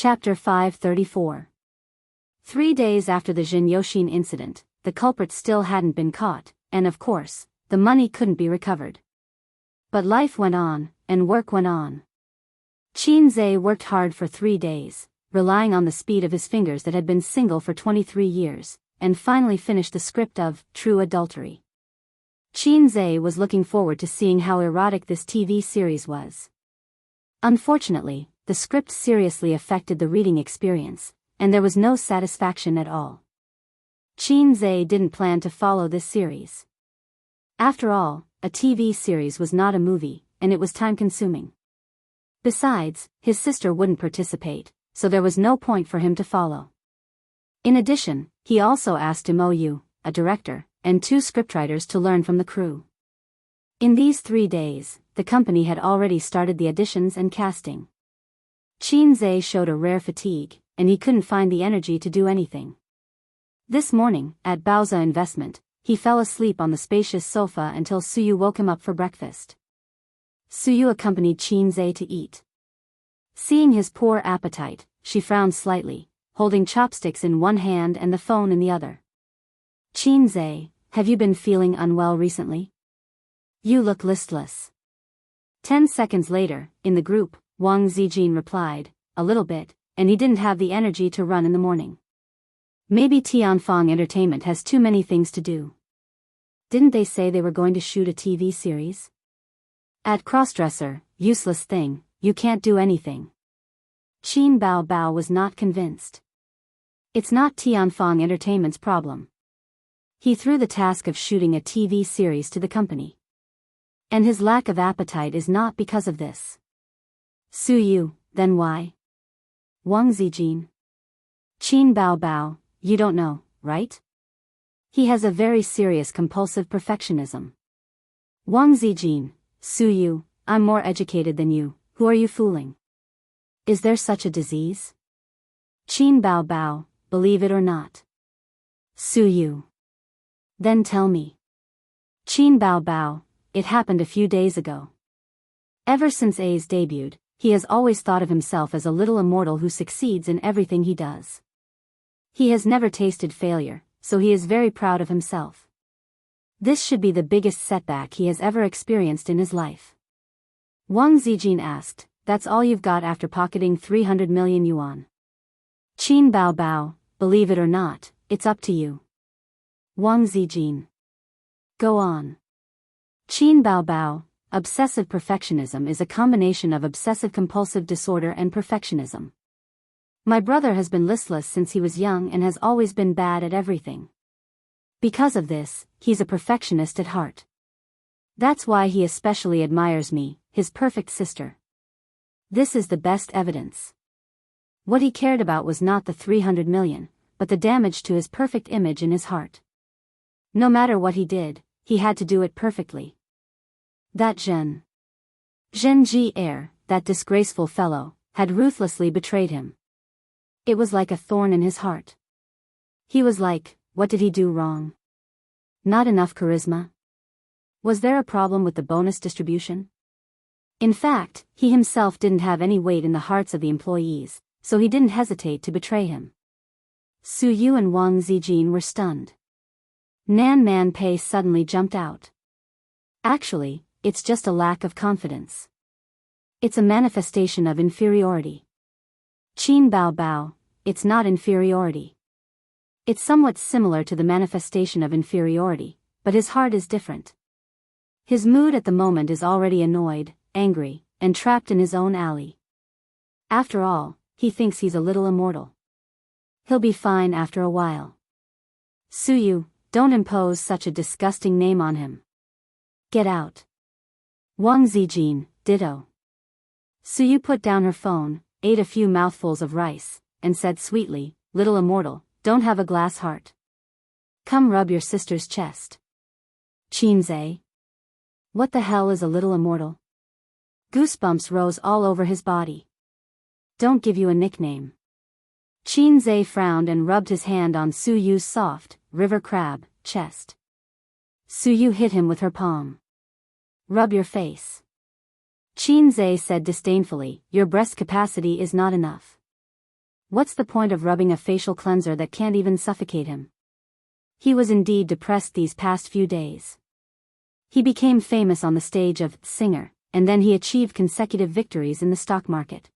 Chapter 534. 3 days after the Jin Yoshin incident, the culprits still hadn't been caught, and of course, the money couldn't be recovered. But life went on, and work went on. Qin Zhe worked hard for 3 days, relying on the speed of his fingers that had been single for 23 years, and finally finished the script of True Adultery. Qin Zhe was looking forward to seeing how erotic this TV series was. Unfortunately, the script seriously affected the reading experience, and there was no satisfaction at all. Qin Zhe didn't plan to follow this series. After all, a TV series was not a movie, and it was time-consuming. Besides, his sister wouldn't participate, so there was no point for him to follow. In addition, he also asked Mo Yu, a director, and 2 scriptwriters to learn from the crew. In these 3 days, the company had already started the auditions and casting. Qin Zhe showed a rare fatigue, and he couldn't find the energy to do anything. This morning, at Baoza Investment, he fell asleep on the spacious sofa until Suyu woke him up for breakfast. Suyu accompanied Qin Zhe to eat. Seeing his poor appetite, she frowned slightly, holding chopsticks in one hand and the phone in the other. Qin Zhe, have you been feeling unwell recently? You look listless. 10 seconds later, in the group, Wang Zijin replied, a little bit, and he didn't have the energy to run in the morning. Maybe Tianfang Entertainment has too many things to do. Didn't they say they were going to shoot a TV series? At Crossdresser, useless thing, you can't do anything. Qin Bao was not convinced. It's not Tianfang Entertainment's problem. He threw the task of shooting a TV series to the company. And his lack of appetite is not because of this. Suyu, then why? Wang Zijin. Qin Bao, you don't know, right? He has a very serious compulsive perfectionism. Wang Zijin, Suyu, I'm more educated than you, who are you fooling? Is there such a disease? Qin Bao, believe it or not. Suyu. Then tell me. Qin Bao, it happened a few days ago. Ever since A's debuted, he has always thought of himself as a little immortal who succeeds in everything he does. He has never tasted failure, so he is very proud of himself. This should be the biggest setback he has ever experienced in his life. Wang Zijin asked, that's all you've got after pocketing 300 million yuan? Qin Bao, believe it or not, it's up to you. Wang Zijin. Go on. Qin Bao, obsessive perfectionism is a combination of obsessive-compulsive disorder and perfectionism. My brother has been listless since he was young and has always been bad at everything. Because of this, he's a perfectionist at heart. That's why he especially admires me, his perfect sister. This is the best evidence. What he cared about was not the 300 million, but the damage to his perfect image in his heart. No matter what he did, he had to do it perfectly. That Zhen Ji that disgraceful fellow, had ruthlessly betrayed him. It was like a thorn in his heart. He was like, what did he do wrong? Not enough charisma? Was there a problem with the bonus distribution? In fact, he himself didn't have any weight in the hearts of the employees, so he didn't hesitate to betray him. Suyu and Wang Zijin were stunned. Nan Man Pei suddenly jumped out. Actually, it's just a lack of confidence. It's a manifestation of inferiority. Qin Bao, it's not inferiority. It's somewhat similar to the manifestation of inferiority, but his heart is different. His mood at the moment is already annoyed, angry, and trapped in his own alley. After all, he thinks he's a little immortal. He'll be fine after a while. Suyu, don't impose such a disgusting name on him. Get out. Wang Zijin, ditto. Suyu put down her phone, ate a few mouthfuls of rice, and said sweetly, little immortal, don't have a glass heart. Come rub your sister's chest. Qin Zhe. What the hell is a little immortal? Goosebumps rose all over his body. Don't give you a nickname. Qin Zhe frowned and rubbed his hand on Suyu's soft, river crab, chest. Suyu hit him with her palm. Rub your face. Qin Zhe said disdainfully, your breast capacity is not enough. What's the point of rubbing a facial cleanser that can't even suffocate him? He was indeed depressed these past few days. He became famous on the stage of Singer, and then he achieved consecutive victories in the stock market.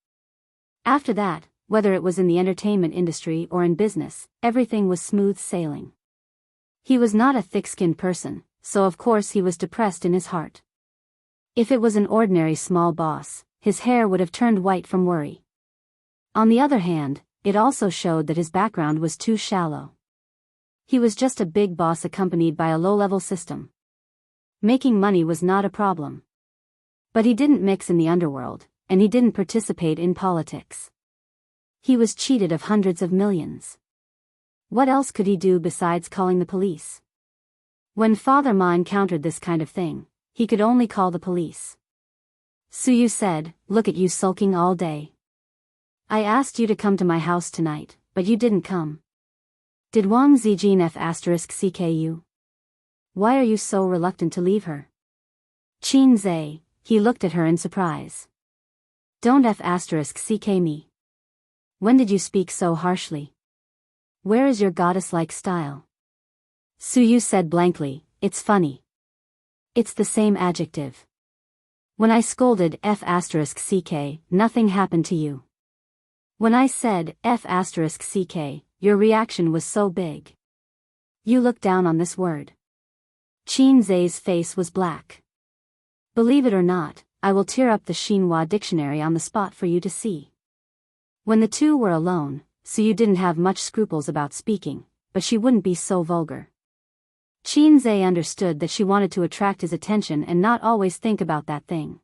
After that, whether it was in the entertainment industry or in business, everything was smooth sailing. He was not a thick-skinned person, so of course he was depressed in his heart. If it was an ordinary small boss, his hair would have turned white from worry. On the other hand, it also showed that his background was too shallow. He was just a big boss accompanied by a low-level system. Making money was not a problem. But he didn't mix in the underworld, and he didn't participate in politics. He was cheated of hundreds of millions. What else could he do besides calling the police? When Father Ma encountered this kind of thing, he could only call the police. Suyu said, "Look at you sulking all day. I asked you to come to my house tonight, but you didn't come. Did Wang Zijin f***ck you? Why are you so reluctant to leave her?" Qin Zhe, he looked at her in surprise. "Don't f***ck me. When did you speak so harshly? Where is your goddess-like style?" Suyu said blankly, "It's funny. It's the same adjective. When I scolded f***ck, nothing happened to you. When I said f***ck, your reaction was so big. You looked down on this word." Qin Zhe's face was black. "Believe it or not, I will tear up the Xinhua dictionary on the spot for you to see." When the two were alone, Suyu didn't have much scruples about speaking, but she wouldn't be so vulgar. Qin Zhe understood that she wanted to attract his attention and not always think about that thing.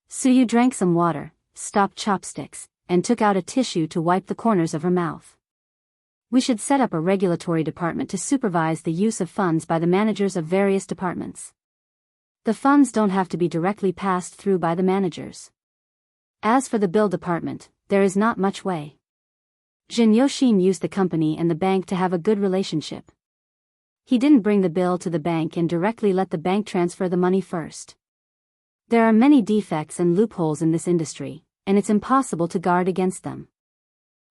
Suyu drank some water, stopped chopsticks, and took out a tissue to wipe the corners of her mouth. "We should set up a regulatory department to supervise the use of funds by the managers of various departments. The funds don't have to be directly passed through by the managers. As for the bill department, there is not much way. Jin Yoshin used the company and the bank to have a good relationship. He didn't bring the bill to the bank and directly let the bank transfer the money first. There are many defects and loopholes in this industry, and it's impossible to guard against them.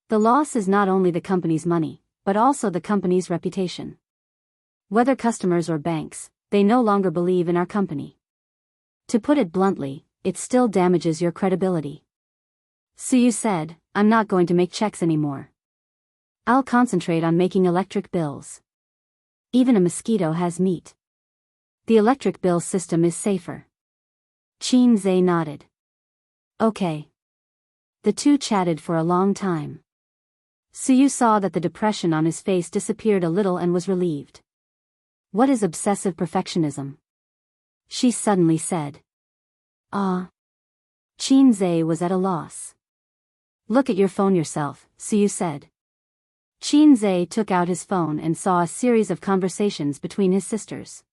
The loss is not only the company's money, but also the company's reputation. Whether customers or banks, they no longer believe in our company. To put it bluntly, it still damages your credibility." Suyu said, "I'm not going to make checks anymore. I'll concentrate on making electric bills. Even a mosquito has meat. The electric bill system is safer." Qin Zhe nodded. "Okay." The two chatted for a long time. Suyu saw that the depression on his face disappeared a little and was relieved. "What is obsessive perfectionism?" she suddenly said. "Ah." Qin Zhe was at a loss. "Look at your phone yourself," Suyu said. Qin Zhe took out his phone and saw a series of conversations between his sisters.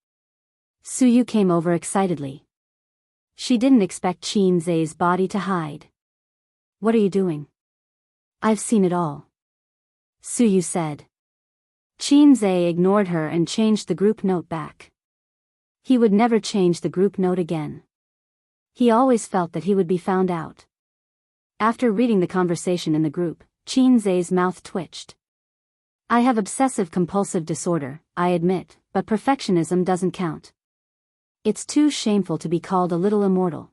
Suyu came over excitedly. She didn't expect Qin Zhe's body to hide. "What are you doing?" "I've seen it all," Suyu said. Qin Zhe ignored her and changed the group note back. He would never change the group note again. He always felt that he would be found out. After reading the conversation in the group, Qin Zhe's mouth twitched. "I have obsessive-compulsive disorder, I admit, but perfectionism doesn't count. It's too shameful to be called a little immortal."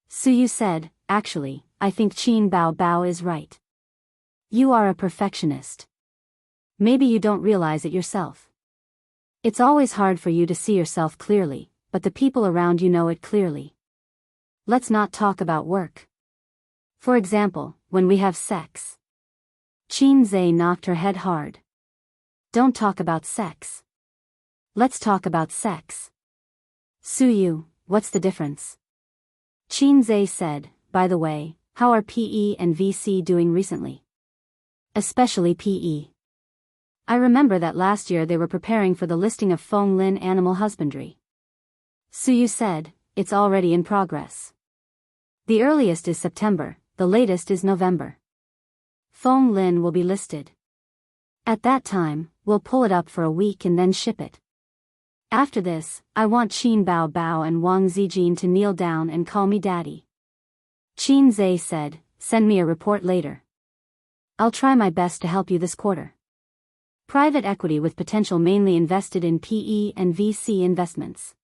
Suyu said, "Actually, I think Qin Bao Bao is right. You are a perfectionist. Maybe you don't realize it yourself. It's always hard for you to see yourself clearly, but the people around you know it clearly. Let's not talk about work. For example, when we have sex." Qin Zhe knocked her head hard. "Don't talk about sex. Let's talk about sex." "Suyu, what's the difference?" Qin Zhe said, "By the way, how are PE and VC doing recently? Especially PE. I remember that last year they were preparing for the listing of Feng Lin Animal Husbandry." Suyu said, "It's already in progress. The earliest is September, the latest is November. Feng Lin will be listed. At that time, we'll pull it up for a week and then ship it. After this, I want Qin Bao Bao and Wang Zijin to kneel down and call me daddy." Qin Zhe said, "Send me a report later." I'll try my best to help you this quarter. Private equity with potential mainly invested in PE and VC investments.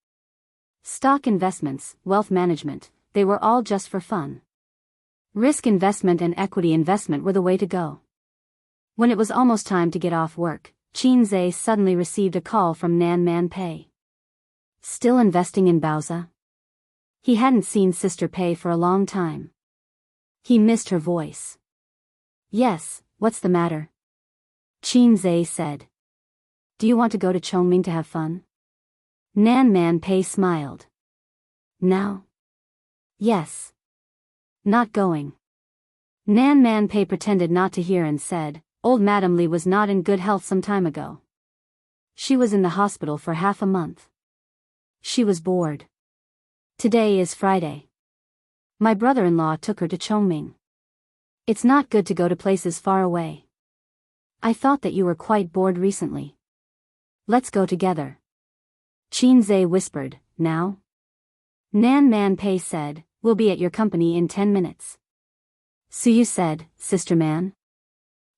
Stock investments, wealth management, they were all just for fun. Risk investment and equity investment were the way to go. When it was almost time to get off work, Qinze suddenly received a call from Nan Man Pei. Still investing in Baoza? He hadn't seen Sister Pei for a long time. He missed her voice. Yes, what's the matter? Qinze said. Do you want to go to Chongming to have fun? Nan Man Pei smiled. Now? Yes. Not going. Nan Man Pei pretended not to hear and said, Old Madam Li was not in good health some time ago. She was in the hospital for half a month. She was bored. Today is Friday. My brother-in-law took her to Chongming. It's not good to go to places far away. I thought that you were quite bored recently. Let's go together. Qinze whispered, now? Nan Man Pei said, we'll be at your company in 10 minutes. Suyu said, Sister Man?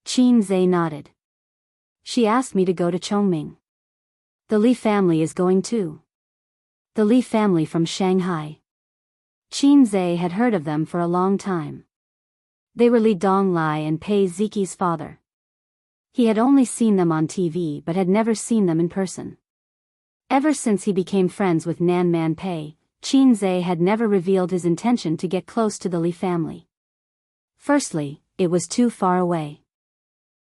Qinze nodded. She asked me to go to Chongming. The Li family is going too. The Li family from Shanghai. Qinze had heard of them for a long time. They were Li Donglai and Pei Ziqi's father. He had only seen them on TV but had never seen them in person. Ever since he became friends with Nan Man Pei, Qinze had never revealed his intention to get close to the Li family. Firstly, it was too far away.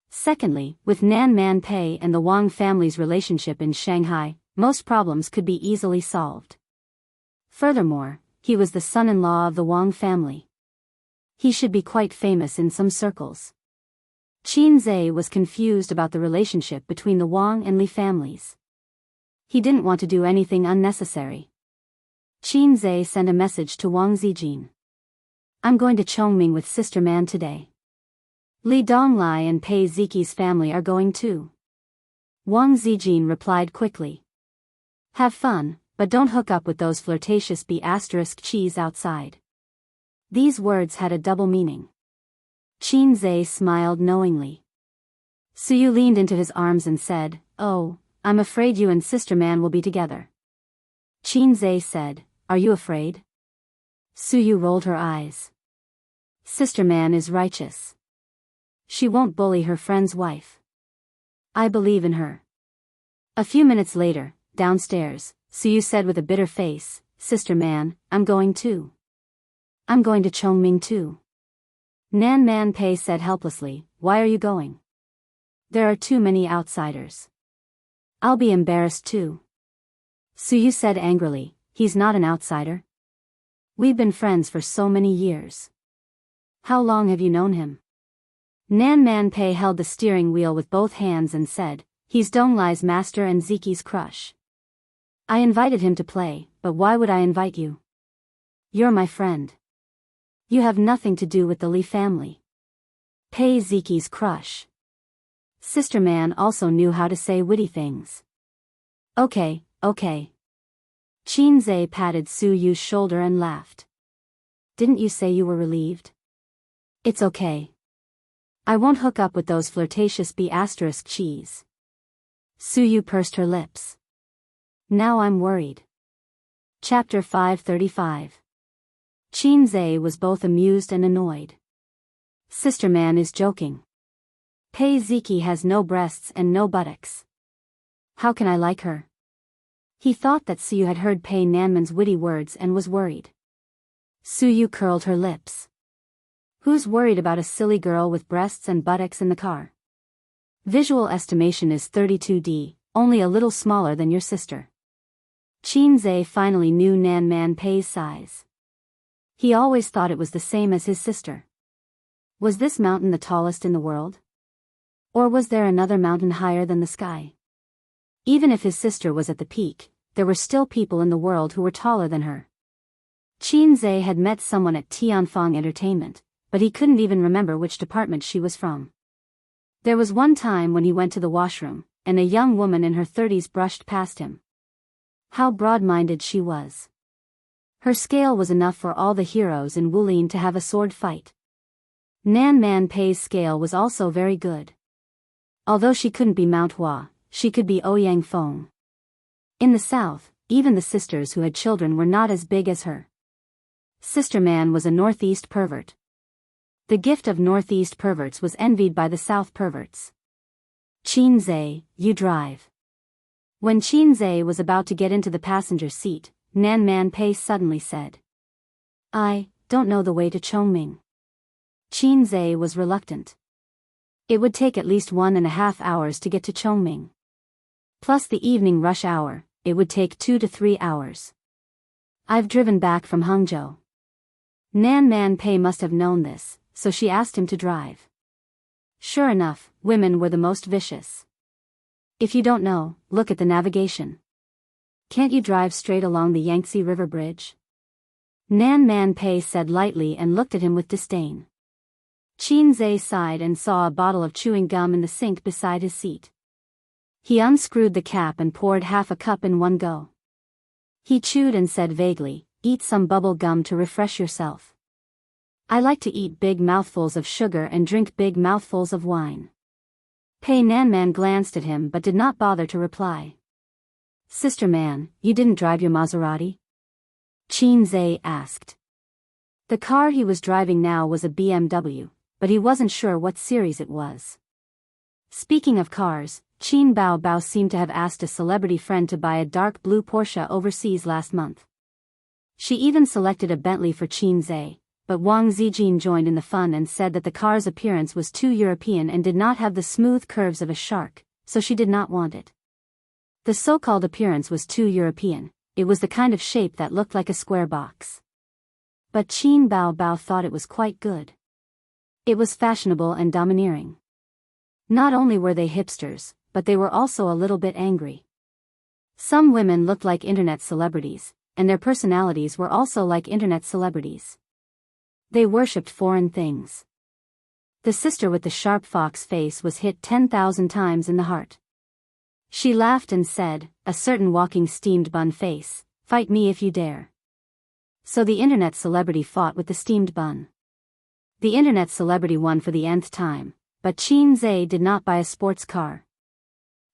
Secondly, with Nan Man Pei and the Wang family's relationship in Shanghai, most problems could be easily solved. Furthermore, he was the son-in-law of the Wang family. He should be quite famous in some circles. Qinze was confused about the relationship between the Wang and Li families. He didn't want to do anything unnecessary. Qinze sent a message to Wang Zijin. I'm going to Chongming with Sister Man today. Li Donglai and Pei Ziqi's family are going too. Wang Zijin replied quickly. Have fun, but don't hook up with those flirtatious B***cheese outside. These words had a double meaning. Qinze smiled knowingly. Suyu leaned into his arms and said, Oh, I'm afraid you and Sister Man will be together. Qinze said, Are you afraid? Suyu rolled her eyes. Sister Man is righteous. She won't bully her friend's wife. I believe in her. A few minutes later, downstairs, Suyu said with a bitter face, Sister Man, I'm going too. I'm going to Chongming too. Nan Man Pei said helplessly, Why are you going? There are too many outsiders. I'll be embarrassed too. Suyu said angrily, He's not an outsider. We've been friends for so many years. How long have you known him? Nan Man Pei held the steering wheel with both hands and said, He's Donglai's master and Ziqi's crush. I invited him to play, but why would I invite you? You're my friend. You have nothing to do with the Li family. Pei Ziqi's crush. Sister Man also knew how to say witty things. Okay. Qinze patted Suyu's shoulder and laughed. Didn't you say you were relieved? It's okay. I won't hook up with those flirtatious B***cheese. Suyu pursed her lips. Now I'm worried. Chapter 535. Qinze was both amused and annoyed. Sister Man is joking. Pei Ziqi has no breasts and no buttocks. How can I like her? He thought that Suyu had heard Pei Nanman's witty words and was worried. Suyu curled her lips. Who's worried about a silly girl with breasts and buttocks in the car? Visual estimation is 32D, only a little smaller than your sister. Qinze finally knew Nan Man Pei's size. He always thought it was the same as his sister. Was this mountain the tallest in the world? Or was there another mountain higher than the sky? Even if his sister was at the peak, there were still people in the world who were taller than her. Qinze had met someone at Tianfang Entertainment, but he couldn't even remember which department she was from. There was one time when he went to the washroom, and a young woman in her 30s brushed past him. How broad-minded she was. Her scale was enough for all the heroes in Wulin to have a sword fight. Nan Man Pei's scale was also very good. Although she couldn't be Mount Hua, she could be Ouyang Feng. In the south, even the sisters who had children were not as big as her. Sister Man was a northeast pervert. The gift of northeast perverts was envied by the south perverts. Qin Zhe, you drive. When Qin Zhe was about to get into the passenger seat, Nan Man Pei suddenly said, I don't know the way to Chongming. Qin Zhe was reluctant. It would take at least 1.5 hours to get to Chongming. Plus the evening rush hour, it would take 2 to 3 hours. I've driven back from Hangzhou. Nan Man Pei must have known this, so she asked him to drive. Sure enough, women were the most vicious. If you don't know, look at the navigation. Can't you drive straight along the Yangtze River Bridge? Nan Man Pei said lightly and looked at him with disdain. Qin Zhe sighed and saw a bottle of chewing gum in the sink beside his seat. He unscrewed the cap and poured half a cup in one go. He chewed and said vaguely, eat some bubble gum to refresh yourself. I like to eat big mouthfuls of sugar and drink big mouthfuls of wine. Pei Nanman glanced at him but did not bother to reply. Sister Man, you didn't drive your Maserati? Qin Zhe asked. The car he was driving now was a BMW, but he wasn't sure what series it was. Speaking of cars, Qin Bao Bao seemed to have asked a celebrity friend to buy a dark blue Porsche overseas last month. She even selected a Bentley for Qin Zhe, but Wang Zijin joined in the fun and said that the car's appearance was too European and did not have the smooth curves of a shark, so she did not want it. The so-called appearance was too European, it was the kind of shape that looked like a square box. But Qin Bao Bao thought it was quite good. It was fashionable and domineering. Not only were they hipsters, but they were also a little bit angry. Some women looked like internet celebrities, and their personalities were also like internet celebrities. They worshipped foreign things. The sister with the sharp fox face was hit 10,000 times in the heart. She laughed and said, a certain walking steamed bun face, fight me if you dare. So the internet celebrity fought with the steamed bun. The internet celebrity won for the nth time, but Qin Zhe did not buy a sports car.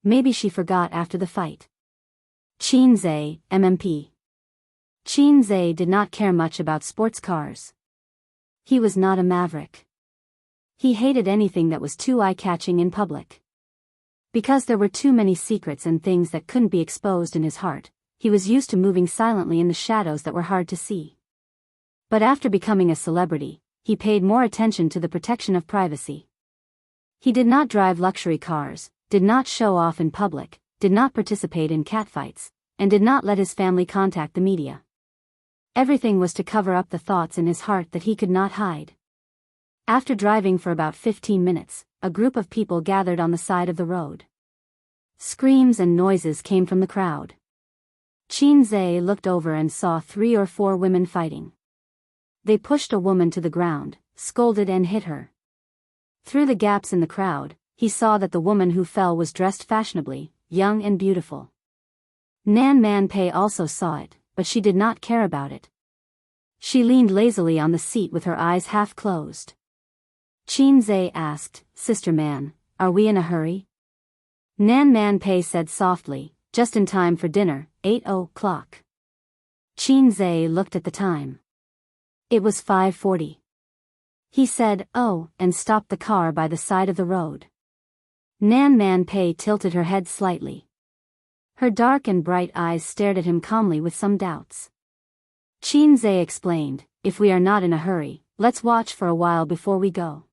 Maybe she forgot after the fight. Qin Zhe, MMP. Qin Zhe did not care much about sports cars. He was not a maverick. He hated anything that was too eye-catching in public. Because there were too many secrets and things that couldn't be exposed in his heart, he was used to moving silently in the shadows that were hard to see. But after becoming a celebrity, he paid more attention to the protection of privacy. He did not drive luxury cars, did not show off in public, did not participate in catfights, and did not let his family contact the media. Everything was to cover up the thoughts in his heart that he could not hide. After driving for about 15 minutes, a group of people gathered on the side of the road. Screams and noises came from the crowd. Qin Zhe looked over and saw 3 or 4 women fighting. They pushed a woman to the ground, scolded and hit her. Through the gaps in the crowd, he saw that the woman who fell was dressed fashionably, young and beautiful. Nan Man Pei also saw it, but she did not care about it. She leaned lazily on the seat with her eyes half closed. Qin Zhe asked, Sister Man, are we in a hurry? Nan Man Pei said softly, just in time for dinner, 8:00. Qin Zhe looked at the time. It was 5:40. He said, oh, and stopped the car by the side of the road. Nan Man Pei tilted her head slightly. Her dark and bright eyes stared at him calmly with some doubts. Qin Zhe explained, if we are not in a hurry, let's watch for a while before we go.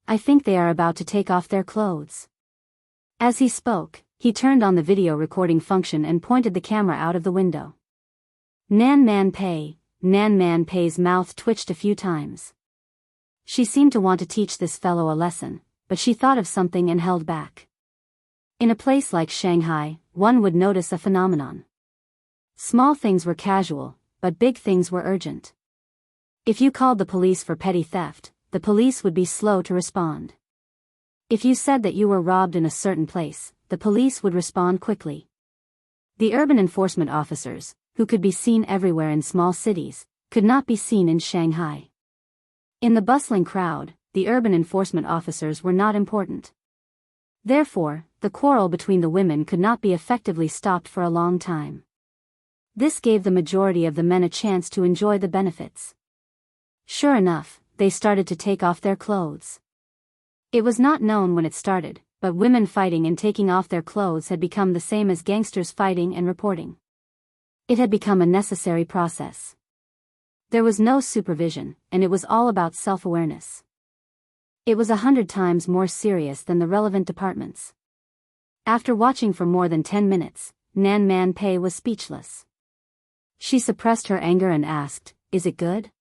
I think they are about to take off their clothes. As he spoke, he turned on the video recording function and pointed the camera out of the window. Nan Man Pei's mouth twitched a few times. She seemed to want to teach this fellow a lesson, but she thought of something and held back. In a place like Shanghai, one would notice a phenomenon. Small things were casual, but big things were urgent. If you called the police for petty theft, the police would be slow to respond. If you said that you were robbed in a certain place, the police would respond quickly. The urban enforcement officers, who could be seen everywhere in small cities, could not be seen in Shanghai. In the bustling crowd, the urban enforcement officers were not important. Therefore, the quarrel between the women could not be effectively stopped for a long time. This gave the majority of the men a chance to enjoy the benefits. Sure enough, they started to take off their clothes. It was not known when it started, but women fighting and taking off their clothes had become the same as gangsters fighting and reporting. It had become a necessary process. There was no supervision, and it was all about self-awareness. It was 100 times more serious than the relevant departments. After watching for more than 10 minutes, Nan Man Pei was speechless. She suppressed her anger and asked, "Is it good?"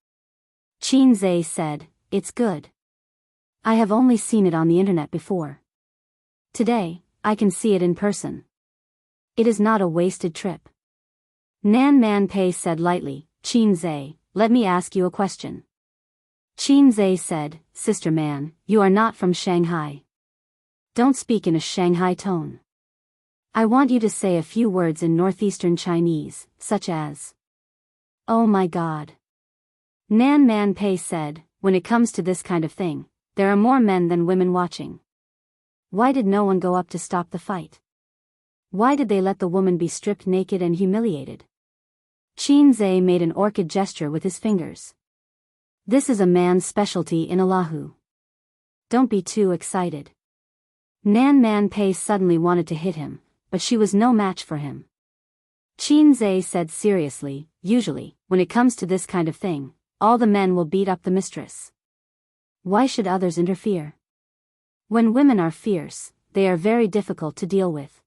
Qin Zhe said, "It's good. I have only seen it on the internet before. Today, I can see it in person. It is not a wasted trip." Nan Man Pei said lightly, "Qin Zhe, let me ask you a question." Qin Zhe said, "Sister Man, you are not from Shanghai. Don't speak in a Shanghai tone. I want you to say a few words in northeastern Chinese, such as, 'Oh my God.'" Nan Man Pei said, "When it comes to this kind of thing, there are more men than women watching. Why did no one go up to stop the fight? Why did they let the woman be stripped naked and humiliated?" Qin Zhe made an orchid gesture with his fingers. "This is a man's specialty in Allahu. Don't be too excited." Nan Man Pei suddenly wanted to hit him, but she was no match for him. Qin Zhe said seriously, "Usually, when it comes to this kind of thing, all the men will beat up the mistress. Why should others interfere? When women are fierce, they are very difficult to deal with.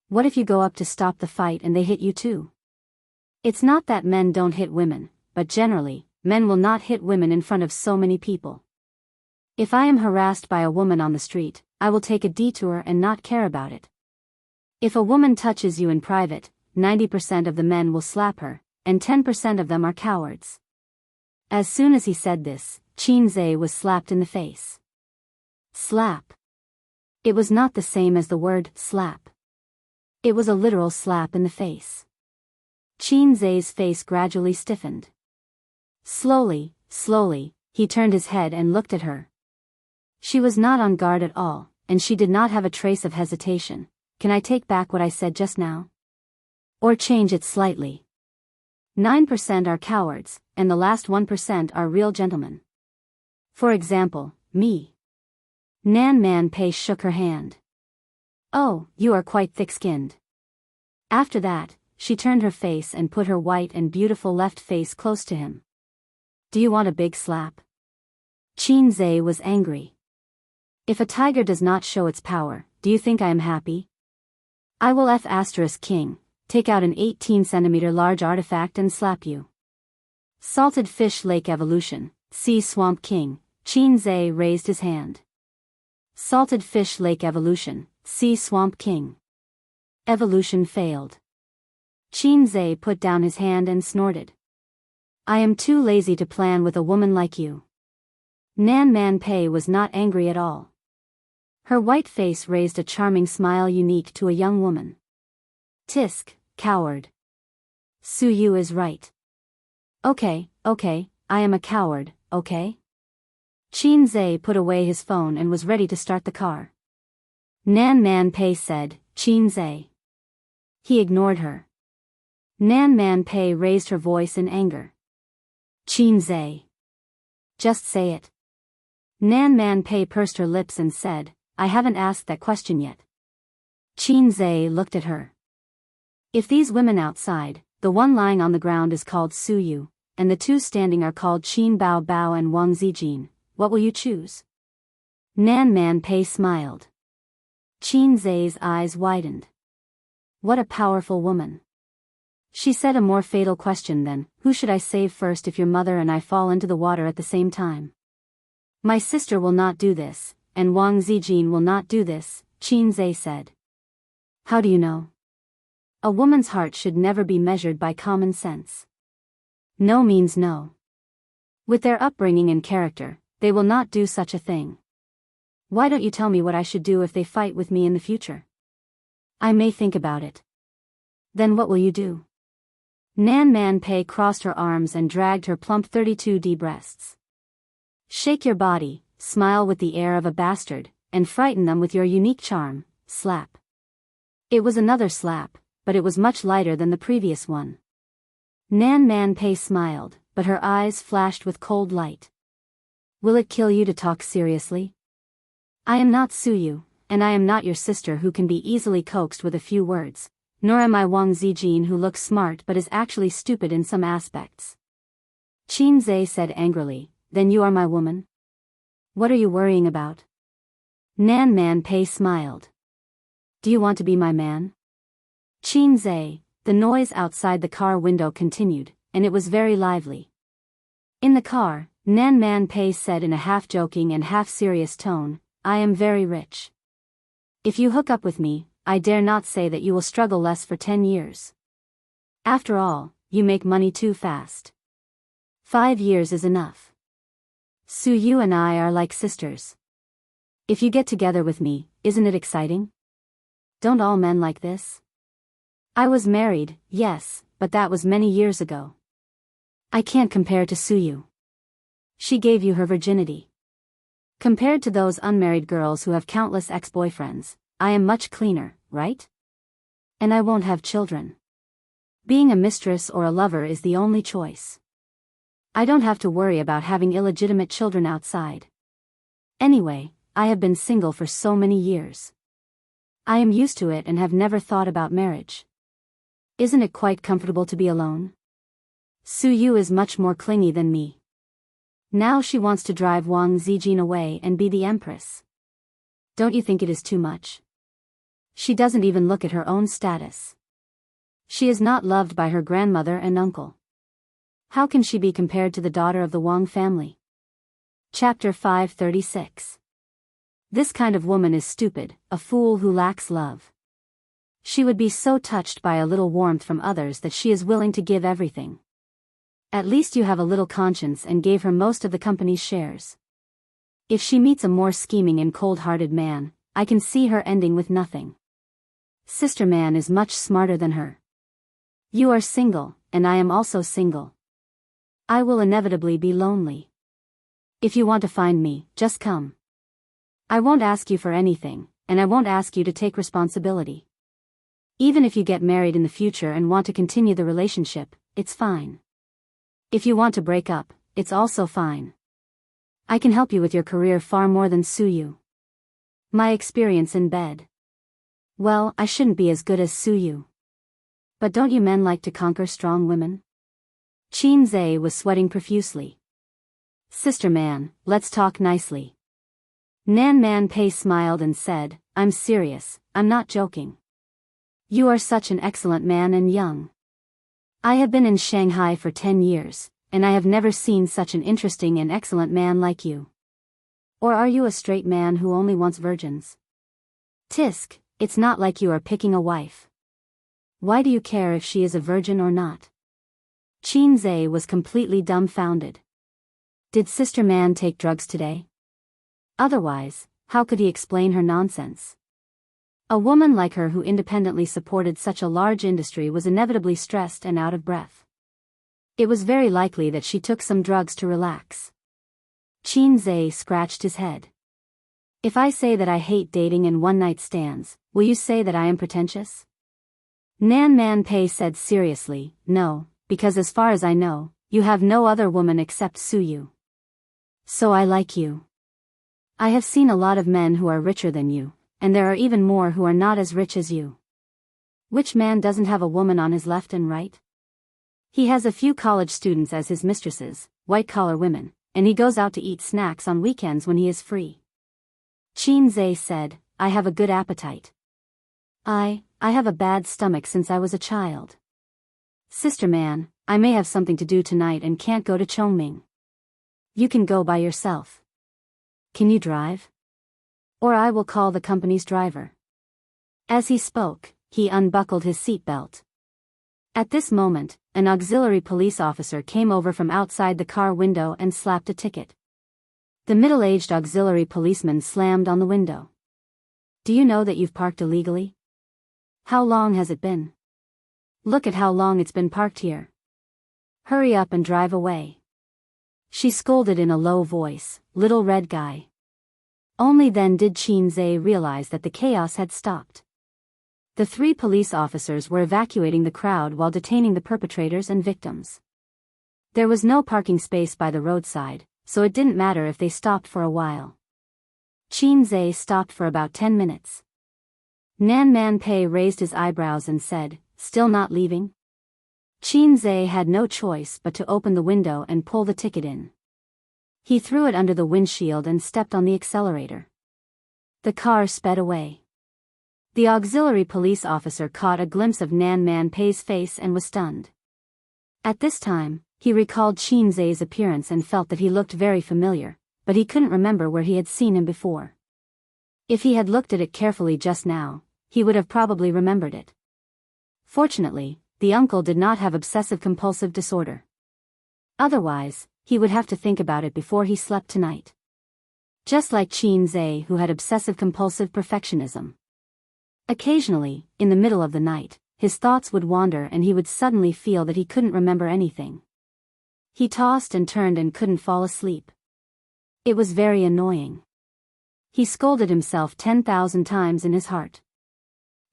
What if you go up to stop the fight and they hit you too? It's not that men don't hit women, but generally, men will not hit women in front of so many people. If I am harassed by a woman on the street, I will take a detour and not care about it. If a woman touches you in private, 90% of the men will slap her, and 10% of them are cowards." As soon as he said this, Qin Zhe was slapped in the face. Slap. It was not the same as the word slap. It was a literal slap in the face. Qin Zhe's face gradually stiffened. Slowly, he turned his head and looked at her. She was not on guard at all, and she did not have a trace of hesitation. "Can I take back what I said just now? Or change it slightly? 9% are cowards, and the last 1% are real gentlemen. For example, me." Nan Man Pei shook her hand. "Oh, you are quite thick-skinned." After that, she turned her face and put her white and beautiful left face close to him. "Do you want a big slap?" Qin Zhe was angry. "If a tiger does not show its power, do you think I am happy? I will King, take out an 18-centimeter large artifact and slap you." Salted Fish Lake Evolution, Sea Swamp King, Qin Zhe raised his hand. Salted Fish Lake Evolution, Sea Swamp King. Evolution failed. Qin Zhe put down his hand and snorted. "I am too lazy to plan with a woman like you." Nan Man Pei was not angry at all. Her white face raised a charming smile unique to a young woman. "Tisk, coward. Su Yu is right. Okay, I am a coward, okay?" Qin Zhe put away his phone and was ready to start the car. Nan Man Pei said, "Qin Zhe." He ignored her. Nan Man Pei raised her voice in anger. "Qin Zhe. Just say it." Nan Man Pei pursed her lips and said, "I haven't asked that question yet." Qin Zhe looked at her. "If these women outside, the one lying on the ground is called Su Yu, and the two standing are called Qin Bao Bao and Wang Zijin, what will you choose?" Nan Man Pei smiled. Qin Zhe's eyes widened. What a powerful woman. She said a more fatal question than, "Who should I save first if your mother and I fall into the water at the same time?" "My sister will not do this, and Wang Zijin will not do this," Qin Zhe said. "How do you know?" A woman's heart should never be measured by common sense. No means no. With their upbringing and character, they will not do such a thing. Why don't you tell me what I should do if they fight with me in the future? I may think about it. Then what will you do? Nan Man Pei crossed her arms and dragged her plump 32D breasts. "Shake your body, smile with the air of a bastard, and frighten them with your unique charm, slap. It was another slap, but it was much lighter than the previous one. Nan Man Pei smiled, but her eyes flashed with cold light. Will it kill you to talk seriously? I am not Suyu, and I am not your sister who can be easily coaxed with a few words, nor am I Wang Zijin who looks smart but is actually stupid in some aspects. Qin Zhe said angrily, then you are my woman? What are you worrying about? Nan Man Pei smiled. Do you want to be my man? Qin Zhe. The noise outside the car window continued, and it was very lively. In the car, Nan Man Pei said in a half-joking and half-serious tone, I am very rich. If you hook up with me, I dare not say that you will struggle less for 10 years. After all, you make money too fast. 5 years is enough. Su Yu and I are like sisters. If you get together with me, isn't it exciting? Don't all men like this? I was married, yes, but that was many years ago. I can't compare to Suyu. She gave you her virginity. Compared to those unmarried girls who have countless ex-boyfriends, I am much cleaner, right? And I won't have children. Being a mistress or a lover is the only choice. I don't have to worry about having illegitimate children outside. Anyway, I have been single for so many years. I am used to it and have never thought about marriage. Isn't it quite comfortable to be alone? Su Yu is much more clingy than me. Now she wants to drive Wang Zijin away and be the empress. Don't you think it is too much? She doesn't even look at her own status. She is not loved by her grandmother and uncle. How can she be compared to the daughter of the Wang family? Chapter 536. This kind of woman is stupid, a fool who lacks love. She would be so touched by a little warmth from others that she is willing to give everything. At least you have a little conscience and gave her most of the company's shares. If she meets a more scheming and cold-hearted man, I can see her ending with nothing. Sister man is much smarter than her. You are single, and I am also single. I will inevitably be lonely. If you want to find me, just come. I won't ask you for anything, and I won't ask you to take responsibility. Even if you get married in the future and want to continue the relationship, it's fine. If you want to break up, it's also fine. I can help you with your career far more than Suyu. My experience in bed. Well, I shouldn't be as good as Suyu. But don't you men like to conquer strong women? Qin Zhe was sweating profusely. Sister man, let's talk nicely. Nan Man Pei smiled and said, I'm serious, I'm not joking. You are such an excellent man and young. I have been in Shanghai for 10 years, and I have never seen such an interesting and excellent man like you. Or are you a straight man who only wants virgins? Tisk, it's not like you are picking a wife. Why do you care if she is a virgin or not? Qin Zhe was completely dumbfounded. Did Sister Man take drugs today? Otherwise, how could he explain her nonsense? A woman like her who independently supported such a large industry was inevitably stressed and out of breath. It was very likely that she took some drugs to relax. Qin Zhe scratched his head. If I say that I hate dating and one-night stands, will you say that I am pretentious? Nan Man Pei said seriously, no, because as far as I know, you have no other woman except Suyu. So I like you. I have seen a lot of men who are richer than you, and there are even more who are not as rich as you. Which man doesn't have a woman on his left and right? He has a few college students as his mistresses, white-collar women, and he goes out to eat snacks on weekends when he is free. Qin Zhe said, I have a good appetite. I have a bad stomach since I was a child. Sister man, I may have something to do tonight and can't go to Chongming. You can go by yourself. Can you drive? Or I will call the company's driver. As he spoke, he unbuckled his seatbelt. At this moment, an auxiliary police officer came over from outside the car window and slapped a ticket. The middle-aged auxiliary policeman slammed on the window. Do you know that you've parked illegally? How long has it been? Look at how long it's been parked here. Hurry up and drive away. She scolded in a low voice, little red guy. Only then did Qin Zhe realize that the chaos had stopped. The 3 police officers were evacuating the crowd while detaining the perpetrators and victims. There was no parking space by the roadside, so it didn't matter if they stopped for a while. Qin Zhe stopped for about 10 minutes. Nan Man Pei raised his eyebrows and said, "Still not leaving?" Qin Zhe had no choice but to open the window and pull the ticket in. He threw it under the windshield and stepped on the accelerator. The car sped away. The auxiliary police officer caught a glimpse of Nan Man Pei's face and was stunned. At this time, he recalled Qin Zhe's appearance and felt that he looked very familiar, but he couldn't remember where he had seen him before. If he had looked at it carefully just now, he would have probably remembered it. Fortunately, the uncle did not have obsessive-compulsive disorder. Otherwise, he would have to think about it before he slept tonight. Just like Qin Zhe, who had obsessive-compulsive perfectionism. Occasionally, in the middle of the night, his thoughts would wander and he would suddenly feel that he couldn't remember anything. He tossed and turned and couldn't fall asleep. It was very annoying. He scolded himself 10,000 times in his heart.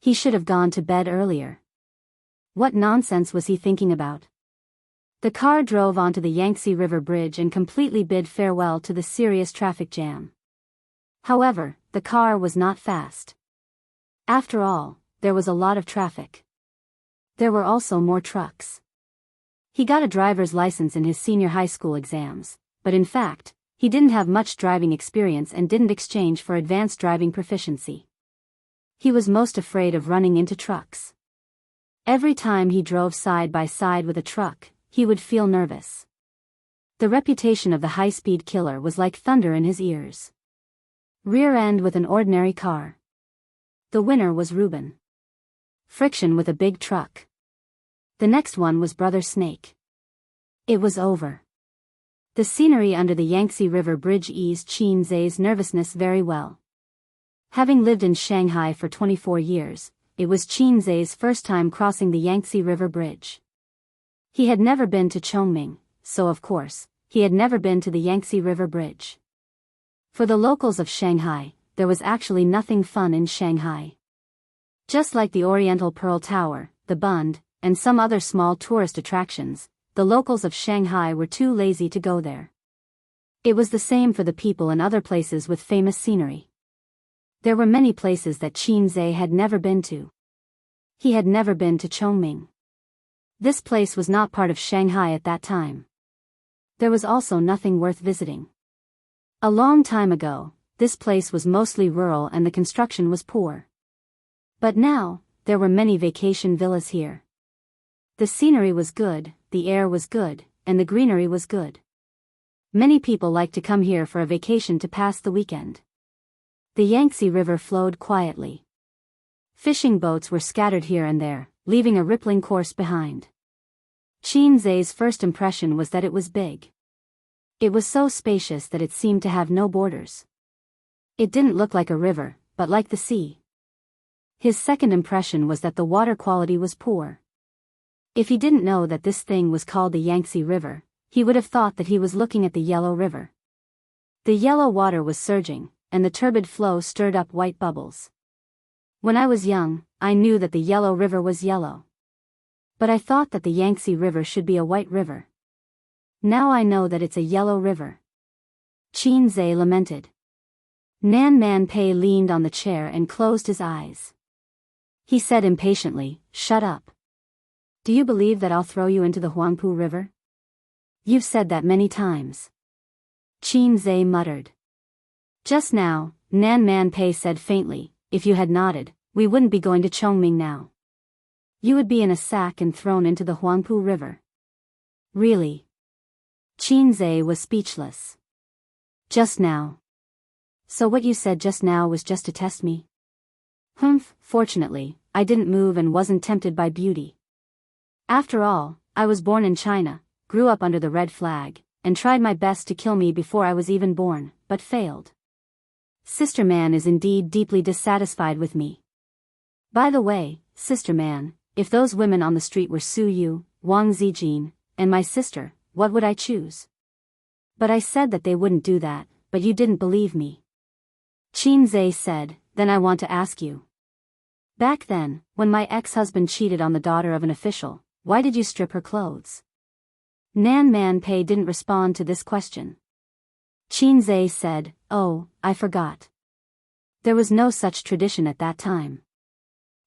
He should have gone to bed earlier. What nonsense was he thinking about? The car drove onto the Yangtze River Bridge and completely bid farewell to the serious traffic jam. However, the car was not fast. After all, there was a lot of traffic. There were also more trucks. He got a driver's license in his senior high school exams, but in fact, he didn't have much driving experience and didn't exchange for advanced driving proficiency. He was most afraid of running into trucks. Every time he drove side by side with a truck, he would feel nervous. The reputation of the high-speed killer was like thunder in his ears. Rear end with an ordinary car. The winner was Reuben. Friction with a big truck. The next one was Brother Snake. It was over. The scenery under the Yangtze River Bridge eased Qin Zhe's nervousness very well. Having lived in Shanghai for 24 years, it was Qin Zhe's first time crossing the Yangtze River Bridge. He had never been to Chongming, so of course, he had never been to the Yangtze River Bridge. For the locals of Shanghai, there was actually nothing fun in Shanghai. Just like the Oriental Pearl Tower, the Bund, and some other small tourist attractions, the locals of Shanghai were too lazy to go there. It was the same for the people in other places with famous scenery. There were many places that Qin Zhe had never been to. He had never been to Chongming. This place was not part of Shanghai at that time. There was also nothing worth visiting. A long time ago, this place was mostly rural and the construction was poor. But now, there were many vacation villas here. The scenery was good, the air was good, and the greenery was good. Many people liked to come here for a vacation to pass the weekend. The Yangtze River flowed quietly. Fishing boats were scattered here and there, leaving a rippling course behind. Qin Zhe's first impression was that it was big. It was so spacious that it seemed to have no borders. It didn't look like a river, but like the sea. His second impression was that the water quality was poor. If he didn't know that this thing was called the Yangtze River, he would have thought that he was looking at the Yellow River. The yellow water was surging, and the turbid flow stirred up white bubbles. When I was young, I knew that the Yellow River was yellow. But I thought that the Yangtze River should be a white river. Now I know that it's a yellow river. Qin Zhe lamented. Nan Man Pei leaned on the chair and closed his eyes. He said impatiently, "Shut up. Do you believe that I'll throw you into the Huangpu River? You've said that many times." Qin Zhe muttered. Just now, Nan Man Pei said faintly, "If you had nodded, we wouldn't be going to Chongming now. You would be in a sack and thrown into the Huangpu River." Really? Qin Zhe was speechless. Just now. So what you said just now was just to test me? Humph, fortunately, I didn't move and wasn't tempted by beauty. After all, I was born in China, grew up under the red flag, and tried my best to kill me before I was even born, but failed. Sister Man is indeed deeply dissatisfied with me. By the way, Sister Man, if those women on the street were Su Yu, Wang Zijin, and my sister, what would I choose? But I said that they wouldn't do that, but you didn't believe me. Qinzhe said, then I want to ask you. Back then, when my ex-husband cheated on the daughter of an official, why did you strip her clothes? Nan Man Pei didn't respond to this question. Qinzhe said, oh, I forgot. There was no such tradition at that time.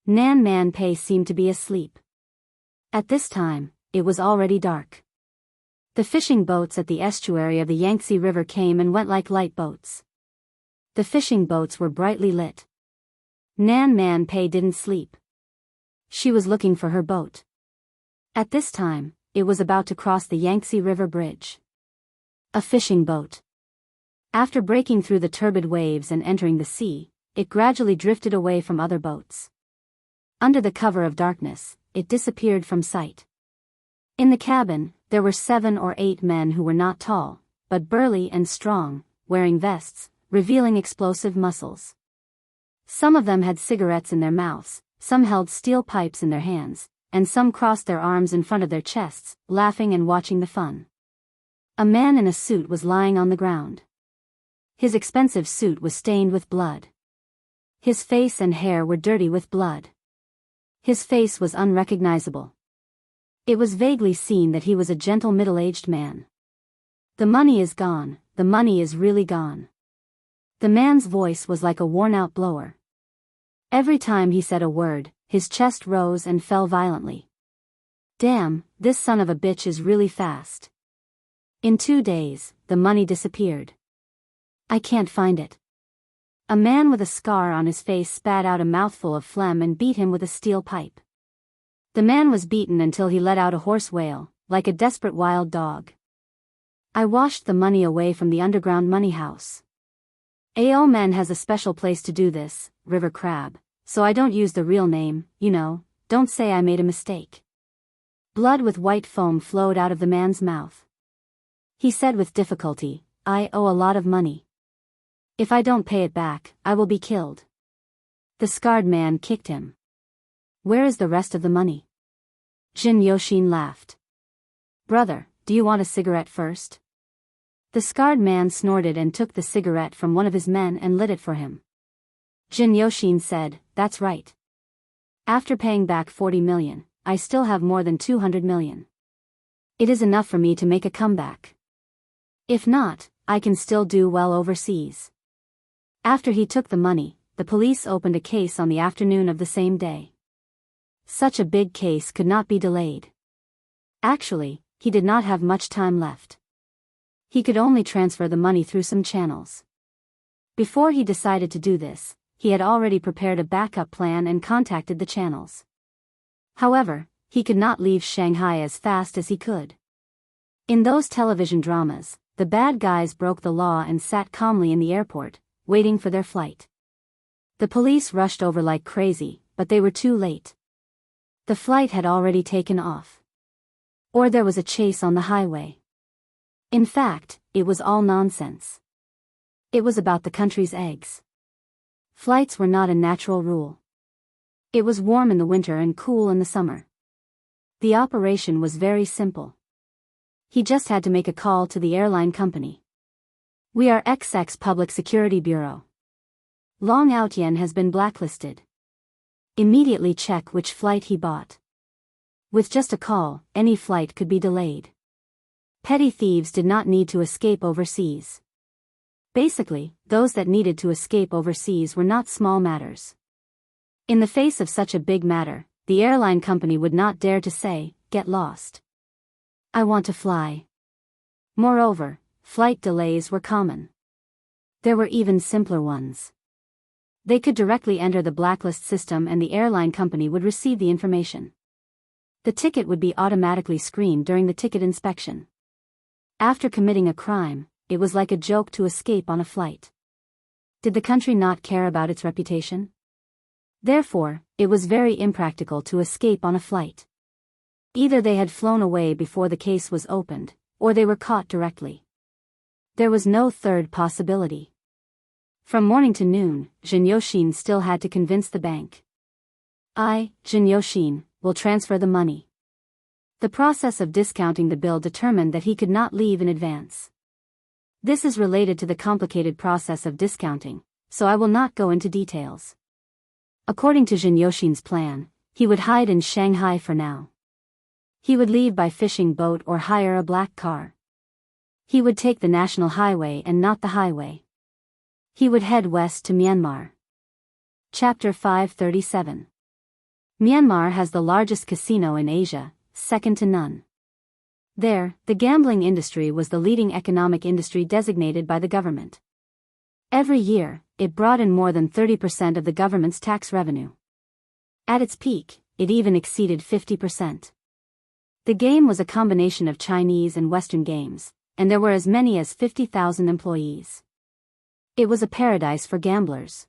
Nan Man Pei seemed to be asleep. At this time, it was already dark. The fishing boats at the estuary of the Yangtze River came and went like light boats. The fishing boats were brightly lit. Nan Man Pei didn't sleep. She was looking for her boat. At this time, it was about to cross the Yangtze River Bridge. A fishing boat. After breaking through the turbid waves and entering the sea, it gradually drifted away from other boats. Under the cover of darkness, it disappeared from sight. In the cabin, there were 7 or 8 men who were not tall, but burly and strong, wearing vests, revealing explosive muscles. Some of them had cigarettes in their mouths, some held steel pipes in their hands, and some crossed their arms in front of their chests, laughing and watching the fun. A man in a suit was lying on the ground. His expensive suit was stained with blood. His face and hair were dirty with blood. His face was unrecognizable. It was vaguely seen that he was a gentle middle-aged man. The money is gone, the money is really gone. The man's voice was like a worn-out blower. Every time he said a word, his chest rose and fell violently. Damn, this son of a bitch is really fast. In 2 days, the money disappeared. I can't find it. A man with a scar on his face spat out a mouthful of phlegm and beat him with a steel pipe. The man was beaten until he let out a hoarse wail, like a desperate wild dog. I washed the money away from the underground money house. AO Men has a special place to do this, River Crab, so I don't use the real name, you know, don't say I made a mistake. Blood with white foam flowed out of the man's mouth. He said with difficulty, I owe a lot of money. If I don't pay it back, I will be killed. The scarred man kicked him. Where is the rest of the money? Jin Yoshin laughed. Brother, do you want a cigarette first? The scarred man snorted and took the cigarette from one of his men and lit it for him. Jin Yoshin said, that's right. After paying back 40 million, I still have more than 200 million. It is enough for me to make a comeback. If not, I can still do well overseas. After he took the money, the police opened a case on the afternoon of the same day. Such a big case could not be delayed. Actually, he did not have much time left. He could only transfer the money through some channels. Before he decided to do this, he had already prepared a backup plan and contacted the channels. However, he could not leave Shanghai as fast as he could. In those television dramas, the bad guys broke the law and sat calmly in the airport, waiting for their flight. The police rushed over like crazy, but they were too late. The flight had already taken off. Or there was a chase on the highway. In fact, it was all nonsense. It was about the country's eggs. Flights were not a natural rule. It was warm in the winter and cool in the summer. The operation was very simple. He just had to make a call to the airline company. We are XX Public Security Bureau. Long Outyen has been blacklisted. Immediately check which flight he bought. With just a call, any flight could be delayed. Petty thieves did not need to escape overseas. Basically, those that needed to escape overseas were not small matters. In the face of such a big matter, the airline company would not dare to say, get lost. I want to fly. Moreover, flight delays were common. There were even simpler ones. They could directly enter the blacklist system and the airline company would receive the information. The ticket would be automatically screened during the ticket inspection. After committing a crime, it was like a joke to escape on a flight. Did the country not care about its reputation? Therefore, it was very impractical to escape on a flight. Either they had flown away before the case was opened, or they were caught directly. There was no third possibility. From morning to noon, Jin Yoshin still had to convince the bank. I, Jin Yoshin, will transfer the money. The process of discounting the bill determined that he could not leave in advance. This is related to the complicated process of discounting, so I will not go into details. According to Jin Yoshin's plan, he would hide in Shanghai for now. He would leave by fishing boat or hire a black car. He would take the national highway and not the highway. He would head west to Myanmar. Chapter 537. Myanmar has the largest casino in Asia, second to none. There, the gambling industry was the leading economic industry designated by the government. Every year, it brought in more than 30% of the government's tax revenue. At its peak, it even exceeded 50%. The game was a combination of Chinese and Western games, and there were as many as 50,000 employees. It was a paradise for gamblers.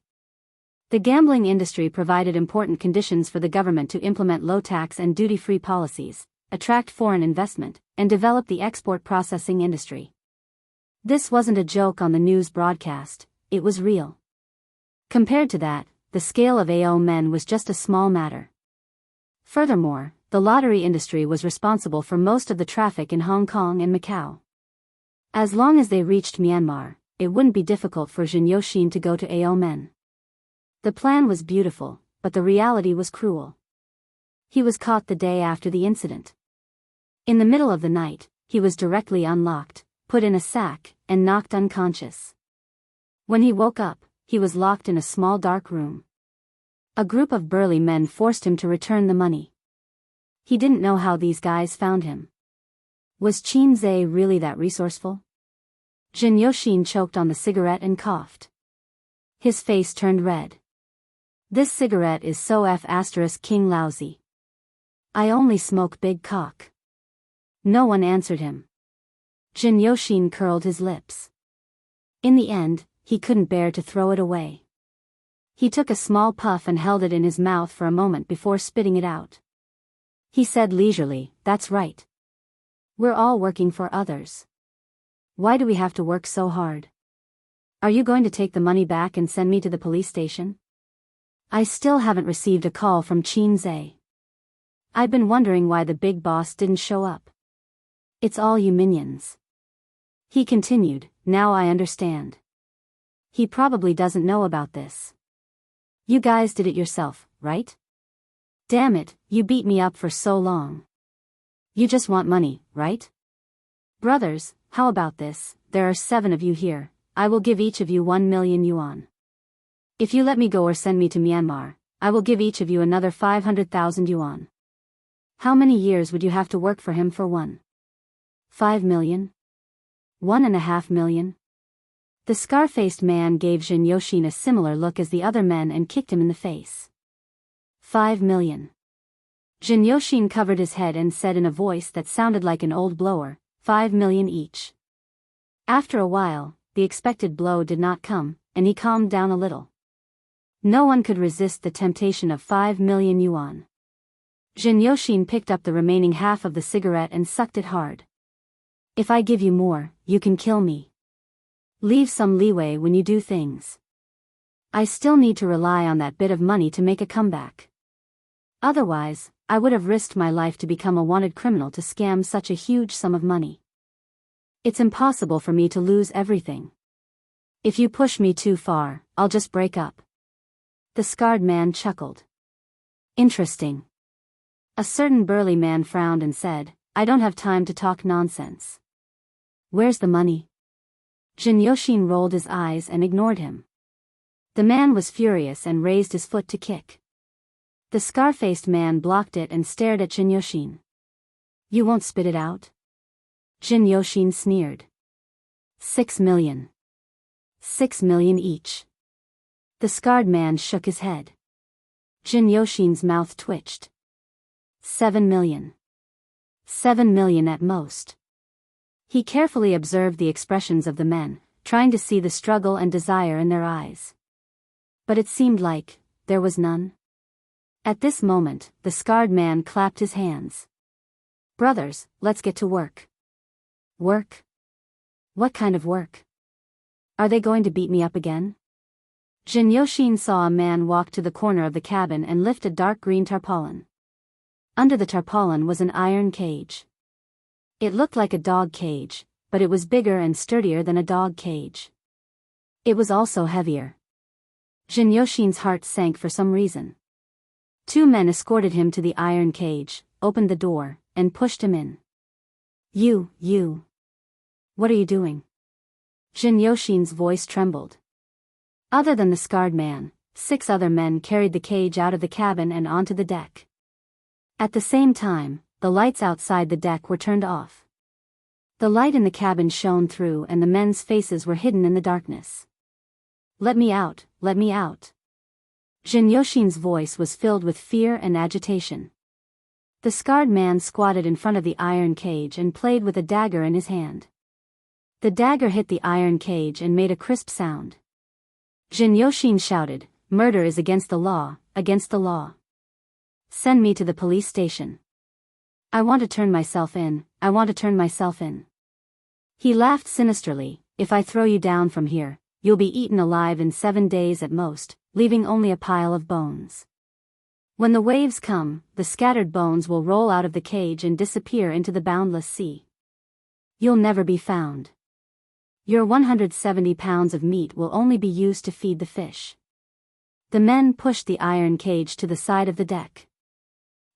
The gambling industry provided important conditions for the government to implement low tax and duty-free policies, attract foreign investment, and develop the export processing industry. This wasn't a joke on the news broadcast, it was real. Compared to that, the scale of AO men was just a small matter. Furthermore, the lottery industry was responsible for most of the traffic in Hong Kong and Macau. As long as they reached Myanmar, it wouldn't be difficult for Jin Yoshin to go to AO men. The plan was beautiful, but the reality was cruel. He was caught the day after the incident. In the middle of the night, he was directly unlocked, put in a sack, and knocked unconscious. When he woke up, he was locked in a small dark room. A group of burly men forced him to return the money. He didn't know how these guys found him. Was Qin Zhe really that resourceful? Jin Yoshin choked on the cigarette and coughed. His face turned red. This cigarette is so king lousy. I only smoke big cock. No one answered him. Jin Yoshin curled his lips. In the end, he couldn't bear to throw it away. He took a small puff and held it in his mouth for a moment before spitting it out. He said leisurely, "That's right. We're all working for others. Why do we have to work so hard? Are you going to take the money back and send me to the police station? I still haven't received a call from Qin Zhe. I've been wondering why the big boss didn't show up. It's all you minions." He continued, "Now I understand. He probably doesn't know about this. You guys did it yourself, right? Damn it, you beat me up for so long. You just want money, right? Brothers, how about this? There are 7 of you here. I will give each of you 1 million yuan. If you let me go or send me to Myanmar, I will give each of you another 500,000 yuan. How many years would you have to work for him for one? 5 million? 1.5 million? The scar-faced man gave Jin Yoshin a similar look as the other men and kicked him in the face. 5 million. Jin Yoshin covered his head and said in a voice that sounded like an old blower, 5 million each. After a while, the expected blow did not come, and he calmed down a little. No one could resist the temptation of 5 million yuan. Jin Yoshin picked up the remaining half of the cigarette and sucked it hard. If I give you more, you can kill me. Leave some leeway when you do things. I still need to rely on that bit of money to make a comeback. Otherwise, I would have risked my life to become a wanted criminal to scam such a huge sum of money. It's impossible for me to lose everything. If you push me too far, I'll just break up. The scarred man chuckled. Interesting. A certain burly man frowned and said, I don't have time to talk nonsense. Where's the money? Jin Yoshin rolled his eyes and ignored him. The man was furious and raised his foot to kick. The scar-faced man blocked it and stared at Jin Yoshin. You won't spit it out? Jin Yoshin sneered. 6 million. 6 million each. The scarred man shook his head. Jin Yoshin's mouth twitched. 7 million. 7 million at most. He carefully observed the expressions of the men, trying to see the struggle and desire in their eyes. But it seemed like there was none. At this moment, the scarred man clapped his hands. Brothers, let's get to work. Work? What kind of work? Are they going to beat me up again? Jin Yoshin saw a man walk to the corner of the cabin and lift a dark green tarpaulin. Under the tarpaulin was an iron cage. It looked like a dog cage, but it was bigger and sturdier than a dog cage. It was also heavier. Jin Yoshin's heart sank for some reason. Two men escorted him to the iron cage, opened the door, and pushed him in. You. What are you doing? Jin Yoshin's voice trembled. Other than the scarred man, 6 other men carried the cage out of the cabin and onto the deck. At the same time, the lights outside the deck were turned off. The light in the cabin shone through and the men's faces were hidden in the darkness. Let me out, let me out. Jin Yoshin's voice was filled with fear and agitation. The scarred man squatted in front of the iron cage and played with a dagger in his hand. The dagger hit the iron cage and made a crisp sound. Jin Yoshin shouted, "Murder is against the law, against the law. Send me to the police station. I want to turn myself in, I want to turn myself in." He laughed sinisterly, "If I throw you down from here, you'll be eaten alive in 7 days at most, leaving only a pile of bones. When the waves come, the scattered bones will roll out of the cage and disappear into the boundless sea. You'll never be found. Your 170 pounds of meat will only be used to feed the fish." The men pushed the iron cage to the side of the deck.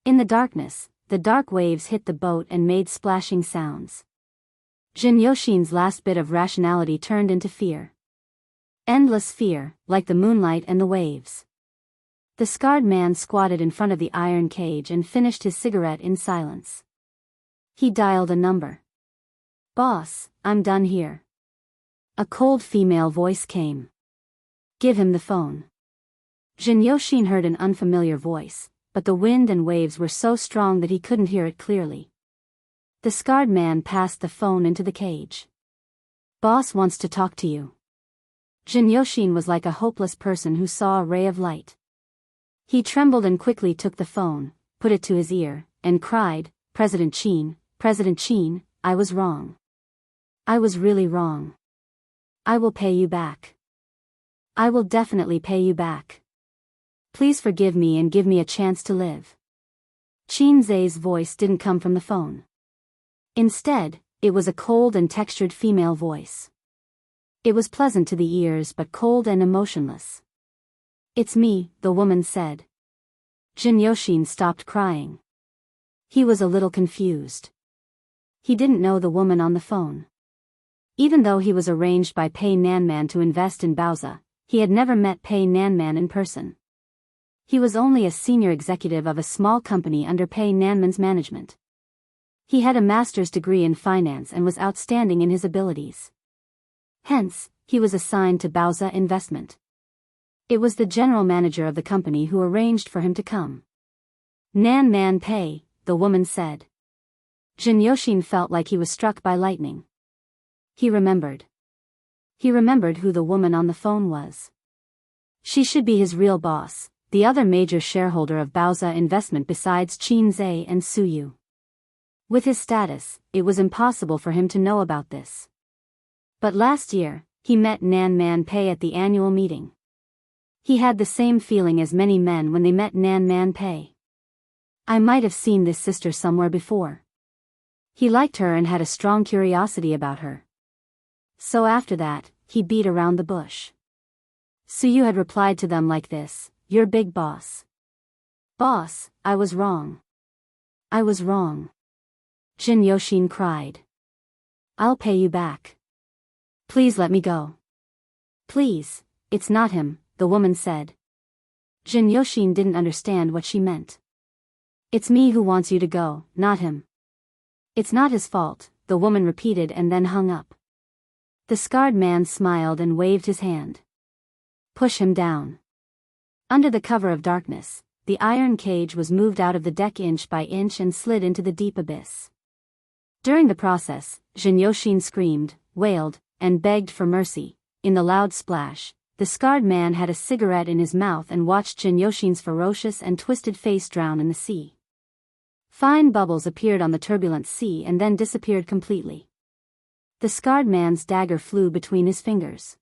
In the darkness, the dark waves hit the boat and made splashing sounds. Jin Yoshin's last bit of rationality turned into fear. Endless fear, like the moonlight and the waves. The scarred man squatted in front of the iron cage and finished his cigarette in silence. He dialed a number. "Boss, I'm done here." A cold female voice came. "Give him the phone." Jin Yoshin heard an unfamiliar voice, but the wind and waves were so strong that he couldn't hear it clearly. The scarred man passed the phone into the cage. "Boss wants to talk to you." Jin Yoshin was like a hopeless person who saw a ray of light. He trembled and quickly took the phone, put it to his ear, and cried, President Chin, I was wrong. I was really wrong. I will pay you back. I will definitely pay you back. Please forgive me and give me a chance to live." Chin Zai's voice didn't come from the phone. Instead, it was a cold and textured female voice. It was pleasant to the ears but cold and emotionless. "It's me," the woman said. Jin Yoshin stopped crying. He was a little confused. He didn't know the woman on the phone. Even though he was arranged by Pei Nanman to invest in Bauza, he had never met Pei Nanman in person. He was only a senior executive of a small company under Pei Nanman's management. He had a master's degree in finance and was outstanding in his abilities. Hence, he was assigned to Bauza Investment. It was the general manager of the company who arranged for him to come. "Nanman Pei," the woman said. Jin Yoshin felt like he was struck by lightning. He remembered. He remembered who the woman on the phone was. She should be his real boss, the other major shareholder of Bauza Investment besides Chin Zai and Suyu. With his status, it was impossible for him to know about this. But last year, he met Nanman Pei at the annual meeting. He had the same feeling as many men when they met Nanman Pei. "I might have seen this sister somewhere before." He liked her and had a strong curiosity about her. So after that, he beat around the bush. Suyu had replied to them like this, "You're big boss." "Boss, I was wrong. I was wrong." Jin Yoshin cried. "I'll pay you back. Please let me go." "Please, it's not him," the woman said. Jin Yoshin didn't understand what she meant. "It's me who wants you to go, not him." "It's not his fault," the woman repeated and then hung up. The scarred man smiled and waved his hand. "Push him down." Under the cover of darkness, the iron cage was moved out of the deck inch by inch and slid into the deep abyss. During the process, Jin Yoshin screamed, wailed, and begged for mercy. In the loud splash, the scarred man had a cigarette in his mouth and watched Jin Yoshin's ferocious and twisted face drown in the sea. Fine bubbles appeared on the turbulent sea and then disappeared completely. The scarred man's dagger flew between his fingers.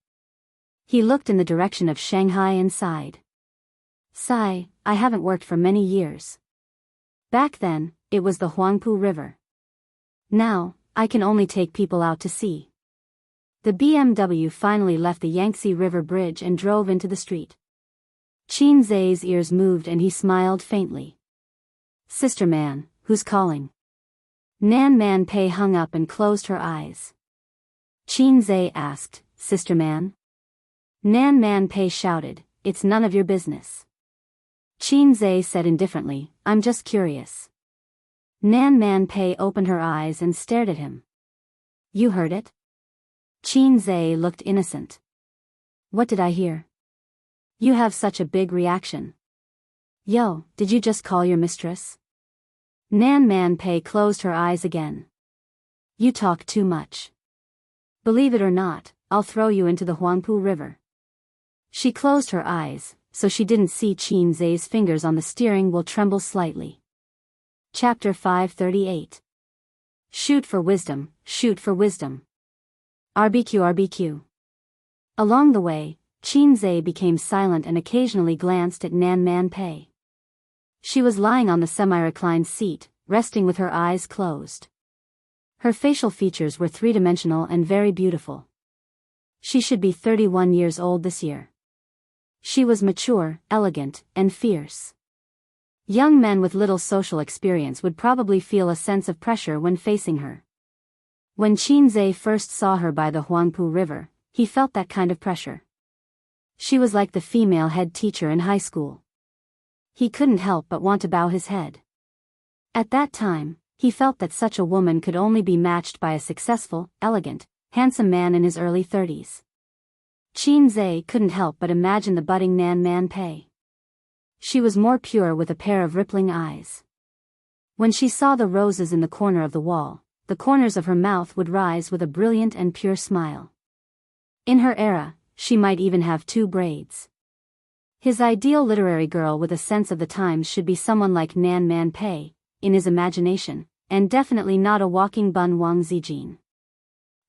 He looked in the direction of Shanghai and sighed. "Sigh, I haven't worked for many years. Back then, it was the Huangpu River. Now, I can only take people out to sea." The BMW finally left the Yangtze River Bridge and drove into the street. Qin Zai's ears moved and he smiled faintly. Sister Man, who's calling? Nan Man Pei hung up and closed her eyes. Qin Zai asked, Sister Man? Nan Man Pei shouted, it's none of your business. Qin Zai said indifferently, I'm just curious. Nan Man Pei opened her eyes and stared at him. You heard it? Qin Zai looked innocent. What did I hear? You have such a big reaction. Yo, did you just call your mistress? Nan Man Pei closed her eyes again. You talk too much. Believe it or not, I'll throw you into the Huangpu River. She closed her eyes, so she didn't see Qin Zai's fingers on the steering wheel tremble slightly. Chapter 538. Shoot for wisdom, shoot for wisdom. RBQ RBQ. Along the way, Qin Zai became silent and occasionally glanced at Nan Man Pei. She was lying on the semi-reclined seat, resting with her eyes closed. Her facial features were three-dimensional and very beautiful. She should be 31 years old this year. She was mature, elegant, and fierce. Young men with little social experience would probably feel a sense of pressure when facing her. When Qin Zai first saw her by the Huangpu River, he felt that kind of pressure. She was like the female head teacher in high school. He couldn't help but want to bow his head. At that time, he felt that such a woman could only be matched by a successful, elegant, handsome man in his early 30s. Qin Zai couldn't help but imagine the budding Nan Man Pei. She was more pure with a pair of rippling eyes. When she saw the roses in the corner of the wall, the corners of her mouth would rise with a brilliant and pure smile. In her era, she might even have 2 braids. His ideal literary girl with a sense of the times should be someone like Nan Man Pei, in his imagination, and definitely not a walking bun Wang Zijin.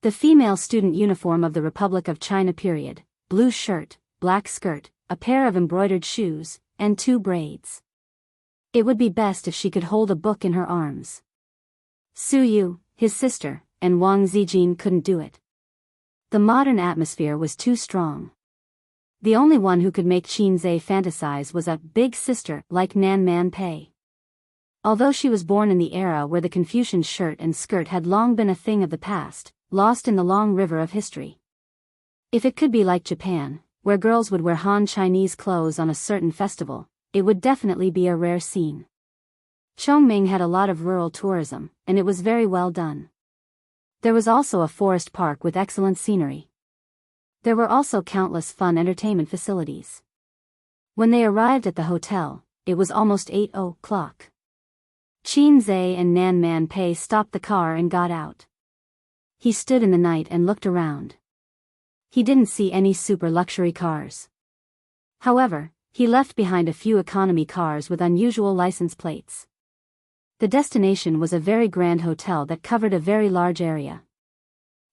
The female student uniform of the Republic of China period, blue shirt, black skirt, a pair of embroidered shoes, and 2 braids. It would be best if she could hold a book in her arms. Su Yu, his sister, and Wang Zijin couldn't do it. The modern atmosphere was too strong. The only one who could make Qin Zai fantasize was a big sister like Nan Man Pei. Although she was born in the era where the Confucian shirt and skirt had long been a thing of the past, lost in the long river of history. If it could be like Japan, where girls would wear Han Chinese clothes on a certain festival, it would definitely be a rare scene. Chongming had a lot of rural tourism, and it was very well done. There was also a forest park with excellent scenery. There were also countless fun entertainment facilities. When they arrived at the hotel, it was almost 8 o'clock. Qin Zai and Nan Man Pei stopped the car and got out. He stood in the night and looked around. He didn't see any super luxury cars. However, he left behind a few economy cars with unusual license plates. The destination was a very grand hotel that covered a very large area.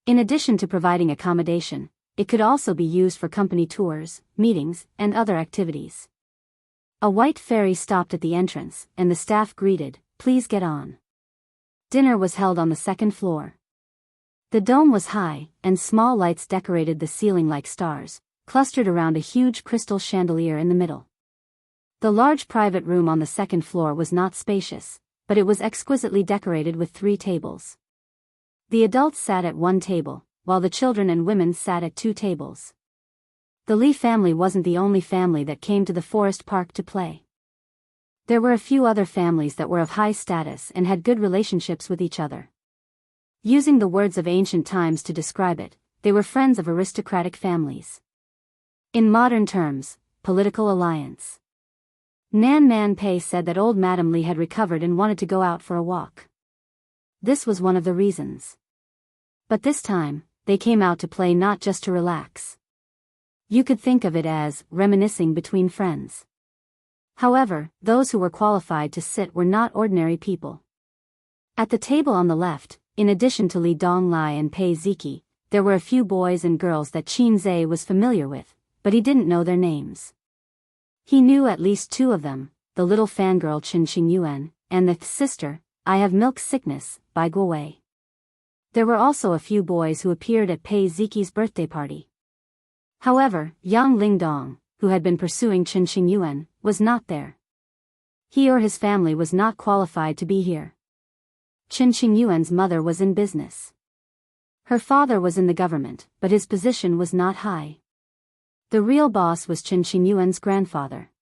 In addition to providing accommodation, it could also be used for company tours, meetings, and other activities. A white ferry stopped at the entrance, and the staff greeted, "Please get on." Dinner was held on the 2nd floor. The dome was high, and small lights decorated the ceiling like stars, clustered around a huge crystal chandelier in the middle. The large private room on the 2nd floor was not spacious, but it was exquisitely decorated with 3 tables. The adults sat at 1 table, while the children and women sat at 2 tables. The Li family wasn't the only family that came to the forest park to play. There were a few other families that were of high status and had good relationships with each other. Using the words of ancient times to describe it, they were friends of aristocratic families. In modern terms, political alliance. Nan Man Pei said that old Madame Li had recovered and wanted to go out for a walk. This was one of the reasons. But this time, they came out to play not just to relax. You could think of it as reminiscing between friends. However, those who were qualified to sit were not ordinary people. At the table on the left, in addition to Li Donglai and Pei Ziki, there were a few boys and girls that Qin Zai was familiar with, but he didn't know their names. He knew at least 2 of them, the little fangirl Chen Qingyuan, and the sister, I Have Milk Sickness, by Guowei. There were also a few boys who appeared at Pei Ziki's birthday party. However, Yang Lingdong, who had been pursuing Qin Xingyuan, was not there. He or his family was not qualified to be here. Qin Xingyuan's mother was in business. Her father was in the government, but his position was not high. The real boss was Qin Xingyuan's grandfather.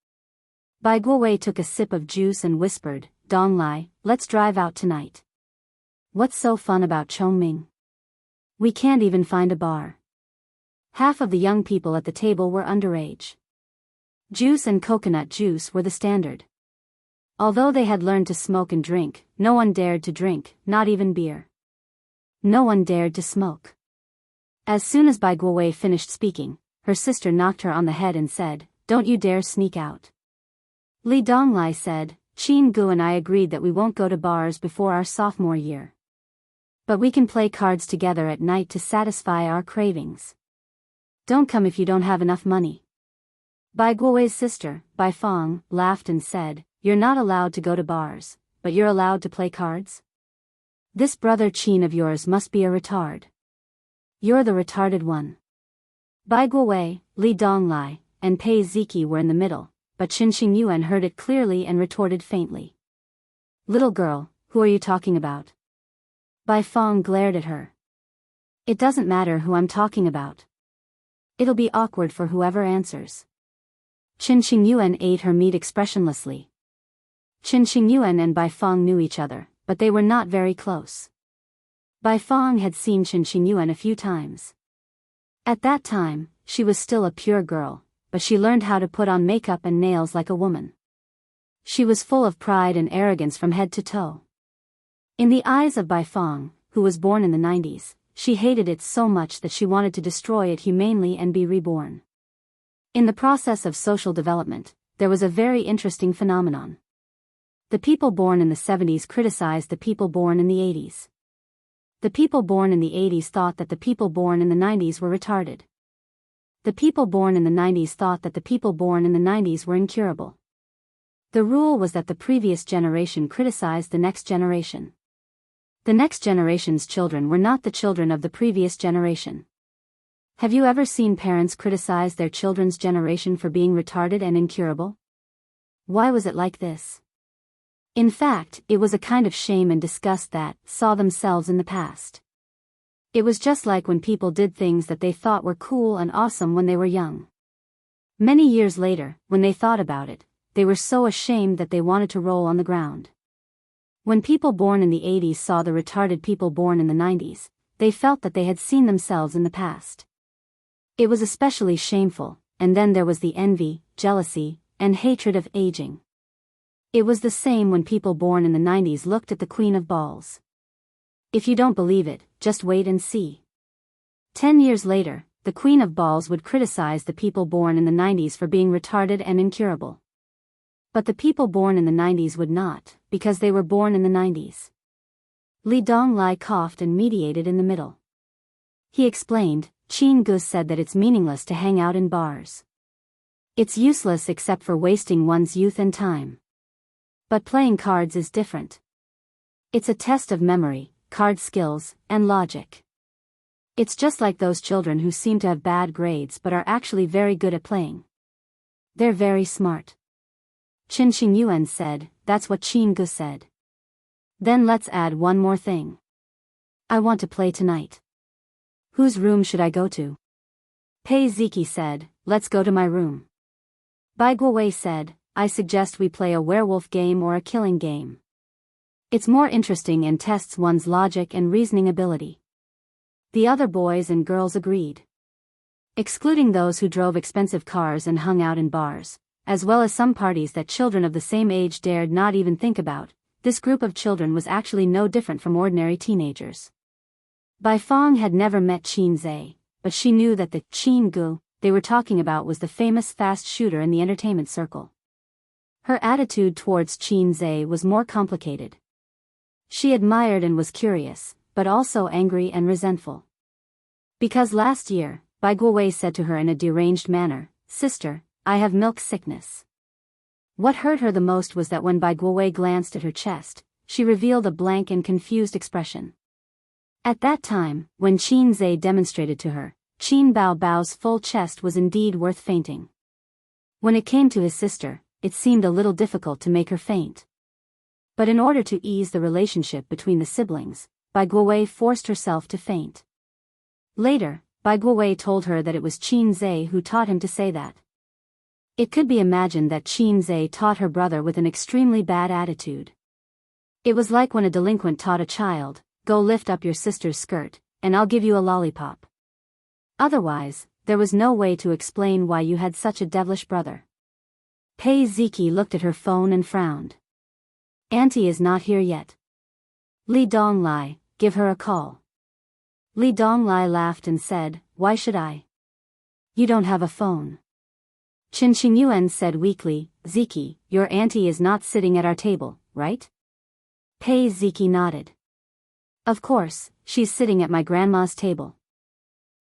Bai Guowei took a sip of juice and whispered, "Dong Lai, let's drive out tonight." "What's so fun about Chongming? We can't even find a bar." Half of the young people at the table were underage. Juice and coconut juice were the standard. Although they had learned to smoke and drink, no one dared to drink, not even beer. No one dared to smoke. As soon as Bai Guowei finished speaking, her sister knocked her on the head and said, "Don't you dare sneak out." Li Donglai said, "Qin Gu and I agreed that we won't go to bars before our sophomore year. But we can play cards together at night to satisfy our cravings. Don't come if you don't have enough money." Bai Guowei's sister, Bai Fong, laughed and said, "You're not allowed to go to bars, but you're allowed to play cards? This brother Qin of yours must be a retard. You're the retarded one." Bai Guowei, Li Donglai, and Pei Ziki were in the middle, but Qin Xingyuan heard it clearly and retorted faintly. "Little girl, who are you talking about?" Bai Fong glared at her. "It doesn't matter who I'm talking about. It'll be awkward for whoever answers." Qin Xingyuan ate her meat expressionlessly. Qin Xingyuan and Bai Fong knew each other, but they were not very close. Bai Fong had seen Qin Xingyuan a few times. At that time, she was still a pure girl, but she learned how to put on makeup and nails like a woman. She was full of pride and arrogance from head to toe. In the eyes of Bai Fong, who was born in the 90s, she hated it so much that she wanted to destroy it humanely and be reborn. In the process of social development, there was a very interesting phenomenon. The people born in the 70s criticized the people born in the 80s. The people born in the 80s thought that the people born in the 90s were retarded. The people born in the 90s thought that the people born in the 90s were incurable. The rule was that the previous generation criticized the next generation. The next generation's children were not the children of the previous generation. Have you ever seen parents criticize their children's generation for being retarded and incurable? Why was it like this? In fact, it was a kind of shame and disgust that saw themselves in the past. It was just like when people did things that they thought were cool and awesome when they were young. Many years later, when they thought about it, they were so ashamed that they wanted to roll on the ground. When people born in the 80s saw the retarded people born in the 90s, they felt that they had seen themselves in the past. It was especially shameful, and then there was the envy, jealousy, and hatred of aging. It was the same when people born in the 90s looked at the Queen of Balls. If you don't believe it, just wait and see. 10 years later, the Queen of Balls would criticize the people born in the 90s for being retarded and incurable. But the people born in the 90s would not, because they were born in the 90s. Li Donglai coughed and mediated in the middle. He explained, "Qin Gu said that it's meaningless to hang out in bars. It's useless except for wasting one's youth and time. But playing cards is different. It's a test of memory, card skills, and logic. It's just like those children who seem to have bad grades but are actually very good at playing. They're very smart." Qin Xingyuan said, "That's what Qin Gu said. Then let's add one more thing. I want to play tonight. Whose room should I go to?" Pei Ziki said, "Let's go to my room." Bai Guowei said, "I suggest we play a werewolf game or a killing game. It's more interesting and tests one's logic and reasoning ability." The other boys and girls agreed. Excluding those who drove expensive cars and hung out in bars, as well as some parties that children of the same age dared not even think about, this group of children was actually no different from ordinary teenagers. Bai Fong had never met Qin Zhe, but she knew that the Qin Gu they were talking about was the famous fast shooter in the entertainment circle. Her attitude towards Qin Zhe was more complicated. She admired and was curious, but also angry and resentful. Because last year, Bai Guowei said to her in a deranged manner, "Sister, I have milk sickness." What hurt her the most was that when Bai Guowei glanced at her chest, she revealed a blank and confused expression. At that time, when Qin Zhe demonstrated to her, Qin Bao Bao's full chest was indeed worth fainting. When it came to his sister, it seemed a little difficult to make her faint. But in order to ease the relationship between the siblings, Bai Guowei forced herself to faint. Later, Bai Guowei told her that it was Qin Zhe who taught him to say that. It could be imagined that Qin Zhe taught her brother with an extremely bad attitude. It was like when a delinquent taught a child, "Go lift up your sister's skirt, and I'll give you a lollipop." Otherwise, there was no way to explain why you had such a devilish brother. Pei Ziki looked at her phone and frowned. "Auntie is not here yet. Li Donglai, give her a call." Li Donglai laughed and said, "Why should I? You don't have a phone." Qin Qingyuan said weakly, "Ziki, your auntie is not sitting at our table, right?" Pei Ziki nodded. "Of course, she's sitting at my grandma's table."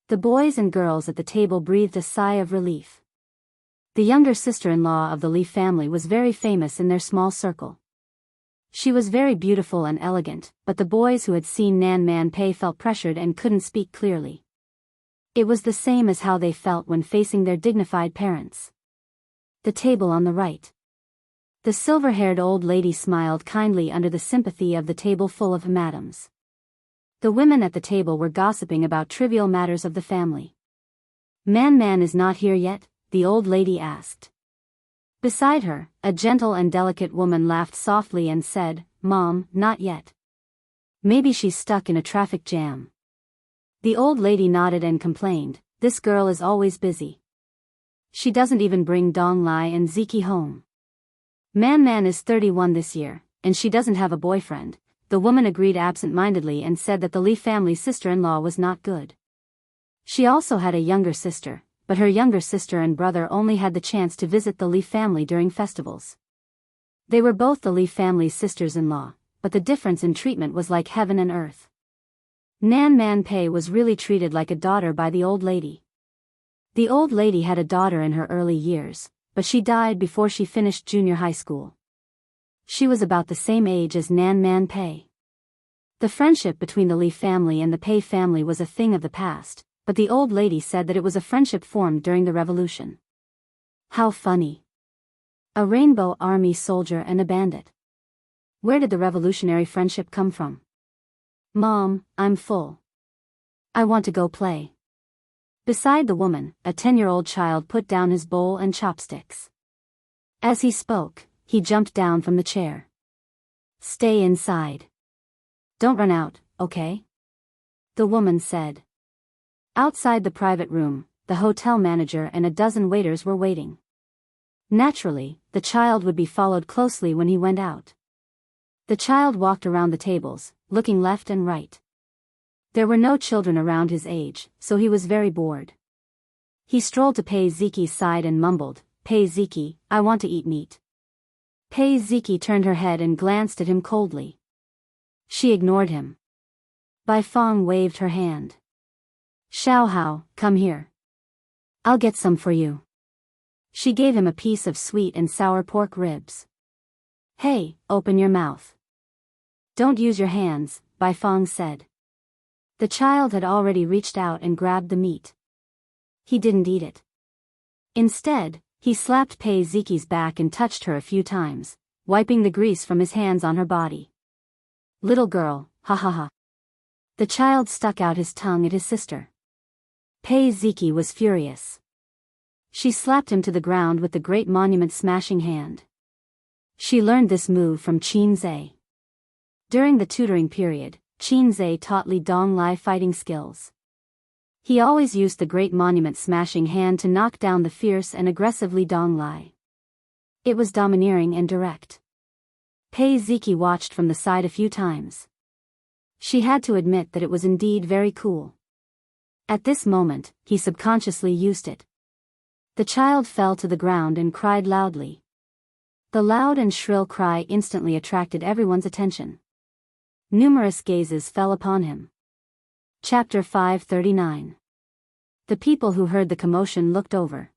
The boys and girls at the table breathed a sigh of relief. The younger sister-in-law of the Li family was very famous in their small circle. She was very beautiful and elegant, but the boys who had seen Nan Man Pei felt pressured and couldn't speak clearly. It was the same as how they felt when facing their dignified parents. The table on the right. The silver-haired old lady smiled kindly under the sympathy of the table full of madams. The women at the table were gossiping about trivial matters of the family. Man is not here yet?" the old lady asked. Beside her, a gentle and delicate woman laughed softly and said, "Mom, not yet. Maybe she's stuck in a traffic jam." The old lady nodded and complained, "This girl is always busy. She doesn't even bring Dong Lai and Ziki home. Man is 31 this year, and she doesn't have a boyfriend." The woman agreed absent-mindedly and said that the Li family's sister-in-law was not good. She also had a younger sister, but her younger sister and brother only had the chance to visit the Li family during festivals. They were both the Li family's sisters-in-law, but the difference in treatment was like heaven and earth. Nan Man Pei was really treated like a daughter by the old lady. The old lady had a daughter in her early years, but she died before she finished junior high school. She was about the same age as Nan Man Pei. The friendship between the Li family and the Pei family was a thing of the past, but the old lady said that it was a friendship formed during the revolution. How funny. A rainbow army soldier and a bandit. Where did the revolutionary friendship come from? Mom, I'm full. I want to go play. Beside the woman, a 10-year-old child put down his bowl and chopsticks. As he spoke, he jumped down from the chair. "Stay inside. Don't run out, okay?" the woman said. Outside the private room, the hotel manager and a dozen waiters were waiting. Naturally, the child would be followed closely when he went out. The child walked around the tables, looking left and right. There were no children around his age, so he was very bored. He strolled to Pei Ziki's side and mumbled, "Pei Ziki, I want to eat meat." Pei Ziki turned her head and glanced at him coldly. She ignored him. Bai Fong waved her hand. "Xiao Hao, come here. I'll get some for you." She gave him a piece of sweet and sour pork ribs. "Hey, open your mouth. Don't use your hands," Bai Fong said. The child had already reached out and grabbed the meat. He didn't eat it. Instead, he slapped Pei Ziki's back and touched her a few times, wiping the grease from his hands on her body. "Little girl, ha ha ha." The child stuck out his tongue at his sister. Pei Ziki was furious. She slapped him to the ground with the great monument smashing hand. She learned this move from Qin Zhe. During the tutoring period, Qin Zhe taught Li Donglai fighting skills. He always used the great monument smashing hand to knock down the fierce and aggressive Li Donglai. It was domineering and direct. Pei Ziki watched from the side a few times. She had to admit that it was indeed very cool. At this moment, he subconsciously used it. The child fell to the ground and cried loudly. The loud and shrill cry instantly attracted everyone's attention. Numerous gazes fell upon him. Chapter 539. The people who heard the commotion looked over.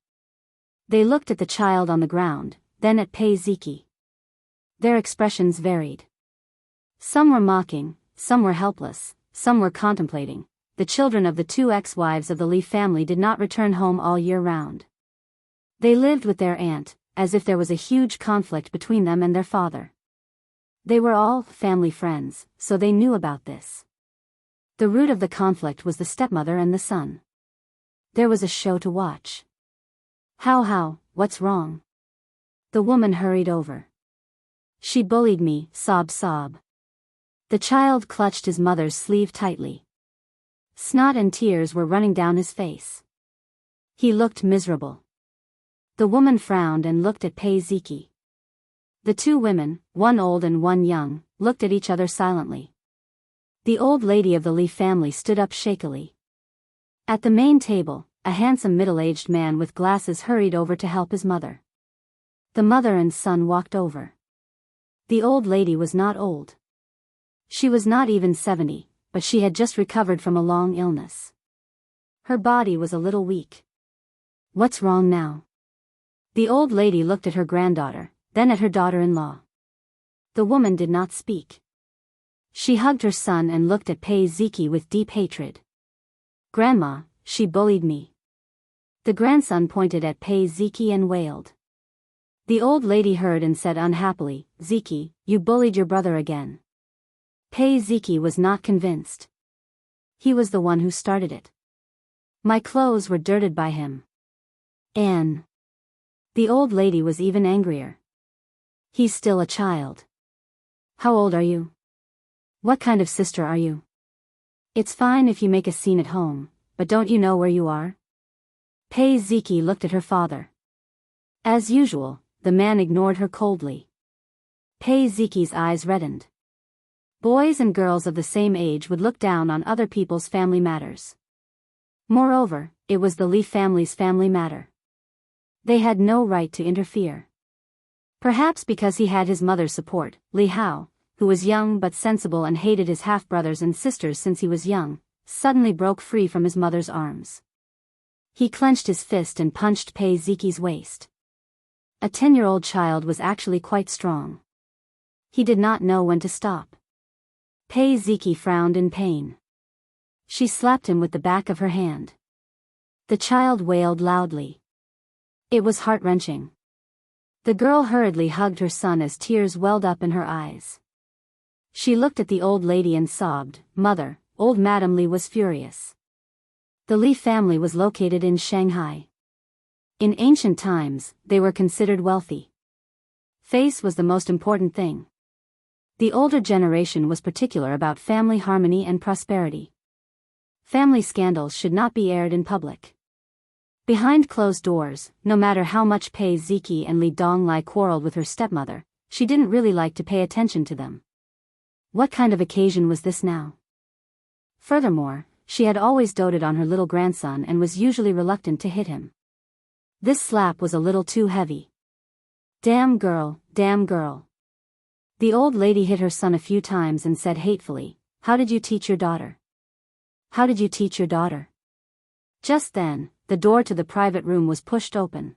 They looked at the child on the ground, then at Pei Ziki. Their expressions varied. Some were mocking, some were helpless, some were contemplating. The children of the two ex-wives of the Li family did not return home all year round. They lived with their aunt, as if there was a huge conflict between them and their father. They were all family friends, so they knew about this. The root of the conflict was the stepmother and the son. There was a show to watch. How, what's wrong? The woman hurried over. She bullied me, sob. The child clutched his mother's sleeve tightly. Snot and tears were running down his face. He looked miserable. The woman frowned and looked at Pei Ziki. The two women, one old and one young, looked at each other silently. The old lady of the Li family stood up shakily. At the main table, a handsome middle-aged man with glasses hurried over to help his mother. The mother and son walked over. The old lady was not old. She was not even 70, but she had just recovered from a long illness. Her body was a little weak. What's wrong now? The old lady looked at her granddaughter, then at her daughter-in-law. The woman did not speak. She hugged her son and looked at Pei Ziki with deep hatred. Grandma, she bullied me. The grandson pointed at Pei Ziki and wailed. The old lady heard and said unhappily, Ziki, you bullied your brother again. Pei Ziki was not convinced. He was the one who started it. My clothes were dirted by him. Anne. The old lady was even angrier. He's still a child. How old are you? What kind of sister are you? It's fine if you make a scene at home, but don't you know where you are? Pei Ziki looked at her father. As usual, the man ignored her coldly. Pei Ziki's eyes reddened. Boys and girls of the same age would look down on other people's family matters. Moreover, it was the Li family's family matter. They had no right to interfere. Perhaps because he had his mother's support, Li Hao, who was young but sensible and hated his half-brothers and sisters since he was young, suddenly broke free from his mother's arms. He clenched his fist and punched Pei Ziki's waist. A 10-year-old child was actually quite strong. He did not know when to stop. Pei Ziki frowned in pain. She slapped him with the back of her hand. The child wailed loudly. It was heart-wrenching. The girl hurriedly hugged her son as tears welled up in her eyes. She looked at the old lady and sobbed, Mother, old Madame Li was furious. The Li family was located in Shanghai. In ancient times, they were considered wealthy. Face was the most important thing. The older generation was particular about family harmony and prosperity. Family scandals should not be aired in public. Behind closed doors, no matter how much Pei Ziki and Li Donglai quarreled with her stepmother, she didn't really like to pay attention to them. What kind of occasion was this now? Furthermore, she had always doted on her little grandson and was usually reluctant to hit him. This slap was a little too heavy. Damn girl, damn girl. The old lady hit her son a few times and said hatefully, How did you teach your daughter? How did you teach your daughter? Just then, the door to the private room was pushed open.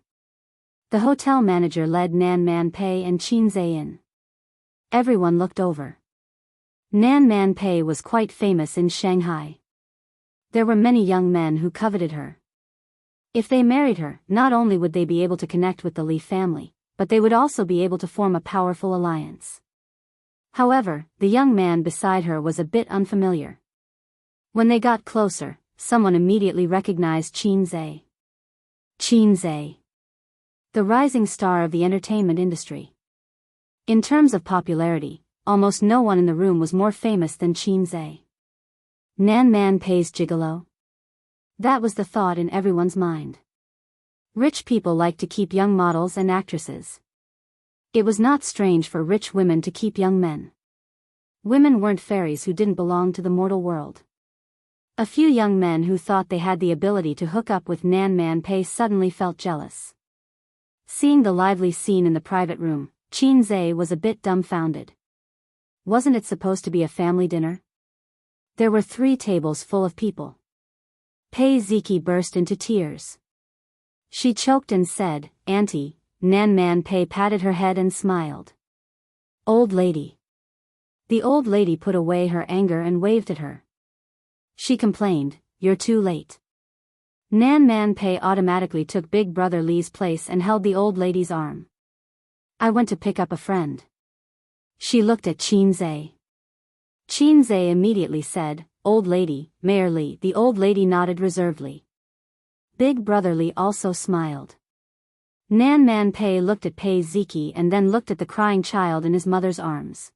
The hotel manager led Nan Man Pei and Qin Zhe in. Everyone looked over. Nan Man Pei was quite famous in Shanghai. There were many young men who coveted her. If they married her, not only would they be able to connect with the Li family, but they would also be able to form a powerful alliance. However, the young man beside her was a bit unfamiliar. When they got closer, someone immediately recognized Qin Zhe. Qin Zhe. The rising star of the entertainment industry. In terms of popularity, almost no one in the room was more famous than Qin Zhe. Nan Man Pei's gigolo? That was the thought in everyone's mind. Rich people like to keep young models and actresses. It was not strange for rich women to keep young men. Women weren't fairies who didn't belong to the mortal world. A few young men who thought they had the ability to hook up with Nan Man Pei suddenly felt jealous. Seeing the lively scene in the private room, Qin Zhe was a bit dumbfounded. Wasn't it supposed to be a family dinner? There were 3 tables full of people. Pei Ziki burst into tears. She choked and said, Auntie. Nan Man Pei patted her head and smiled. Old lady. The old lady put away her anger and waved at her. She complained, You're too late. Nan Man Pei automatically took Big Brother Li's place and held the old lady's arm. I went to pick up a friend. She looked at Qin Zhe. Qin Zhe immediately said, Old lady, Mayor Li. The old lady nodded reservedly. Big Brother Li also smiled. Nan Man Pei looked at Pei Ziki and then looked at the crying child in his mother's arms.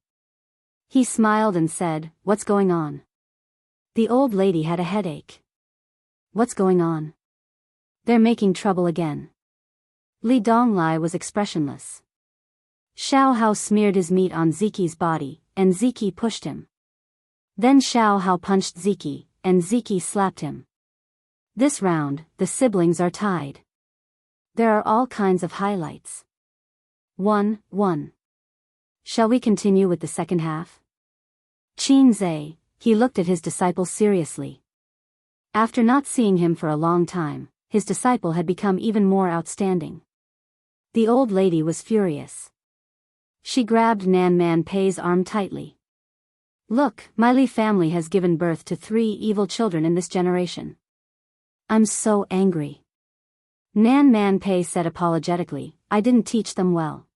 He smiled and said, What's going on? The old lady had a headache. What's going on? They're making trouble again. Li Donglai was expressionless. Xiao Hao smeared his meat on Ziki's body, and Ziki pushed him. Then Xiao Hao punched Ziki, and Ziki slapped him. This round, the siblings are tied. There are all kinds of highlights. 1-1. Shall we continue with the second half? Qin Zhe, he looked at his disciple seriously. After not seeing him for a long time, his disciple had become even more outstanding. The old lady was furious. She grabbed Nan Man Pei's arm tightly. Look, my Li family has given birth to 3 evil children in this generation. I'm so angry. Nan Man Pei said apologetically, I didn't teach them well.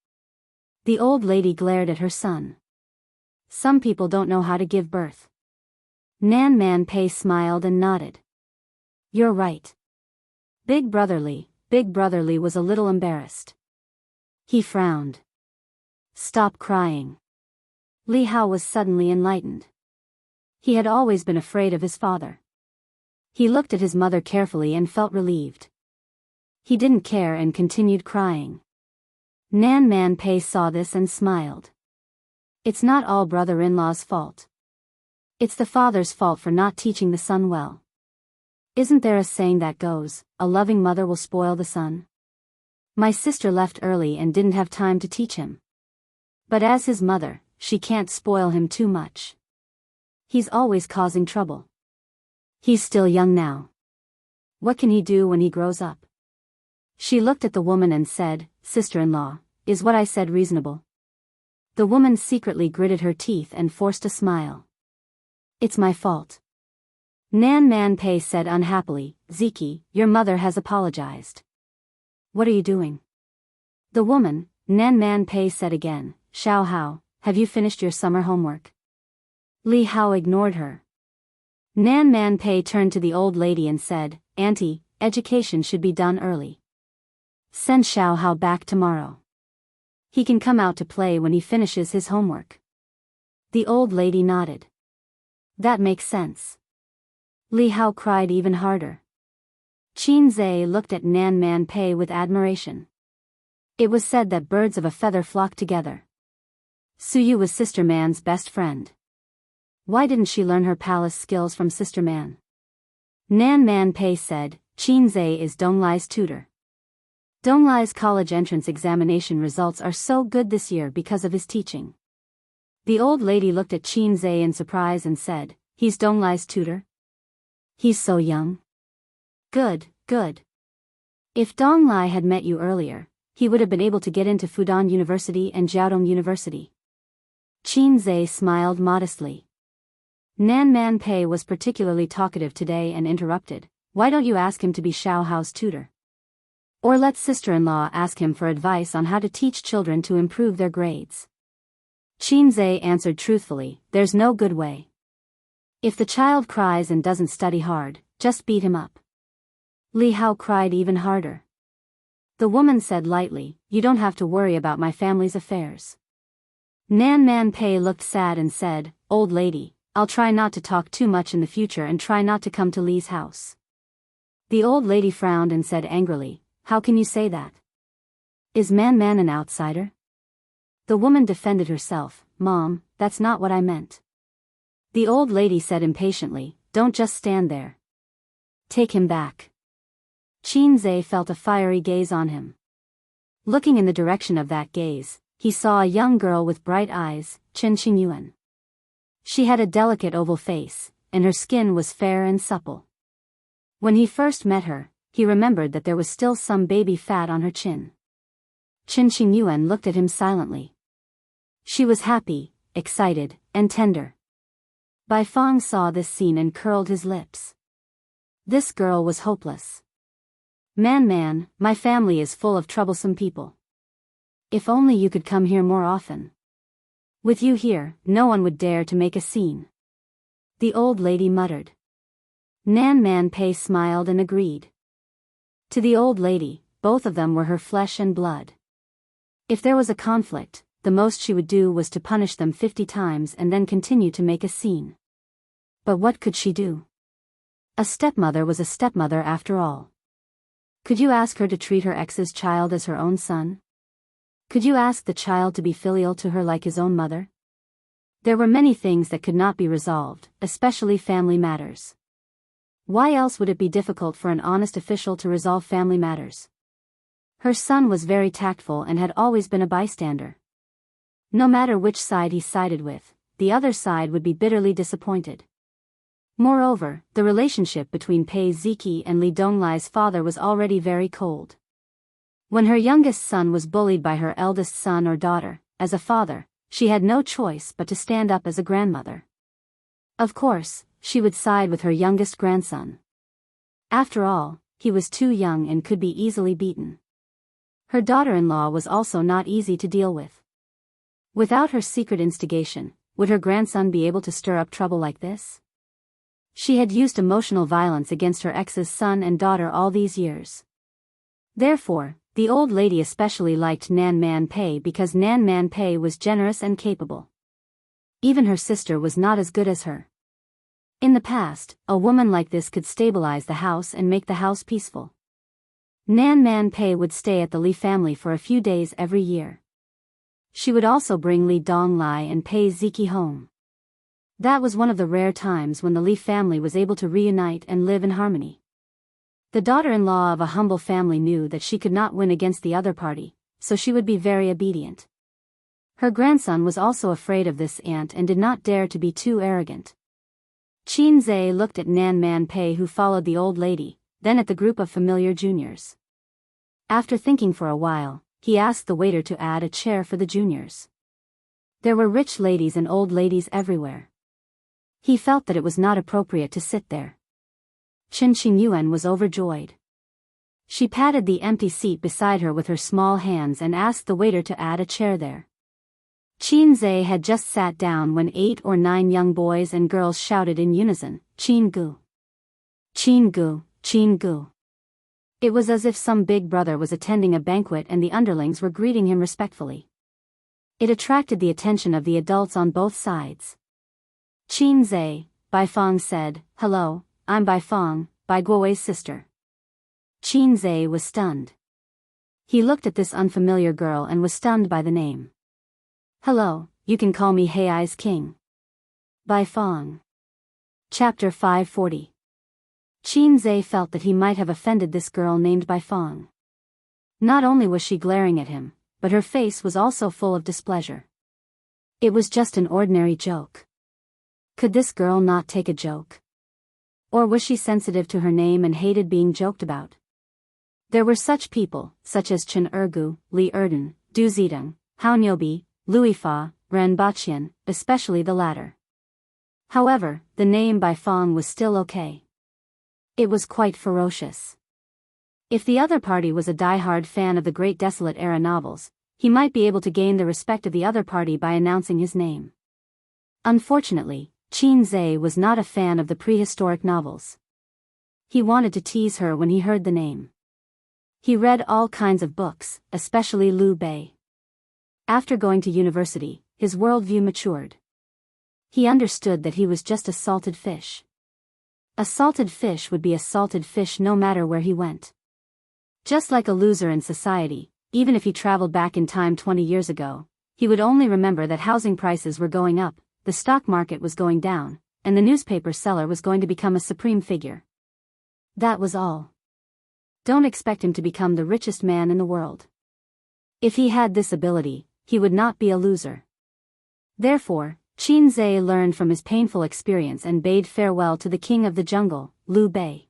The old lady glared at her son. Some people don't know how to give birth. Nan Man Pei smiled and nodded. You're right. Big Brother Li was a little embarrassed. He frowned. Stop crying. Li Hao was suddenly enlightened. He had always been afraid of his father. He looked at his mother carefully and felt relieved. He didn't care and continued crying. Nan Man Pei saw this and smiled. It's not all brother-in-law's fault. It's the father's fault for not teaching the son well. Isn't there a saying that goes, a loving mother will spoil the son? My sister left early and didn't have time to teach him. But as his mother, she can't spoil him too much. He's always causing trouble. He's still young now. What can he do when he grows up? She looked at the woman and said, Sister-in-law, is what I said reasonable? The woman secretly gritted her teeth and forced a smile. It's my fault. Nan Man Pei said unhappily, Ziki, your mother has apologized. What are you doing? The woman, Nan Man Pei said again, Xiao Hao, have you finished your summer homework? Li Hao ignored her. Nan Man Pei turned to the old lady and said, Auntie, education should be done early. Send Xiao Hao back tomorrow. He can come out to play when he finishes his homework. The old lady nodded. That makes sense. Li Hao cried even harder. Qin Zhe looked at Nan Man Pei with admiration. It was said that birds of a feather flock together. Suyu was Sister Man's best friend. Why didn't she learn her palace skills from Sister Man? Nan Man Pei said, Qin Zhe is Donglai's tutor. Donglai's college entrance examination results are so good this year because of his teaching. The old lady looked at Qin Zhe in surprise and said, He's Donglai's tutor? He's so young. Good, good. If Donglai had met you earlier, he would have been able to get into Fudan University and Jiaodong University. Qin Zhe smiled modestly. Nan Man Pei was particularly talkative today and interrupted, Why don't you ask him to be Xiao Hao's tutor? Or let sister-in-law ask him for advice on how to teach children to improve their grades. Qin Zhe answered truthfully, There's no good way. If the child cries and doesn't study hard, just beat him up. Li Hao cried even harder. The woman said lightly, You don't have to worry about my family's affairs. Nan Man Pei looked sad and said, Old lady, I'll try not to talk too much in the future and try not to come to Li's house. The old lady frowned and said angrily, How can you say that? Is Man an outsider? The woman defended herself, Mom, that's not what I meant. The old lady said impatiently, Don't just stand there. Take him back. Qin Zhe felt a fiery gaze on him. Looking in the direction of that gaze, he saw a young girl with bright eyes, Chen Qingyuan. She had a delicate oval face, and her skin was fair and supple. When he first met her, he remembered that there was still some baby fat on her chin. Chen Qingyuan looked at him silently. She was happy, excited, and tender. Bai Fang saw this scene and curled his lips. This girl was hopeless. Man, my family is full of troublesome people. If only you could come here more often. With you here, no one would dare to make a scene. The old lady muttered. Nan Man Pei smiled and agreed. To the old lady, both of them were her flesh and blood. If there was a conflict, the most she would do was to punish them 50 times and then continue to make a scene. But what could she do? A stepmother was a stepmother after all. Could you ask her to treat her ex's child as her own son? Could you ask the child to be filial to her like his own mother? There were many things that could not be resolved, especially family matters. Why else would it be difficult for an honest official to resolve family matters? Her son was very tactful and had always been a bystander. No matter which side he sided with, the other side would be bitterly disappointed. Moreover, the relationship between Pei Ziki and Li Donglai's father was already very cold. When her youngest son was bullied by her eldest son or daughter, as a father, she had no choice but to stand up as a grandmother. Of course, she would side with her youngest grandson. After all, he was too young and could be easily beaten. Her daughter-in-law was also not easy to deal with. Without her secret instigation, would her grandson be able to stir up trouble like this? She had used emotional violence against her ex's son and daughter all these years. Therefore, the old lady especially liked Nan Man Pei because Nan Man Pei was generous and capable. Even her sister was not as good as her. In the past, a woman like this could stabilize the house and make the house peaceful. Nan Man Pei would stay at the Li family for a few days every year. She would also bring Li Donglai and Pei Ziki home. That was one of the rare times when the Li family was able to reunite and live in harmony. The daughter-in-law of a humble family knew that she could not win against the other party, so she would be very obedient. Her grandson was also afraid of this aunt and did not dare to be too arrogant. Qin Zhe looked at Nan Man Pei, who followed the old lady, then at the group of familiar juniors. After thinking for a while, he asked the waiter to add a chair for the juniors. There were rich ladies and old ladies everywhere. He felt that it was not appropriate to sit there. Chen Qingyuan was overjoyed. She patted the empty seat beside her with her small hands and asked the waiter to add a chair there. Qin Zhe had just sat down when 8 or 9 young boys and girls shouted in unison, "Qin Gu! Qin Gu! Qin Gu!" It was as if some big brother was attending a banquet and the underlings were greeting him respectfully. It attracted the attention of the adults on both sides. Qin Zhe, Bai Fong said, "Hello, I'm Bai Fong, Bai Guowei's sister." Qin Zhe was stunned. He looked at this unfamiliar girl and was stunned by the name. "Hello, you can call me Hei's King. Bai Fong." Chapter 540. Qin Zhe felt that he might have offended this girl named Bai Fong. Not only was she glaring at him, but her face was also full of displeasure. It was just an ordinary joke. Could this girl not take a joke? Or was she sensitive to her name and hated being joked about? There were such people, such as Chen Ergu, Li Erden, Du Zidong, Hao Nyobi, Louis Fa, Ren Baqian, especially the latter. However, the name Bai Fong was still okay. It was quite ferocious. If the other party was a die-hard fan of the Great Desolate Era novels, he might be able to gain the respect of the other party by announcing his name. Unfortunately, Qin Zhe was not a fan of the prehistoric novels. He wanted to tease her when he heard the name. He read all kinds of books, especially Liu Bei. After going to university, his worldview matured. He understood that he was just a salted fish. A salted fish would be a salted fish no matter where he went. Just like a loser in society, even if he traveled back in time 20 years ago, he would only remember that housing prices were going up, the stock market was going down, and the newspaper seller was going to become a supreme figure. That was all. Don't expect him to become the richest man in the world. If he had this ability, he would not be a loser. Therefore, Qin Zhe learned from his painful experience and bade farewell to the king of the jungle, Liu Bei.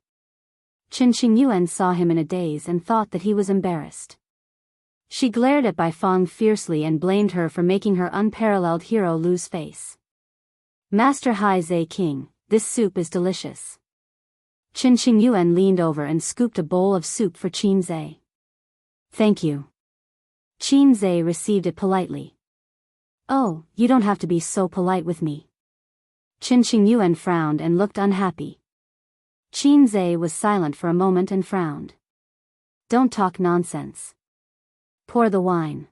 Chen Qingyuan saw him in a daze and thought that he was embarrassed. She glared at Bai Fong fiercely and blamed her for making her unparalleled hero lose face. "Master Hai Zhe King, this soup is delicious." Qin Qingyuan leaned over and scooped a bowl of soup for Qin Zhe. Thank you. Qin Zhe received it politely. Oh, you don't have to be so polite with me. Qin Qingyuan frowned and looked unhappy. Qin Zhe was silent for a moment and frowned. Don't talk nonsense. Pour the wine.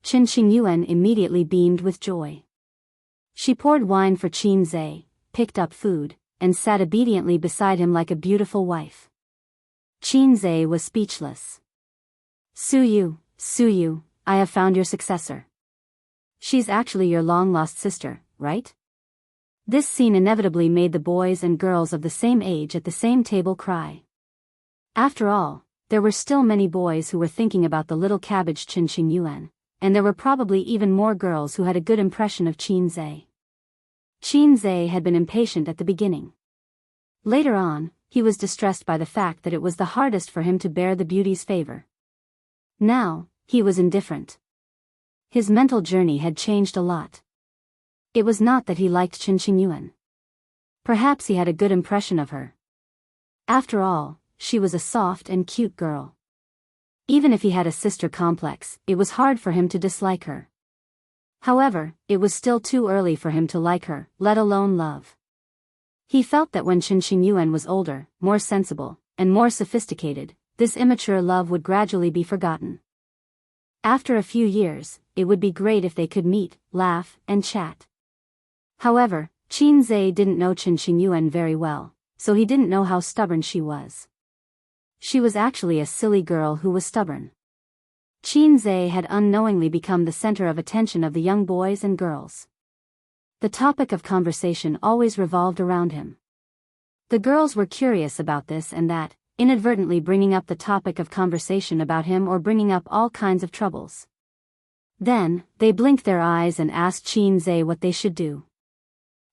Qin Qingyuan immediately beamed with joy. She poured wine for Qin Zhe, picked up food, and sat obediently beside him like a beautiful wife. Qin Zhe was speechless. Su Yu, I have found your successor. She's actually your long-lost sister, right? This scene inevitably made the boys and girls of the same age at the same table cry. After all, there were still many boys who were thinking about the little cabbage Qin Qingyuan, and there were probably even more girls who had a good impression of Qin Zhe. Qin Zhe had been impatient at the beginning. Later on, he was distressed by the fact that it was the hardest for him to bear the beauty's favor. Now, he was indifferent. His mental journey had changed a lot. It was not that he liked Qin Qingyuan. Perhaps he had a good impression of her. After all, she was a soft and cute girl. Even if he had a sister complex, it was hard for him to dislike her. However, it was still too early for him to like her, let alone love. He felt that when Qin Qingyuan was older, more sensible, and more sophisticated, this immature love would gradually be forgotten. After a few years, it would be great if they could meet, laugh, and chat. However, Qin Zhe didn't know Qin Qingyuan very well, so he didn't know how stubborn she was. She was actually a silly girl who was stubborn. Qin Zhe had unknowingly become the center of attention of the young boys and girls. The topic of conversation always revolved around him. The girls were curious about this and that, inadvertently bringing up the topic of conversation about him or bringing up all kinds of troubles. Then, they blinked their eyes and asked Qin Zhe what they should do.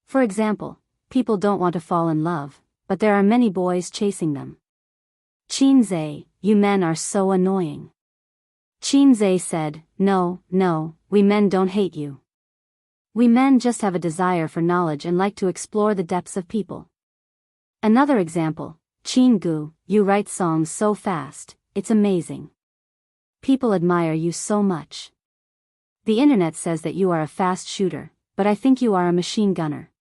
For example, people don't want to fall in love, but there are many boys chasing them. Qin Zhe, you men are so annoying. Qin Zhe said, No, we men don't hate you. We men just have a desire for knowledge and like to explore the depths of people. Another example, Qin Gu, you write songs so fast, it's amazing. People admire you so much. The internet says that you are a fast shooter, but I think you are a machine gunner.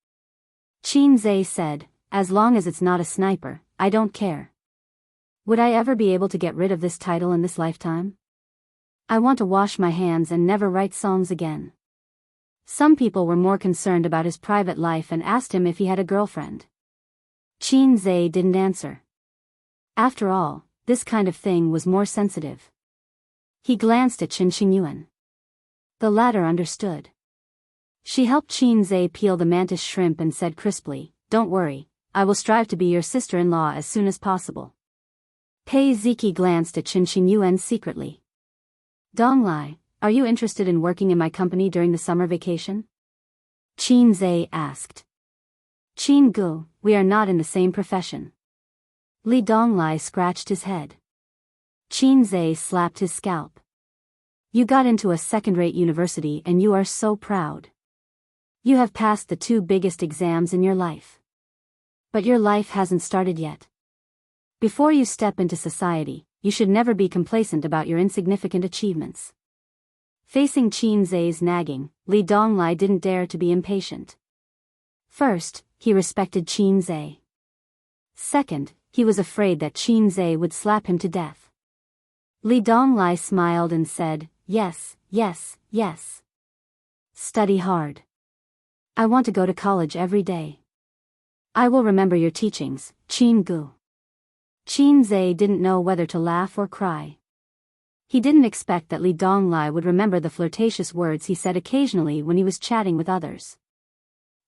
Qin Zhe said, as long as it's not a sniper, I don't care. Would I ever be able to get rid of this title in this lifetime? I want to wash my hands and never write songs again. Some people were more concerned about his private life and asked him if he had a girlfriend. Qin Zhe didn't answer. After all, this kind of thing was more sensitive. He glanced at Qin Qingyuan. The latter understood. She helped Qin Zhe peel the mantis shrimp and said crisply, Don't worry, I will strive to be your sister-in-law as soon as possible. Pei Ziki glanced at Qin Qingyuan secretly. Donglai, are you interested in working in my company during the summer vacation? Qin Zhe asked. Qin Gu, we are not in the same profession. Li Donglai scratched his head. Qin Zhe slapped his scalp. You got into a second-rate university and you are so proud. You have passed the 2 biggest exams in your life. But your life hasn't started yet. Before you step into society, you should never be complacent about your insignificant achievements. Facing Qin Zhe's nagging, Li Donglai didn't dare to be impatient. First, he respected Qin Zhe. Second, he was afraid that Qin Zhe would slap him to death. Li Donglai smiled and said, Yes. Study hard. I want to go to college every day. I will remember your teachings, Qin Gu. Qin Zhe didn't know whether to laugh or cry. He didn't expect that Li Donglai would remember the flirtatious words he said occasionally when he was chatting with others.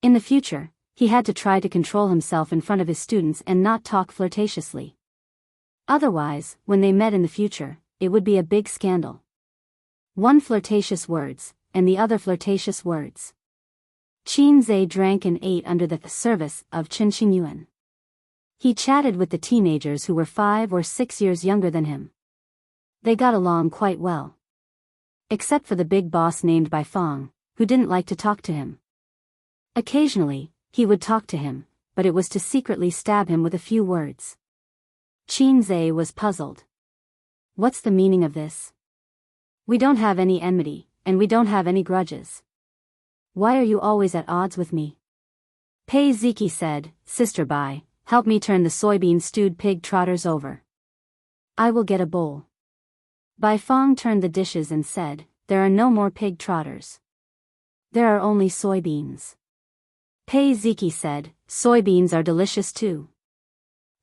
In the future, he had to try to control himself in front of his students and not talk flirtatiously. Otherwise, when they met in the future, it would be a big scandal. One flirtatious words, and the other flirtatious words. Qin Zhe drank and ate under the service of Qin Qingyuan. He chatted with the teenagers who were 5 or 6 years younger than him. They got along quite well. Except for the big boss named Bai Fong, who didn't like to talk to him. Occasionally, he would talk to him, but it was to secretly stab him with a few words. Qin Zhe was puzzled. What's the meaning of this? We don't have any enmity, and we don't have any grudges. Why are you always at odds with me? Pei Ziki said, Sister Bai, help me turn the soybean stewed pig trotters over. I will get a bowl. Bai Fong turned the dishes and said, there are no more pig trotters. There are only soybeans. Pei Ziki said, soybeans are delicious too.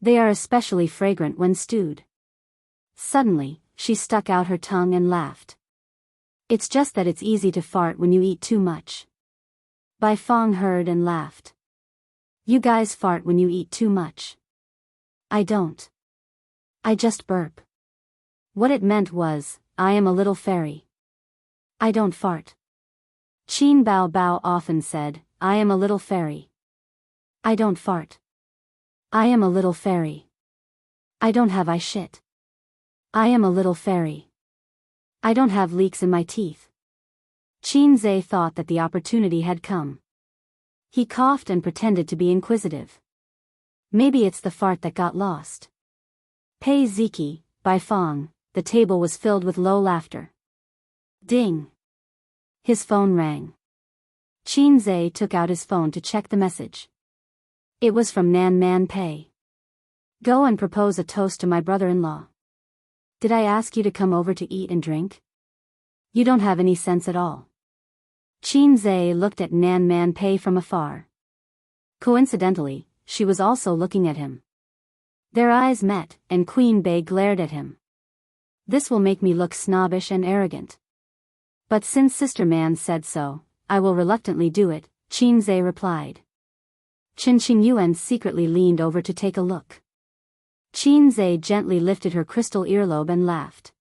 They are especially fragrant when stewed. Suddenly, she stuck out her tongue and laughed. It's just that it's easy to fart when you eat too much. Bai Fong heard and laughed. You guys fart when you eat too much. I don't. I just burp. What it meant was, I am a little fairy. I don't fart. Qin Bao Bao often said, I am a little fairy. I don't fart. I am a little fairy. I don't have I shit. I am a little fairy. I don't have leaks in my teeth. Qin Zhe thought that the opportunity had come. He coughed and pretended to be inquisitive. Maybe it's the fart that got lost. Pei Ziki, Bai Fong, the table was filled with low laughter. Ding. His phone rang. Qin Zhe took out his phone to check the message. It was from Nan Man Pei. Go and propose a toast to my brother-in-law. Did I ask you to come over to eat and drink? You don't have any sense at all. Qin Zhe looked at Nan Man Pei from afar. Coincidentally, she was also looking at him. Their eyes met, and Queen Bei glared at him. This will make me look snobbish and arrogant. But since Sister Man said so, I will reluctantly do it, Qin Zhe replied. Qin Qingyuan secretly leaned over to take a look. Qin Zhe gently lifted her crystal earlobe and laughed.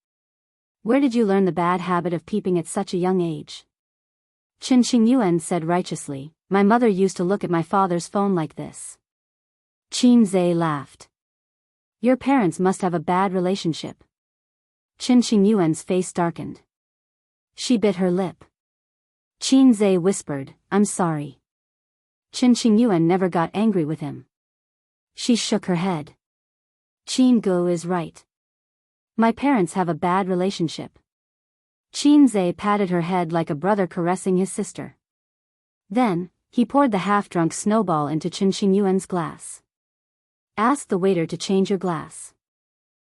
Where did you learn the bad habit of peeping at such a young age? Qin Qingyuan said righteously, my mother used to look at my father's phone like this. Qin Zhe laughed. Your parents must have a bad relationship. Qin Qingyuan's face darkened. She bit her lip. Qin Zhe whispered, I'm sorry. Qin Qingyuan never got angry with him. She shook her head. Qin Gu is right. My parents have a bad relationship. Qin Zhe patted her head like a brother caressing his sister. Then, he poured the half-drunk snowball into Qin Qingyuan's glass. Ask the waiter to change your glass.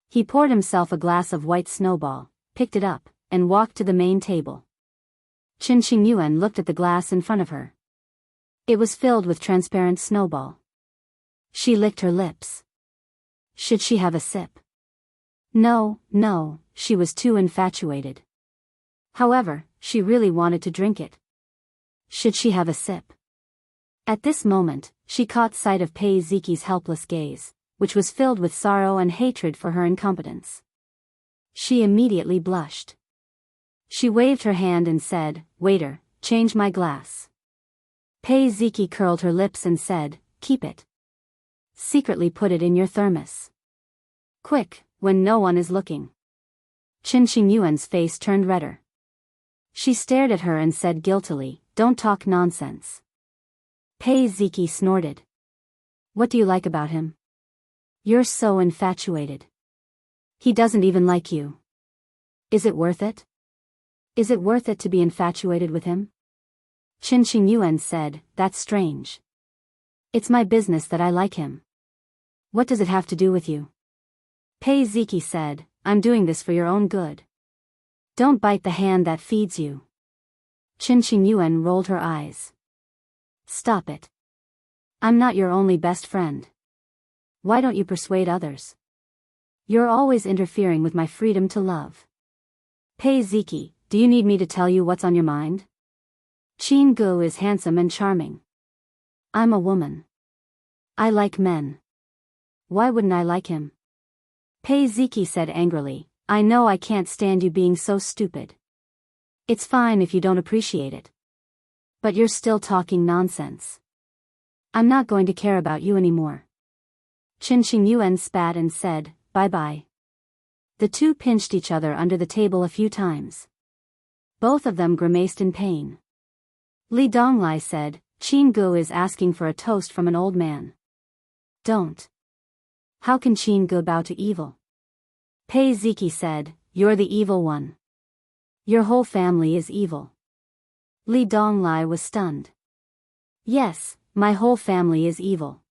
He poured himself a glass of white snowball, picked it up, and walked to the main table. Qin Qingyuan looked at the glass in front of her. It was filled with transparent snowball. She licked her lips. Should she have a sip? No, she was too infatuated. However, she really wanted to drink it. Should she have a sip? At this moment, she caught sight of Pei Ziki's helpless gaze, which was filled with sorrow and hatred for her incompetence. She immediately blushed. She waved her hand and said, Waiter, change my glass. Pei Ziki curled her lips and said, Keep it. Secretly put it in your thermos. Quick, when no one is looking. Qin Qingyuan's face turned redder. She stared at her and said guiltily, Don't talk nonsense. Pei Ziki snorted. What do you like about him? You're so infatuated. He doesn't even like you. Is it worth it? Is it worth it to be infatuated with him? Qin Qingyuan said, That's strange. It's my business that I like him. What does it have to do with you? Pei Ziki said, I'm doing this for your own good. Don't bite the hand that feeds you. Qin Qingyuan rolled her eyes. Stop it. I'm not your only best friend. Why don't you persuade others? You're always interfering with my freedom to love. Pei Ziki, do you need me to tell you what's on your mind? Qin Gu is handsome and charming. I'm a woman. I like men. Why wouldn't I like him? Pei Ziki said angrily, I know I can't stand you being so stupid. It's fine if you don't appreciate it. But you're still talking nonsense. I'm not going to care about you anymore. Qin Qingyuan spat and said, Bye-bye. The two pinched each other under the table a few times. Both of them grimaced in pain. Li Donglai said, Qin Gu is asking for a toast from an old man. Don't. How can Qin go bow to evil? Pei Ziki said, you're the evil one. Your whole family is evil. Li Donglai was stunned. Yes, my whole family is evil.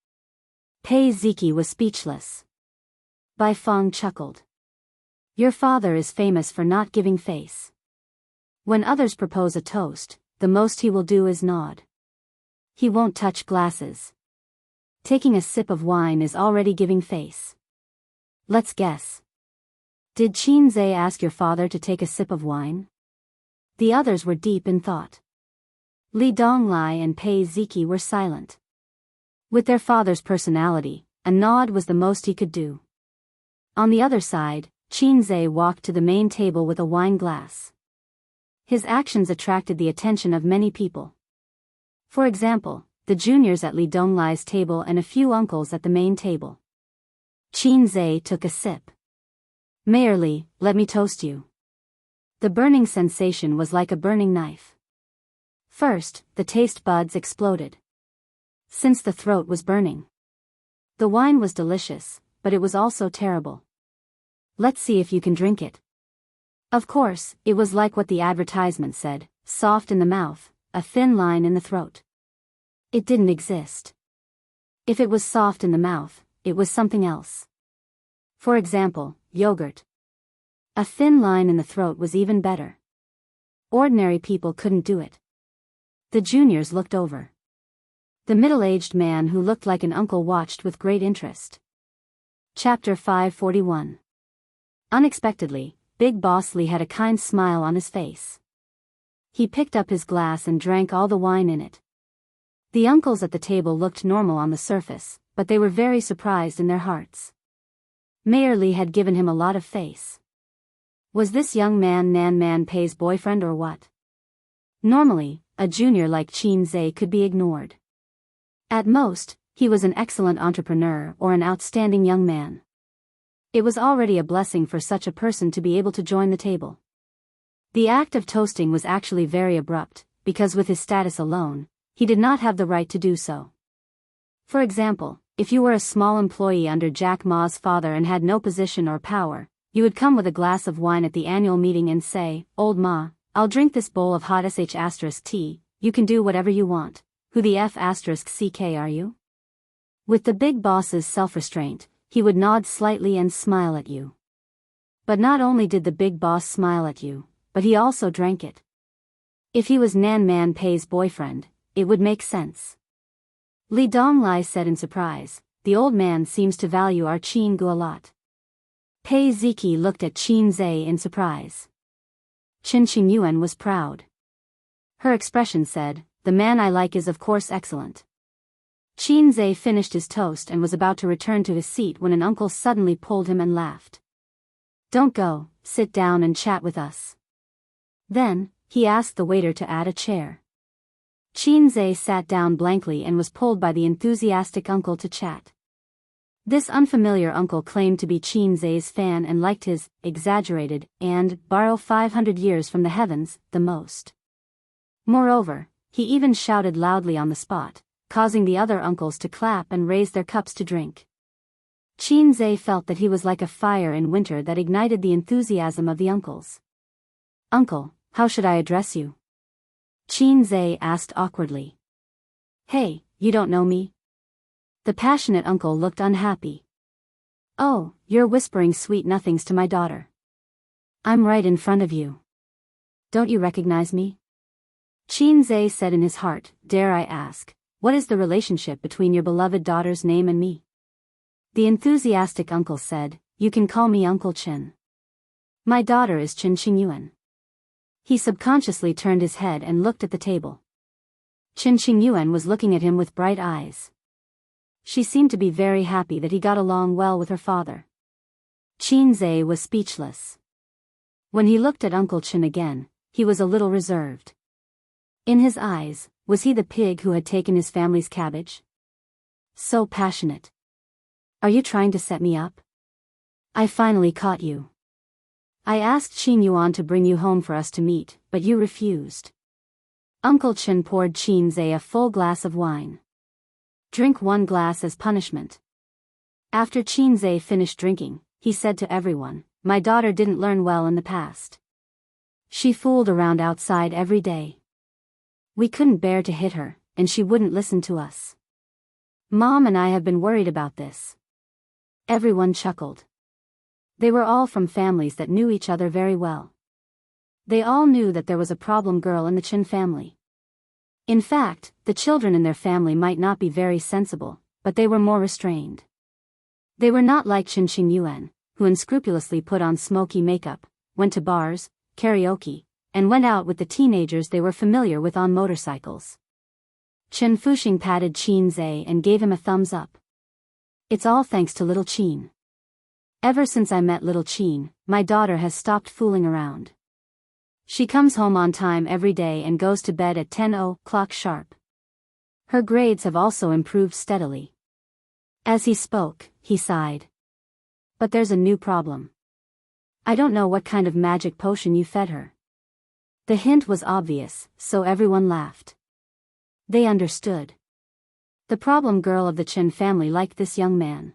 Pei Ziki was speechless. Bai Feng chuckled. Your father is famous for not giving face. When others propose a toast, the most he will do is nod. He won't touch glasses. Taking a sip of wine is already giving face. Let's guess. Did Qin Zhe ask your father to take a sip of wine? The others were deep in thought. Li Donglai and Pei Ziki were silent. With their father's personality, a nod was the most he could do. On the other side, Qin Zhe walked to the main table with a wine glass. His actions attracted the attention of many people. For example, the juniors at Li Donglai's table and a few uncles at the main table. Qin Zhe took a sip. Mayor Li, let me toast you. The burning sensation was like a burning knife. First, the taste buds exploded. Since the throat was burning. The wine was delicious, but it was also terrible. Let's see if you can drink it. Of course, it was like what the advertisement said, soft in the mouth, a thin line in the throat. It didn't exist. If it was soft in the mouth, it was something else. For example, yogurt. A thin line in the throat was even better. Ordinary people couldn't do it. The juniors looked over. The middle-aged man who looked like an uncle watched with great interest. Chapter 541. Unexpectedly, Big Boss Li had a kind smile on his face. He picked up his glass and drank all the wine in it. The uncles at the table looked normal on the surface, but they were very surprised in their hearts. Mayor Li had given him a lot of face. Was this young man Nan Man Pei's boyfriend or what? Normally, a junior like Qin Zhe could be ignored. At most, he was an excellent entrepreneur or an outstanding young man. It was already a blessing for such a person to be able to join the table. The act of toasting was actually very abrupt, because with his status alone, he did not have the right to do so. For example, if you were a small employee under Jack Ma's father and had no position or power, you would come with a glass of wine at the annual meeting and say, Old Ma, I'll drink this bowl of hot sh*tea, you can do whatever you want. Who the f***ck are you? With the big boss's self-restraint, he would nod slightly and smile at you. But not only did the big boss smile at you, but he also drank it. If he was Nan Man Pei's boyfriend, it would make sense. Li Donglai said in surprise, the old man seems to value our Qin Gu a lot. Pei Ziki looked at Qin Zhe in surprise. Qin Qingyuan was proud. Her expression said, the man I like is of course excellent. Qin Zhe finished his toast and was about to return to his seat when an uncle suddenly pulled him and laughed. Don't go, sit down and chat with us. Then, he asked the waiter to add a chair. Qin Zhe sat down blankly and was pulled by the enthusiastic uncle to chat. This unfamiliar uncle claimed to be Qin Zhe's fan and liked his exaggerated and borrow 500 years from the heavens the most. Moreover, he even shouted loudly on the spot, causing the other uncles to clap and raise their cups to drink. Qin Zhe felt that he was like a fire in winter that ignited the enthusiasm of the uncles. Uncle, how should I address you? Qin Zhe asked awkwardly. Hey, you don't know me? The passionate uncle looked unhappy. Oh, you're whispering sweet nothings to my daughter. I'm right in front of you. Don't you recognize me? Qin Zhe said in his heart, dare I ask, what is the relationship between your beloved daughter's name and me? The enthusiastic uncle said, you can call me Uncle Qin. My daughter is Qin Qingyuan. He subconsciously turned his head and looked at the table. Qin Qingyuan was looking at him with bright eyes. She seemed to be very happy that he got along well with her father. Qin Zhe was speechless. When he looked at Uncle Qin again, he was a little reserved. In his eyes, was he the pig who had taken his family's cabbage? So passionate. Are you trying to set me up? I finally caught you. I asked Qin Yuan to bring you home for us to meet, but you refused. Uncle Qin poured Qin Zhe a full glass of wine. Drink one glass as punishment. After Qinze finished drinking, he said to everyone, "My daughter didn't learn well in the past. She fooled around outside every day. We couldn't bear to hit her, and she wouldn't listen to us. Mom and I have been worried about this." Everyone chuckled. They were all from families that knew each other very well. They all knew that there was a problem girl in the Qin family. In fact, the children in their family might not be very sensible, but they were more restrained. They were not like Qin Qingyuan, who unscrupulously put on smoky makeup, went to bars, karaoke, and went out with the teenagers they were familiar with on motorcycles. Chen Fuxing patted Qinze and gave him a thumbs up. "It's all thanks to little Qin. Ever since I met little Qin, my daughter has stopped fooling around. She comes home on time every day and goes to bed at 10 o'clock sharp. Her grades have also improved steadily." As he spoke, he sighed. "But there's a new problem. I don't know what kind of magic potion you fed her." The hint was obvious, so everyone laughed. They understood. The problem girl of the Qin family liked this young man.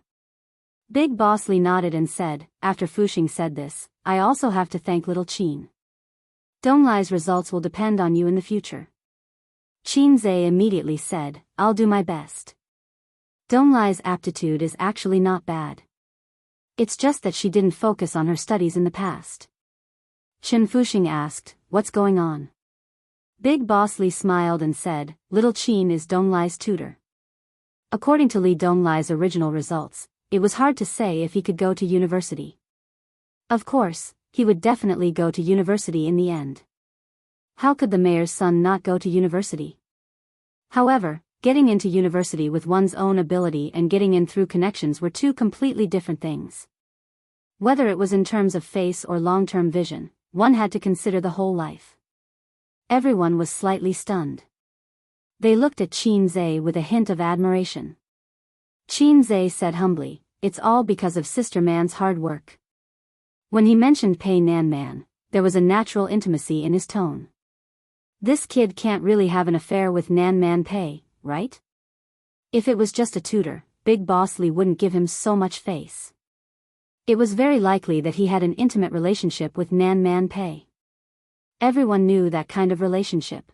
Big Boss Li nodded and said, after Fuxing said this, "I also have to thank little Qin. Donglai's results will depend on you in the future." Qinze immediately said, "I'll do my best. Donglai's aptitude is actually not bad. It's just that she didn't focus on her studies in the past." Chen Fuxing asked, "What's going on?" Big Boss Li smiled and said, "Little Qin is Donglai's tutor. According to Li Donglai's original results, it was hard to say if he could go to university. Of course, he would definitely go to university in the end. How could the mayor's son not go to university? However, getting into university with one's own ability and getting in through connections were two completely different things. Whether it was in terms of face or long-term vision, one had to consider the whole life. Everyone was slightly stunned. They looked at Qinze with a hint of admiration. Qinze said humbly, "It's all because of Sister Man's hard work." When he mentioned Pei Nan Man, there was a natural intimacy in his tone. This kid can't really have an affair with Nan Man Pei, right? If it was just a tutor, Big Boss Li wouldn't give him so much face. It was very likely that he had an intimate relationship with Nan Man Pei. Everyone knew that kind of relationship.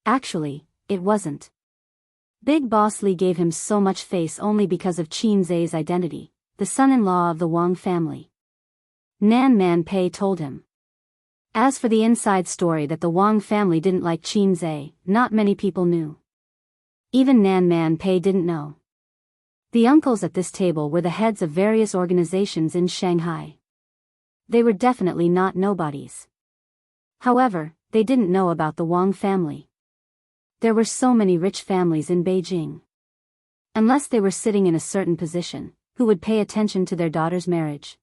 Actually, it wasn't. Big Boss Li gave him so much face only because of Qinze's identity, the son-in-law of the Wang family. Nan Man Pei told him. As for the inside story that the Wang family didn't like Qinze, not many people knew. Even Nan Man Pei didn't know. The uncles at this table were the heads of various organizations in Shanghai. They were definitely not nobodies. However, they didn't know about the Wang family. There were so many rich families in Beijing. Unless they were sitting in a certain position, who would pay attention to their daughter's marriage?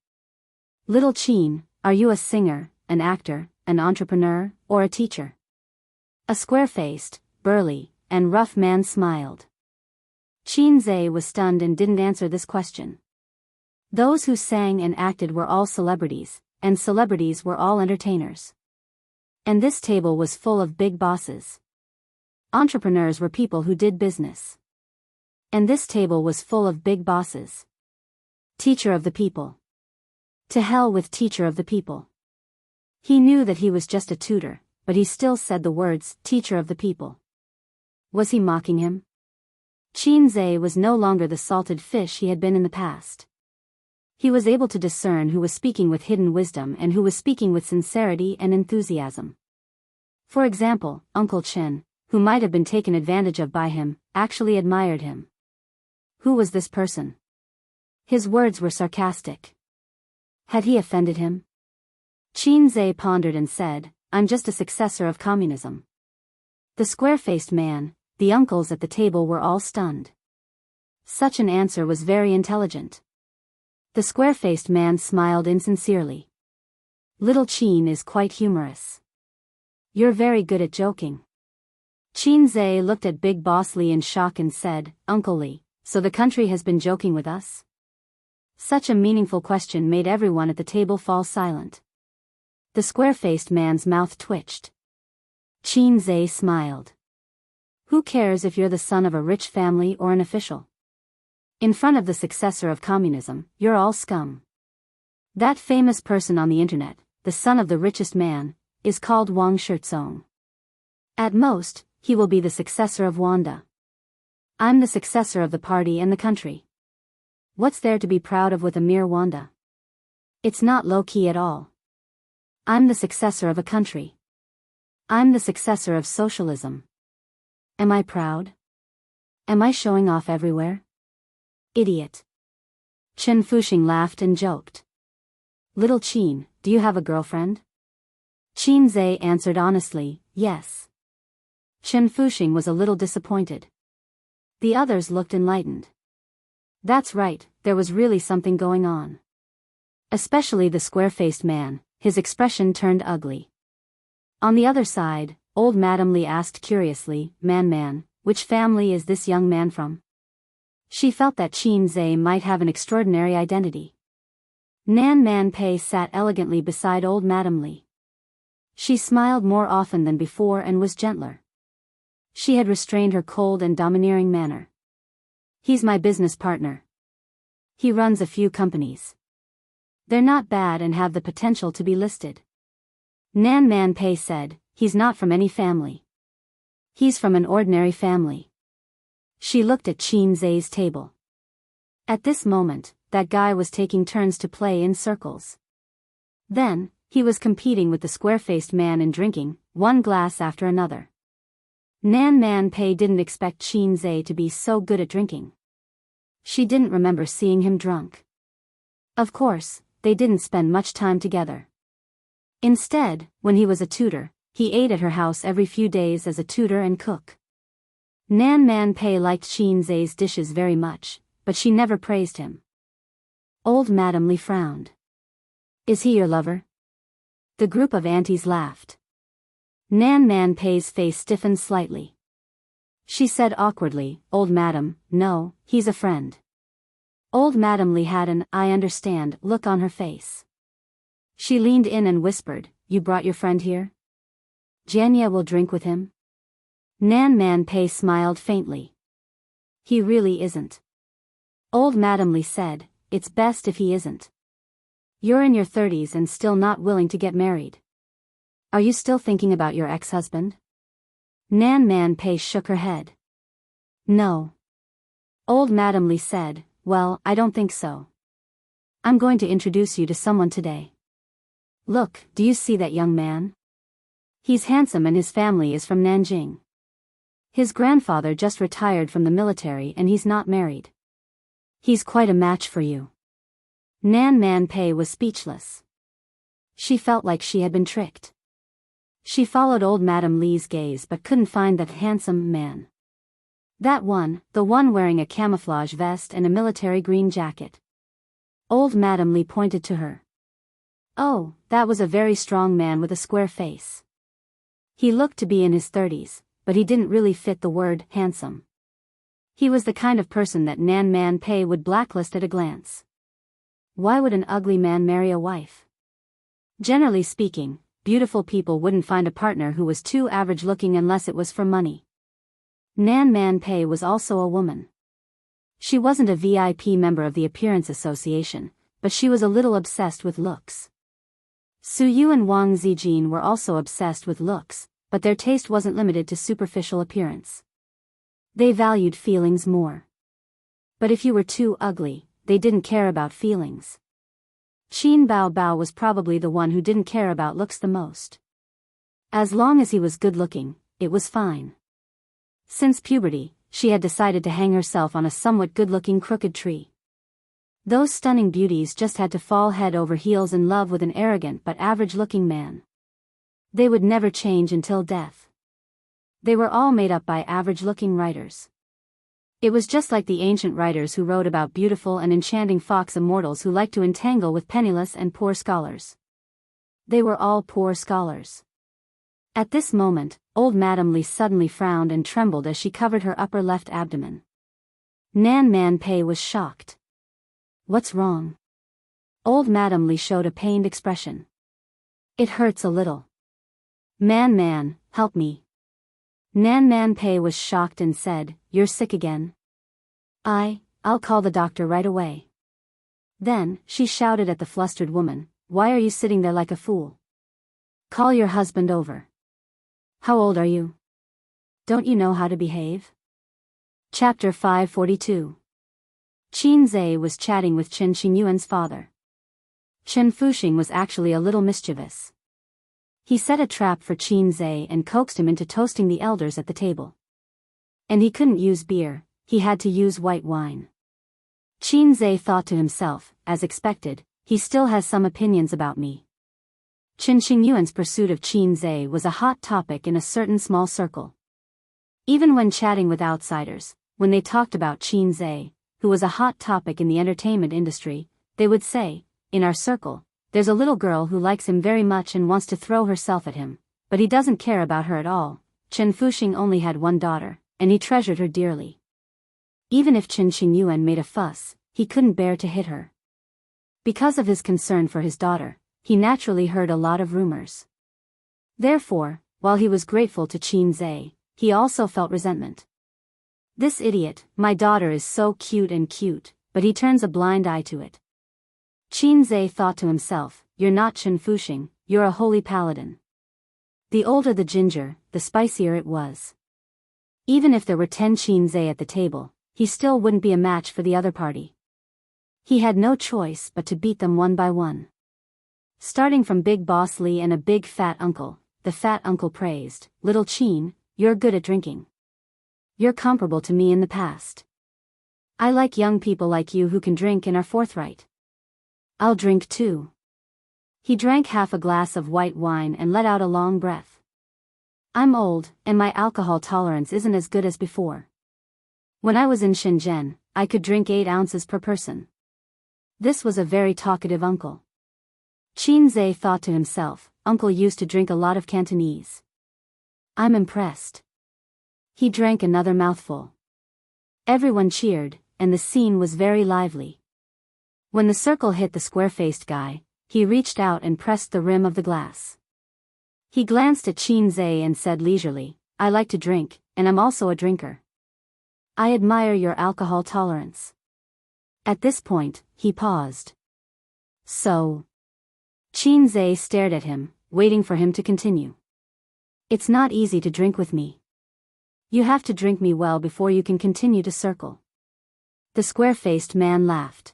"Little Qin, are you a singer, an actor, an entrepreneur, or a teacher?" A square-faced, burly, and rough man smiled. Qinze was stunned and didn't answer this question. Those who sang and acted were all celebrities, and celebrities were all entertainers. And this table was full of big bosses. Entrepreneurs were people who did business. And this table was full of big bosses. Teacher of the people. To hell with teacher of the people. He knew that he was just a tutor, but he still said the words, teacher of the people. Was he mocking him? Qinze was no longer the salted fish he had been in the past. He was able to discern who was speaking with hidden wisdom and who was speaking with sincerity and enthusiasm. For example, Uncle Chen, who might have been taken advantage of by him, actually admired him. Who was this person? His words were sarcastic. Had he offended him? Qinze pondered and said, "I'm just a successor of communism." The square-faced man, the uncles at the table were all stunned. Such an answer was very intelligent. The square-faced man smiled insincerely. "Little Qin is quite humorous. You're very good at joking." Qinze looked at Big Boss Li in shock and said, "Uncle Li, so the country has been joking with us?" Such a meaningful question made everyone at the table fall silent. The square-faced man's mouth twitched. Qinze smiled. "Who cares if you're the son of a rich family or an official? In front of the successor of communism, you're all scum. That famous person on the internet, the son of the richest man, is called Wang Shirtsong. At most, he will be the successor of Wanda. I'm the successor of the party and the country. What's there to be proud of with a mere Wanda? It's not low-key at all. I'm the successor of a country. I'm the successor of socialism. Am I proud? Am I showing off everywhere? Idiot. Chen Fuxing laughed and joked. Little Qin, do you have a girlfriend? Qin Zhe answered honestly, yes. Chen Fuxing was a little disappointed. The others looked enlightened. That's right, there was really something going on. Especially the square-faced man, his expression turned ugly. On the other side, old Madame Li asked curiously, Man, which family is this young man from? She felt that Qin Zhe might have an extraordinary identity. Nan Man Pei sat elegantly beside old Madame Li. She smiled more often than before and was gentler. She had restrained her cold and domineering manner. He's my business partner. He runs a few companies. They're not bad and have the potential to be listed. Nan Man Pei said, he's not from any family. He's from an ordinary family. She looked at Qin Zhe's table. At this moment, that guy was taking turns to play in circles. Then, he was competing with the square-faced man in drinking, one glass after another. Nan Man Pei didn't expect Qin Zhe to be so good at drinking. She didn't remember seeing him drunk. Of course, they didn't spend much time together. Instead, when he was a tutor, he ate at her house every few days as a tutor and cook. Nan Man Pei liked Qin Zhe's dishes very much, but she never praised him. Old Madame Li frowned. Is he your lover? The group of aunties laughed. Nan Man Pei's face stiffened slightly. She said awkwardly, Old Madam, no, he's a friend. Old Madame Li had an I understand look on her face. She leaned in and whispered, You brought your friend here? Jianye will drink with him? Nan Man Pei smiled faintly. He really isn't. Old Madame Li said, It's best if he isn't. You're in your 30s and still not willing to get married. Are you still thinking about your ex-husband? Nan Man Pei shook her head. No. Old Madame Li said, Well, I don't think so. I'm going to introduce you to someone today. Look, do you see that young man? He's handsome and his family is from Nanjing. His grandfather just retired from the military and he's not married. He's quite a match for you. Nan Man Pei was speechless. She felt like she had been tricked. She followed old Madame Li's gaze but couldn't find that handsome man. That one, the one wearing a camouflage vest and a military green jacket. Old Madame Li pointed to her. Oh, that was a very strong man with a square face. He looked to be in his 30s, but he didn't really fit the word handsome. He was the kind of person that Nan Man Pei would blacklist at a glance. Why would an ugly man marry a wife? Generally speaking, beautiful people wouldn't find a partner who was too average-looking unless it was for money. Nan Man Pei was also a woman. She wasn't a VIP member of the Appearance Association, but she was a little obsessed with looks. Su Yu and Wang Zijin were also obsessed with looks, but their taste wasn't limited to superficial appearance. They valued feelings more. But if you were too ugly, they didn't care about feelings. Qin Bao Bao was probably the one who didn't care about looks the most. As long as he was good-looking, it was fine. Since puberty, she had decided to hang herself on a somewhat good-looking crooked tree. Those stunning beauties just had to fall head over heels in love with an arrogant but average-looking man. They would never change until death. They were all made up by average-looking writers. It was just like the ancient writers who wrote about beautiful and enchanting fox immortals who liked to entangle with penniless and poor scholars. They were all poor scholars. At this moment, old Madame Li suddenly frowned and trembled as she covered her upper left abdomen. Nan Man Pei was shocked. What's wrong? Old Madame Li showed a pained expression. It hurts a little. Man, help me. Nan Man Pei was shocked and said, You're sick again? I'll call the doctor right away. Then, she shouted at the flustered woman, why are you sitting there like a fool? Call your husband over. How old are you? Don't you know how to behave? Chapter 542. Qin Zhe was chatting with Chen Xingyuan's father. Chen Fuxing was actually a little mischievous. He set a trap for Qin Zhe and coaxed him into toasting the elders at the table. And he couldn't use beer, he had to use white wine. Qin Zhe thought to himself, as expected, he still has some opinions about me. Chen Xingyuan's pursuit of Qin Zhe was a hot topic in a certain small circle. Even when chatting with outsiders, when they talked about Qin Zhe, who was a hot topic in the entertainment industry, they would say, in our circle, there's a little girl who likes him very much and wants to throw herself at him, but he doesn't care about her at all. Chen Fuxing only had one daughter, and he treasured her dearly. Even if Chen Xingyuan made a fuss, he couldn't bear to hit her. Because of his concern for his daughter, he naturally heard a lot of rumors. Therefore, while he was grateful to Qin Zhe, he also felt resentment. This idiot, my daughter is so cute, but he turns a blind eye to it. Qin Zhe thought to himself, you're not Chen Fuxing, you're a holy paladin. The older the ginger, the spicier it was. Even if there were 10 Qin Zhe at the table, he still wouldn't be a match for the other party. He had no choice but to beat them one by one. Starting from Big Boss Li and a big fat uncle, the fat uncle praised, little Qin, you're good at drinking. You're comparable to me in the past. I like young people like you who can drink and are forthright. I'll drink too. He drank half a glass of white wine and let out a long breath. I'm old, and my alcohol tolerance isn't as good as before. When I was in Shenzhen, I could drink 8 ounces per person. This was a very talkative uncle. Qin Zhe thought to himself, uncle used to drink a lot of Cantonese. I'm impressed. He drank another mouthful. Everyone cheered, and the scene was very lively. When the circle hit the square-faced guy, he reached out and pressed the rim of the glass. He glanced at Qin Zhe and said leisurely, I like to drink, and I'm also a drinker. I admire your alcohol tolerance. At this point, he paused. So? Qin Zhe stared at him, waiting for him to continue. It's not easy to drink with me. You have to drink me well before you can continue to circle. The square-faced man laughed.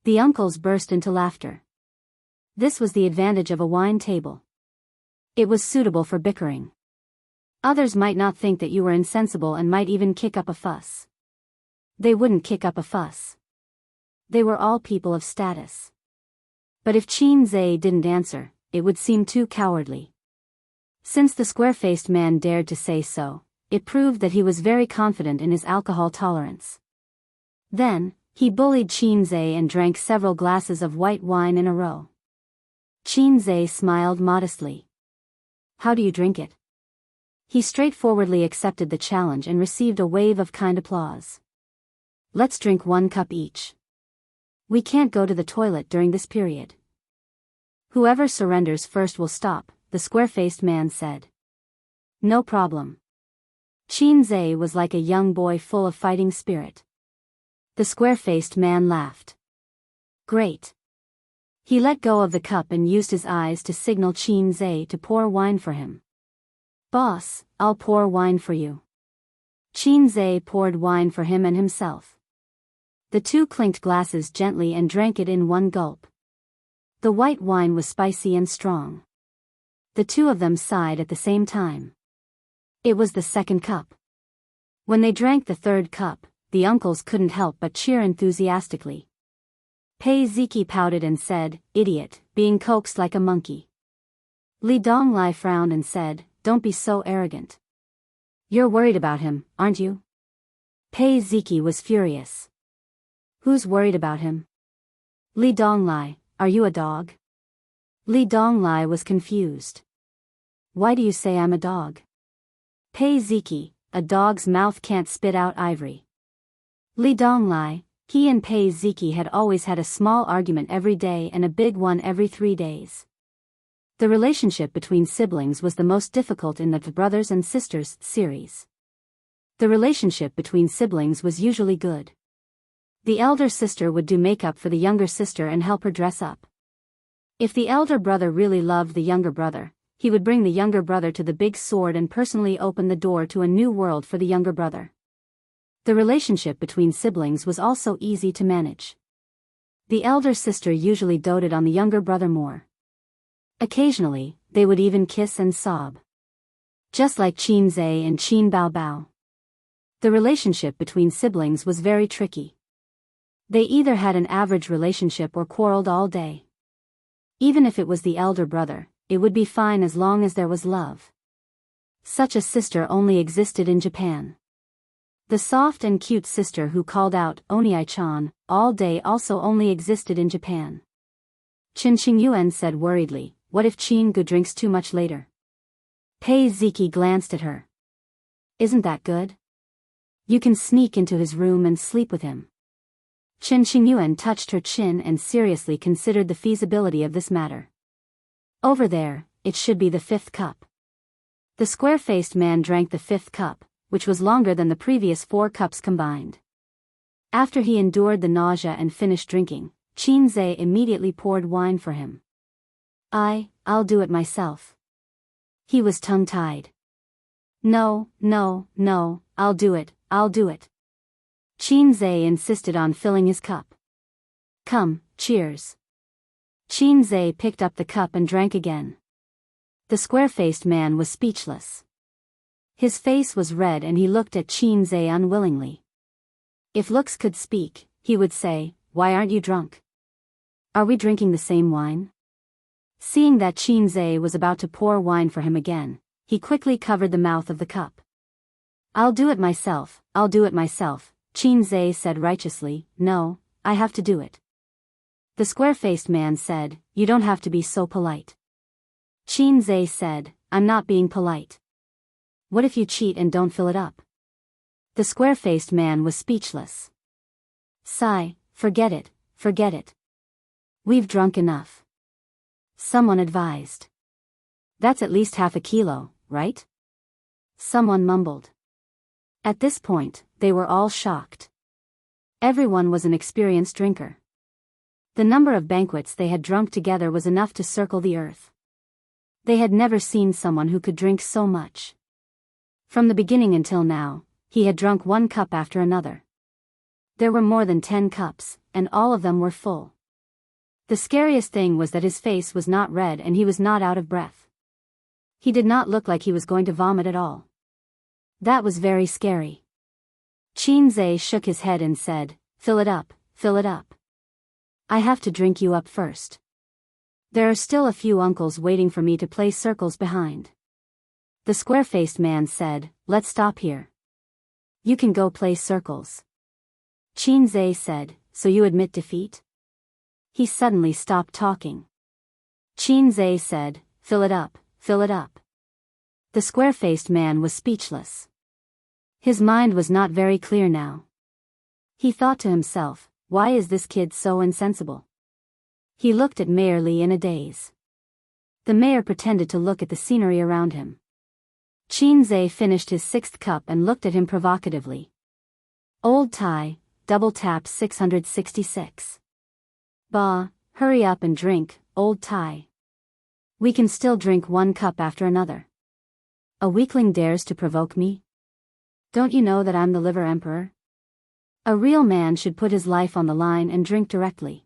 The uncles burst into laughter. This was the advantage of a wine table. It was suitable for bickering. Others might not think that you were insensible and might even kick up a fuss. They wouldn't kick up a fuss. They were all people of status. But if Qin Zhe didn't answer, it would seem too cowardly. Since the square-faced man dared to say so, it proved that he was very confident in his alcohol tolerance. Then, he bullied Qin Zhe and drank several glasses of white wine in a row. Qin Zhe smiled modestly. How do you drink it? He straightforwardly accepted the challenge and received a wave of kind applause. Let's drink 1 cup each. We can't go to the toilet during this period. Whoever surrenders first will stop, the square-faced man said. No problem. Qin Zhe was like a young boy full of fighting spirit. The square-faced man laughed. Great. He let go of the cup and used his eyes to signal Qin Zhe to pour wine for him. Boss, I'll pour wine for you. Qin Zhe poured wine for him and himself. The two clinked glasses gently and drank it in one gulp. The white wine was spicy and strong. The two of them sighed at the same time. It was the second cup. When they drank the third cup, the uncles couldn't help but cheer enthusiastically. Pei Ziki pouted and said, idiot, being coaxed like a monkey. Li Donglai frowned and said, don't be so arrogant. You're worried about him, aren't you? Pei Ziki was furious. Who's worried about him? Li Donglai, are you a dog? Li Donglai was confused. Why do you say I'm a dog? Pei Ziki, a dog's mouth can't spit out ivory. Li Donglai, he and Pei Ziki had always had a small argument every day and a big one every 3 days. The relationship between siblings was the most difficult in the Brothers and Sisters series. The relationship between siblings was usually good. The elder sister would do makeup for the younger sister and help her dress up. If the elder brother really loved the younger brother, he would bring the younger brother to the big sword and personally open the door to a new world for the younger brother. The relationship between siblings was also easy to manage. The elder sister usually doted on the younger brother more. Occasionally, they would even kiss and sob. Just like Qin Zhe and Qin Bao Bao. The relationship between siblings was very tricky. They either had an average relationship or quarreled all day. Even if it was the elder brother, it would be fine as long as there was love. Such a sister only existed in Japan. The soft and cute sister who called out "Oniai-chan" all day also only existed in Japan. Qin Qingyuan said worriedly, "What if Qin-gu drinks too much later?" Pei Ziki glanced at her. "Isn't that good? You can sneak into his room and sleep with him." Qin Qingyuan touched her chin and seriously considered the feasibility of this matter. "Over there, it should be the 5th cup." The square-faced man drank the 5th cup, which was longer than the previous 4 cups combined. After he endured the nausea and finished drinking, Qin Zhe immediately poured wine for him. I'll do it myself." He was tongue-tied. No, I'll do it. Qin Zhe insisted on filling his cup. "Come, cheers." Qin Zhe picked up the cup and drank again. The square-faced man was speechless. His face was red and he looked at Qin Zhe unwillingly. If looks could speak, he would say, "Why aren't you drunk? Are we drinking the same wine?" Seeing that Qin Zhe was about to pour wine for him again, he quickly covered the mouth of the cup. I'll do it myself," Qin Zhe said righteously. "No, I have to do it." The square-faced man said, "You don't have to be so polite." Qin Zhe said, "I'm not being polite. What if you cheat and don't fill it up?" The square-faced man was speechless. "Sigh, forget it. We've drunk enough," someone advised. "That's at least half a kilo, right?" someone mumbled. At this point, they were all shocked. Everyone was an experienced drinker. The number of banquets they had drunk together was enough to circle the earth. They had never seen someone who could drink so much. From the beginning until now, he had drunk 1 cup after another. There were more than 10 cups, and all of them were full. The scariest thing was that his face was not red and he was not out of breath. He did not look like he was going to vomit at all. That was very scary. Qin Zhe shook his head and said, fill it up. I have to drink you up first. There are still a few uncles waiting for me to play circles behind." The square-faced man said, "Let's stop here. You can go play circles." Qin Zhe said, "So you admit defeat?" He suddenly stopped talking. Qin Zhe said, fill it up. The square-faced man was speechless. His mind was not very clear now. He thought to himself, why is this kid so insensible? He looked at Mayor Li in a daze. The mayor pretended to look at the scenery around him. Qin Zhe finished his 6th cup and looked at him provocatively. "Old Tai, double tap 666. Bah, hurry up and drink, old Tai. We can still drink 1 cup after another. A weakling dares to provoke me? Don't you know that I'm the liver emperor? A real man should put his life on the line and drink directly."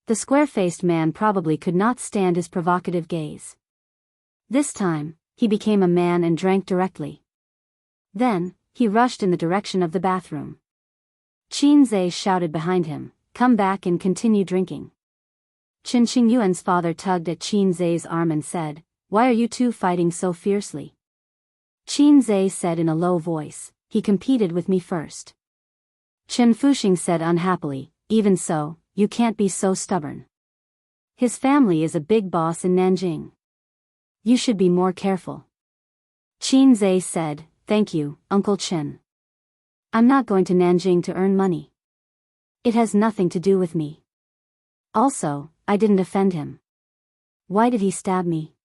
The square-faced man probably could not stand his provocative gaze. This time, he became a man and drank directly. Then, he rushed in the direction of the bathroom. Qin Zhe shouted behind him, "Come back and continue drinking." Qin Qingyuan's father tugged at Qin Zhe's arm and said, "Why are you two fighting so fiercely?" Qin Zhe said in a low voice, "He competed with me first." Chen Fuxing said unhappily, "Even so, you can't be so stubborn. His family is a big boss in Nanjing. You should be more careful." Qin Zhe said, "Thank you, Uncle Chen. I'm not going to Nanjing to earn money. It has nothing to do with me. Also, I didn't offend him. Why did he stab me?"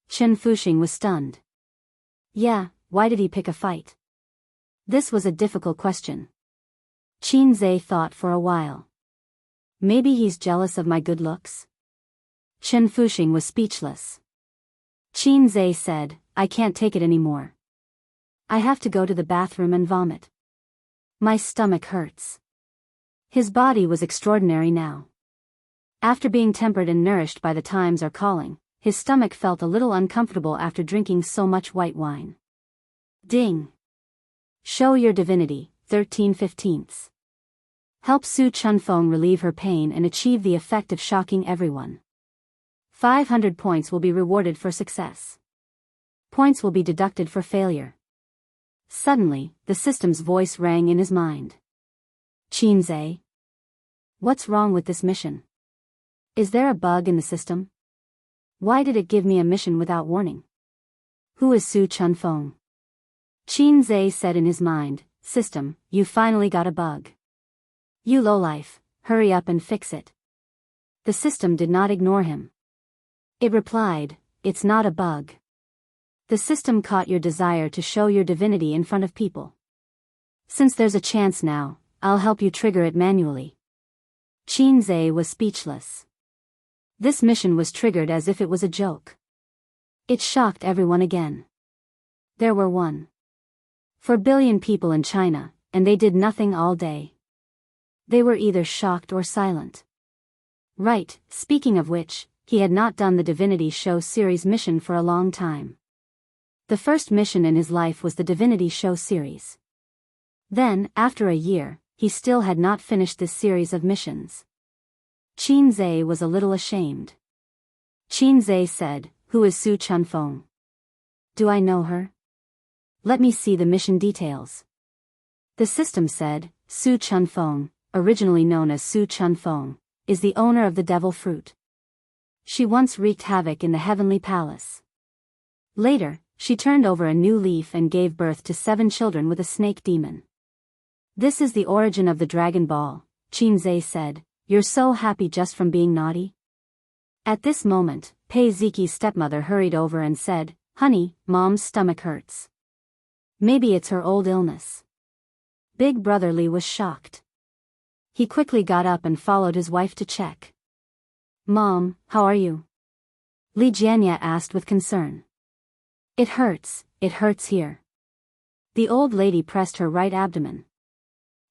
Chen Fuxing was stunned. Yeah, why did he pick a fight? This was a difficult question. Qin Zhe thought for a while. Maybe he's jealous of my good looks? Chen Fuxing was speechless. Qin Zhe said, I can't take it anymore. I have to go to the bathroom and vomit. My stomach hurts. His body was extraordinary now. After being tempered and nourished by the times are calling, his stomach felt a little uncomfortable after drinking so much white wine. Ding! Show your divinity, 13/15. Help Su Chunfeng relieve her pain and achieve the effect of shocking everyone. 500 points will be rewarded for success. Points will be deducted for failure. Suddenly, the system's voice rang in his mind. Qin Zhe? What's wrong with this mission? Is there a bug in the system? Why did it give me a mission without warning? Who is Su Chunfeng? Qin Zhe said in his mind, System, you finally got a bug. You lowlife, hurry up and fix it. The system did not ignore him. It replied, it's not a bug. The system caught your desire to show your divinity in front of people. Since there's a chance now, I'll help you trigger it manually. Qin Zhe was speechless. This mission was triggered as if it was a joke. It shocked everyone again. There were 1.4 billion people in China, and they did nothing all day. They were either shocked or silent. Right, speaking of which, he had not done the Divinity Show series mission for a long time. The first mission in his life was the Divinity Show series. Then, after a year, he still had not finished this series of missions. Qin Zhe was a little ashamed. Qin Zhe said, Who is Su Chunfeng? Do I know her? Let me see the mission details. The system said, Su Chunfeng, originally known as Su Chunfeng, is the owner of the devil fruit. She once wreaked havoc in the heavenly palace. Later, she turned over a new leaf and gave birth to 7 children with a snake demon. This is the origin of the Dragon Ball, Qin Zhe said, You're so happy just from being naughty? At this moment, Pei Ziqi's stepmother hurried over and said, Honey, Mom's stomach hurts. Maybe it's her old illness. Big Brother Li was shocked. He quickly got up and followed his wife to check. Mom, how are you? Li Jianya asked with concern. It hurts here. The old lady pressed her right abdomen.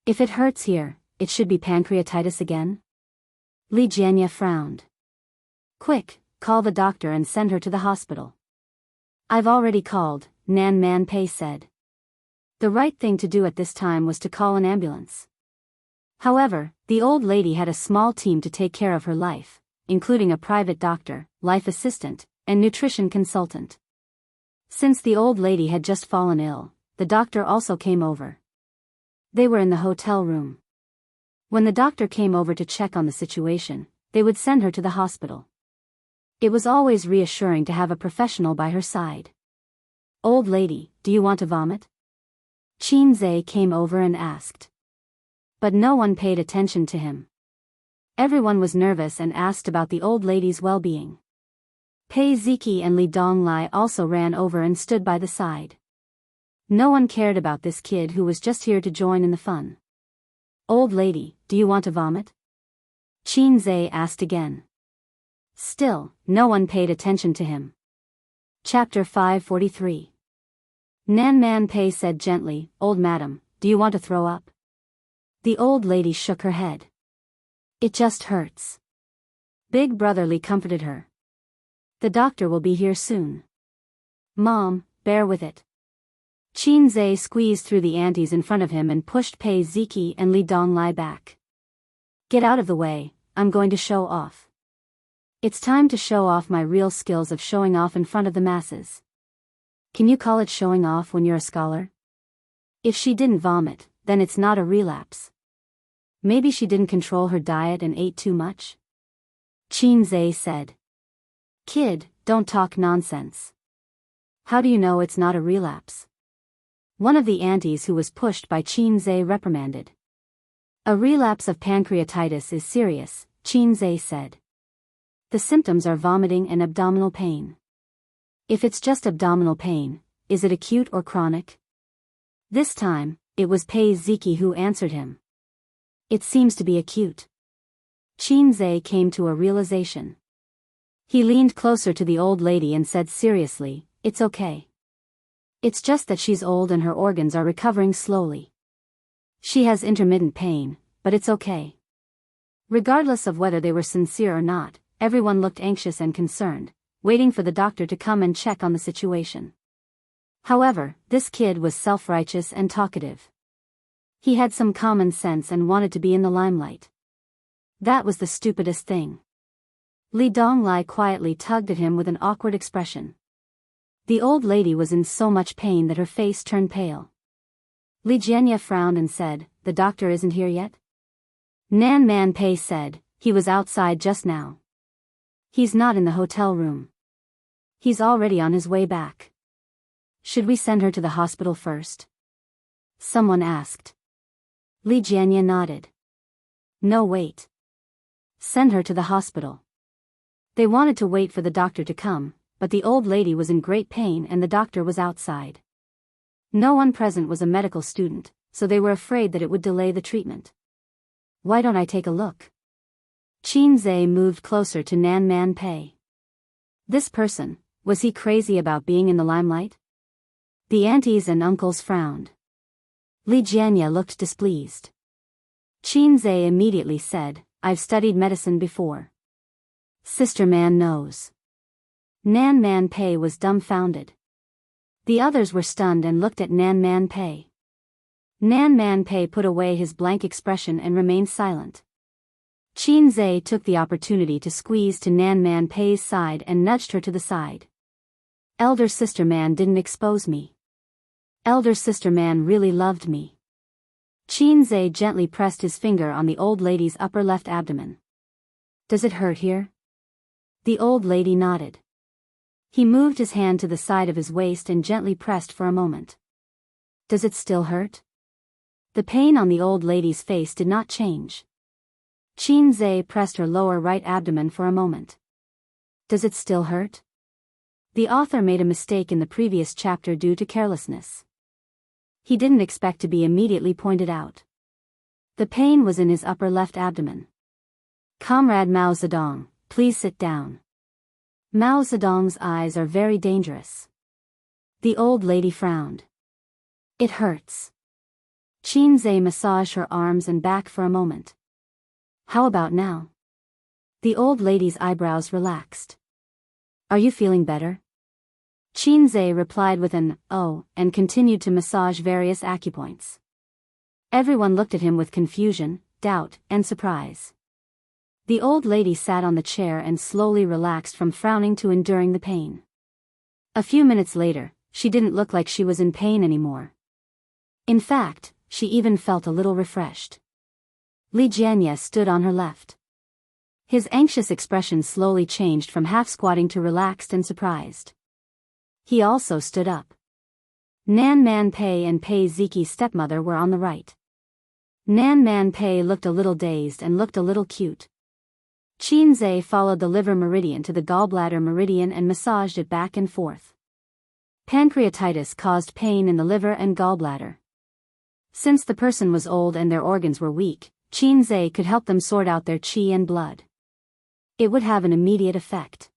If it hurts here, it should be pancreatitis again? Li Jianya frowned. Quick, call the doctor and send her to the hospital. I've already called, Nan Man Pei said. The right thing to do at this time was to call an ambulance. However, the old lady had a small team to take care of her life, including a private doctor, life assistant, and nutrition consultant. Since the old lady had just fallen ill, the doctor also came over. They were in the hotel room. When the doctor came over to check on the situation, they would send her to the hospital. It was always reassuring to have a professional by her side. Old lady, do you want to vomit? Qin Zhe came over and asked. But no one paid attention to him. Everyone was nervous and asked about the old lady's well-being. Pei Ziqi and Li Donglai also ran over and stood by the side. No one cared about this kid who was just here to join in the fun. Old lady, do you want to vomit? Qin Zhe asked again. Still, no one paid attention to him. Chapter 543. Nan Man Pei said gently, Old madam, do you want to throw up? The old lady shook her head. It just hurts. Big Brother Li comforted her. The doctor will be here soon. Mom, bear with it. Qin Zhe squeezed through the aunties in front of him and pushed Pei Ziqi and Li Donglai back. Get out of the way, I'm going to show off. It's time to show off my real skills of showing off in front of the masses. Can you call it showing off when you're a scholar? If she didn't vomit, then it's not a relapse. Maybe she didn't control her diet and ate too much? Qin Zhe said. Kid, don't talk nonsense. How do you know it's not a relapse? One of the aunties who was pushed by Qin Zhe reprimanded. A relapse of pancreatitis is serious, Qin Zhe said. The symptoms are vomiting and abdominal pain. If it's just abdominal pain, is it acute or chronic? This time, it was Pei Ziqi who answered him. It seems to be acute. Qinze came to a realization. He leaned closer to the old lady and said seriously, "It's okay. It's just that she's old and her organs are recovering slowly. She has intermittent pain, but it's okay." Regardless of whether they were sincere or not, everyone looked anxious and concerned, waiting for the doctor to come and check on the situation. However, this kid was self-righteous and talkative. He had some common sense and wanted to be in the limelight. That was the stupidest thing. Li Donglai quietly tugged at him with an awkward expression. The old lady was in so much pain that her face turned pale. Li Jianya frowned and said, "The doctor isn't here yet?" Nan Man Pei said, "He was outside just now. He's not in the hotel room. He's already on his way back." "Should we send her to the hospital first?" someone asked. Li Jianya nodded. "No, wait. Send her to the hospital." They wanted to wait for the doctor to come, but the old lady was in great pain and the doctor was outside. No one present was a medical student, so they were afraid that it would delay the treatment. "Why don't I take a look?" Qinze moved closer to Nan Man Pei. This person, was he crazy about being in the limelight? The aunties and uncles frowned. Li Jianya looked displeased. Qinze immediately said, "I've studied medicine before. Sister Man knows." Nan Man Pei was dumbfounded. The others were stunned and looked at Nan Man Pei. Nan Man Pei put away his blank expression and remained silent. Qinze took the opportunity to squeeze to Nan Man Pei's side and nudged her to the side. "Elder Sister Man didn't expose me. Elder Sister Man really loved me." Qinze gently pressed his finger on the old lady's upper left abdomen. "Does it hurt here?" The old lady nodded. He moved his hand to the side of his waist and gently pressed for a moment. "Does it still hurt?" The pain on the old lady's face did not change. Qinze pressed her lower right abdomen for a moment. "Does it still hurt?" The author made a mistake in the previous chapter due to carelessness. He didn't expect to be immediately pointed out. The pain was in his upper left abdomen. "Comrade Mao Zedong, please sit down. Mao Zedong's eyes are very dangerous." The old lady frowned. "It hurts." Qinze massaged her arms and back for a moment. "How about now?" The old lady's eyebrows relaxed. "Are you feeling better?" Qinze replied with an "oh" and continued to massage various acupoints. Everyone looked at him with confusion, doubt, and surprise. The old lady sat on the chair and slowly relaxed from frowning to enduring the pain. A few minutes later, she didn't look like she was in pain anymore. In fact, she even felt a little refreshed. Li Jianya stood on her left. His anxious expression slowly changed from half-squatting to relaxed and surprised. He also stood up. Nan Man Pei and Pei Ziki's stepmother were on the right. Nan Man Pei looked a little dazed and looked a little cute. Qinze followed the liver meridian to the gallbladder meridian and massaged it back and forth. Pancreatitis caused pain in the liver and gallbladder. Since the person was old and their organs were weak, Qinze could help them sort out their qi and blood. It would have an immediate effect.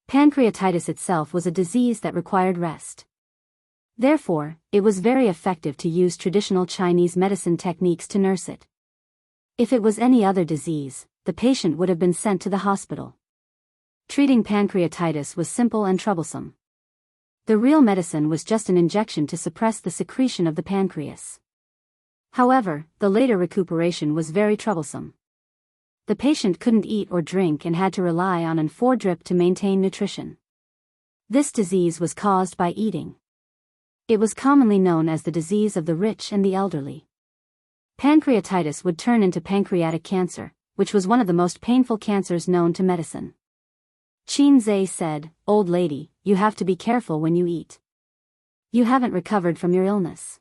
Pancreatitis itself was a disease that required rest. Therefore, it was very effective to use traditional Chinese medicine techniques to nurse it. If it was any other disease, the patient would have been sent to the hospital. Treating pancreatitis was simple and troublesome. The real medicine was just an injection to suppress the secretion of the pancreas. However, the later recuperation was very troublesome. The patient couldn't eat or drink and had to rely on an drip to maintain nutrition. This disease was caused by eating. It was commonly known as the disease of the rich and the elderly. Pancreatitis would turn into pancreatic cancer, which was one of the most painful cancers known to medicine. Qinze said, "Old lady, you have to be careful when you eat. You haven't recovered from your illness."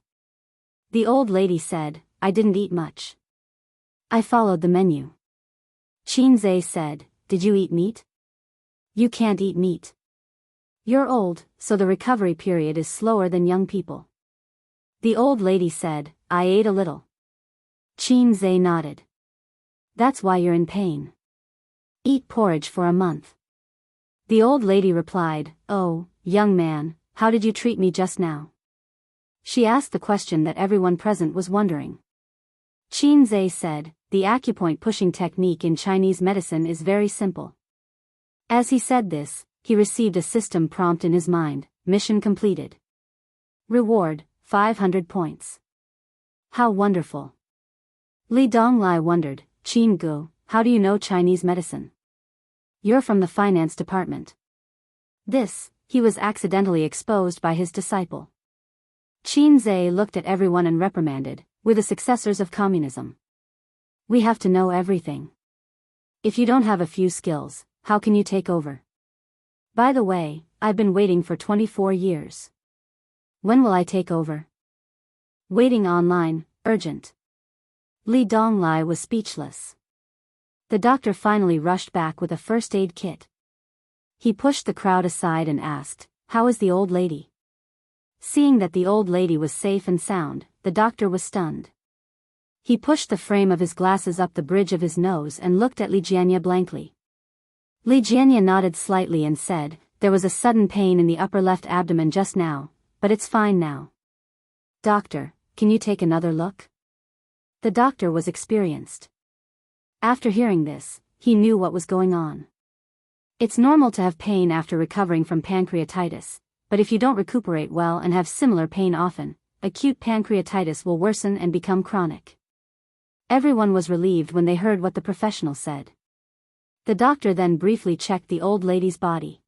The old lady said, "I didn't eat much. I followed the menu." Qinze said, "Did you eat meat?" "You can't eat meat. You're old, so the recovery period is slower than young people." The old lady said, "I ate a little." Qin Zhe nodded. That's why you're in pain. Eat porridge for a month. The old lady replied, Oh, young man, how did you treat me just now? She asked the question that everyone present was wondering. Qin Zhe said, the acupoint pushing technique in Chinese medicine is very simple. As he said this, he received a system prompt in his mind, mission completed. Reward, 500 points. How wonderful. Li Donglai wondered, Qin Gu, how do you know Chinese medicine? You're from the finance department. This, he was accidentally exposed by his disciple. Qin Zhe looked at everyone and reprimanded, we're the successors of communism. We have to know everything. If you don't have a few skills, how can you take over? By the way, I've been waiting for 24 years. When will I take over? Waiting online, urgent. Li Donglai was speechless. The doctor finally rushed back with a first aid kit. He pushed the crowd aside and asked, how is the old lady? Seeing that the old lady was safe and sound, the doctor was stunned. He pushed the frame of his glasses up the bridge of his nose and looked at Li Jianya blankly. Li Jianya nodded slightly and said, there was a sudden pain in the upper left abdomen just now, but it's fine now. Doctor, can you take another look? The doctor was experienced. After hearing this, he knew what was going on. It's normal to have pain after recovering from pancreatitis, but if you don't recuperate well and have similar pain often, acute pancreatitis will worsen and become chronic. Everyone was relieved when they heard what the professional said. The doctor then briefly checked the old lady's body.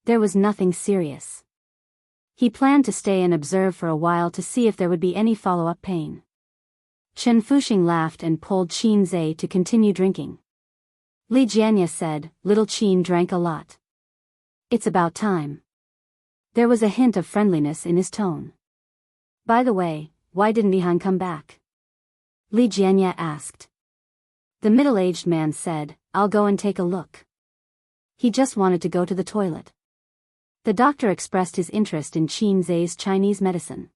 There was nothing serious. He planned to stay and observe for a while to see if there would be any follow-up pain. Chen Fuxing laughed and pulled Qin Zhe to continue drinking. Li Jianya said, little Qin drank a lot. It's about time. There was a hint of friendliness in his tone. By the way, why didn't Yihan come back? Li Jianya asked. The middle-aged man said, I'll go and take a look. He just wanted to go to the toilet. The doctor expressed his interest in Qin Zhe's Chinese medicine.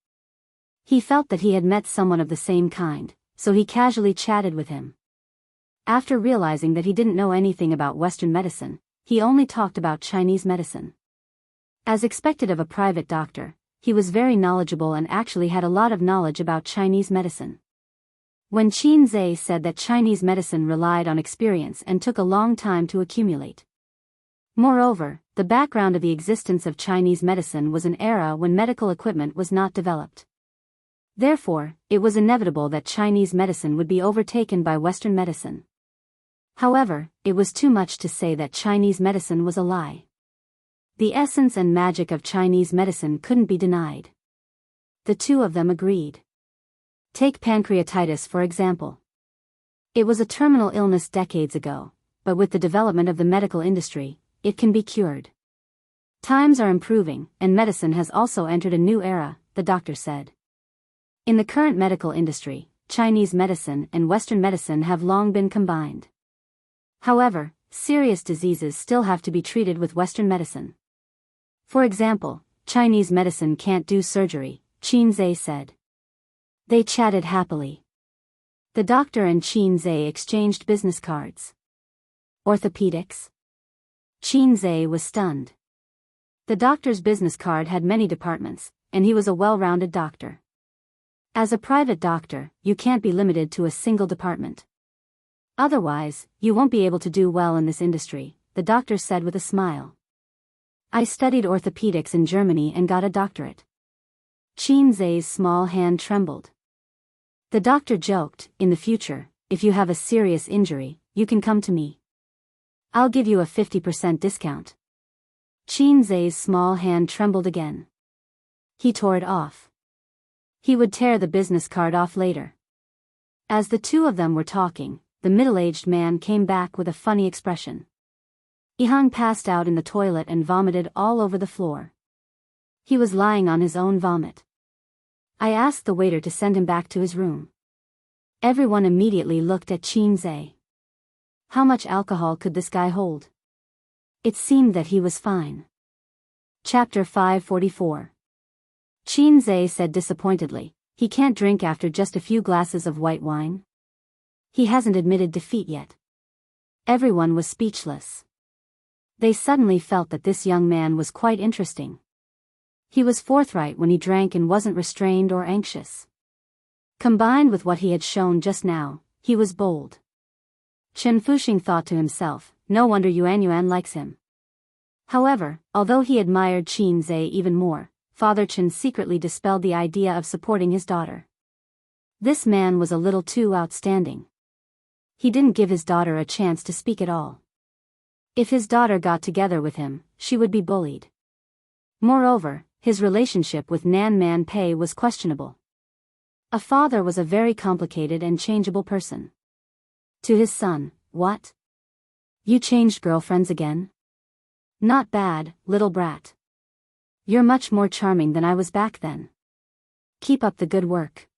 He felt that he had met someone of the same kind, so he casually chatted with him. After realizing that he didn't know anything about Western medicine, he only talked about Chinese medicine. As expected of a private doctor, he was very knowledgeable and actually had a lot of knowledge about Chinese medicine. When Qin Zhe said that Chinese medicine relied on experience and took a long time to accumulate. Moreover, the background of the existence of Chinese medicine was an era when medical equipment was not developed. Therefore, it was inevitable that Chinese medicine would be overtaken by Western medicine. However, it was too much to say that Chinese medicine was a lie. The essence and magic of Chinese medicine couldn't be denied. The two of them agreed. Take pancreatitis for example. It was a terminal illness decades ago, but with the development of the medical industry, it can be cured. Times are improving, and medicine has also entered a new era, the doctor said. In the current medical industry, Chinese medicine and Western medicine have long been combined. However, serious diseases still have to be treated with Western medicine. For example, Chinese medicine can't do surgery, Qin Zhe said. They chatted happily. The doctor and Qin Zhe exchanged business cards. Orthopedics? Qin Zhe was stunned. The doctor's business card had many departments, and he was a well-rounded doctor. As a private doctor, you can't be limited to a single department. Otherwise, you won't be able to do well in this industry, the doctor said with a smile. I studied orthopedics in Germany and got a doctorate. Qin Zhe's small hand trembled. The doctor joked, in the future, if you have a serious injury, you can come to me. I'll give you a 50% discount. Qin Zhe's small hand trembled again. He tore it off. He would tear the business card off later. As the two of them were talking, the middle-aged man came back with a funny expression. Yihan passed out in the toilet and vomited all over the floor. He was lying on his own vomit. I asked the waiter to send him back to his room. Everyone immediately looked at Qin Zhe. How much alcohol could this guy hold? It seemed that he was fine. Chapter 544. Qin Zhe said disappointedly, He can't drink after just a few glasses of white wine? He hasn't admitted defeat yet. Everyone was speechless. They suddenly felt that this young man was quite interesting. He was forthright when he drank and wasn't restrained or anxious. Combined with what he had shown just now, he was bold. Chen Fuxing thought to himself, no wonder Yuan likes him. However, although he admired Qin Zhe even more, Father Chen secretly dispelled the idea of supporting his daughter. This man was a little too outstanding. He didn't give his daughter a chance to speak at all. If his daughter got together with him, she would be bullied. Moreover, his relationship with Nan Man Pei was questionable. A father was a very complicated and changeable person. To his son, what? You changed girlfriends again? Not bad, little brat. You're much more charming than I was back then. Keep up the good work.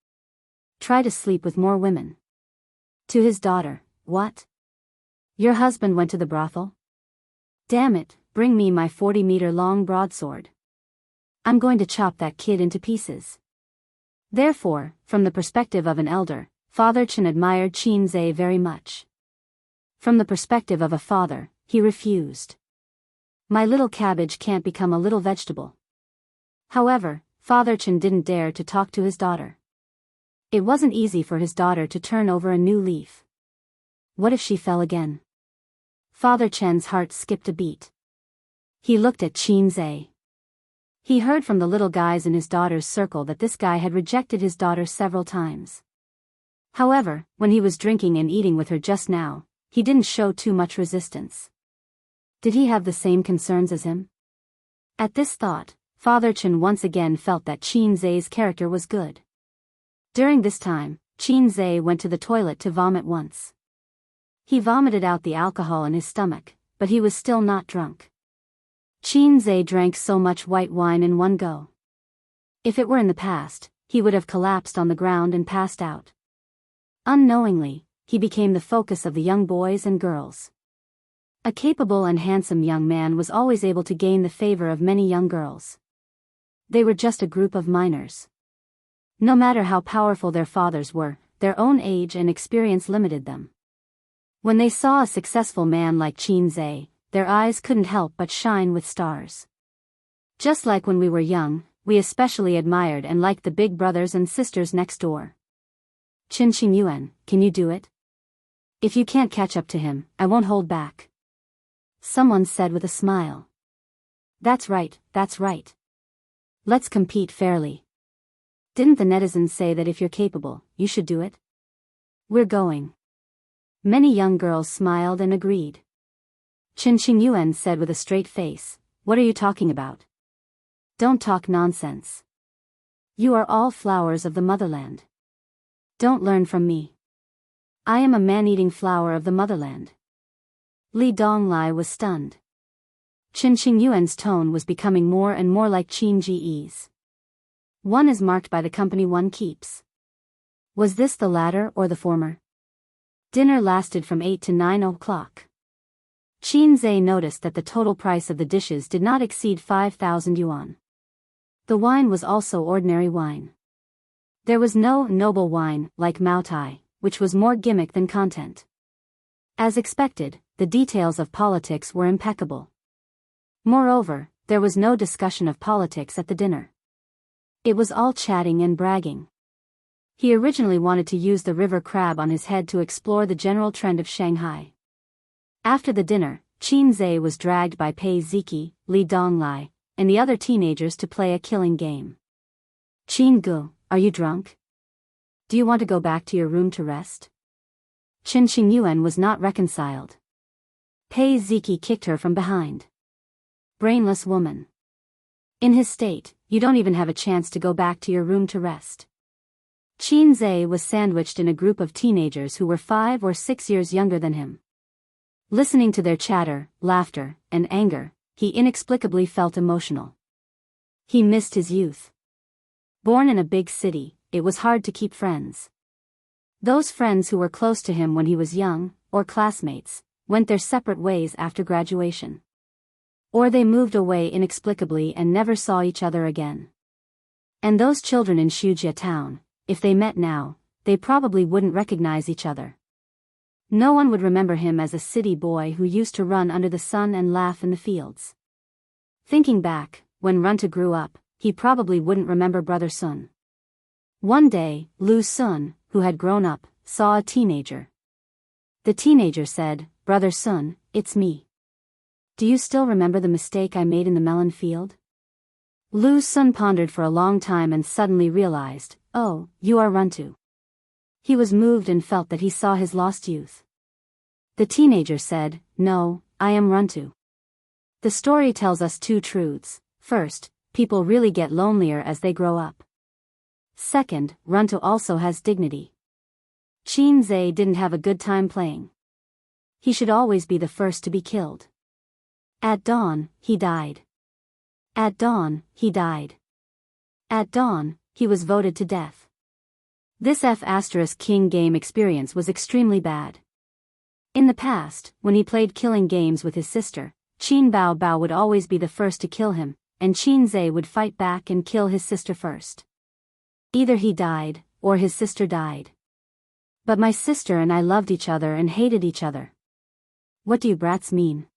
Try to sleep with more women. To his daughter, what? Your husband went to the brothel? Damn it, bring me my 40-meter-long broadsword. I'm going to chop that kid into pieces. Therefore, from the perspective of an elder, Father Chen admired Qin Zhe very much. From the perspective of a father, he refused. My little cabbage can't become a little vegetable. However, Father Chen didn't dare to talk to his daughter. It wasn't easy for his daughter to turn over a new leaf. What if she fell again? Father Chen's heart skipped a beat. He looked at Qin Zhe. He heard from the little guys in his daughter's circle that this guy had rejected his daughter several times. However, when he was drinking and eating with her just now, he didn't show too much resistance. Did he have the same concerns as him? At this thought, Father Chen once again felt that Qin Zhe's character was good. During this time, Qin Zhe went to the toilet to vomit once. He vomited out the alcohol in his stomach, but he was still not drunk. Qin Zhe drank so much white wine in one go. If it were in the past, he would have collapsed on the ground and passed out. Unknowingly, he became the focus of the young boys and girls. A capable and handsome young man was always able to gain the favor of many young girls. They were just a group of minors. No matter how powerful their fathers were, their own age and experience limited them. When they saw a successful man like Qin Zhe, their eyes couldn't help but shine with stars. Just like when we were young, we especially admired and liked the big brothers and sisters next door. Qin Xingyuan, can you do it? If you can't catch up to him, I won't hold back. Someone said with a smile. That's right, that's right. Let's compete fairly. Didn't the netizens say that if you're capable, you should do it? We're going. Many young girls smiled and agreed. Qin Xingyuan said with a straight face, what are you talking about? Don't talk nonsense. You are all flowers of the motherland. Don't learn from me. I am a man-eating flower of the motherland. Li Donglai was stunned. Qin Xingyuan's tone was becoming more and more like Qin Ji's. One is marked by the company one keeps. Was this the latter or the former? Dinner lasted from 8 to 9 o'clock. Qin Zhe noticed that the total price of the dishes did not exceed 5,000 yuan. The wine was also ordinary wine. There was no noble wine, like Mao Tai, which was more gimmick than content. As expected, the details of politics were impeccable. Moreover, there was no discussion of politics at the dinner. It was all chatting and bragging. He originally wanted to use the river crab on his head to explore the general trend of Shanghai. After the dinner, Qin Zhe was dragged by Pei Ziki, Li Donglai, and the other teenagers to play a killing game. Qin Gu, are you drunk? Do you want to go back to your room to rest? Qin Xingyuan was not reconciled. Pei Ziki kicked her from behind. Brainless woman. In his state, you don't even have a chance to go back to your room to rest. Qin Zhe was sandwiched in a group of teenagers who were 5 or 6 years younger than him. Listening to their chatter, laughter, and anger, he inexplicably felt emotional. He missed his youth. Born in a big city, it was hard to keep friends. Those friends who were close to him when he was young, or classmates, went their separate ways after graduation. Or they moved away inexplicably and never saw each other again. And those children in Shujia town, if they met now, they probably wouldn't recognize each other. No one would remember him as a city boy who used to run under the sun and laugh in the fields. Thinking back, when Runta grew up, he probably wouldn't remember Brother Sun. One day, Lu Sun, who had grown up, saw a teenager. The teenager said, "Brother Sun, it's me. Do you still remember the mistake I made in the melon field?" Lu Sun pondered for a long time and suddenly realized, "Oh, you are Runtu." He was moved and felt that he saw his lost youth. The teenager said, "No, I am Runtu." The story tells us two truths. First, people really get lonelier as they grow up. Second, Runtu also has dignity. Qin Zhe didn't have a good time playing. He should always be the first to be killed. At dawn, he died. At dawn, he died. At dawn, he was voted to death. This F*King game experience was extremely bad. In the past, when he played killing games with his sister, Qin Bao Bao would always be the first to kill him, and Qin Zhe would fight back and kill his sister first. Either he died, or his sister died. But my sister and I loved each other and hated each other. What do you brats mean?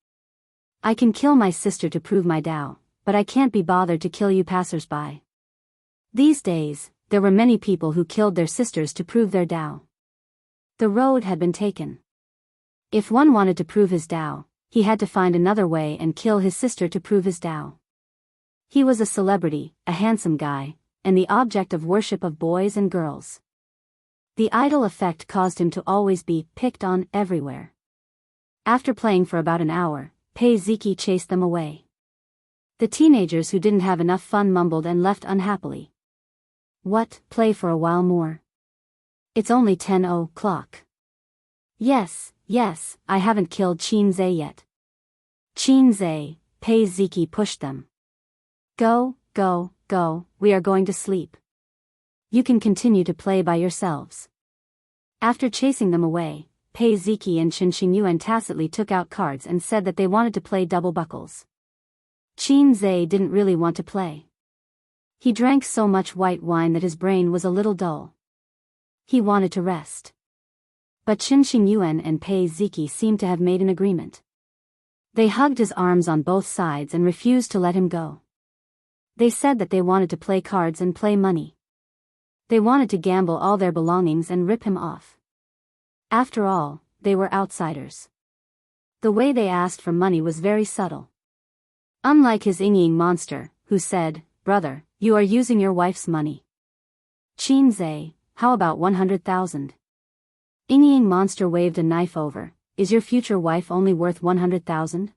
I can kill my sister to prove my Tao, but I can't be bothered to kill you passers-by. These days, there were many people who killed their sisters to prove their Tao. The road had been taken. If one wanted to prove his Tao, he had to find another way and kill his sister to prove his Tao. He was a celebrity, a handsome guy, and the object of worship of boys and girls. The idol effect caused him to always be picked on everywhere. After playing for about an hour, Pei Ziki chased them away. The teenagers who didn't have enough fun mumbled and left unhappily. What, play for a while more? It's only 10 o'clock. Yes, I haven't killed Qin Zhe yet. Qin Zhe, Pei Ziki pushed them. Go, we are going to sleep. You can continue to play by yourselves. After chasing them away, Pei Ziki and Qin Xingyuan tacitly took out cards and said that they wanted to play double buckles. Qin Zhe didn't really want to play. He drank so much white wine that his brain was a little dull. He wanted to rest. But Qin Xingyuan and Pei Ziki seemed to have made an agreement. They hugged his arms on both sides and refused to let him go. They said that they wanted to play cards and play money. They wanted to gamble all their belongings and rip him off. After all, they were outsiders. The way they asked for money was very subtle. Unlike his Ying monster, who said, "Brother, you are using your wife's money." Qin Zhe, how about 100,000? Ying monster waved a knife over, "Is your future wife only worth 100,000?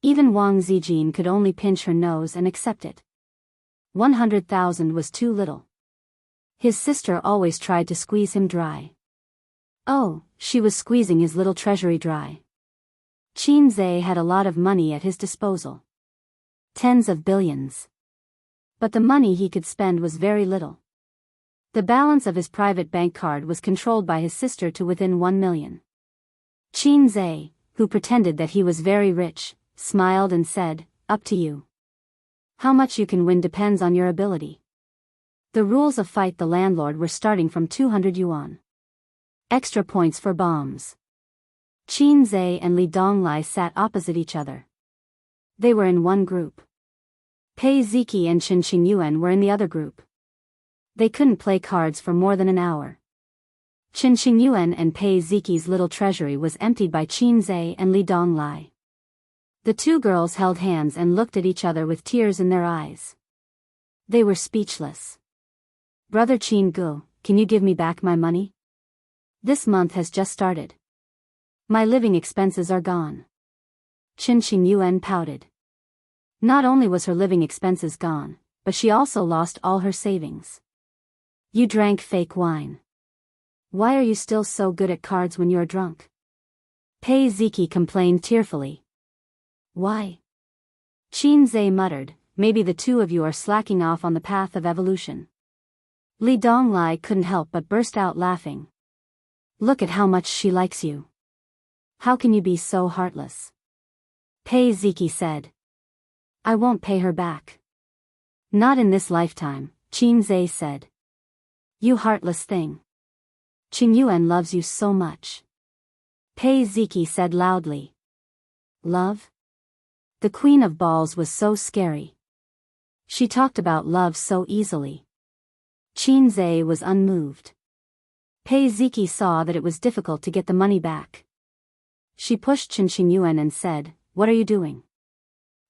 Even Wang Zijin could only pinch her nose and accept it. 100,000 was too little. His sister always tried to squeeze him dry. Oh, she was squeezing his little treasury dry. Qin Zhe had a lot of money at his disposal. Tens of billions. But the money he could spend was very little. The balance of his private bank card was controlled by his sister to within 1 million. Qin Zhe, who pretended that he was very rich, smiled and said, "Up to you. How much you can win depends on your ability." The rules of Fight the Landlord were starting from 200 yuan. Extra points for bombs. Qin Zhe and Li Donglai sat opposite each other. They were in one group. Pei Ziki and Qin Xingyuan were in the other group. They couldn't play cards for more than an hour. Qin Xingyuan and Pei Ziki's little treasury was emptied by Qin Zhe and Li Donglai. The two girls held hands and looked at each other with tears in their eyes. They were speechless. "Brother Qin Gu, can you give me back my money? This month has just started. My living expenses are gone." Qin Xingyuan pouted. Not only was her living expenses gone, but she also lost all her savings. "You drank fake wine. Why are you still so good at cards when you're drunk?" Pei Ziki complained tearfully. "Why?" Qin Zhe muttered, "Maybe the two of you are slacking off on the path of evolution." Li Donglai couldn't help but burst out laughing. "Look at how much she likes you. How can you be so heartless?" Pei Ziki said. "I won't pay her back." "Not in this lifetime," Qin Zhe said. You heartless thing. Qing Yuan loves you so much. Pei Ziki said loudly. Love? The Queen of Balls was so scary. She talked about love so easily. Qin Zhe was unmoved. Pei Ziki saw that it was difficult to get the money back. She pushed Qing Yuan and said, "What are you doing?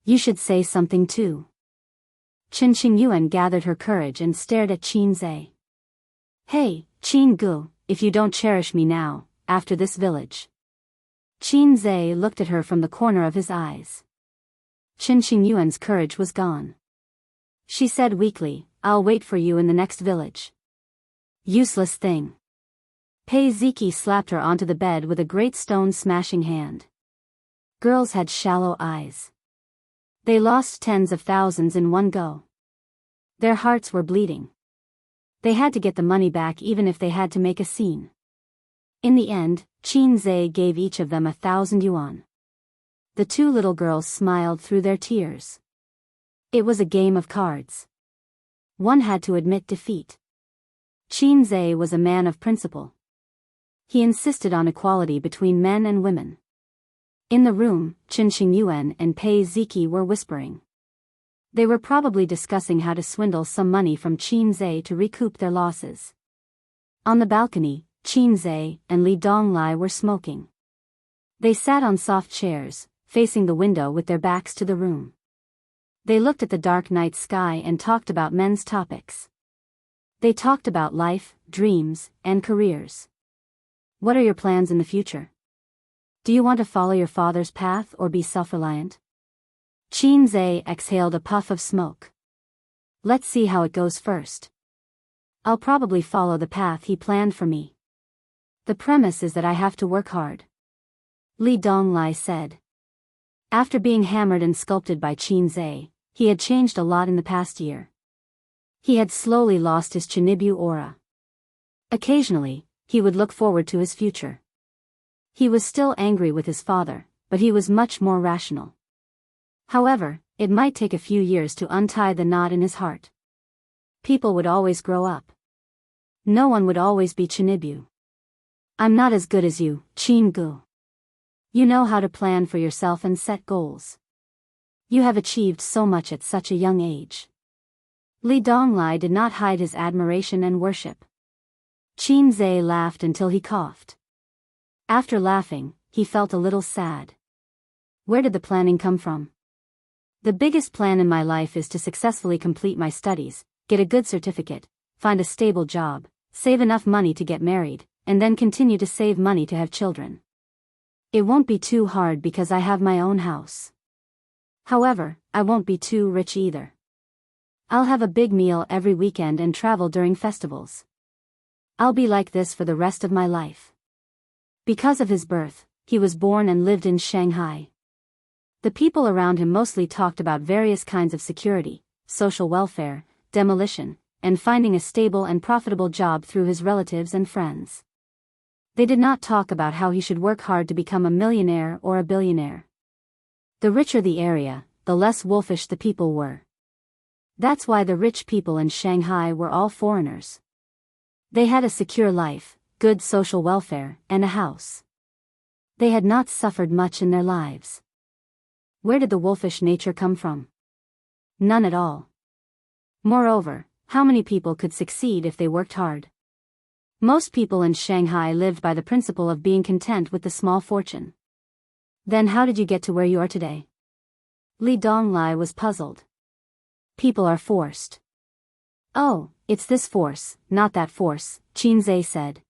You should say something too." Qing Yuan gathered her courage and stared at Qin Zhe. Hey, Qin Gu, if you don't cherish me now, after this village. Qin Zhe looked at her from the corner of his eyes. Qing Yuan's courage was gone. She said weakly, "I'll wait for you in the next village." Useless thing. Pei Ziki slapped her onto the bed with a great stone-smashing hand. Girls had shallow eyes. They lost tens of thousands in one go. Their hearts were bleeding. They had to get the money back even if they had to make a scene. In the end, Qin Zhe gave each of them 1,000 yuan. The two little girls smiled through their tears. It was a game of cards. One had to admit defeat. Qin Zhe was a man of principle. He insisted on equality between men and women. In the room, Qing Yuan and Pei Ziki were whispering. They were probably discussing how to swindle some money from Qin Zhe to recoup their losses. On the balcony, Qin Zhe and Li Donglai were smoking. They sat on soft chairs, facing the window with their backs to the room. They looked at the dark night sky and talked about men's topics. They talked about life, dreams, and careers. What are your plans in the future? Do you want to follow your father's path or be self-reliant? Qin Zhe exhaled a puff of smoke. Let's see how it goes first. I'll probably follow the path he planned for me. The premise is that I have to work hard. Li Donglai said. After being hammered and sculpted by Qin Zhe, he had changed a lot in the past year. He had slowly lost his Chinibyu aura. Occasionally, he would look forward to his future. He was still angry with his father, but he was much more rational. However, it might take a few years to untie the knot in his heart. People would always grow up. No one would always be Chinibyu. I'm not as good as you, Qin Gu. You know how to plan for yourself and set goals. You have achieved so much at such a young age. Li Donglai did not hide his admiration and worship. Qin Zhe laughed until he coughed. After laughing, he felt a little sad. Where did the planning come from? The biggest plan in my life is to successfully complete my studies, get a good certificate, find a stable job, save enough money to get married, and then continue to save money to have children. It won't be too hard because I have my own house. However, I won't be too rich either. I'll have a big meal every weekend and travel during festivals. I'll be like this for the rest of my life. Because of his birth, he was born and lived in Shanghai. The people around him mostly talked about various kinds of security, social welfare, demolition, and finding a stable and profitable job through his relatives and friends. They did not talk about how he should work hard to become a millionaire or a billionaire. The richer the area, the less wolfish the people were. That's why the rich people in Shanghai were all foreigners. They had a secure life, good social welfare, and a house. They had not suffered much in their lives. Where did the wolfish nature come from? None at all. Moreover, how many people could succeed if they worked hard? Most people in Shanghai lived by the principle of being content with the small fortune. Then how did you get to where you are today? Li Donglai was puzzled. People are forced. Oh, it's this force, not that force, Qin Zhe said.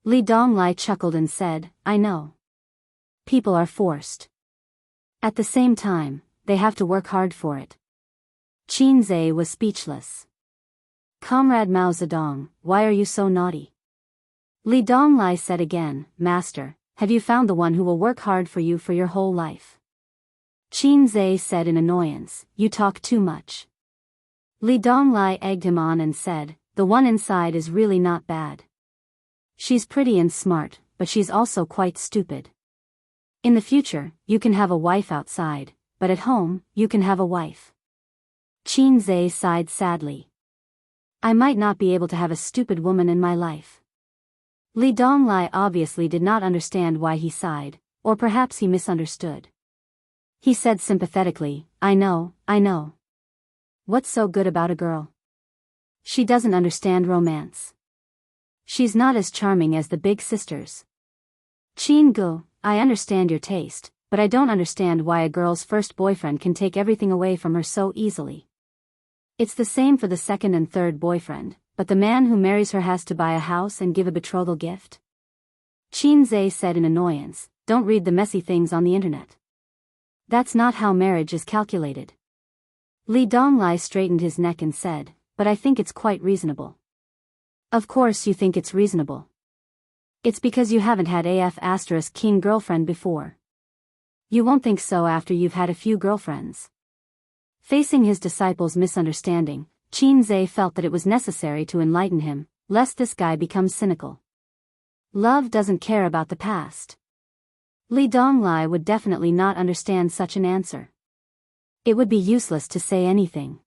Li Donglai chuckled and said, I know. People are forced. At the same time, they have to work hard for it. Qin Zhe was speechless. Comrade Mao Zedong, why are you so naughty? Li Donglai said again, Master, have you found the one who will work hard for you for your whole life? Qin Zhe said in annoyance, you talk too much. Li Donglai egged him on and said, the one inside is really not bad. She's pretty and smart, but she's also quite stupid. In the future, you can have a wife outside, but at home, you can have a wife. Qin Zhe sighed sadly. I might not be able to have a stupid woman in my life. Li Donglai obviously did not understand why he sighed, or perhaps he misunderstood. He said sympathetically, I know. What's so good about a girl? She doesn't understand romance. She's not as charming as the big sisters. Qin Gu, I understand your taste, but I don't understand why a girl's first boyfriend can take everything away from her so easily. It's the same for the second and third boyfriend, but the man who marries her has to buy a house and give a betrothal gift. Qin Zhe said in annoyance, don't read the messy things on the internet. That's not how marriage is calculated. Li Donglai straightened his neck and said, but I think it's quite reasonable. Of course you think it's reasonable. It's because you haven't had a keen girlfriend before. You won't think so after you've had a few girlfriends. Facing his disciple's misunderstanding, Qin Zhe felt that it was necessary to enlighten him, lest this guy become cynical. Love doesn't care about the past. Li Donglai would definitely not understand such an answer. It would be useless to say anything.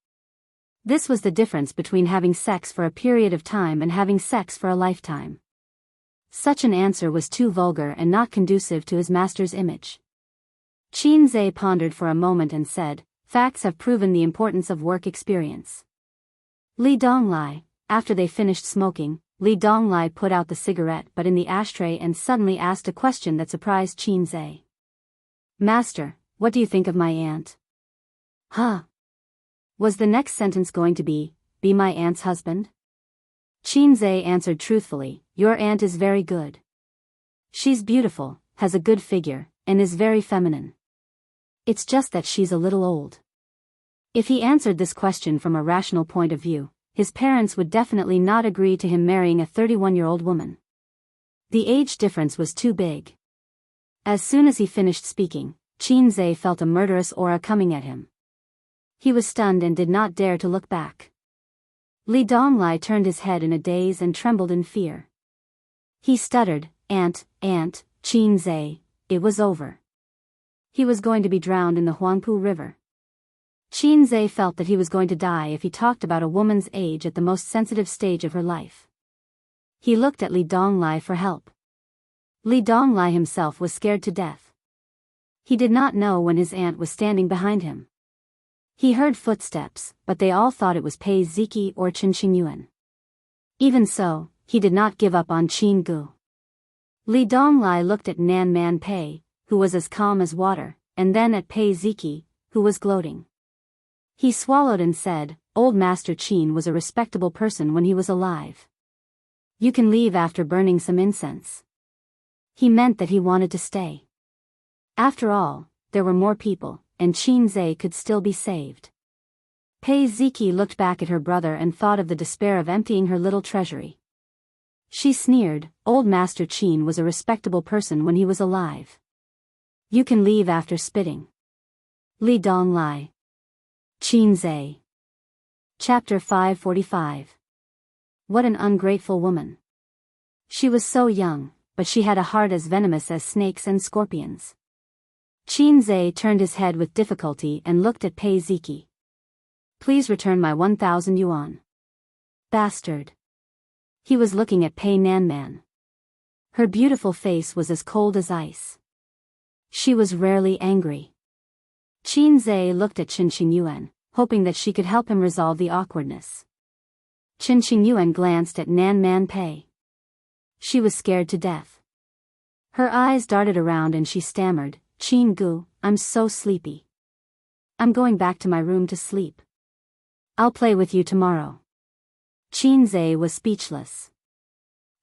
This was the difference between having sex for a period of time and having sex for a lifetime. Such an answer was too vulgar and not conducive to his master's image. Qin Zhe pondered for a moment and said, facts have proven the importance of work experience. Li Donglai, after they finished smoking, Li Donglai put out the cigarette but in the ashtray and suddenly asked a question that surprised Qin Zhe. Master, what do you think of my aunt? Huh? Was the next sentence going to be my aunt's husband? Qin Zhe answered truthfully, your aunt is very good. She's beautiful, has a good figure, and is very feminine. It's just that she's a little old. If he answered this question from a rational point of view, his parents would definitely not agree to him marrying a 31-year-old woman. The age difference was too big. As soon as he finished speaking, Qin Zhe felt a murderous aura coming at him. He was stunned and did not dare to look back. Li Donglai turned his head in a daze and trembled in fear. He stuttered, Aunt, Qin Zhe, it was over. He was going to be drowned in the Huangpu River. Qin Zhe felt that he was going to die if he talked about a woman's age at the most sensitive stage of her life. He looked at Li Donglai for help. Li Donglai himself was scared to death. He did not know when his aunt was standing behind him. He heard footsteps, but they all thought it was Pei Ziki or Chen Qingyuan. Even so, he did not give up on Qin Gu. Li Donglai looked at Nan Man Pei, who was as calm as water, and then at Pei Ziki, who was gloating. He swallowed and said, Old Master Qin was a respectable person when he was alive. You can leave after burning some incense. He meant that he wanted to stay. After all, there were more people, and Qin Zhe could still be saved. Pei Ziki looked back at her brother and thought of the despair of emptying her little treasury. She sneered, Old Master Qin was a respectable person when he was alive. You can leave after spitting. Li Donglai. Qin Zhe. Chapter 545. What an ungrateful woman. She was so young, but she had a heart as venomous as snakes and scorpions. Qin Zhe turned his head with difficulty and looked at Pei Ziki. Please return my 1,000 yuan. Bastard. He was looking at Pei Nanman. Her beautiful face was as cold as ice. She was rarely angry. Qin Zhe looked at Chen Qingyuan, hoping that she could help him resolve the awkwardness. Chen Qingyuan glanced at Nan Man Pei. She was scared to death. Her eyes darted around and she stammered, Qin Gu, I'm so sleepy. I'm going back to my room to sleep. I'll play with you tomorrow. Qin Zhe was speechless.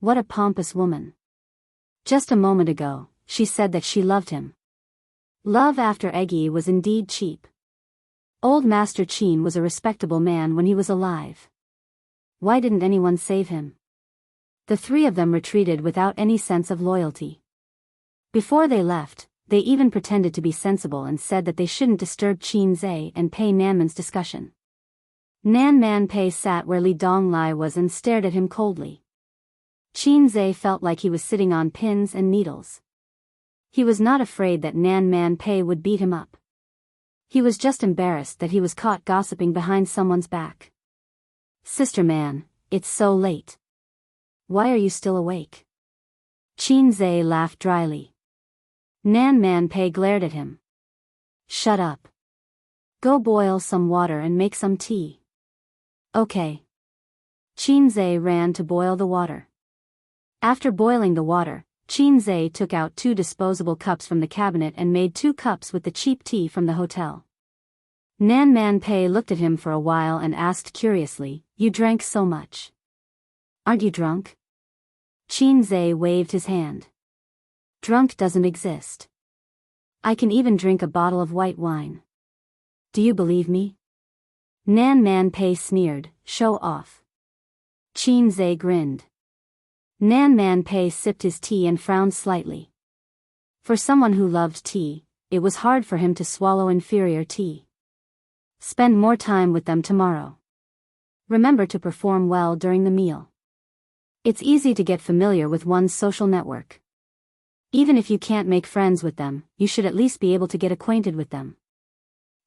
What a pompous woman. Just a moment ago, she said that she loved him. Love after Eggy was indeed cheap. Old Master Qin was a respectable man when he was alive. Why didn't anyone save him? The three of them retreated without any sense of loyalty. Before they left, they even pretended to be sensible and said that they shouldn't disturb Qin Zhe and Pei Nanman's discussion. Nan Man Pei sat where Li Donglai was and stared at him coldly. Qin Zhe felt like he was sitting on pins and needles. He was not afraid that Nan Man Pei would beat him up. He was just embarrassed that he was caught gossiping behind someone's back. Sister man, it's so late. Why are you still awake? Qin Zhe laughed dryly. Nan Man Pei glared at him. Shut up. Go boil some water and make some tea. Okay. Qin Zhe ran to boil the water. After boiling the water, Qin Zhe took out 2 disposable cups from the cabinet and made 2 cups with the cheap tea from the hotel. Nan Man Pei looked at him for a while and asked curiously, You drank so much. Aren't you drunk? Qin Zhe waved his hand. Drunk doesn't exist. I can even drink a bottle of white wine. Do you believe me? Nan Man Pei sneered, Show off. Qin Zhe grinned. Nan Man Pei sipped his tea and frowned slightly. For someone who loved tea, it was hard for him to swallow inferior tea. Spend more time with them tomorrow. Remember to perform well during the meal. It's easy to get familiar with one's social network. Even if you can't make friends with them, you should at least be able to get acquainted with them.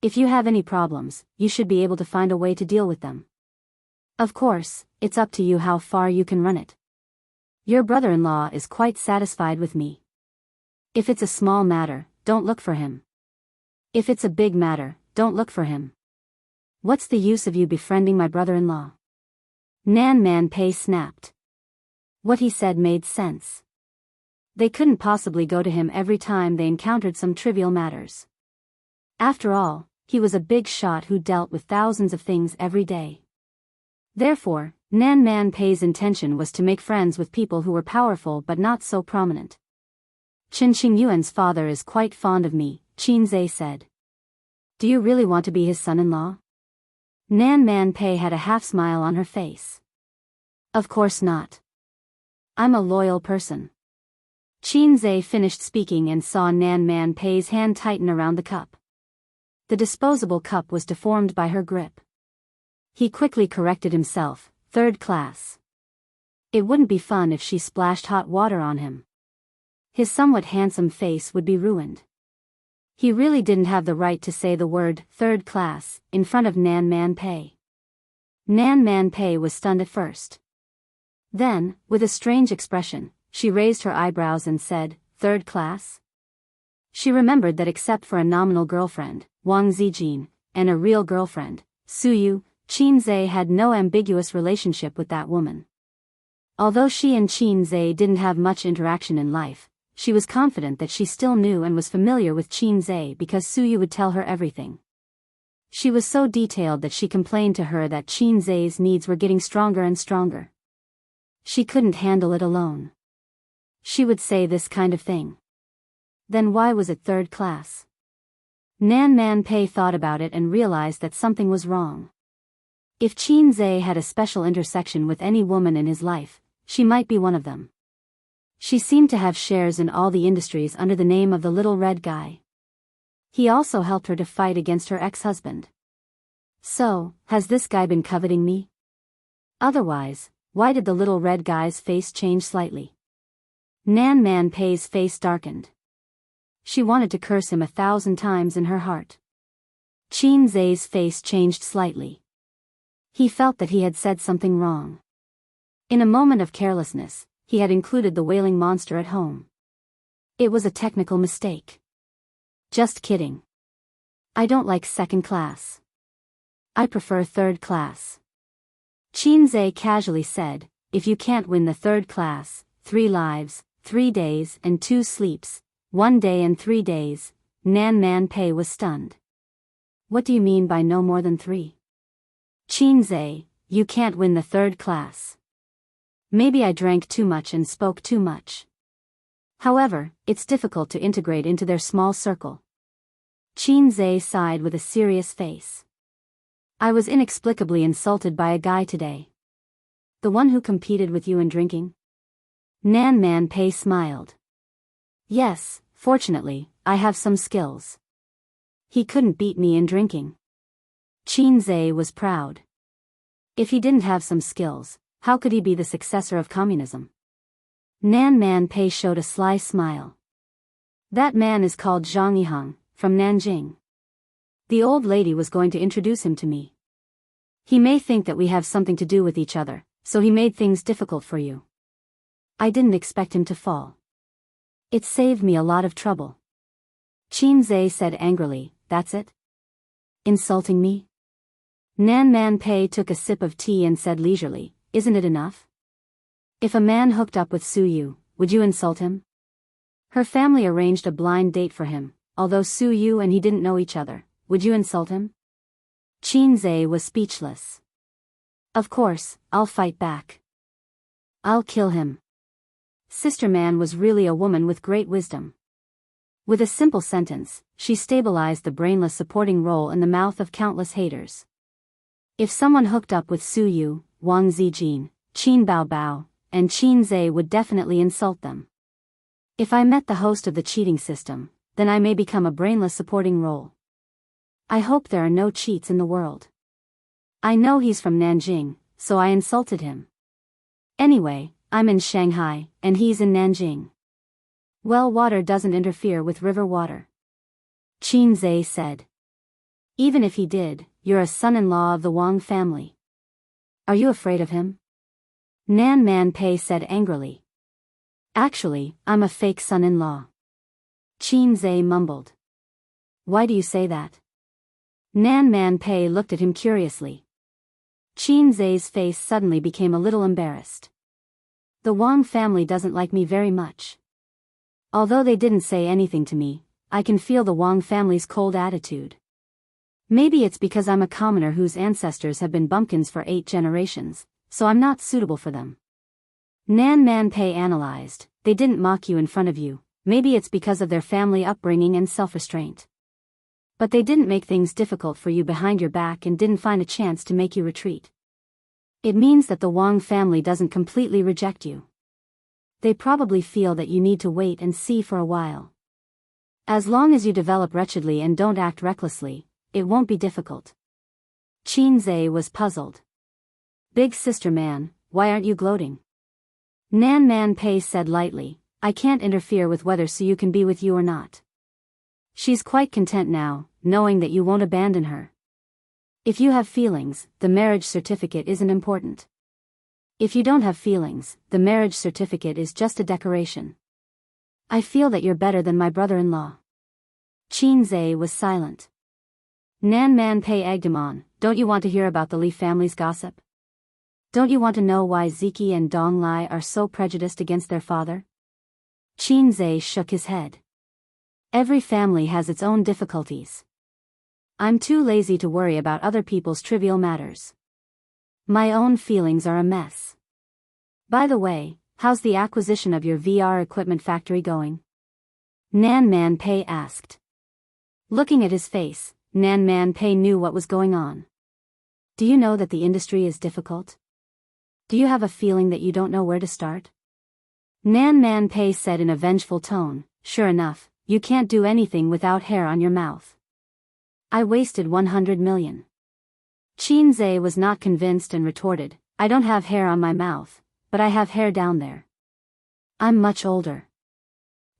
If you have any problems, you should be able to find a way to deal with them. Of course, it's up to you how far you can run it. Your brother-in-law is quite satisfied with me. If it's a small matter, don't look for him. If it's a big matter, don't look for him. What's the use of you befriending my brother-in-law? Nan Man Pei snapped. What he said made sense. They couldn't possibly go to him every time they encountered some trivial matters. After all, he was a big shot who dealt with thousands of things every day. Therefore, Nan Man Pei's intention was to make friends with people who were powerful but not so prominent. Chen Qingyuan's father is quite fond of me, Qin Zhe said. Do you really want to be his son-in-law? Nan Man Pei had a half-smile on her face. Of course not. I'm a loyal person. Qin Zhe finished speaking and saw Nan Man Pei's hand tighten around the cup. The disposable cup was deformed by her grip. He quickly corrected himself, 3rd class. It wouldn't be fun if she splashed hot water on him. His somewhat handsome face would be ruined. He really didn't have the right to say the word 3rd class in front of Nan Man Pei. Nan Man Pei was stunned at first. Then, with a strange expression, she raised her eyebrows and said, 3rd class? She remembered that except for a nominal girlfriend, Wang Zijin, and a real girlfriend, Suyu, Qin Zhe had no ambiguous relationship with that woman. Although she and Qin Zhe didn't have much interaction in life, she was confident that she still knew and was familiar with Qin Zhe because Suyu would tell her everything. She was so detailed that she complained to her that Qin Zhe's needs were getting stronger and stronger. She couldn't handle it alone. She would say this kind of thing. Then why was it 3rd class? Nan Man Pei thought about it and realized that something was wrong. If Qin Zhe had a special intersection with any woman in his life, she might be one of them. She seemed to have shares in all the industries under the name of the little red guy. He also helped her to fight against her ex-husband. So, has this guy been coveting me? Otherwise, why did the little red guy's face change slightly? Nan Man Pei's face darkened. She wanted to curse him 1,000 times in her heart. Qin Zhe's face changed slightly. He felt that he had said something wrong. In a moment of carelessness, he had included the wailing monster at home. It was a technical mistake. Just kidding. I don't like 2nd class. I prefer 3rd class. Qin Zhe casually said, if you can't win the 3rd class, 3 lives, 3 days and 2 sleeps, 1 day and 3 days, Nan Man Pei was stunned. What do you mean by no more than 3? Qin Zhe, you can't win the 3rd class. Maybe I drank too much and spoke too much. However, it's difficult to integrate into their small circle. Qin Zhe sighed with a serious face. I was inexplicably insulted by a guy today. The one who competed with you in drinking? Nan Man Pei smiled. Yes, fortunately, I have some skills. He couldn't beat me in drinking. Qin Zhe was proud. If he didn't have some skills, how could he be the successor of communism? Nan Man Pei showed a sly smile. That man is called Zhang Yihang, from Nanjing. The old lady was going to introduce him to me. He may think that we have something to do with each other, so he made things difficult for you. I didn't expect him to fall. It saved me a lot of trouble. Qinze said angrily, that's it? Insulting me? Nan Man Pei took a sip of tea and said leisurely, isn't it enough? If a man hooked up with Su Yu, would you insult him? Her family arranged a blind date for him, although Su Yu and he didn't know each other, would you insult him? Qinze was speechless. Of course, I'll fight back. I'll kill him. Sister Man was really a woman with great wisdom. With a simple sentence, she stabilized the brainless supporting role in the mouth of countless haters. If someone hooked up with Su Yu, Wang Zijin, Qin Baobao, and Qinze would definitely insult them. If I met the host of the cheating system, then I may become a brainless supporting role. I hope there are no cheats in the world. I know he's from Nanjing, so I insulted him. Anyway, I'm in Shanghai, and he's in Nanjing. Well, water doesn't interfere with river water. Qinze said. Even if he did, you're a son-in-law of the Wang family. Are you afraid of him? Nan Man Pei said angrily. Actually, I'm a fake son-in-law. Qinze mumbled. Why do you say that? Nan Man Pei looked at him curiously. Qinze's face suddenly became a little embarrassed. The Wang family doesn't like me very much. Although they didn't say anything to me, I can feel the Wang family's cold attitude. Maybe it's because I'm a commoner whose ancestors have been bumpkins for 8 generations, so I'm not suitable for them. Nan Man Pei analyzed, they didn't mock you in front of you, maybe it's because of their family upbringing and self-restraint. But they didn't make things difficult for you behind your back and didn't find a chance to make you retreat. It means that the Wang family doesn't completely reject you. They probably feel that you need to wait and see for a while. As long as you develop wretchedly and don't act recklessly, it won't be difficult. Qinze was puzzled. Big sister man, why aren't you gloating? Nan Man Pei said lightly, I can't interfere with whether Su Yu can be with you or not. She's quite content now, knowing that you won't abandon her. If you have feelings, the marriage certificate isn't important. If you don't have feelings, the marriage certificate is just a decoration. I feel that you're better than my brother-in-law. Qinze was silent. Nan Man Pei egged him on, don't you want to hear about the Li family's gossip? Don't you want to know why Ziki and Dong Lai are so prejudiced against their father? Qinze shook his head. Every family has its own difficulties. I'm too lazy to worry about other people's trivial matters. My own feelings are a mess. By the way, how's the acquisition of your VR equipment factory going? Nan Man Pei asked. Looking at his face, Nan Man Pei knew what was going on. Do you know that the industry is difficult? Do you have a feeling that you don't know where to start? Nan Man Pei said in a vengeful tone, sure enough, you can't do anything without hair on your mouth. I wasted 100 million. Qinze was not convinced and retorted, I don't have hair on my mouth, but I have hair down there. I'm much older.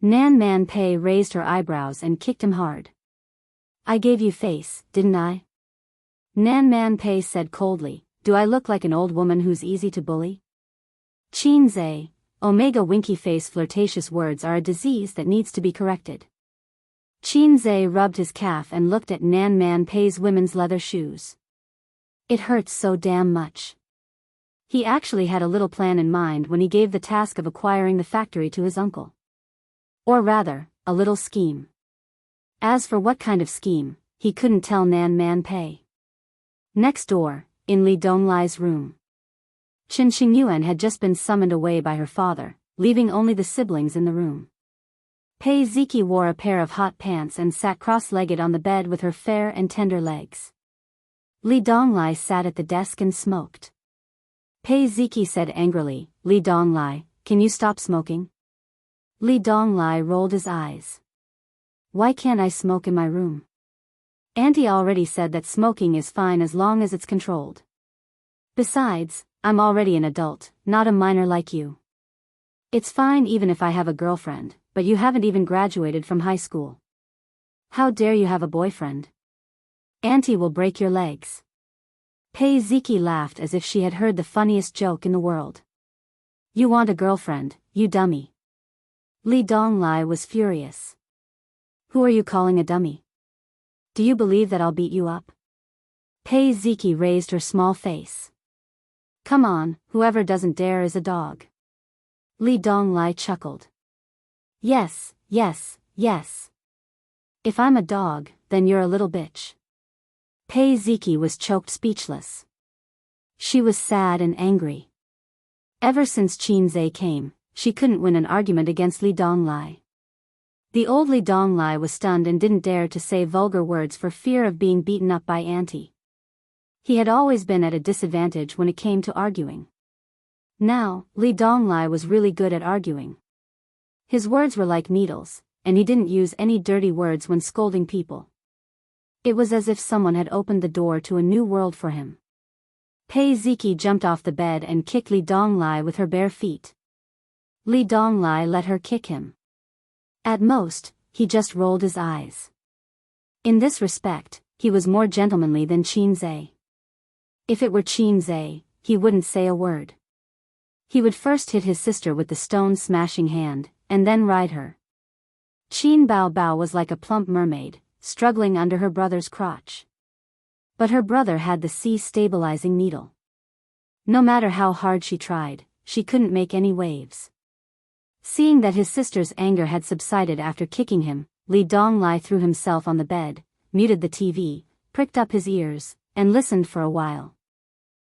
Nan Man Pei raised her eyebrows and kicked him hard. I gave you face, didn't I? Nan Man Pei said coldly, do I look like an old woman who's easy to bully? Qinze, Omega winky face flirtatious words are a disease that needs to be corrected. Qinze rubbed his calf and looked at Nan Man Pei's women's leather shoes. It hurts so damn much. He actually had a little plan in mind when he gave the task of acquiring the factory to his uncle. Or rather, a little scheme. As for what kind of scheme, he couldn't tell Nan Man Pei. Next door, in Li Donglai's room. Chen Xingyuan had just been summoned away by her father, leaving only the siblings in the room. Pei Ziki wore a pair of hot pants and sat cross-legged on the bed with her fair and tender legs. Li Donglai sat at the desk and smoked. Pei Ziki said angrily, Li Donglai, can you stop smoking? Li Donglai rolled his eyes. Why can't I smoke in my room? Auntie already said that smoking is fine as long as it's controlled. Besides, I'm already an adult, not a minor like you. It's fine even if I have a girlfriend, but you haven't even graduated from high school. How dare you have a boyfriend? Auntie will break your legs. Pei Ziki laughed as if she had heard the funniest joke in the world. You want a girlfriend, you dummy. Li Donglai was furious. Who are you calling a dummy? Do you believe that I'll beat you up? Pei Ziki raised her small face. Come on, whoever doesn't dare is a dog. Li Donglai chuckled. Yes, yes, yes. If I'm a dog, then you're a little bitch. Pei Ziki was choked speechless. She was sad and angry. Ever since Qinzhe came, she couldn't win an argument against Li Donglai. The old Li Donglai was stunned and didn't dare to say vulgar words for fear of being beaten up by Auntie. He had always been at a disadvantage when it came to arguing. Now, Li Donglai was really good at arguing. His words were like needles, and he didn't use any dirty words when scolding people. It was as if someone had opened the door to a new world for him. Pei Ziki jumped off the bed and kicked Li Donglai with her bare feet. Li Donglai let her kick him. At most, he just rolled his eyes. In this respect, he was more gentlemanly than Qinzhe. If it were Qinzhe, he wouldn't say a word. He would first hit his sister with the stone-smashing hand, and then ride her. Qin Bao Bao was like a plump mermaid, struggling under her brother's crotch. But her brother had the sea-stabilizing needle. No matter how hard she tried, she couldn't make any waves. Seeing that his sister's anger had subsided after kicking him, Li Donglai threw himself on the bed, muted the TV, pricked up his ears, and listened for a while.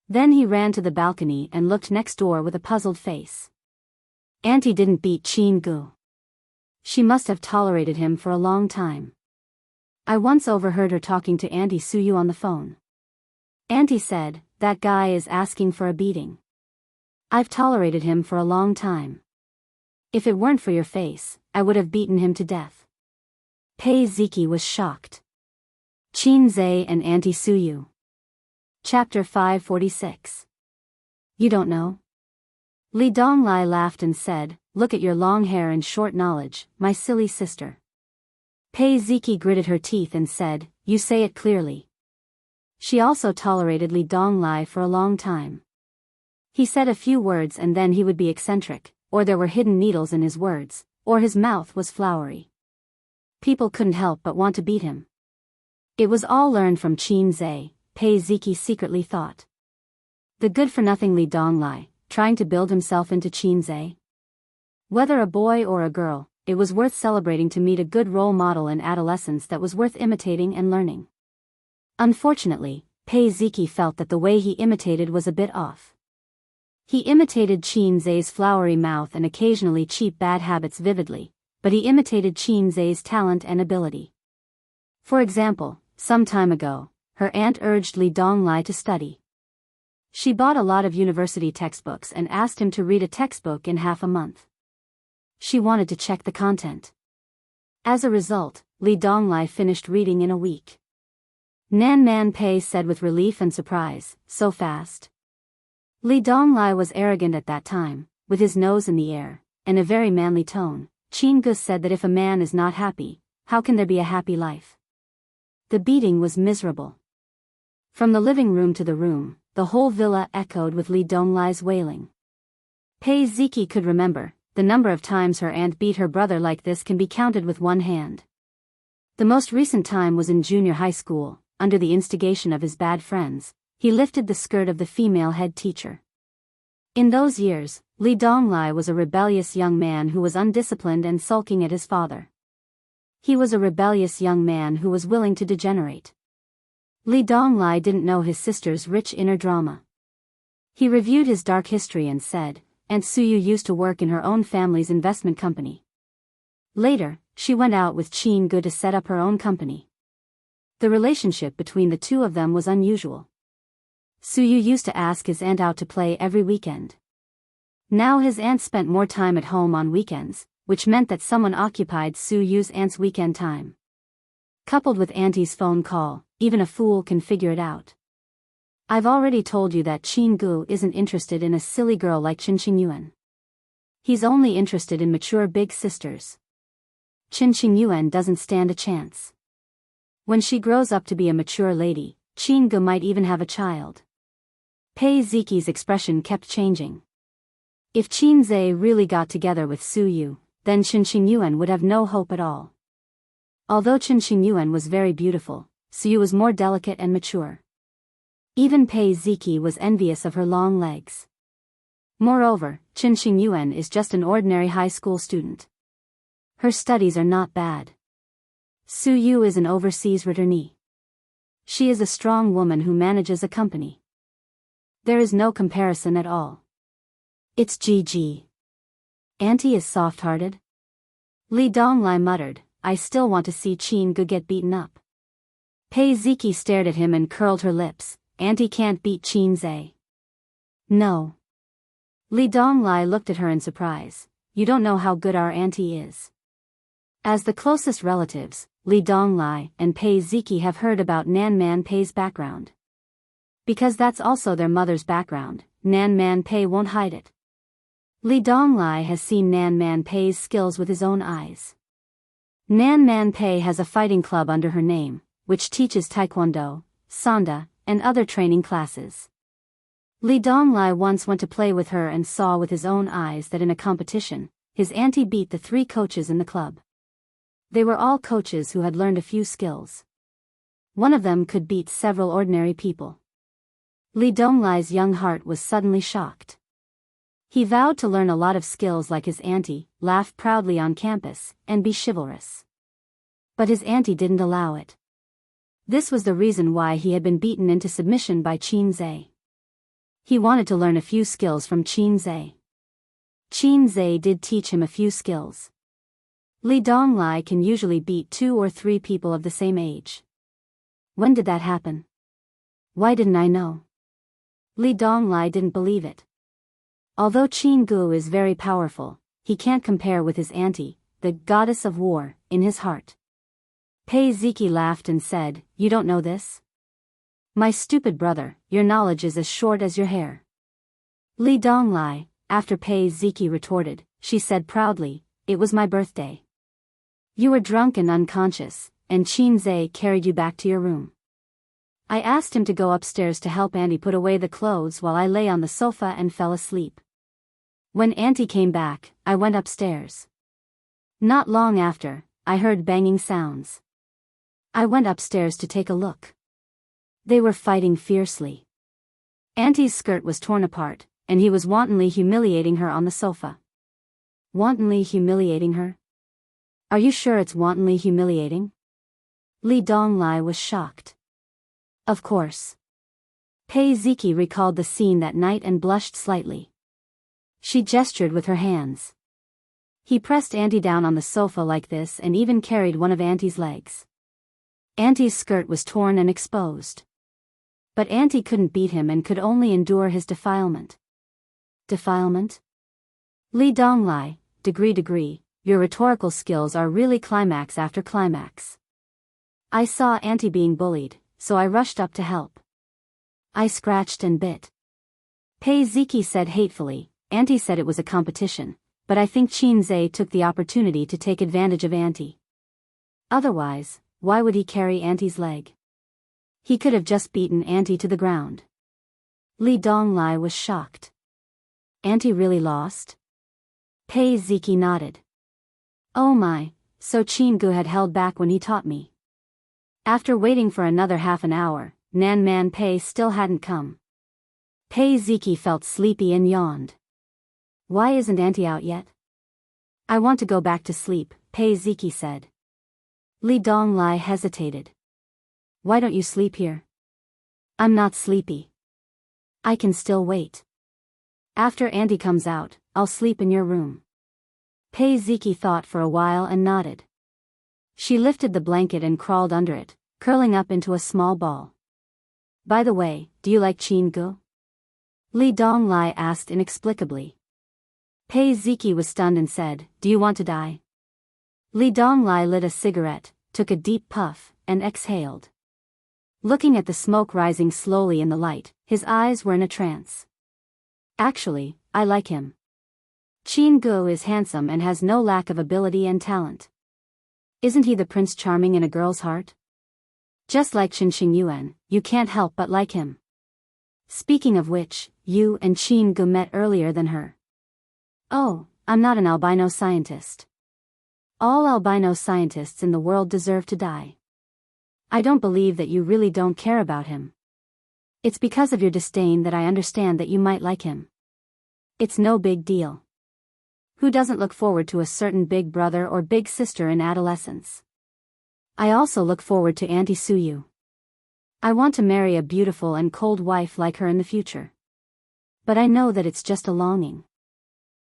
Then he ran to the balcony and looked next door with a puzzled face. Auntie didn't beat Qin Gu. She must have tolerated him for a long time. I once overheard her talking to Auntie Suyu on the phone. Auntie said, that guy is asking for a beating. I've tolerated him for a long time. If it weren't for your face, I would have beaten him to death. Pei Ziki was shocked. Qinzhe and Auntie Suyu. Chapter 546. You don't know? Li Donglai laughed and said, look at your long hair and short knowledge, my silly sister. Pei Ziki gritted her teeth and said, you say it clearly. She also tolerated Li Donglai for a long time. He said a few words and then he would be eccentric, or there were hidden needles in his words, or his mouth was flowery. People couldn't help but want to beat him. It was all learned from Qinzhe, Pei Ziki secretly thought. The good-for-nothing Li Donglai, trying to build himself into Qinzhe. Whether a boy or a girl, it was worth celebrating to meet a good role model in adolescence that was worth imitating and learning. Unfortunately, Pei Ziki felt that the way he imitated was a bit off. He imitated Qinzhe's flowery mouth and occasionally cheap bad habits vividly, but he imitated Qinzhe's talent and ability. For example, some time ago, her aunt urged Li Donglai to study. She bought a lot of university textbooks and asked him to read a textbook in half a month. She wanted to check the content. As a result, Li Donglai finished reading in a week. Nan Man Pei said with relief and surprise, so fast. Li Donglai was arrogant at that time, with his nose in the air, and a very manly tone. Qin Gu said that if a man is not happy, how can there be a happy life? The beating was miserable. From the living room to the room, the whole villa echoed with Li Donglai's wailing. Pei Ziki could remember, the number of times her aunt beat her brother like this can be counted with one hand. The most recent time was in junior high school, under the instigation of his bad friends, he lifted the skirt of the female head teacher. In those years, Li Donglai was a rebellious young man who was undisciplined and sulking at his father. He was a rebellious young man who was willing to degenerate. Li Donglai didn't know his sister's rich inner drama. He reviewed his dark history and said, Aunt Suyu used to work in her own family's investment company. Later, she went out with Qin Gu to set up her own company. The relationship between the two of them was unusual. Suyu used to ask his aunt out to play every weekend. Now his aunt spent more time at home on weekends, which meant that someone occupied Suyu's aunt's weekend time. Coupled with Auntie's phone call, even a fool can figure it out. I've already told you that Qin Gu isn't interested in a silly girl like Qin Yuan. He's only interested in mature big sisters. Qin Yuan doesn't stand a chance. When she grows up to be a mature lady, Chin-gu might even have a child. Pei Ziki's expression kept changing. If Chin-ze really got together with Su-yu, then Chen Xingyuan would have no hope at all. Although Chen Xingyuan was very beautiful, Su-yu was more delicate and mature. Even Pei Ziki was envious of her long legs. Moreover, Chen Xingyuan is just an ordinary high school student. Her studies are not bad. Su-yu is an overseas returnee. She is a strong woman who manages a company. There is no comparison at all. It's GG. Auntie is soft-hearted. Li Donglai muttered, I still want to see Chin-gu get beaten up. Pei Ziki stared at him and curled her lips. Auntie can't beat Chin-ze. No. Li Donglai looked at her in surprise. You don't know how good our auntie is. As the closest relatives, Li Donglai and Pei Ziki have heard about Nan Man Pei's background. Because that's also their mother's background, Nan Man Pei won't hide it. Li Donglai has seen Nan Man Pei's skills with his own eyes. Nan Man Pei has a fighting club under her name, which teaches taekwondo, sanda, and other training classes. Li Donglai once went to play with her and saw with his own eyes that in a competition, his auntie beat the 3 coaches in the club. They were all coaches who had learned a few skills. One of them could beat several ordinary people. Li Donglai's young heart was suddenly shocked. He vowed to learn a lot of skills like his auntie, laugh proudly on campus, and be chivalrous. But his auntie didn't allow it. This was the reason why he had been beaten into submission by Chin-ze. He wanted to learn a few skills from Chin-ze. Chin-ze did teach him a few skills. Li Donglai can usually beat 2 or 3 people of the same age. When did that happen? Why didn't I know? Li Donglai didn't believe it. Although Chin-gu is very powerful, he can't compare with his auntie, the goddess of war, in his heart. Pei Ziki laughed and said, You don't know this? My stupid brother, your knowledge is as short as your hair. Li Donglai, after Pei Ziki retorted, she said proudly, It was my birthday. You were drunk and unconscious, and Chin-ze carried you back to your room. I asked him to go upstairs to help Auntie put away the clothes while I lay on the sofa and fell asleep. When Auntie came back, I went upstairs. Not long after, I heard banging sounds. I went upstairs to take a look. They were fighting fiercely. Auntie's skirt was torn apart, and he was wantonly humiliating her on the sofa. Wantonly humiliating her? Are you sure it's wantonly humiliating? Li Donglai was shocked. Of course. Pei Ziki recalled the scene that night and blushed slightly. She gestured with her hands. He pressed Auntie down on the sofa like this and even carried one of Auntie's legs. Auntie's skirt was torn and exposed. But Auntie couldn't beat him and could only endure his defilement. Defilement? Li Donglai, degree, your rhetorical skills are really climax after climax. I saw Auntie being bullied, so I rushed up to help. I scratched and bit. Pei Ziki said hatefully, Auntie said it was a competition, but I think Chin-ze took the opportunity to take advantage of Auntie. Otherwise, why would he carry Auntie's leg? He could have just beaten Auntie to the ground. Li Donglai was shocked. Auntie really lost? Pei Ziki nodded. Oh my, so Chin-gu had held back when he taught me. After waiting for another half an hour, Nan Man Pei still hadn't come. Pei Ziki felt sleepy and yawned. Why isn't Auntie out yet? I want to go back to sleep, Pei Ziki said. Li Donglai hesitated. Why don't you sleep here? I'm not sleepy. I can still wait. After Auntie comes out, I'll sleep in your room. Pei Ziki thought for a while and nodded. She lifted the blanket and crawled under it, curling up into a small ball. By the way, do you like Chin-gu? Li Donglai asked inexplicably. Pei Ziki was stunned and said, Do you want to die? Li Donglai lit a cigarette, took a deep puff, and exhaled. Looking at the smoke rising slowly in the light, his eyes were in a trance. Actually, I like him. Chin-gu is handsome and has no lack of ability and talent. Isn't he the Prince Charming in a girl's heart? Just like Qin Yuan, you can't help but like him. Speaking of which, you and Qin Gu met earlier than her. Oh, I'm not an albino scientist. All albino scientists in the world deserve to die. I don't believe that you really don't care about him. It's because of your disdain that I understand that you might like him. It's no big deal. Who doesn't look forward to a certain big brother or big sister in adolescence? I also look forward to Auntie Suyu. I want to marry a beautiful and cold wife like her in the future. But I know that it's just a longing.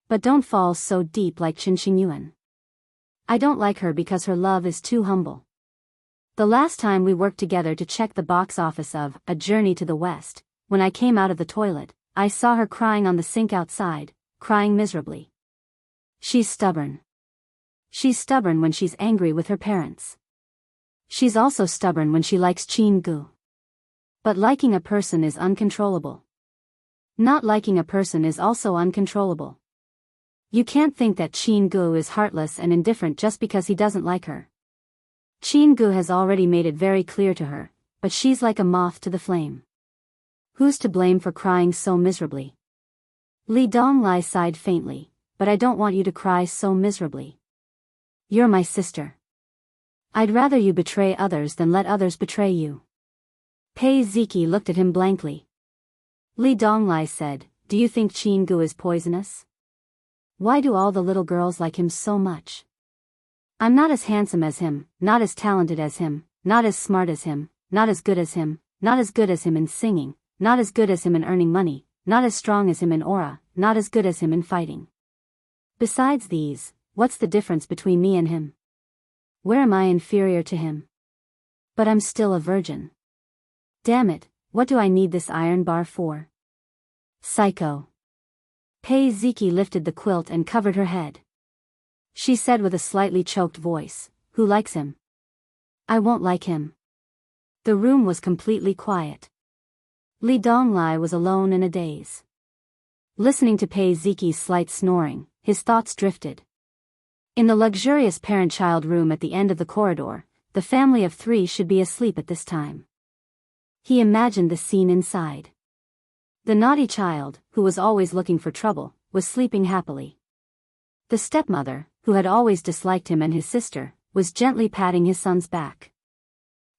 But don't fall so deep like Qin Yuan. I don't like her because her love is too humble. The last time we worked together to check the box office of A Journey to the West, when I came out of the toilet, I saw her crying on the sink outside, crying miserably. She's stubborn. She's stubborn when she's angry with her parents. She's also stubborn when she likes Qin Gu. But liking a person is uncontrollable. Not liking a person is also uncontrollable. You can't think that Qin Gu is heartless and indifferent just because he doesn't like her. Qin Gu has already made it very clear to her, but she's like a moth to the flame. Who's to blame for crying so miserably? Li Donglai sighed faintly, but I don't want you to cry so miserably. You're my sister. I'd rather you betray others than let others betray you. Pei Ziki looked at him blankly. Li Donglai said, do you think Qin Gu is poisonous? Why do all the little girls like him so much? I'm not as handsome as him, not as talented as him, not as smart as him, not as good as him, not as good as him in singing, not as good as him in earning money, not as strong as him in aura, not as good as him in fighting. Besides these, what's the difference between me and him? Where am I inferior to him? But I'm still a virgin. Damn it, what do I need this iron bar for? Psycho. Pei Ziki lifted the quilt and covered her head. She said with a slightly choked voice, who likes him? I won't like him. The room was completely quiet. Li Donglai was alone in a daze. Listening to Pei Ziki's slight snoring, his thoughts drifted. In the luxurious parent-child room at the end of the corridor, the family of 3 should be asleep at this time. He imagined the scene inside. The naughty child, who was always looking for trouble, was sleeping happily. The stepmother, who had always disliked him and his sister, was gently patting his son's back.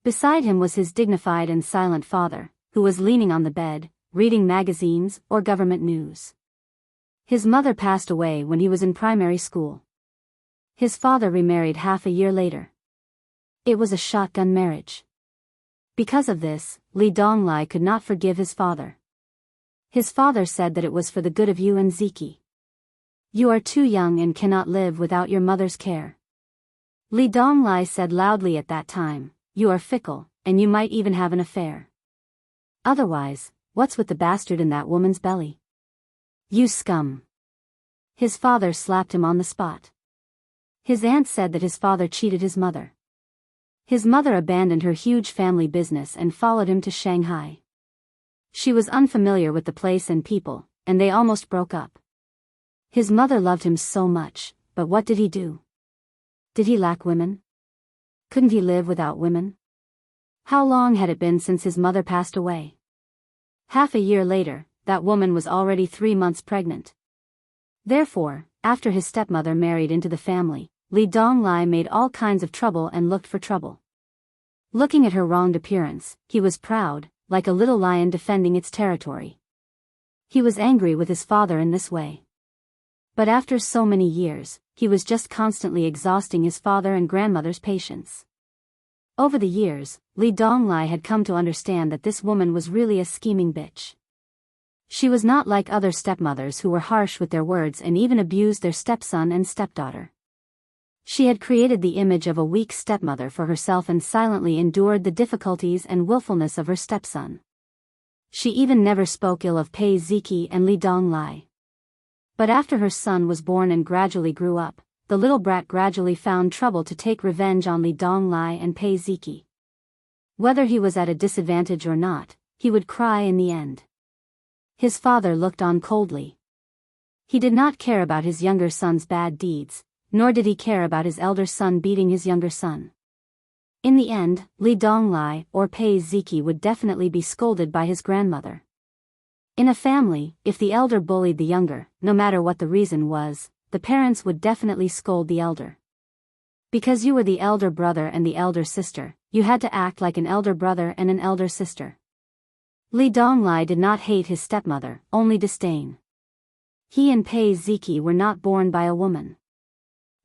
Beside him was his dignified and silent father, who was leaning on the bed, reading magazines or government news. His mother passed away when he was in primary school. His father remarried half a year later. It was a shotgun marriage. Because of this, Li Donglai could not forgive his father. His father said that it was for the good of you and Ziki. You are too young and cannot live without your mother's care. Li Donglai said loudly at that time, you are fickle, and you might even have an affair. Otherwise, what's with the bastard in that woman's belly? You scum. His father slapped him on the spot. His aunt said that his father cheated his mother. His mother abandoned her huge family business and followed him to Shanghai. She was unfamiliar with the place and people, and they almost broke up. His mother loved him so much, but what did he do? Did he lack women? Couldn't he live without women? How long had it been since his mother passed away? Half a year later, that woman was already 3 months pregnant. Therefore, after his stepmother married into the family, Li Donglai made all kinds of trouble and looked for trouble. Looking at her wronged appearance, he was proud, like a little lion defending its territory. He was angry with his father in this way. But after so many years, he was just constantly exhausting his father and grandmother's patience. Over the years, Li Donglai had come to understand that this woman was really a scheming bitch. She was not like other stepmothers who were harsh with their words and even abused their stepson and stepdaughter. She had created the image of a weak stepmother for herself and silently endured the difficulties and willfulness of her stepson. She even never spoke ill of Pei Ziki and Li Donglai. But after her son was born and gradually grew up, the little brat gradually found trouble to take revenge on Li Donglai and Pei Ziki. Whether he was at a disadvantage or not, he would cry in the end. His father looked on coldly. He did not care about his younger son's bad deeds, nor did he care about his elder son beating his younger son. In the end, Li Donglai or Pei Ziki would definitely be scolded by his grandmother. In a family, if the elder bullied the younger, no matter what the reason was, the parents would definitely scold the elder. Because you were the elder brother and the elder sister, you had to act like an elder brother and an elder sister. Li Donglai did not hate his stepmother, only disdain. He and Pei Ziki were not born by a woman.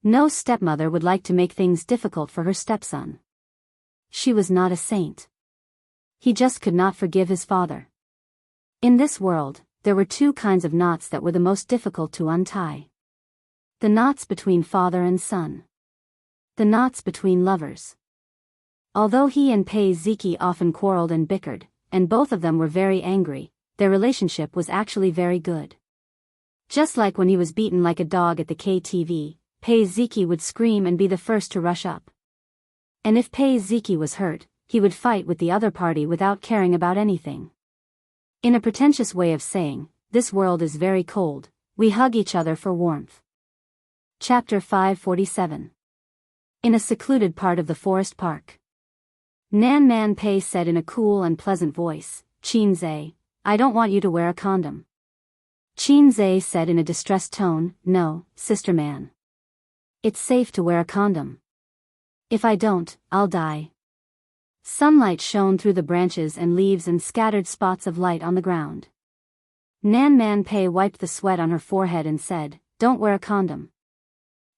No stepmother would like to make things difficult for her stepson. She was not a saint. He just could not forgive his father. In this world, there were two kinds of knots that were the most difficult to untie. The knots between father and son. The knots between lovers. Although he and Pei Ziki often quarreled and bickered, and both of them were very angry, their relationship was actually very good. Just like when he was beaten like a dog at the KTV, Pei Ziki would scream and be the first to rush up. And if Pei Ziki was hurt, he would fight with the other party without caring about anything. In a pretentious way of saying, this world is very cold, we hug each other for warmth. Chapter 547. In a secluded part of the forest park. Nan Man Pei said in a cool and pleasant voice, "Qinzhe, I don't want you to wear a condom." Qinzhe said in a distressed tone, "No, Sister Man. It's safe to wear a condom. If I don't, I'll die." Sunlight shone through the branches and leaves and scattered spots of light on the ground. Nan Man Pei wiped the sweat on her forehead and said, "Don't wear a condom.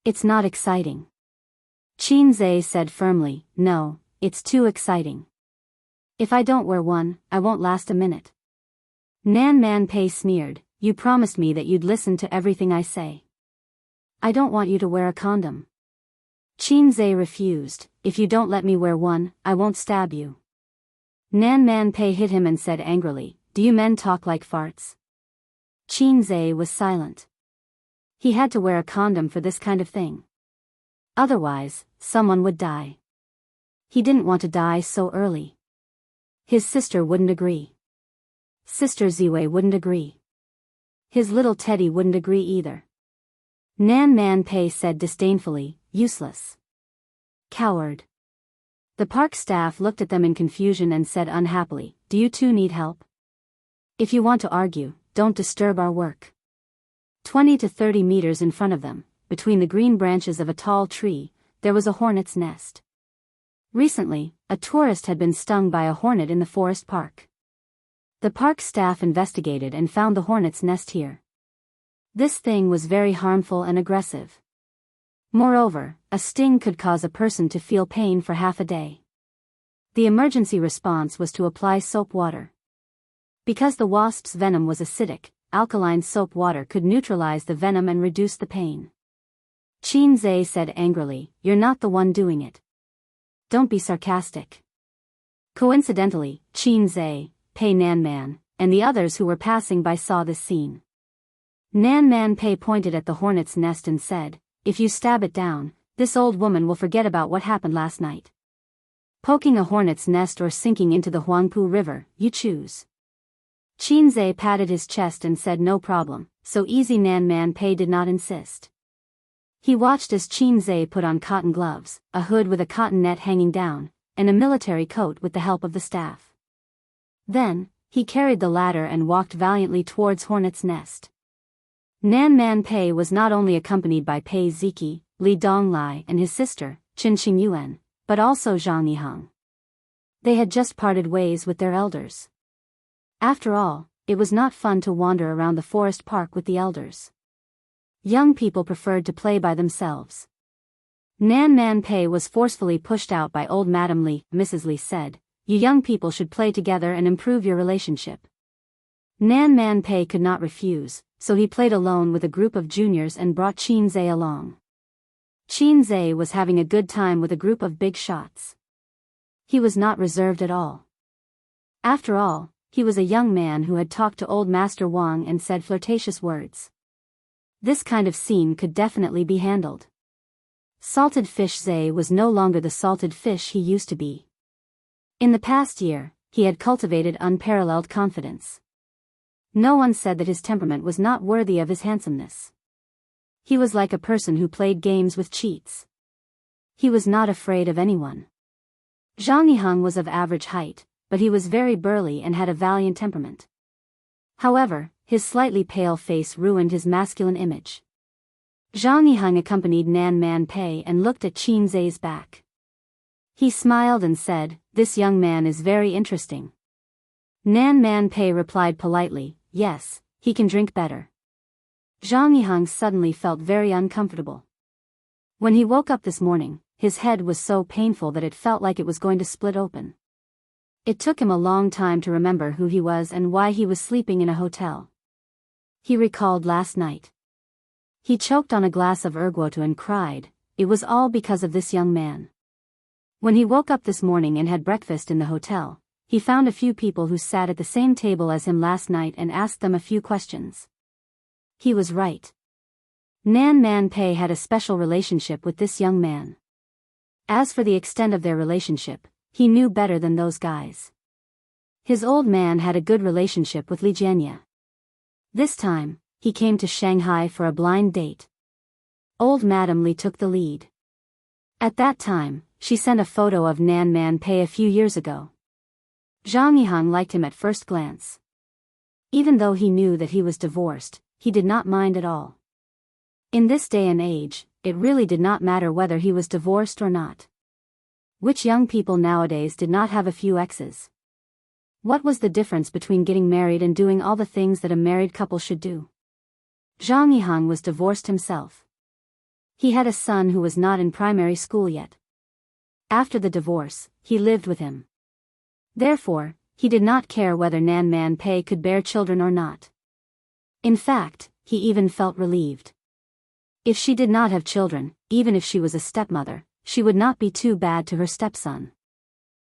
It's not exciting." Qinzhe said firmly, "No, it's too exciting. If I don't wear one, I won't last a minute." Nan Man Pei sneered, "You promised me that you'd listen to everything I say." "I don't want you to wear a condom." Qinzhe refused, "If you don't let me wear one, I won't stab you." Nan Man Pei hit him and said angrily, "Do you men talk like farts?" Qinzhe was silent. He had to wear a condom for this kind of thing. Otherwise, someone would die. He didn't want to die so early. His sister wouldn't agree. Sister Ziwei wouldn't agree. His little Teddy wouldn't agree either. Nan Man Pei said disdainfully, "Useless. Coward." The park staff looked at them in confusion and said unhappily, "Do you two need help? If you want to argue, don't disturb our work." 20 to 30 meters in front of them, between the green branches of a tall tree, there was a hornet's nest. Recently, a tourist had been stung by a hornet in the forest park. The park staff investigated and found the hornet's nest here. This thing was very harmful and aggressive. Moreover, a sting could cause a person to feel pain for half a day. The emergency response was to apply soap water. Because the wasp's venom was acidic, alkaline soap water could neutralize the venom and reduce the pain. Qinzhe said angrily, "You're not the one doing it. Don't be sarcastic." Coincidentally, Qinzhe, Pei Nan Man, and the others who were passing by saw this scene. Nan Man Pei pointed at the hornet's nest and said, "If you stab it down, this old woman will forget about what happened last night. Poking a hornet's nest or sinking into the Huangpu River, you choose." Qinzhe patted his chest and said no problem, so easy. Nan Man Pei did not insist. He watched as Qinzhe put on cotton gloves, a hood with a cotton net hanging down, and a military coat with the help of the staff. Then, he carried the ladder and walked valiantly towards Hornet's Nest. Nan Man Pei was not only accompanied by Pei Ziki, Li Donglai and his sister, Qin Qingyuan, but also Zhang Yiheng. They had just parted ways with their elders. After all, it was not fun to wander around the forest park with the elders. Young people preferred to play by themselves. Nan Man Pei was forcefully pushed out by old Madam Li. Mrs. Li said, "You young people should play together and improve your relationship." Nan Man Pei could not refuse, so he played alone with a group of juniors and brought Qinzhe along. Qinzhe was having a good time with a group of big shots. He was not reserved at all. After all, he was a young man who had talked to old Master Wang and said flirtatious words. This kind of scene could definitely be handled. Salted fish Zhe was no longer the salted fish he used to be. In the past year, he had cultivated unparalleled confidence. No one said that his temperament was not worthy of his handsomeness. He was like a person who played games with cheats. He was not afraid of anyone. Zhang Yiheng was of average height, but he was very burly and had a valiant temperament. However, his slightly pale face ruined his masculine image. Zhang Yiheng accompanied Nan Man Pei and looked at Qin Zai's back. He smiled and said, "This young man is very interesting." Nan Man Pei replied politely, "Yes, he can drink better." Zhang Yiheng suddenly felt very uncomfortable. When he woke up this morning, his head was so painful that it felt like it was going to split open. It took him a long time to remember who he was and why he was sleeping in a hotel. He recalled last night. He choked on a glass of erguoto and cried. It was all because of this young man. When he woke up this morning and had breakfast in the hotel, he found a few people who sat at the same table as him last night and asked them a few questions. He was right. Nan Man Pei had a special relationship with this young man. As for the extent of their relationship, he knew better than those guys. His old man had a good relationship with Li Jianye. This time, he came to Shanghai for a blind date. Old Madame Li took the lead. At that time, she sent a photo of Nan Man Pei a few years ago. Zhang Yiheng liked him at first glance. Even though he knew that he was divorced, he did not mind at all. In this day and age, it really did not matter whether he was divorced or not. Which young people nowadays did not have a few exes? What was the difference between getting married and doing all the things that a married couple should do? Zhang Yiheng was divorced himself. He had a son who was not in primary school yet. After the divorce, he lived with him. Therefore, he did not care whether Nan Man Pei could bear children or not. In fact, he even felt relieved. If she did not have children, even if she was a stepmother, she would not be too bad to her stepson.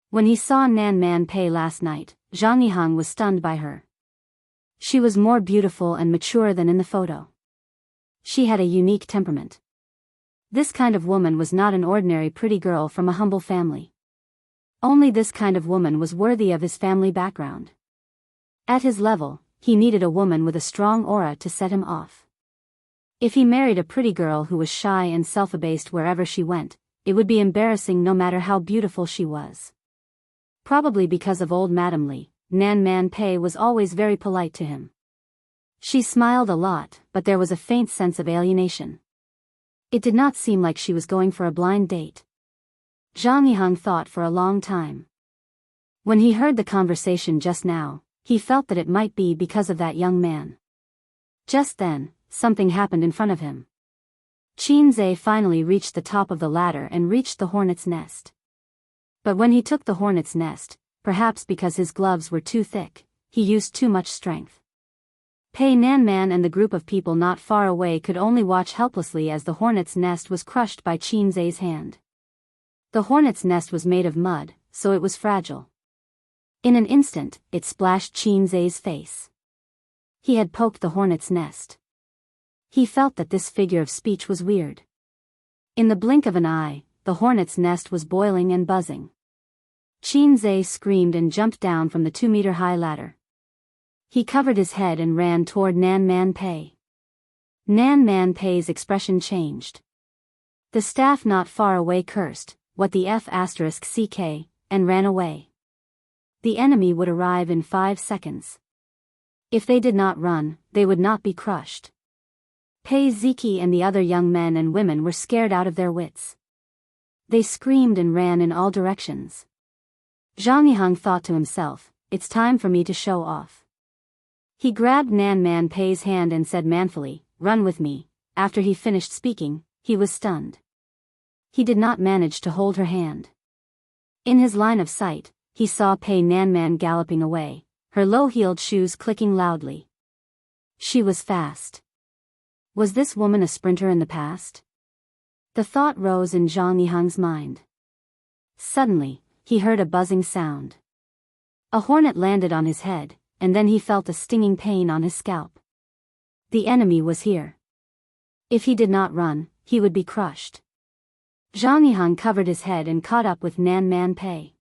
When he saw Nan Man Pei last night, Zhang Yiheng was stunned by her. She was more beautiful and mature than in the photo. She had a unique temperament. This kind of woman was not an ordinary pretty girl from a humble family. Only this kind of woman was worthy of his family background. At his level, he needed a woman with a strong aura to set him off. If he married a pretty girl who was shy and self-abased wherever she went, it would be embarrassing no matter how beautiful she was. Probably because of old Madame Li, Nan Man Pei was always very polite to him. She smiled a lot, but there was a faint sense of alienation. It did not seem like she was going for a blind date. Zhang Yiheng thought for a long time. When he heard the conversation just now, he felt that it might be because of that young man. Just then, something happened in front of him. Qin Zai finally reached the top of the ladder and reached the hornet's nest. But when he took the hornet's nest, perhaps because his gloves were too thick, he used too much strength. Pei Nanman and the group of people not far away could only watch helplessly as the hornet's nest was crushed by Qin Zai's hand. The hornet's nest was made of mud, so it was fragile. In an instant, it splashed Qin Zai's face. He had poked the hornet's nest. He felt that this figure of speech was weird. In the blink of an eye, the hornet's nest was boiling and buzzing. Qin Zai screamed and jumped down from the 2-meter-high ladder. He covered his head and ran toward Nan Man Pei. Nan Man Pei's expression changed. The staff not far away cursed, "What the F***ck," and ran away. The enemy would arrive in 5 seconds. If they did not run, they would not be crushed. Pei Ziki and the other young men and women were scared out of their wits. They screamed and ran in all directions. Zhang Yiheng thought to himself, "It's time for me to show off." He grabbed Nan Man Pei's hand and said manfully, "Run with me." After he finished speaking, he was stunned. He did not manage to hold her hand. In his line of sight, he saw Pei Nanman galloping away, her low-heeled shoes clicking loudly. She was fast. Was this woman a sprinter in the past? The thought rose in Zhang Yiheng's mind. Suddenly, he heard a buzzing sound. A hornet landed on his head, and then he felt a stinging pain on his scalp. The enemy was here. If he did not run, he would be crushed. Zhang Yiheng covered his head and caught up with Nan Man Pei.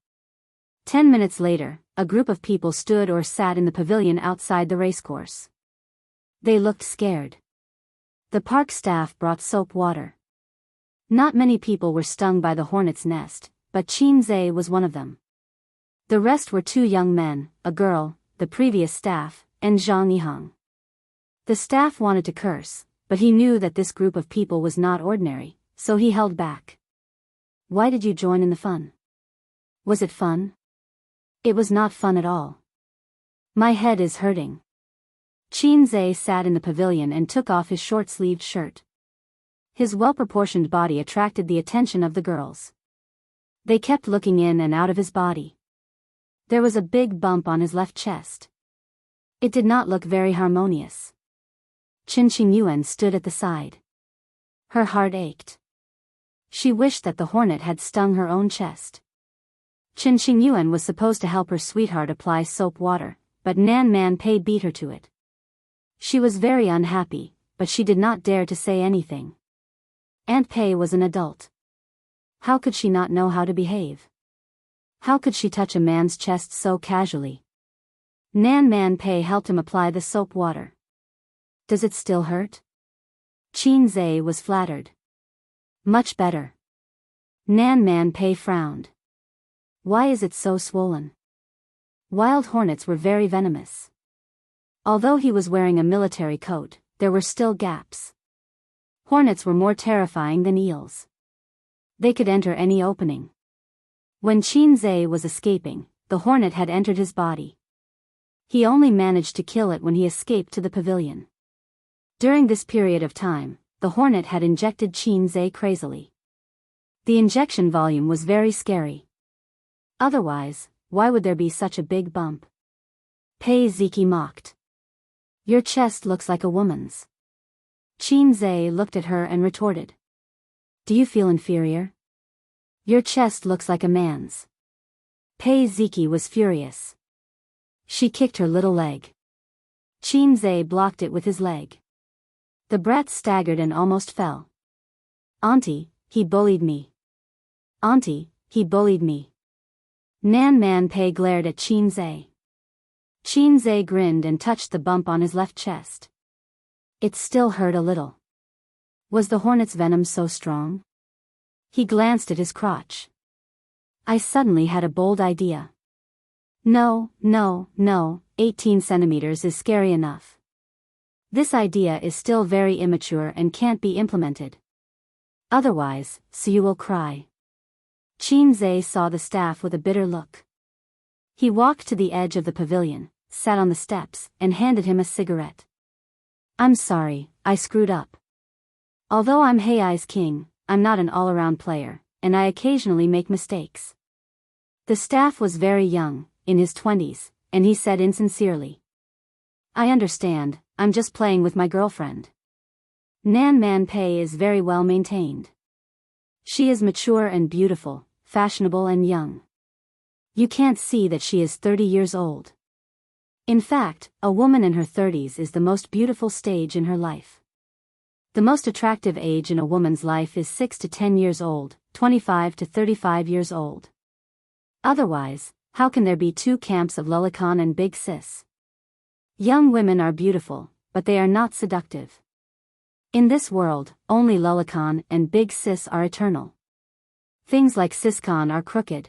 10 minutes later, a group of people stood or sat in the pavilion outside the racecourse. They looked scared. The park staff brought soap water. Not many people were stung by the hornet's nest, but Qin Zhe was one of them. The rest were two young men, a girl, the previous staff, and Zhang Yihang. The staff wanted to curse, but he knew that this group of people was not ordinary, so he held back. Why did you join in the fun? Was it fun? It was not fun at all. My head is hurting. Qin Zhe sat in the pavilion and took off his short-sleeved shirt. His well-proportioned body attracted the attention of the girls. They kept looking in and out of his body. There was a big bump on his left chest. It did not look very harmonious. Qin Qingyuan stood at the side. Her heart ached. She wished that the hornet had stung her own chest. Qin Qingyuan was supposed to help her sweetheart apply soap water, but Nan Man Pei beat her to it. She was very unhappy, but she did not dare to say anything. Aunt Pei was an adult. How could she not know how to behave? How could she touch a man's chest so casually? Nan Man Pei helped him apply the soap water. Does it still hurt? Qin Zhe was flattered. Much better. Nan Man Pei frowned. Why is it so swollen? Wild hornets were very venomous. Although he was wearing a military coat, there were still gaps. Hornets were more terrifying than eels. They could enter any opening. When Qin Zhe was escaping, the hornet had entered his body. He only managed to kill it when he escaped to the pavilion. During this period of time, the hornet had injected Qin Zhe crazily. The injection volume was very scary. Otherwise, why would there be such a big bump? Pei Ziki mocked. Your chest looks like a woman's. Qin Zhe looked at her and retorted. Do you feel inferior? Your chest looks like a man's. Pei Ziki was furious. She kicked her little leg. Qin Zhe blocked it with his leg. The brat staggered and almost fell. Auntie, he bullied me. Auntie, he bullied me. Nan Man Pei glared at Qin Zhe. Qin Zhe grinned and touched the bump on his left chest. It still hurt a little. Was the hornet's venom so strong? He glanced at his crotch. I suddenly had a bold idea. No, 18 centimeters is scary enough. This idea is still very immature and can't be implemented. Otherwise, so you will cry. Qin Zhe saw the staff with a bitter look. He walked to the edge of the pavilion, sat on the steps, and handed him a cigarette. I'm sorry, I screwed up. Although I'm Hei's king, I'm not an all-around player, and I occasionally make mistakes. The staff was very young, in his 20s, and he said insincerely. I understand, I'm just playing with my girlfriend. Nan Man Pei is very well maintained. She is mature and beautiful, fashionable and young. You can't see that she is 30 years old. In fact, a woman in her 30s is the most beautiful stage in her life. The most attractive age in a woman's life is 6 to 10 years old, 25 to 35 years old. Otherwise, how can there be two camps of lolicon and big sis? Young women are beautiful, but they are not seductive. In this world, only lolicon and big sis are eternal. Things like siscon are crooked.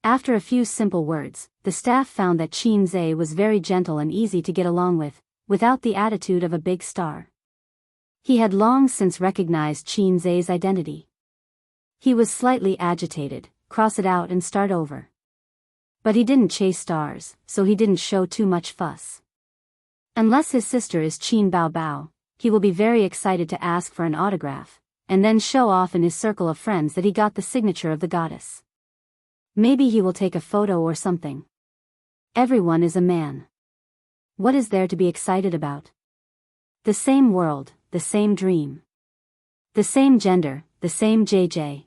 After a few simple words, the staff found that Qin Zhe was very gentle and easy to get along with, without the attitude of a big star. He had long since recognized Qin Zhe's identity. He was slightly agitated, cross it out and start over. But he didn't chase stars, so he didn't show too much fuss. Unless his sister is Qin Bao Bao, he will be very excited to ask for an autograph, and then show off in his circle of friends that he got the signature of the goddess. Maybe he will take a photo or something. Everyone is a man. What is there to be excited about? The same world, the same dream. The same gender, the same JJ.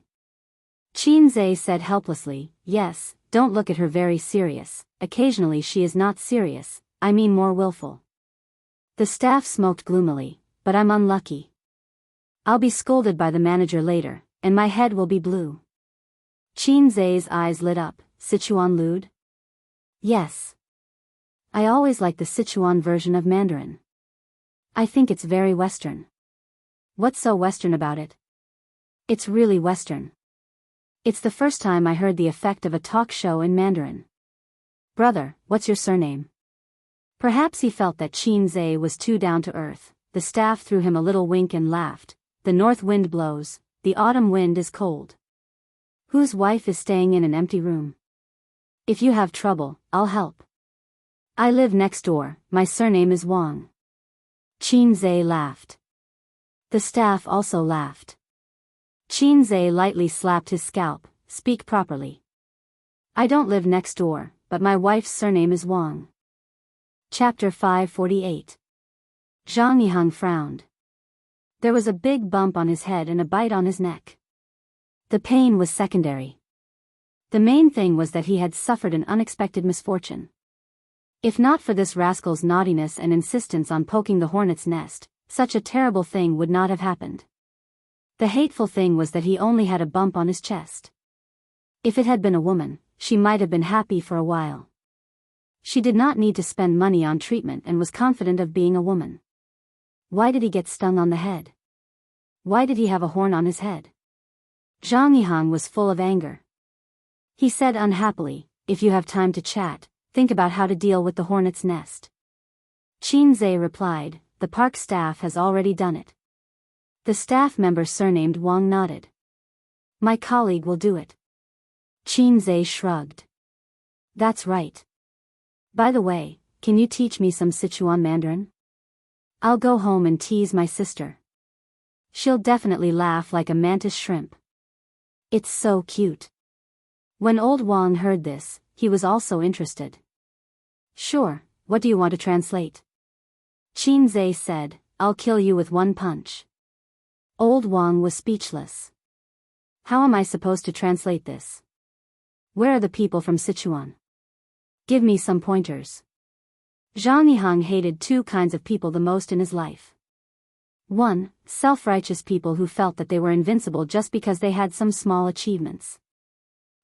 Qin Zhe said helplessly, yes, don't look at her very serious, occasionally she is not serious, I mean more willful. The staff smoked gloomily, but I'm unlucky. I'll be scolded by the manager later, and my head will be blue. Qin Zhe's eyes lit up. Sichuan lewd? Yes. I always like the Sichuan version of Mandarin. I think it's very Western. What's so Western about it? It's really Western. It's the first time I heard the effect of a talk show in Mandarin. Brother, what's your surname? Perhaps he felt that Qin Zhe was too down to earth. The staff threw him a little wink and laughed. The north wind blows, the autumn wind is cold. Whose wife is staying in an empty room? If you have trouble, I'll help. I live next door, my surname is Wang. Qin Zhe laughed. The staff also laughed. Qin Zhe lightly slapped his scalp. Speak properly. I don't live next door, but my wife's surname is Wang. Chapter 548. Zhang Yiheng frowned. There was a big bump on his head and a bite on his neck. The pain was secondary. The main thing was that he had suffered an unexpected misfortune. If not for this rascal's naughtiness and insistence on poking the hornet's nest, such a terrible thing would not have happened. The hateful thing was that he only had a bump on his chest. If it had been a woman, she might have been happy for a while. She did not need to spend money on treatment and was confident of being a woman. Why did he get stung on the head? Why did he have a horn on his head? Zhang Yiheng was full of anger. He said unhappily, if you have time to chat, think about how to deal with the hornet's nest. Qin Zhe replied, the park staff has already done it. The staff member surnamed Wang nodded. My colleague will do it. Qin Zhe shrugged. That's right. By the way, can you teach me some Sichuan Mandarin? I'll go home and tease my sister. She'll definitely laugh like a mantis shrimp. It's so cute. When old Wang heard this, he was also interested. Sure, what do you want to translate? Qin Zhe said, I'll kill you with one punch. Old Wang was speechless. How am I supposed to translate this? Where are the people from Sichuan? Give me some pointers. Zhang Yiheng hated two kinds of people the most in his life. 1. Self-righteous people who felt that they were invincible just because they had some small achievements.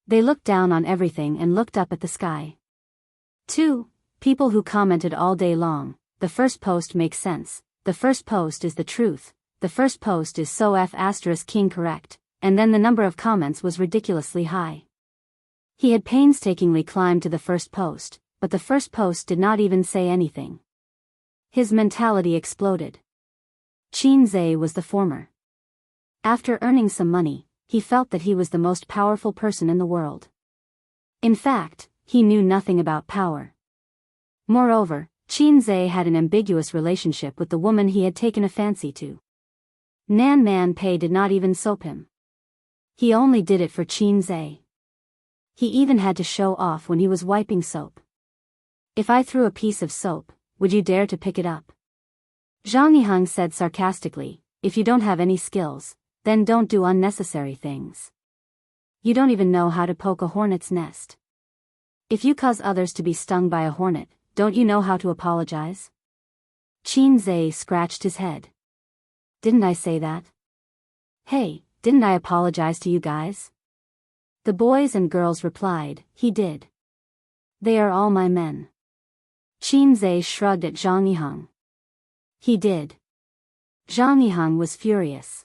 They looked down on everything and looked up at the sky. 2. People who commented all day long, the first post makes sense, the first post is the truth, the first post is so *king correct, and then the number of comments was ridiculously high. He had painstakingly climbed to the first post, but the first post did not even say anything. His mentality exploded. Qin Zhe was the former. After earning some money, he felt that he was the most powerful person in the world. In fact, he knew nothing about power. Moreover, Qin Zhe had an ambiguous relationship with the woman he had taken a fancy to. Nan Man Pei did not even soap him. He only did it for Qin Zhe. He even had to show off when he was wiping soap. If I threw a piece of soap, would you dare to pick it up? Zhang Yiheng said sarcastically, if you don't have any skills, then don't do unnecessary things. You don't even know how to poke a hornet's nest. If you cause others to be stung by a hornet, don't you know how to apologize? Qin Zhe scratched his head. Didn't I say that? Hey, didn't I apologize to you guys? The boys and girls replied, he did. They are all my men. Qin Zhe shrugged at Zhang Yiheng. He did. Zhang Yiheng was furious.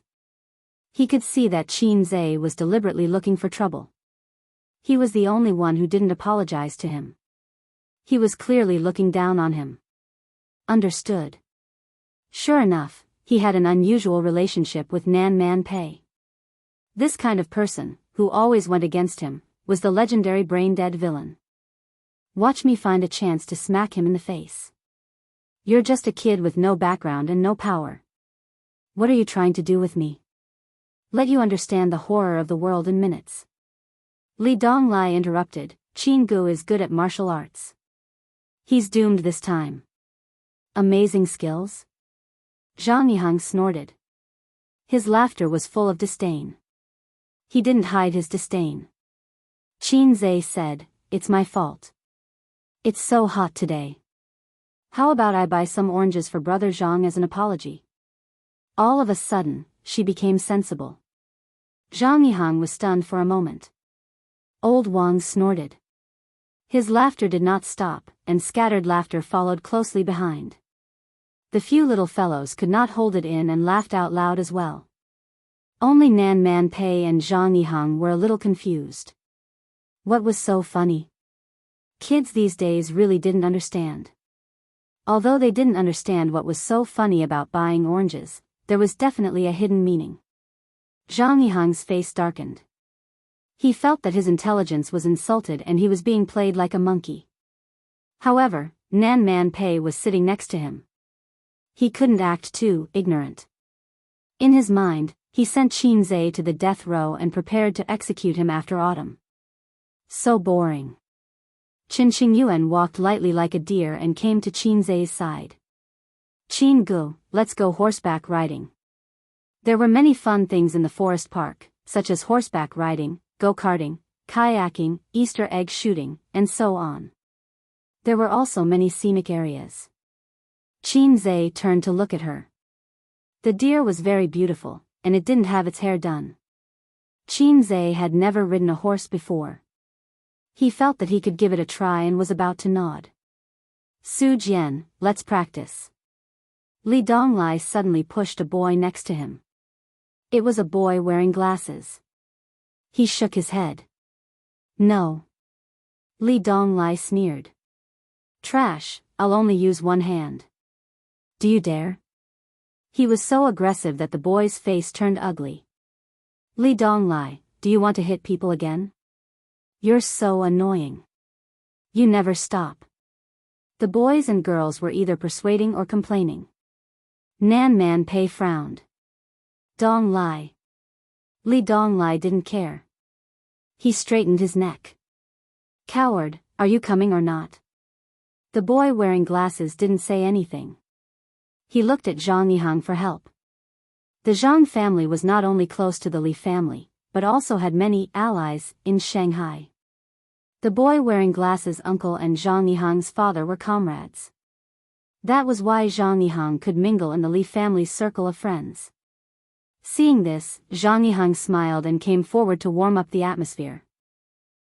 He could see that Qin Zhe was deliberately looking for trouble. He was the only one who didn't apologize to him. He was clearly looking down on him. Understood. Sure enough, he had an unusual relationship with Nan Man Pei. This kind of person, who always went against him, was the legendary brain-dead villain. Watch me find a chance to smack him in the face. You're just a kid with no background and no power. What are you trying to do with me? Let you understand the horror of the world in minutes. Li Donglai interrupted, Qin Gu is good at martial arts. He's doomed this time. Amazing skills? Zhang Yiheng snorted. His laughter was full of disdain. He didn't hide his disdain. Qin Zhe said, it's my fault. It's so hot today. How about I buy some oranges for Brother Zhang as an apology? All of a sudden, she became sensible. Zhang Yiheng was stunned for a moment. Old Wang snorted. His laughter did not stop, and scattered laughter followed closely behind. The few little fellows could not hold it in and laughed out loud as well. Only Nan Man Pei and Zhang Yihang were a little confused. What was so funny? Kids these days really didn't understand. Although they didn't understand what was so funny about buying oranges, there was definitely a hidden meaning. Zhang Yihang's face darkened. He felt that his intelligence was insulted and he was being played like a monkey. However, Nan Man Pei was sitting next to him. He couldn't act too ignorant. In his mind, he sent Qin Zhe to the death row and prepared to execute him after autumn. So boring. Qin Qingyuan walked lightly like a deer and came to Qin Zhe's side. Qin Gu, let's go horseback riding. There were many fun things in the forest park, such as horseback riding, go-karting, kayaking, Easter egg shooting, and so on. There were also many scenic areas. Qin Zhe turned to look at her. The deer was very beautiful, and it didn't have its hair done. Qin Zhe had never ridden a horse before. He felt that he could give it a try and was about to nod. Su Jian, let's practice. Li Donglai suddenly pushed a boy next to him. It was a boy wearing glasses. He shook his head. No. Li Donglai sneered. Trash, I'll only use one hand. Do you dare? He was so aggressive that the boy's face turned ugly. Li Donglai, do you want to hit people again? You're so annoying. You never stop. The boys and girls were either persuading or complaining. Nan Man Pei frowned. Dong Lai. Li Donglai didn't care. He straightened his neck. Coward, are you coming or not? The boy wearing glasses didn't say anything. He looked at Zhang Yihang for help. The Zhang family was not only close to the Li family, but also had many allies in Shanghai. The boy wearing glasses' uncle and Zhang Yihang's father were comrades. That was why Zhang Yihang could mingle in the Li family's circle of friends. Seeing this, Zhang Yihang smiled and came forward to warm up the atmosphere.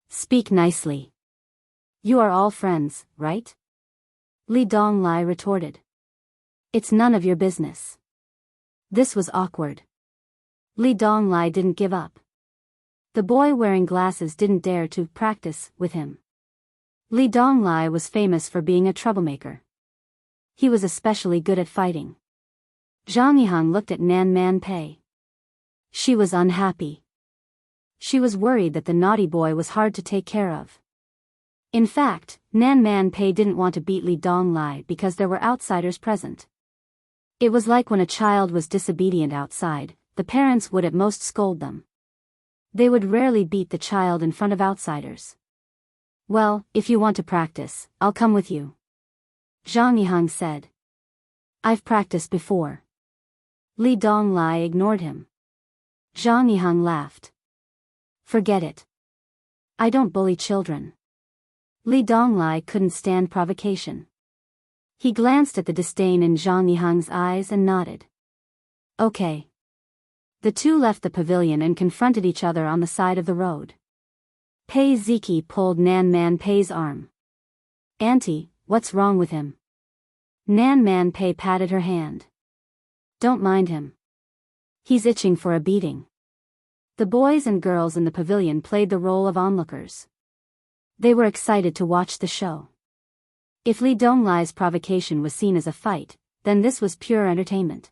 Speak nicely. You are all friends, right? Li Donglai retorted. It's none of your business. This was awkward. Li Donglai didn't give up. The boy wearing glasses didn't dare to practice with him. Li Donglai was famous for being a troublemaker. He was especially good at fighting. Zhang Yihang looked at Nan Man Pei. She was unhappy. She was worried that the naughty boy was hard to take care of. In fact, Nan Man Pei didn't want to beat Li Donglai because there were outsiders present. It was like when a child was disobedient outside, the parents would at most scold them. They would rarely beat the child in front of outsiders. Well, if you want to practice, I'll come with you. Zhang Yihang said. I've practiced before. Li Donglai ignored him. Zhang Yihang laughed. Forget it. I don't bully children. Li Donglai couldn't stand provocation. He glanced at the disdain in Zhang Yihang's eyes and nodded. Okay. The two left the pavilion and confronted each other on the side of the road. Pei Ziki pulled Nan Man Pei's arm. Auntie, what's wrong with him? Nan Man Pei patted her hand. Don't mind him. He's itching for a beating. The boys and girls in the pavilion played the role of onlookers. They were excited to watch the show. If Li Donglai's provocation was seen as a fight, then this was pure entertainment.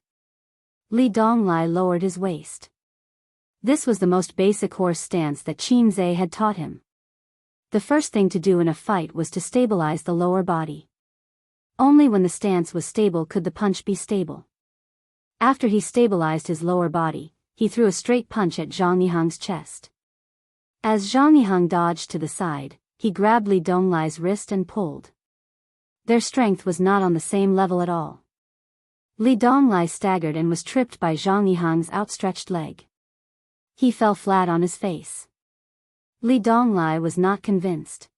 Li Donglai lowered his waist. This was the most basic horse stance that Qin Zhe had taught him. The first thing to do in a fight was to stabilize the lower body. Only when the stance was stable could the punch be stable. After he stabilized his lower body, he threw a straight punch at Zhang Yihang's chest. As Zhang Yihang dodged to the side, he grabbed Li Donglai's wrist and pulled. Their strength was not on the same level at all. Li Donglai staggered and was tripped by Zhang Yihang's outstretched leg. He fell flat on his face. Li Donglai was not convinced.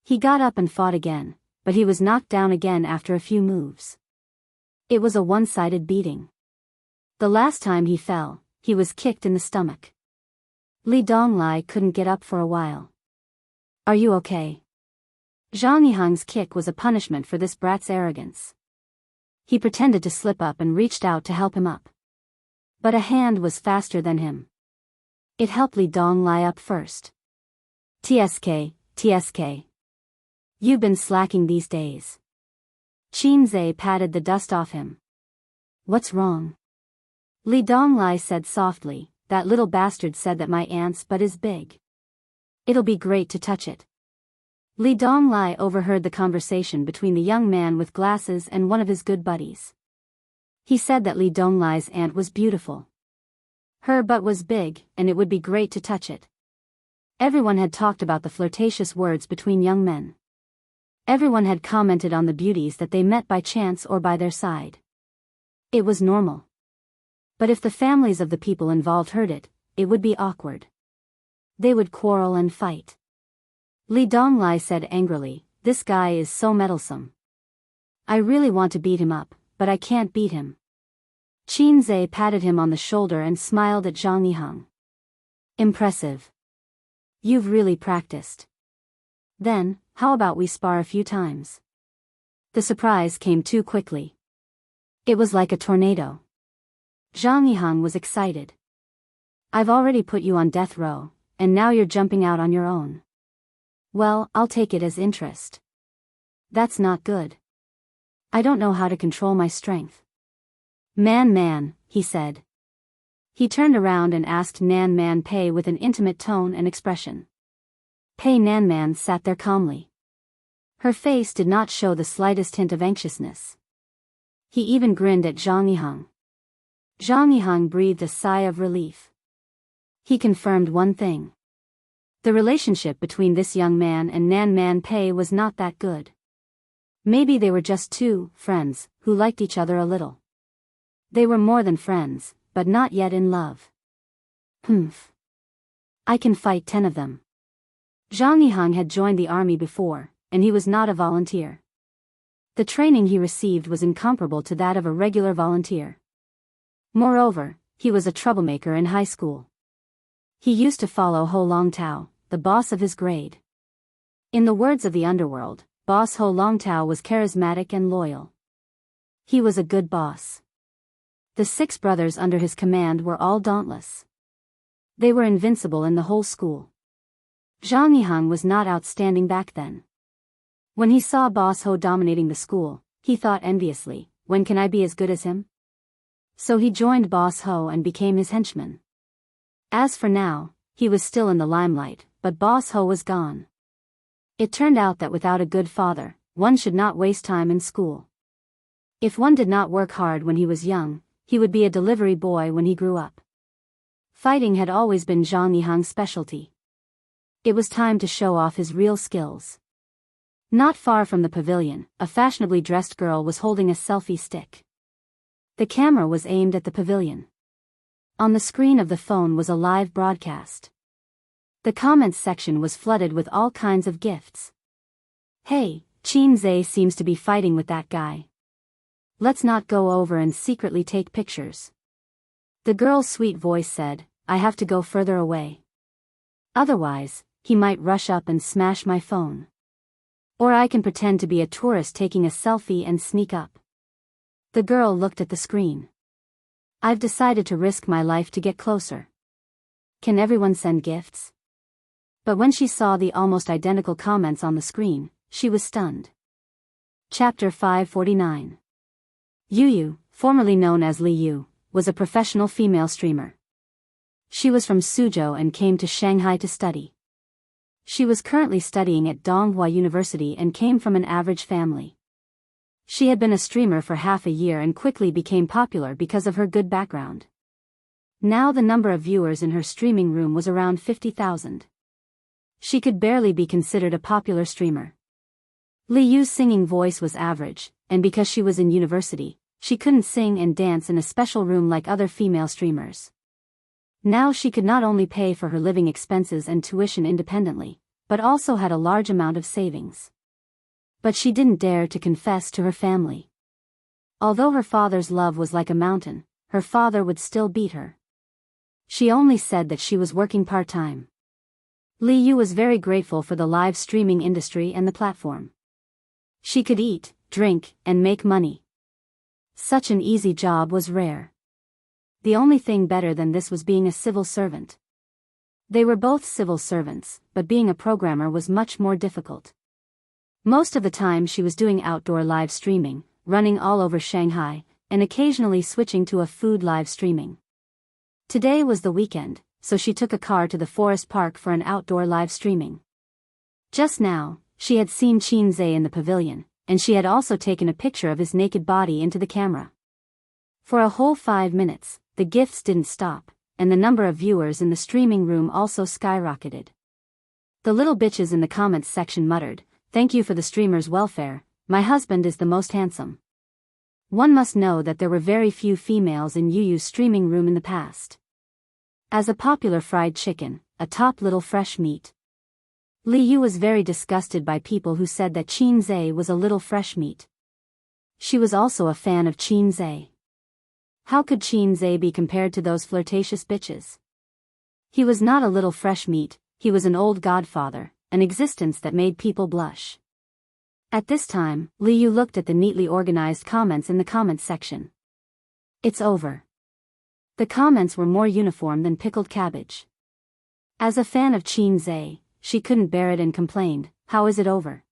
He got up and fought again, but he was knocked down again after a few moves. It was a one-sided beating. The last time he fell, he was kicked in the stomach. Li Donglai couldn't get up for a while. Are you okay? Zhang Yihang's kick was a punishment for this brat's arrogance. He pretended to slip up and reached out to help him up. But a hand was faster than him. It helped Li Donglai up first. TSK. You've been slacking these days. Qinzhe patted the dust off him. What's wrong? Li Donglai said softly, that little bastard said that my aunt's butt is big. It'll be great to touch it. Li Donglai overheard the conversation between the young man with glasses and one of his good buddies. He said that Li Donglai's aunt was beautiful. Her butt was big, and it would be great to touch it. Everyone had talked about the flirtatious words between young men. Everyone had commented on the beauties that they met by chance or by their side. It was normal. But if the families of the people involved heard it, it would be awkward. They would quarrel and fight. Li Donglai said angrily, this guy is so meddlesome. I really want to beat him up, but I can't beat him. Qinzhe patted him on the shoulder and smiled at Zhang Yiheng. Impressive. You've really practiced. Then, how about we spar a few times? The surprise came too quickly. It was like a tornado. Zhang Yiheng was excited. I've already put you on death row, and now you're jumping out on your own. Well, I'll take it as interest. That's not good. I don't know how to control my strength. Man, he said. He turned around and asked Nan Man Pei with an intimate tone and expression. Pei Nan Man sat there calmly. Her face did not show the slightest hint of anxiousness. He even grinned at Zhang Yiheng. Zhang Yiheng breathed a sigh of relief. He confirmed one thing. The relationship between this young man and Nan Man Pei was not that good. Maybe they were just two friends who liked each other a little. They were more than friends, but not yet in love. I can fight 10 of them. Zhang Yiheng had joined the army before, and he was not a volunteer. The training he received was incomparable to that of a regular volunteer. Moreover, he was a troublemaker in high school. He used to follow Ho Longtao, the boss of his grade. In the words of the underworld, Boss Ho Longtao was charismatic and loyal. He was a good boss. The 6 brothers under his command were all dauntless. They were invincible in the whole school. Zhang Yiheng was not outstanding back then. When he saw Boss Ho dominating the school, he thought enviously, when can I be as good as him? So he joined Boss Ho and became his henchman. As for now, he was still in the limelight, but Boss Ho was gone. It turned out that without a good father, one should not waste time in school. If one did not work hard when he was young, he would be a delivery boy when he grew up. Fighting had always been Zhang Yiheng's specialty. It was time to show off his real skills. Not far from the pavilion, a fashionably dressed girl was holding a selfie stick. The camera was aimed at the pavilion. On the screen of the phone was a live broadcast. The comments section was flooded with all kinds of gifts. Hey, Qinzhe seems to be fighting with that guy. Let's not go over and secretly take pictures. The girl's sweet voice said, I have to go further away. Otherwise, he might rush up and smash my phone. Or I can pretend to be a tourist taking a selfie and sneak up. The girl looked at the screen. I've decided to risk my life to get closer. Can everyone send gifts? But when she saw the almost identical comments on the screen, she was stunned. Chapter 549. Yu, formerly known as Li Yu, was a professional female streamer. She was from Suzhou and came to Shanghai to study. She was currently studying at Donghua University and came from an average family. She had been a streamer for half a year and quickly became popular because of her good background. Now the number of viewers in her streaming room was around 50,000. She could barely be considered a popular streamer. Li Yu's singing voice was average, and because she was in university, she couldn't sing and dance in a special room like other female streamers. Now she could not only pay for her living expenses and tuition independently, but also had a large amount of savings. But she didn't dare to confess to her family. Although her father's love was like a mountain, her father would still beat her. She only said that she was working part-time. Li Yu was very grateful for the live streaming industry and the platform. She could eat, drink, and make money. Such an easy job was rare. The only thing better than this was being a civil servant. They were both civil servants, but being a programmer was much more difficult. Most of the time she was doing outdoor live streaming, running all over Shanghai, and occasionally switching to a food live streaming. Today was the weekend, so she took a car to the forest park for an outdoor live streaming. Just now, she had seen Qinze in the pavilion, and she had also taken a picture of his naked body into the camera. For a whole 5 minutes, the gifts didn't stop, and the number of viewers in the streaming room also skyrocketed. The little bitches in the comments section muttered, "Thank you for the streamer's welfare, my husband is the most handsome." One must know that there were very few females in Yuyu's streaming room in the past. As a popular fried chicken, a top little fresh meat. Li Yu was very disgusted by people who said that Qinze was a little fresh meat. She was also a fan of Qinze. How could Qinze be compared to those flirtatious bitches? He was not a little fresh meat, he was an old godfather, an existence that made people blush. At this time, Li Yu looked at the neatly organized comments in the comments section. It's over. The comments were more uniform than pickled cabbage. As a fan of Qinze, she couldn't bear it and complained, "How is it over?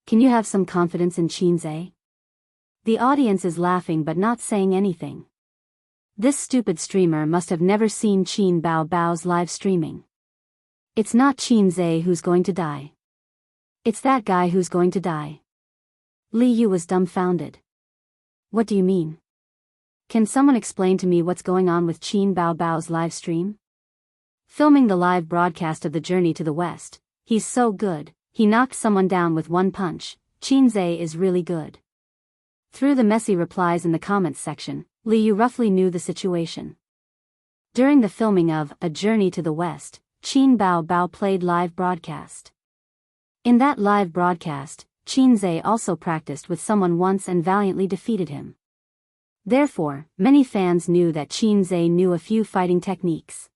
Can you have some confidence in Qinze?" The audience is laughing but not saying anything. This stupid streamer must have never seen Qin Bao Bao's live streaming. It's not Qinze who's going to die. It's that guy who's going to die. Li Yu was dumbfounded. What do you mean? Can someone explain to me what's going on with Qin Bao Bao's live stream? Filming the live broadcast of the Journey to the West, he's so good, he knocked someone down with one punch. Qinze is really good. Through the messy replies in the comments section, Li Yu roughly knew the situation. During the filming of A Journey to the West, Qin Bao Bao played live broadcast. In that live broadcast, Qinze also practiced with someone once and valiantly defeated him. Therefore, many fans knew that Qinze knew a few fighting techniques.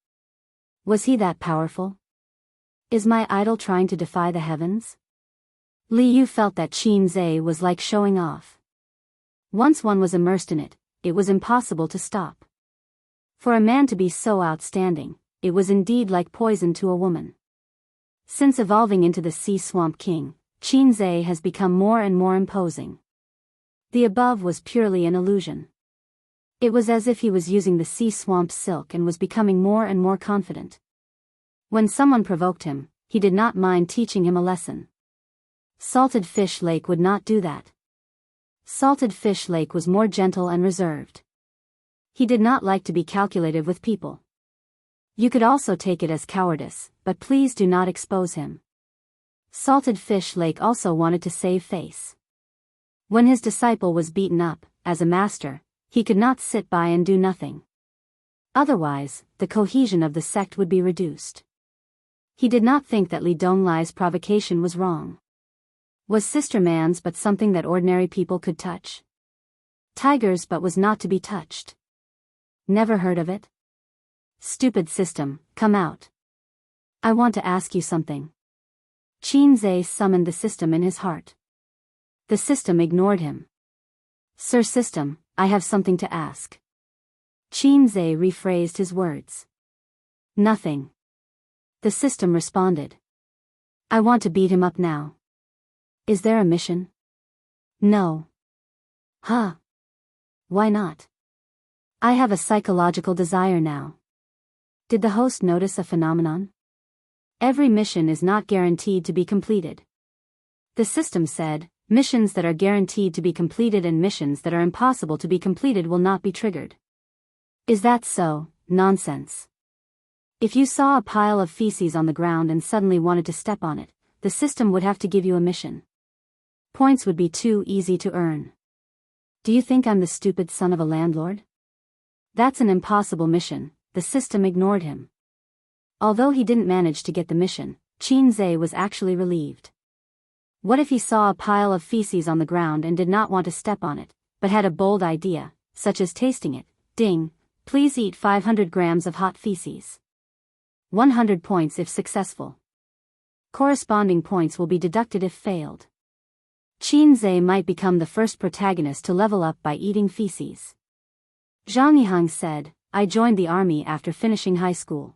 Was he that powerful? Is my idol trying to defy the heavens? Li Yu felt that Qinze was like showing off. Once one was immersed in it, it was impossible to stop. For a man to be so outstanding, it was indeed like poison to a woman. Since evolving into the Sea Swamp King, Qinze has become more and more imposing. The above was purely an illusion. It was as if he was using the sea swamp silk and was becoming more and more confident. When someone provoked him, he did not mind teaching him a lesson. Salted Fish Lake would not do that. Salted Fish Lake was more gentle and reserved. He did not like to be calculative with people. You could also take it as cowardice, but please do not expose him. Salted Fish Lake also wanted to save face. When his disciple was beaten up, as a master, he could not sit by and do nothing. Otherwise, the cohesion of the sect would be reduced. He did not think that Li Donglai's provocation was wrong. Was Sister Man's but something that ordinary people could touch? Tigers but was not to be touched. Never heard of it? Stupid system, come out. I want to ask you something. Qinze summoned the system in his heart. The system ignored him. Sir System, I have something to ask. Qinze rephrased his words. Nothing. The system responded. I want to beat him up now. Is there a mission? No. Huh. Why not? I have a psychological desire now. Did the host notice a phenomenon? Every mission is not guaranteed to be completed. The system said, missions that are guaranteed to be completed and missions that are impossible to be completed will not be triggered. Is that so? Nonsense. If you saw a pile of feces on the ground and suddenly wanted to step on it, the system would have to give you a mission. Points would be too easy to earn. Do you think I'm the stupid son of a landlord? That's an impossible mission. The system ignored him. Although he didn't manage to get the mission, Qinze was actually relieved. What if he saw a pile of feces on the ground and did not want to step on it, but had a bold idea, such as tasting it? Ding, please eat 500 grams of hot feces. 100 points if successful. Corresponding points will be deducted if failed. Qinze might become the first protagonist to level up by eating feces. Zhang Yihang said, I joined the army after finishing high school.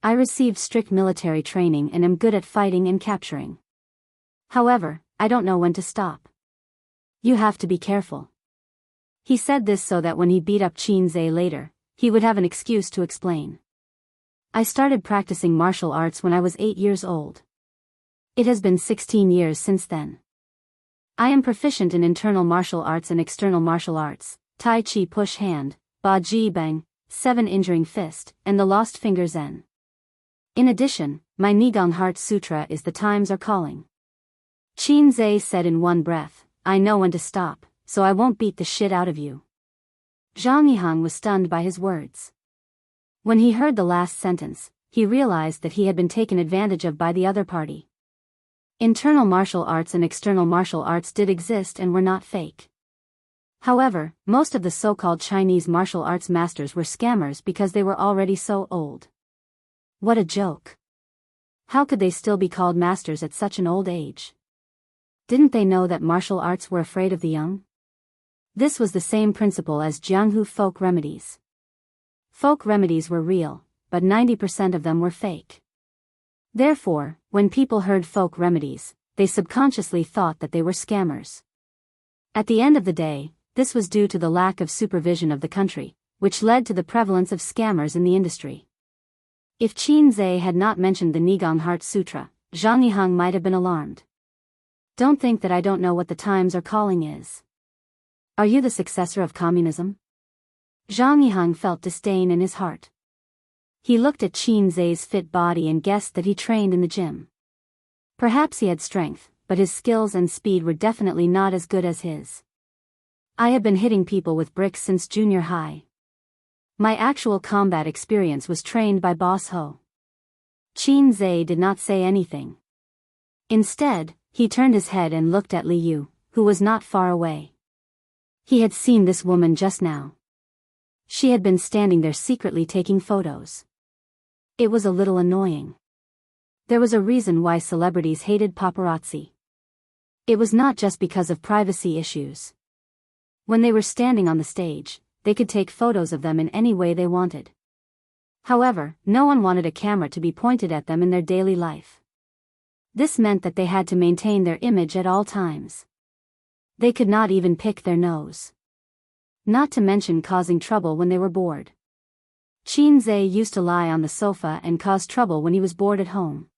I received strict military training and am good at fighting and capturing. However, I don't know when to stop. You have to be careful. He said this so that when he beat up Qin later, he would have an excuse to explain. I started practicing martial arts when I was 8 years old. It has been 16 years since then. I am proficient in internal martial arts and external martial arts, Tai Chi push hand, Ba Ji Bang, 7 injuring fist, and the lost finger Zen. In addition, my Nigong Heart Sutra is the times are calling. Qin said in one breath, I know when to stop, so I won't beat the shit out of you. Zhang Yihang was stunned by his words. When he heard the last sentence, he realized that he had been taken advantage of by the other party. Internal martial arts and external martial arts did exist and were not fake. However, most of the so-called Chinese martial arts masters were scammers because they were already so old. What a joke. How could they still be called masters at such an old age? Didn't they know that martial arts were afraid of the young? This was the same principle as Jianghu folk remedies. Folk remedies were real, but 90% of them were fake. Therefore, when people heard folk remedies, they subconsciously thought that they were scammers. At the end of the day, this was due to the lack of supervision of the country, which led to the prevalence of scammers in the industry. If Qin had not mentioned the Nigong Heart Sutra, Zhang Yihang might have been alarmed. Don't think that I don't know what the times are calling is. Are you the successor of communism? Zhang Yihang felt disdain in his heart. He looked at Qin fit body and guessed that he trained in the gym. Perhaps he had strength, but his skills and speed were definitely not as good as his. I have been hitting people with bricks since junior high. My actual combat experience was trained by Boss Ho. Qin did not say anything. Instead, he turned his head and looked at Li Yu, who was not far away. He had seen this woman just now. She had been standing there secretly taking photos. It was a little annoying. There was a reason why celebrities hated paparazzi. It was not just because of privacy issues. When they were standing on the stage, they could take photos of them in any way they wanted. However, no one wanted a camera to be pointed at them in their daily life. This meant that they had to maintain their image at all times. They could not even pick their nose. Not to mention causing trouble when they were bored. Qin used to lie on the sofa and cause trouble when he was bored at home.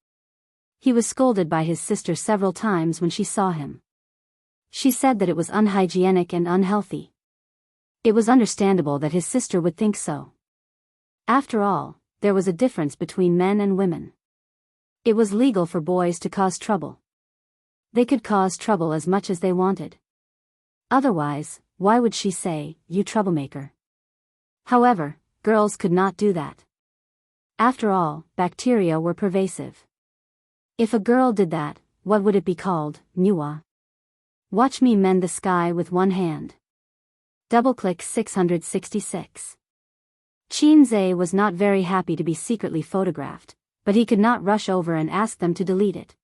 He was scolded by his sister several times when she saw him. She said that it was unhygienic and unhealthy. It was understandable that his sister would think so. After all, there was a difference between men and women. It was legal for boys to cause trouble. They could cause trouble as much as they wanted. Otherwise, why would she say, "You troublemaker"? However, girls could not do that. After all, bacteria were pervasive. If a girl did that, what would it be called? Nua. Watch me mend the sky with one hand. Double-click 666. Qin was not very happy to be secretly photographed, but he could not rush over and ask them to delete it.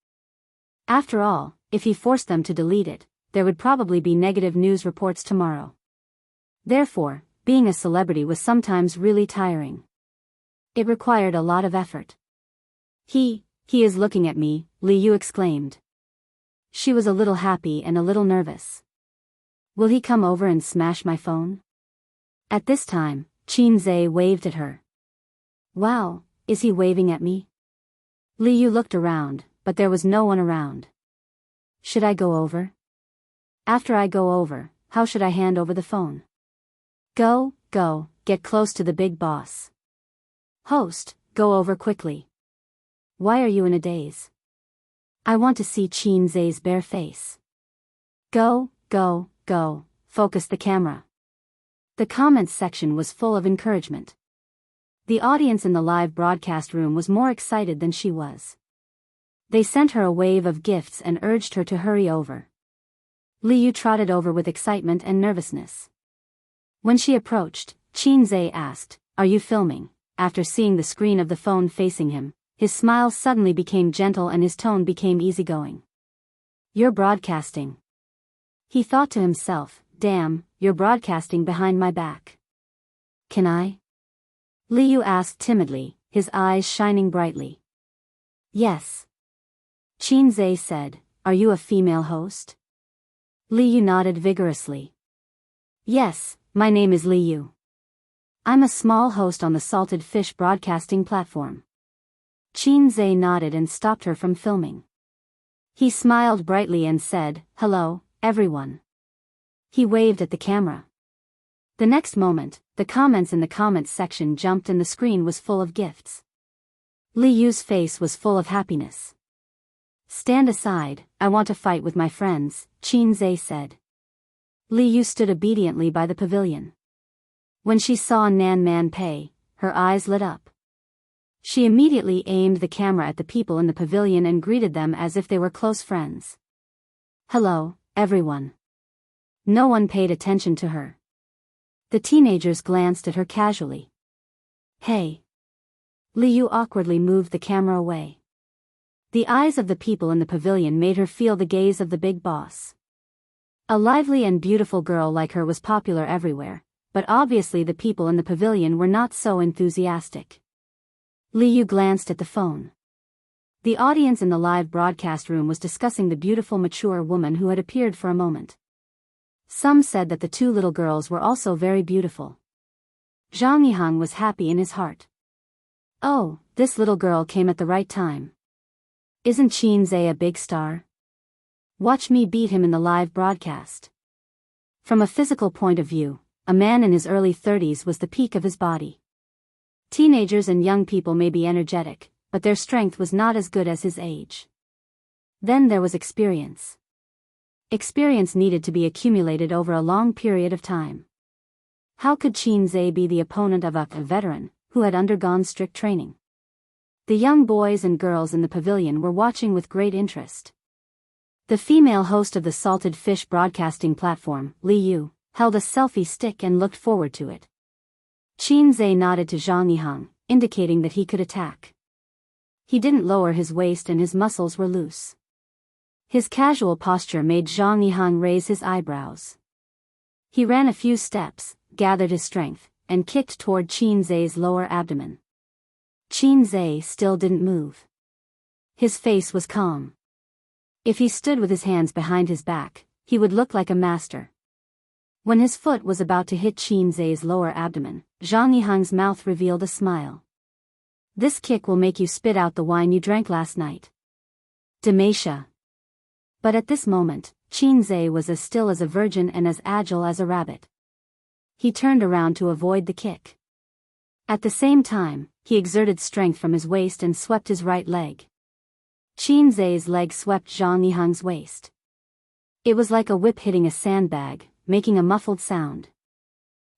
After all, if he forced them to delete it, there would probably be negative news reports tomorrow. Therefore, being a celebrity was sometimes really tiring. It required a lot of effort. He is looking at me," Li Yu exclaimed. She was a little happy and a little nervous. Will he come over and smash my phone? At this time, Qin waved at her. Wow, is he waving at me? Li Yu looked around, but there was no one around. Should I go over? After I go over, how should I hand over the phone? Go, get close to the big boss. Host, go over quickly. Why are you in a daze? I want to see Qin bare face. Go, focus the camera. The comments section was full of encouragement. The audience in the live broadcast room was more excited than she was. They sent her a wave of gifts and urged her to hurry over. Li Yu trotted over with excitement and nervousness. When she approached, Qin asked, "Are you filming?" After seeing the screen of the phone facing him, his smile suddenly became gentle and his tone became easygoing. You're broadcasting. He thought to himself, damn, you're broadcasting behind my back. Can I? Liu asked timidly, his eyes shining brightly. Yes. Qin Zhe said, are you a female host? Liu nodded vigorously. Yes, my name is Liu. I'm a small host on the salted fish broadcasting platform. Qin Zhe nodded and stopped her from filming. He smiled brightly and said, hello, everyone. He waved at the camera. The next moment, the comments in the comments section jumped and the screen was full of gifts. Liu's face was full of happiness. Stand aside, I want to fight with my friends, Qin Zhe said. Liu stood obediently by the pavilion. When she saw Nan Man Pei, her eyes lit up. She immediately aimed the camera at the people in the pavilion and greeted them as if they were close friends. Hello, everyone. No one paid attention to her. The teenagers glanced at her casually. Hey. Liu awkwardly moved the camera away. The eyes of the people in the pavilion made her feel the gaze of the big boss. A lively and beautiful girl like her was popular everywhere, but obviously the people in the pavilion were not so enthusiastic. Liu glanced at the phone. The audience in the live broadcast room was discussing the beautiful mature woman who had appeared for a moment. Some said that the two little girls were also very beautiful. Zhang Yihang was happy in his heart. Oh, this little girl came at the right time. Isn't Qin Zhe a big star? Watch me beat him in the live broadcast. From a physical point of view, a man in his early 30s was the peak of his body. Teenagers and young people may be energetic, but their strength was not as good as his age. Then there was experience. Experience needed to be accumulated over a long period of time. How could Qin Zhe be the opponent of a veteran, who had undergone strict training? The young boys and girls in the pavilion were watching with great interest. The female host of the salted fish broadcasting platform, Liu, held a selfie stick and looked forward to it. Qin Zhe nodded to Zhang Yihang, indicating that he could attack. He didn't lower his waist and his muscles were loose. His casual posture made Zhang Yihang raise his eyebrows. He ran a few steps, gathered his strength, and kicked toward Qin Zhe's lower abdomen. Qin Zhe still didn't move. His face was calm. If he stood with his hands behind his back, he would look like a master. When his foot was about to hit Qin Zhe's lower abdomen, Zhang Yihang's mouth revealed a smile. This kick will make you spit out the wine you drank last night. Dementia. But at this moment, Qin Zhe was as still as a virgin and as agile as a rabbit. He turned around to avoid the kick. At the same time, he exerted strength from his waist and swept his right leg. Qin Zhe's leg swept Zhang Yihang's waist. It was like a whip hitting a sandbag, making a muffled sound.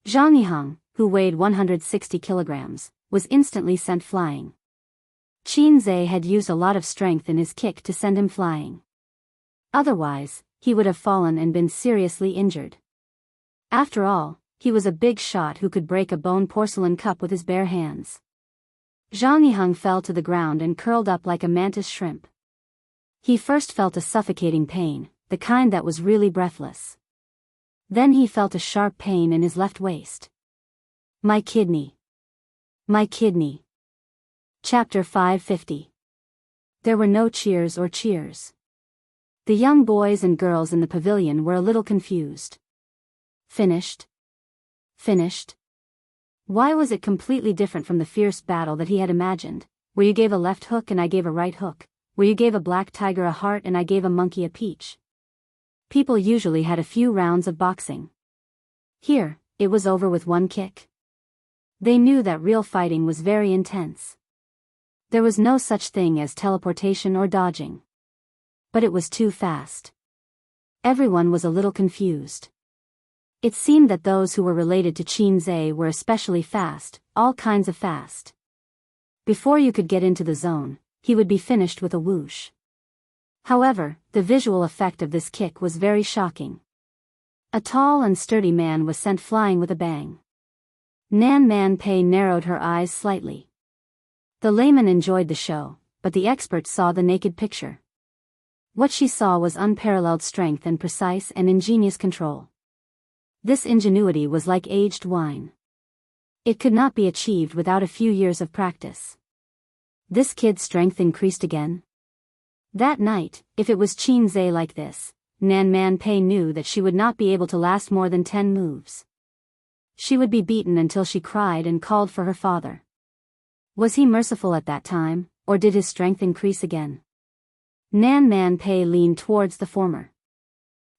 Zhang Yihang, who weighed 160 kilograms, was instantly sent flying. Qin Zhe had used a lot of strength in his kick to send him flying. Otherwise, he would have fallen and been seriously injured. After all, he was a big shot who could break a bone porcelain cup with his bare hands. Zhang Yihang fell to the ground and curled up like a mantis shrimp. He first felt a suffocating pain, the kind that was really breathless. Then he felt a sharp pain in his left waist. My kidney. My kidney. Chapter 550. There were no cheers or cheers. The young boys and girls in the pavilion were a little confused. Finished? Finished? Why was it completely different from the fierce battle that he had imagined, where you gave a left hook and I gave a right hook, where you gave a black tiger a heart and I gave a monkey a peach? People usually had a few rounds of boxing. Here, it was over with one kick. They knew that real fighting was very intense. There was no such thing as teleportation or dodging. But it was too fast. Everyone was a little confused. It seemed that those who were related to Qin Zhe were especially fast, all kinds of fast. Before you could get into the zone, he would be finished with a whoosh. However, the visual effect of this kick was very shocking. A tall and sturdy man was sent flying with a bang. Nan Man Pei narrowed her eyes slightly. The layman enjoyed the show, but the expert saw the naked picture. What she saw was unparalleled strength and precise and ingenious control. This ingenuity was like aged wine. It could not be achieved without a few years of practice. This kid's strength increased again. That night, if it was Qinze like this, Nan Man Pei knew that she would not be able to last more than 10 moves. She would be beaten until she cried and called for her father. Was he merciful at that time, or did his strength increase again? Nan Man Pei leaned towards the former.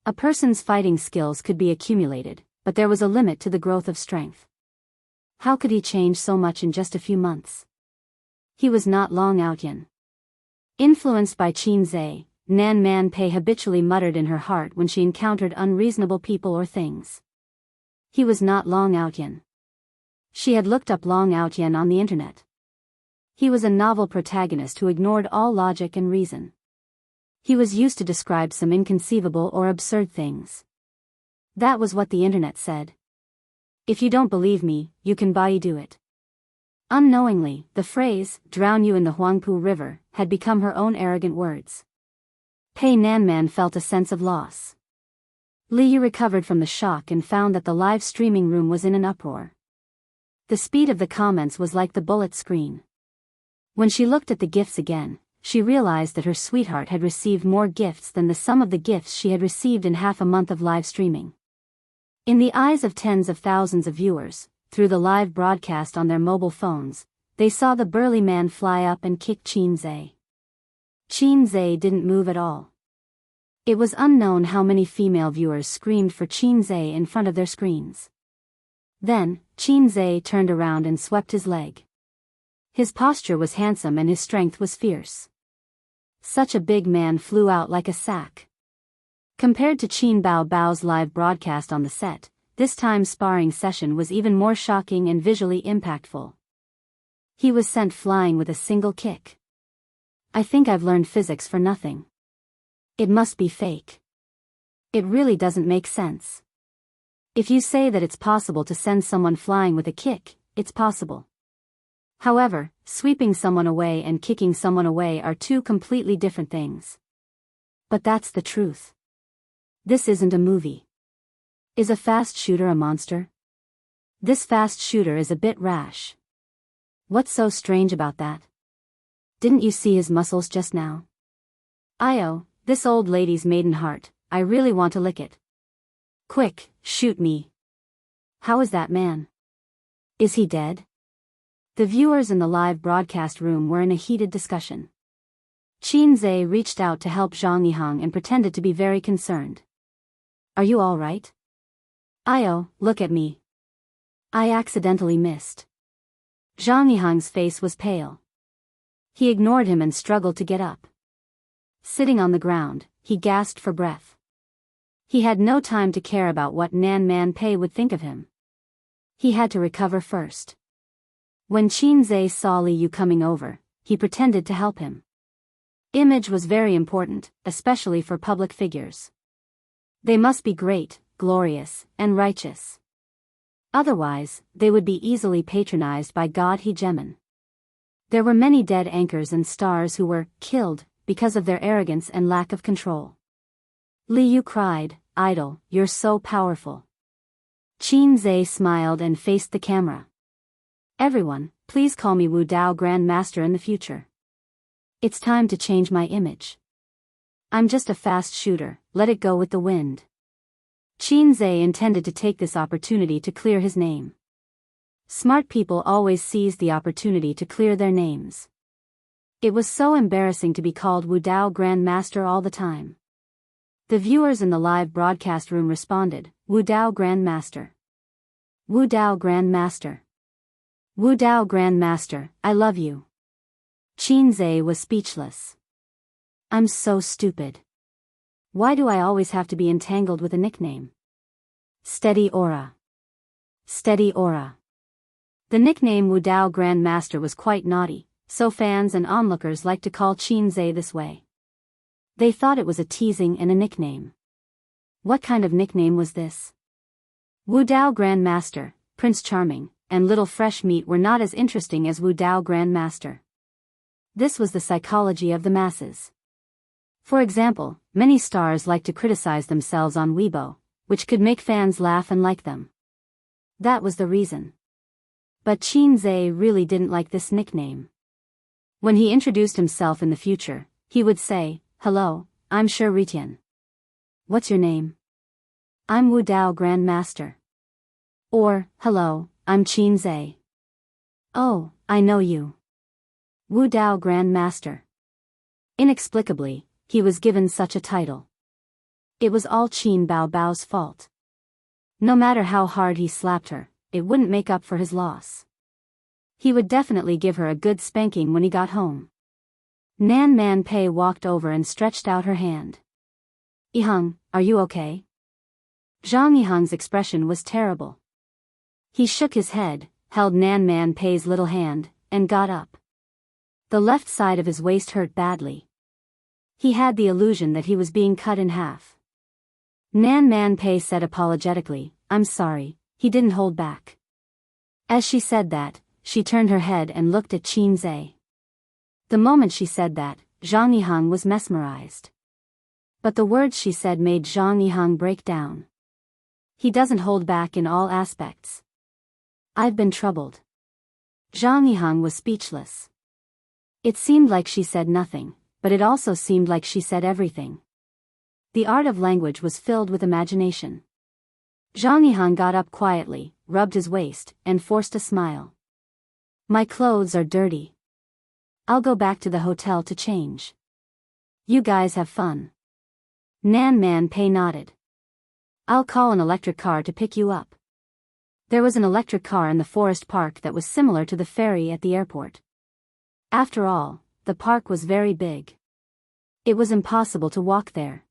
A person's fighting skills could be accumulated, but there was a limit to the growth of strength. How could he change so much in just a few months? He was not Long Outyan. Influenced by Qinze, Nan Man Pei habitually muttered in her heart when she encountered unreasonable people or things. He was not Long Outyan. She had looked up Long Outyan on the internet. He was a novel protagonist who ignored all logic and reason. He was used to describe some inconceivable or absurd things. That was what the internet said. If you don't believe me, you can do it. Unknowingly, the phrase, drown you in the Huangpu River, had become her own arrogant words. Pei Nanman felt a sense of loss. Liu recovered from the shock and found that the live streaming room was in an uproar. The speed of the comments was like the bullet screen. When she looked at the gifts again, she realized that her sweetheart had received more gifts than the sum of the gifts she had received in half a month of live streaming. In the eyes of tens of thousands of viewers, through the live broadcast on their mobile phones, they saw the burly man fly up and kick Qinze. Qinze didn't move at all. It was unknown how many female viewers screamed for Qinze in front of their screens. Then, Qinze turned around and swept his leg. His posture was handsome and his strength was fierce. Such a big man flew out like a sack. Compared to Qin Bao Bao's live broadcast on the set, this time's sparring session was even more shocking and visually impactful. He was sent flying with a single kick. I think I've learned physics for nothing. It must be fake. It really doesn't make sense. If you say that it's possible to send someone flying with a kick, it's possible. However, sweeping someone away and kicking someone away are two completely different things. But that's the truth. This isn't a movie. Is a fast shooter a monster? This fast shooter is a bit rash. What's so strange about that? Didn't you see his muscles just now? Io, this old lady's maiden heart, I really want to lick it. Quick, shoot me. How is that man? Is he dead? The viewers in the live broadcast room were in a heated discussion. Qinze reached out to help Zhang Yihang and pretended to be very concerned. Are you all right? Io, look at me. I accidentally missed. Zhang Yihang's face was pale. He ignored him and struggled to get up. Sitting on the ground, he gasped for breath. He had no time to care about what Nan Man Pei would think of him. He had to recover first. When Qinze saw Liu coming over, he pretended to help him. Image was very important, especially for public figures. They must be great, glorious, and righteous. Otherwise, they would be easily patronized by God Hegemon. There were many dead anchors and stars who were killed because of their arrogance and lack of control. Liu cried, "Idol, you're so powerful." Qinze smiled and faced the camera. Everyone, please call me Wu Dao Grand Master in the future. It's time to change my image. I'm just a fast shooter, let it go with the wind. Qinze intended to take this opportunity to clear his name. Smart people always seize the opportunity to clear their names. It was so embarrassing to be called Wu Dao Grand Master all the time. The viewers in the live broadcast room responded, Wu Dao Grand Master. Wu Dao Grand Master. Wu Dao Grand Master, I love you. Qinze was speechless. I'm so stupid. Why do I always have to be entangled with a nickname? Steady Aura. Steady Aura. The nickname Wu Dao Grand Master was quite naughty, so fans and onlookers liked to call Qinze this way. They thought it was a teasing and a nickname. What kind of nickname was this? Wu Dao Grand Master, Prince Charming, and Little Fresh Meat were not as interesting as Wu Dao Grand Master. This was the psychology of the masses. For example, many stars like to criticize themselves on Weibo, which could make fans laugh and like them. That was the reason. But Qin Zhe really didn't like this nickname. When he introduced himself in the future, he would say, "Hello, I'm Shi Ritian. What's your name?" "I'm Wu Dao Grand Master." Or, "Hello, I'm Qin Zhe." "Oh, I know you. Wu Dao Grand Master." Inexplicably, he was given such a title. It was all Qin Bao Bao's fault. No matter how hard he slapped her, it wouldn't make up for his loss. He would definitely give her a good spanking when he got home. Nan Man Pei walked over and stretched out her hand. "Yiheng, are you okay?" Zhang Yiheng's expression was terrible. He shook his head, held Nan Man Pei's little hand, and got up. The left side of his waist hurt badly. He had the illusion that he was being cut in half. Nan Man Pei said apologetically, "I'm sorry." He didn't hold back. As she said that, she turned her head and looked at Qin Zhe. The moment she said that, Zhang Yiheng was mesmerized. But the words she said made Zhang Yiheng break down. He doesn't hold back in all aspects. "I've been troubled." Zhang Yiheng was speechless. It seemed like she said nothing, but it also seemed like she said everything. The art of language was filled with imagination. Zhang Yiheng got up quietly, rubbed his waist, and forced a smile. "My clothes are dirty. I'll go back to the hotel to change. You guys have fun." Nan Man Pei nodded. "I'll call an electric car to pick you up." There was an electric car in the forest park that was similar to the ferry at the airport. After all, the park was very big. It was impossible to walk there.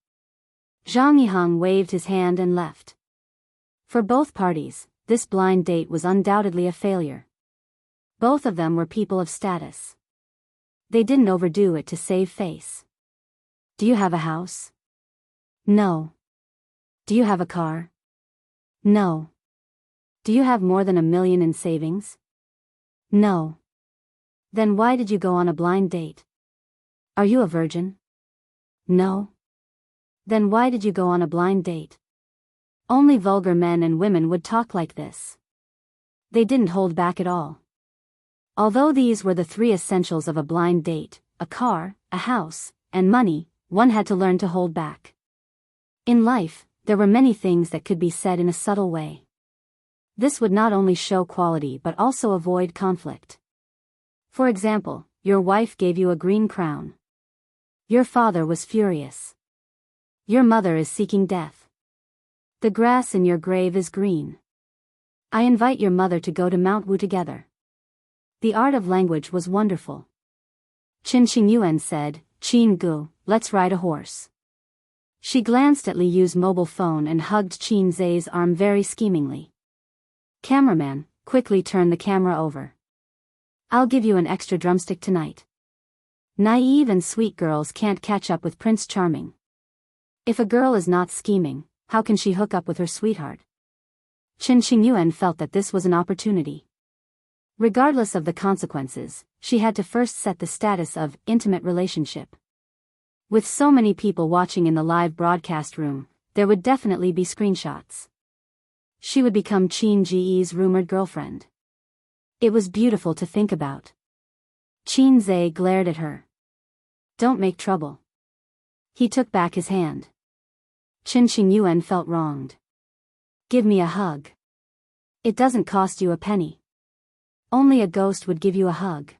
Zhang Yiheng waved his hand and left. For both parties, this blind date was undoubtedly a failure. Both of them were people of status. They didn't overdo it to save face. "Do you have a house?" "No." "Do you have a car?" "No." "Do you have more than $1 million in savings?" "No." "Then why did you go on a blind date?" "Are you a virgin?" "No." "Then why did you go on a blind date?" Only vulgar men and women would talk like this. They didn't hold back at all. Although these were the three essentials of a blind date, a car, a house, and money, one had to learn to hold back. In life, there were many things that could be said in a subtle way. This would not only show quality but also avoid conflict. For example, your wife gave you a green crown. Your father was furious. Your mother is seeking death. The grass in your grave is green. I invite your mother to go to Mount Wu together. The art of language was wonderful. Qin Qingyuan said, "Qin Gu, let's ride a horse." She glanced at Li Yu's mobile phone and hugged Qin Zhe's arm very schemingly. "Cameraman, quickly turn the camera over. I'll give you an extra drumstick tonight." Naive and sweet girls can't catch up with Prince Charming. If a girl is not scheming, how can she hook up with her sweetheart? Qin Qingyuan felt that this was an opportunity. Regardless of the consequences, she had to first set the status of intimate relationship. With so many people watching in the live broadcast room, there would definitely be screenshots. She would become Qin Ji's rumored girlfriend. It was beautiful to think about. Qin Zhe glared at her. "Don't make trouble." He took back his hand. Qin Qingyuan felt wronged. "Give me a hug." "It doesn't cost you a penny. Only a ghost would give you a hug."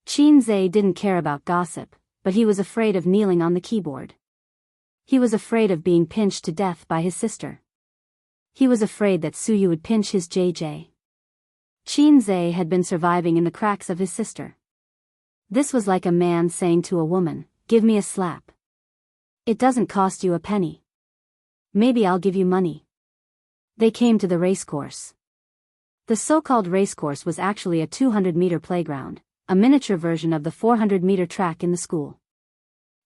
Qin Zhe didn't care about gossip, but he was afraid of kneeling on the keyboard. He was afraid of being pinched to death by his sister. He was afraid that Suyu would pinch his JJ. Qin Zhe had been surviving in the cracks of his sister. This was like a man saying to a woman, "Give me a slap. It doesn't cost you a penny. Maybe I'll give you money." They came to the racecourse. The so-called racecourse was actually a 200-meter playground, a miniature version of the 400-meter track in the school.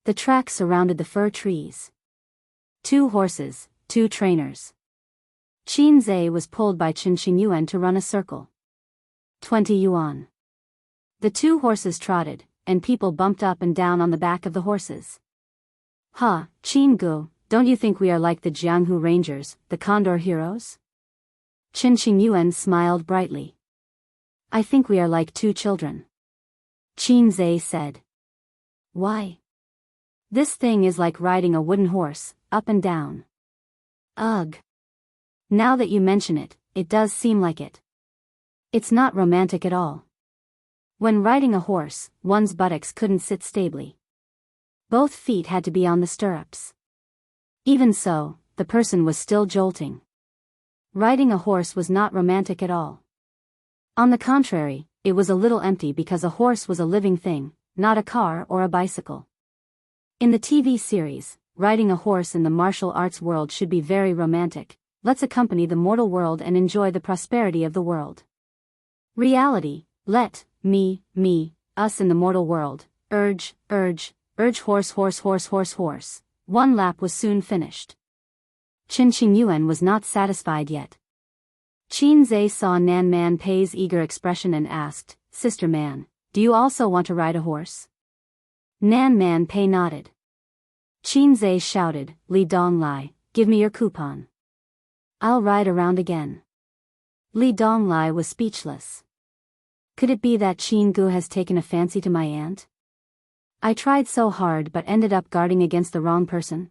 The track surrounded the fir trees. 2 horses, 2 trainers. Qin Zhe was pulled by Qin Qingyuan to run a circle. 20 yuan. The 2 horses trotted, and people bumped up and down on the back of the horses. "Ha, Qin Gu, don't you think we are like the Jianghu Rangers, the Condor Heroes?" Qin Qingyuan smiled brightly. I think we are like two children. Qinze said. Why? This thing is like riding a wooden horse, up and down. Ugh. Now that you mention it, it does seem like it. It's not romantic at all. When riding a horse, one's buttocks couldn't sit stably. Both feet had to be on the stirrups. Even so, the person was still jolting. Riding a horse was not romantic at all. On the contrary, it was a little empty because a horse was a living thing, not a car or a bicycle. In the TV series, riding a horse in the martial arts world should be very romantic. Let's accompany the mortal world and enjoy the prosperity of the world. Reality, let, me, us in the mortal world, urge, horse. One lap was soon finished. Qin Qingyuan was not satisfied yet. Qinze saw Nan Man Pei's eager expression and asked, Sister Man, do you also want to ride a horse? Nan Man Pei nodded. Qinze shouted, Li Donglai, give me your coupon. I'll ride around again. Li Donglai was speechless. Could it be that Qin Gu has taken a fancy to my aunt? I tried so hard but ended up guarding against the wrong person.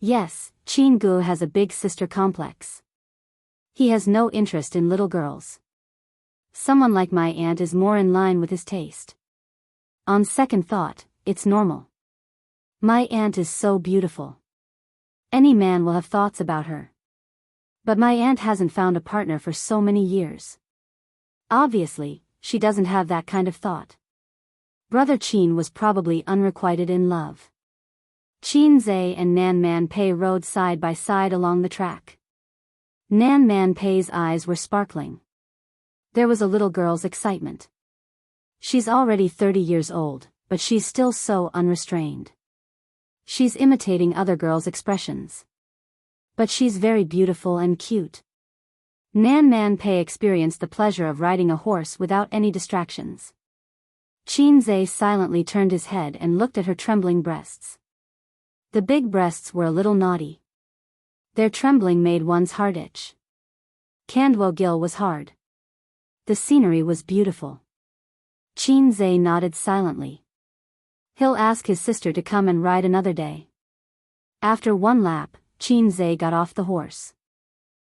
Yes, Qin Gu has a big sister complex. He has no interest in little girls. Someone like my aunt is more in line with his taste. On second thought, it's normal. My aunt is so beautiful. Any man will have thoughts about her. But my aunt hasn't found a partner for so many years. Obviously, she doesn't have that kind of thought. Brother Qin was probably unrequited in love. Qinze and Nan Man Pei rode side by side along the track. Nan Man Pei's eyes were sparkling. There was a little girl's excitement. She's already 30 years old, but she's still so unrestrained. She's imitating other girls' expressions. But she's very beautiful and cute. Nan Man Pei experienced the pleasure of riding a horse without any distractions. Qinze silently turned his head and looked at her trembling breasts. The big breasts were a little naughty. Their trembling made one's heart itch. Kandwo Gil was hard. The scenery was beautiful. Qinze nodded silently. He'll ask his sister to come and ride another day. After one lap, Qinze got off the horse.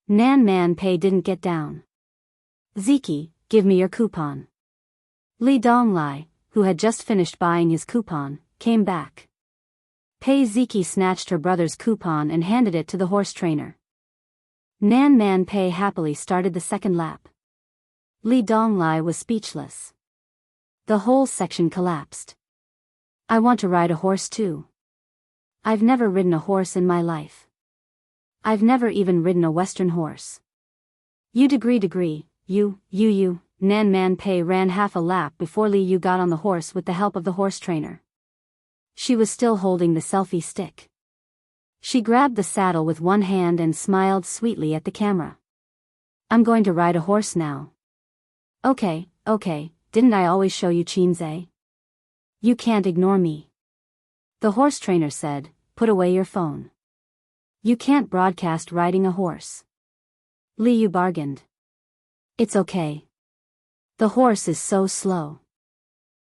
Nan Man Pei didn't get down. Ziki, give me your coupon. Li Donglai, who had just finished buying his coupon, came back. Pei Ziki snatched her brother's coupon and handed it to the horse trainer. Nan Man Pei happily started the second lap. Li Donglai was speechless. The whole section collapsed. I want to ride a horse too. I've never ridden a horse in my life. I've never even ridden a Western horse. You. Nan Man Pei ran half a lap before Li Yu got on the horse with the help of the horse trainer. She was still holding the selfie stick. She grabbed the saddle with one hand and smiled sweetly at the camera. I'm going to ride a horse now. Okay, didn't I always show you Qinze? You can't ignore me. The horse trainer said, put away your phone. You can't broadcast riding a horse. Li Yu bargained. It's okay. The horse is so slow.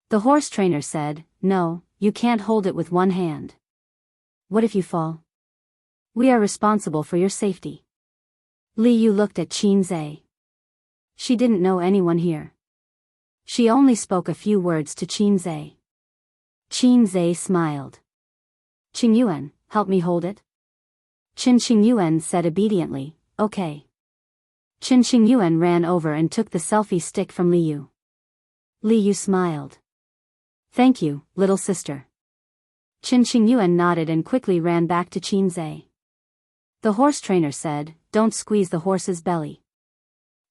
The horse trainer said, no, you can't hold it with one hand. What if you fall? We are responsible for your safety. Li Yu looked at Qinze. She didn't know anyone here. She only spoke a few words to Qinze. Qinze smiled. Qingyuan, help me hold it? Qin Qingyuan said obediently, okay. Qin Qingyuan ran over and took the selfie stick from Li Yu. Li Yu smiled. Thank you, little sister. Qin Qingyuan nodded and quickly ran back to Qinze. The horse trainer said, don't squeeze the horse's belly.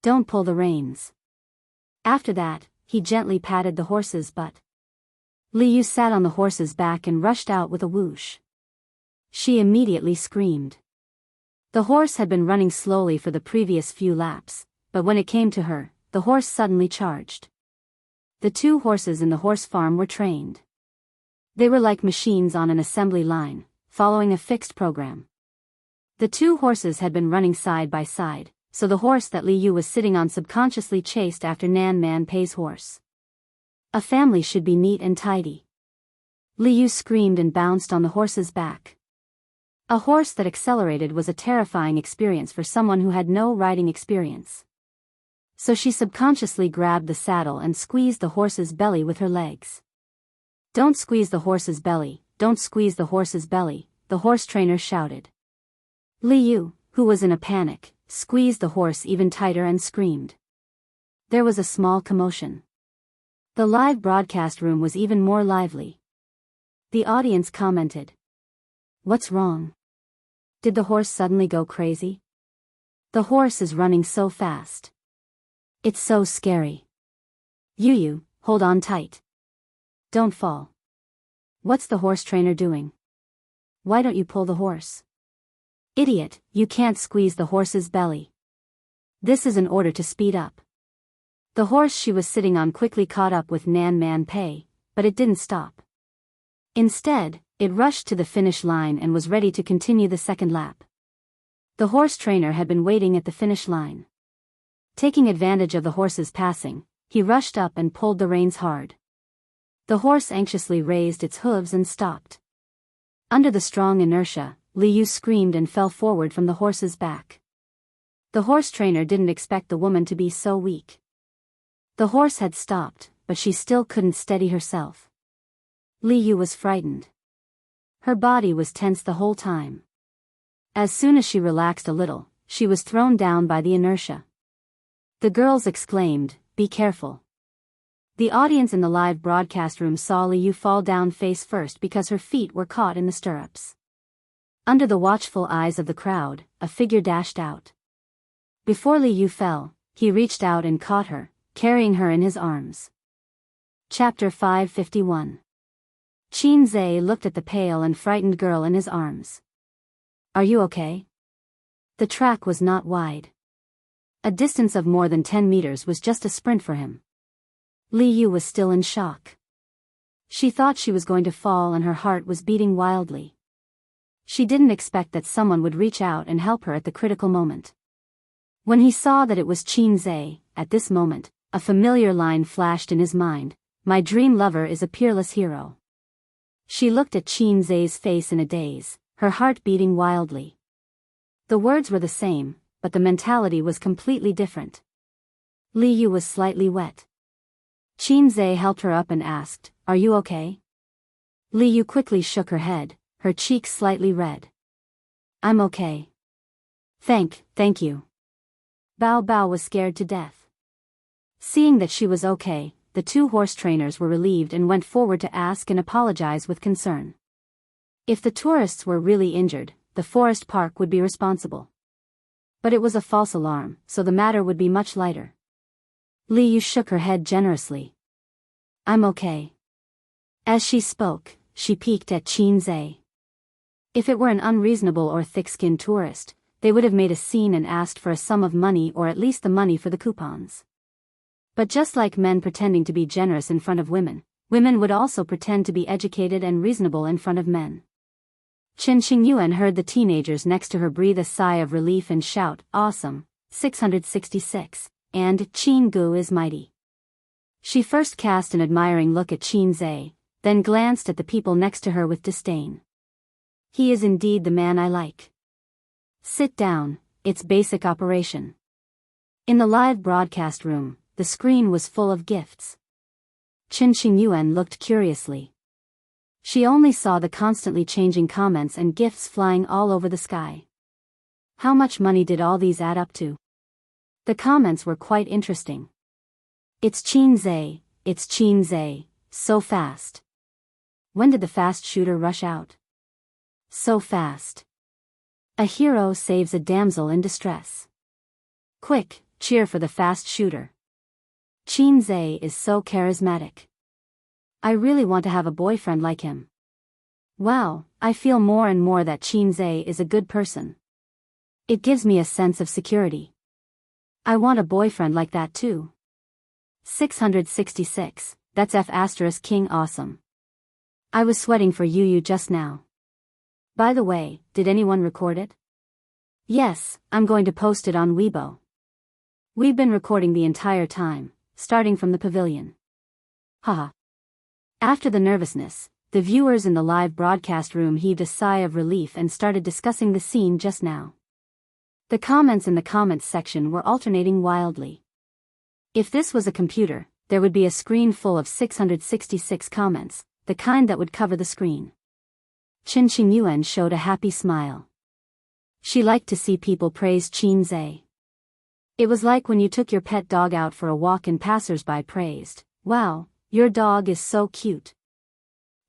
Don't pull the reins. After that, he gently patted the horse's butt. Li Yu sat on the horse's back and rushed out with a whoosh. She immediately screamed. The horse had been running slowly for the previous few laps, but when it came to her, the horse suddenly charged. The two horses in the horse farm were trained. They were like machines on an assembly line, following a fixed program. The two horses had been running side by side, so the horse that Li Yu was sitting on subconsciously chased after Nan Man Pei's horse. A family should be neat and tidy. Li Yu screamed and bounced on the horse's back. A horse that accelerated was a terrifying experience for someone who had no riding experience. So she subconsciously grabbed the saddle and squeezed the horse's belly with her legs. "Don't squeeze the horse's belly, don't squeeze the horse's belly," the horse trainer shouted. Li Yu, who was in a panic, squeezed the horse even tighter and screamed. There was a small commotion. The live broadcast room was even more lively. The audience commented. "What's wrong? Did the horse suddenly go crazy? The horse is running so fast. It's so scary. Yu, hold on tight. Don't fall. What's the horse trainer doing? Why don't you pull the horse? Idiot, you can't squeeze the horse's belly. This is an order to speed up." The horse she was sitting on quickly caught up with Nan Man Pei, but it didn't stop. Instead, it rushed to the finish line and was ready to continue the second lap. The horse trainer had been waiting at the finish line. Taking advantage of the horse's passing, he rushed up and pulled the reins hard. The horse anxiously raised its hooves and stopped. Under the strong inertia, Li Yu screamed and fell forward from the horse's back. The horse trainer didn't expect the woman to be so weak. The horse had stopped, but she still couldn't steady herself. Li Yu was frightened. Her body was tense the whole time. As soon as she relaxed a little, she was thrown down by the inertia. The girls exclaimed, "Be careful." The audience in the live broadcast room saw Li Yu fall down face first because her feet were caught in the stirrups. Under the watchful eyes of the crowd, a figure dashed out. Before Li Yu fell, he reached out and caught her, carrying her in his arms. Chapter 551. Qin Zhe looked at the pale and frightened girl in his arms. "Are you okay?" The track was not wide. A distance of more than 10 meters was just a sprint for him. Li Yu was still in shock. She thought she was going to fall and her heart was beating wildly. She didn't expect that someone would reach out and help her at the critical moment. When he saw that it was Qin Zhe, at this moment, a familiar line flashed in his mind: "My dream lover is a peerless hero." She looked at Qin Zhe's face in a daze, her heart beating wildly. The words were the same, but the mentality was completely different. Li Yu was slightly wet. Qin Zhe helped her up and asked, "Are you okay?" Li Yu quickly shook her head, her cheeks slightly red. "I'm okay. Thank you." Bao Bao was scared to death. Seeing that she was okay, the two horse trainers were relieved and went forward to ask and apologize with concern. If the tourists were really injured, the forest park would be responsible. But it was a false alarm, so the matter would be much lighter. Li Yu shook her head generously. "I'm okay." As she spoke, she peeked at Qin Zhe. If it were an unreasonable or thick-skinned tourist, they would have made a scene and asked for a sum of money or at least the money for the coupons. But just like men pretending to be generous in front of women, women would also pretend to be educated and reasonable in front of men. Chen Xingyuan heard the teenagers next to her breathe a sigh of relief and shout, "Awesome, 666, and Qin Gu is mighty." She first cast an admiring look at Qin Zhe, then glanced at the people next to her with disdain. "He is indeed the man I like. Sit down, it's basic operation." In the live broadcast room, the screen was full of gifts. Chen Xingyuan looked curiously. She only saw the constantly changing comments and gifts flying all over the sky. How much money did all these add up to? The comments were quite interesting. "It's Qin Zhe, so fast. When did the fast shooter rush out? So fast. A hero saves a damsel in distress. Quick, cheer for the fast shooter. Qin Zhe is so charismatic. I really want to have a boyfriend like him. Wow, I feel more and more that Qin Zhe is a good person. It gives me a sense of security. I want a boyfriend like that too. 666, that's F** King awesome. I was sweating for Yu just now. By the way, did anyone record it? Yes, I'm going to post it on Weibo. We've been recording the entire time, starting from the pavilion. Haha. After the nervousness, the viewers in the live broadcast room heaved a sigh of relief and started discussing the scene just now. The comments in the comments section were alternating wildly. If this was a computer, there would be a screen full of 666 comments, the kind that would cover the screen. Qin Xingyuan showed a happy smile. She liked to see people praise Qin Zhe. It was like when you took your pet dog out for a walk and passers-by praised, "Wow, your dog is so cute."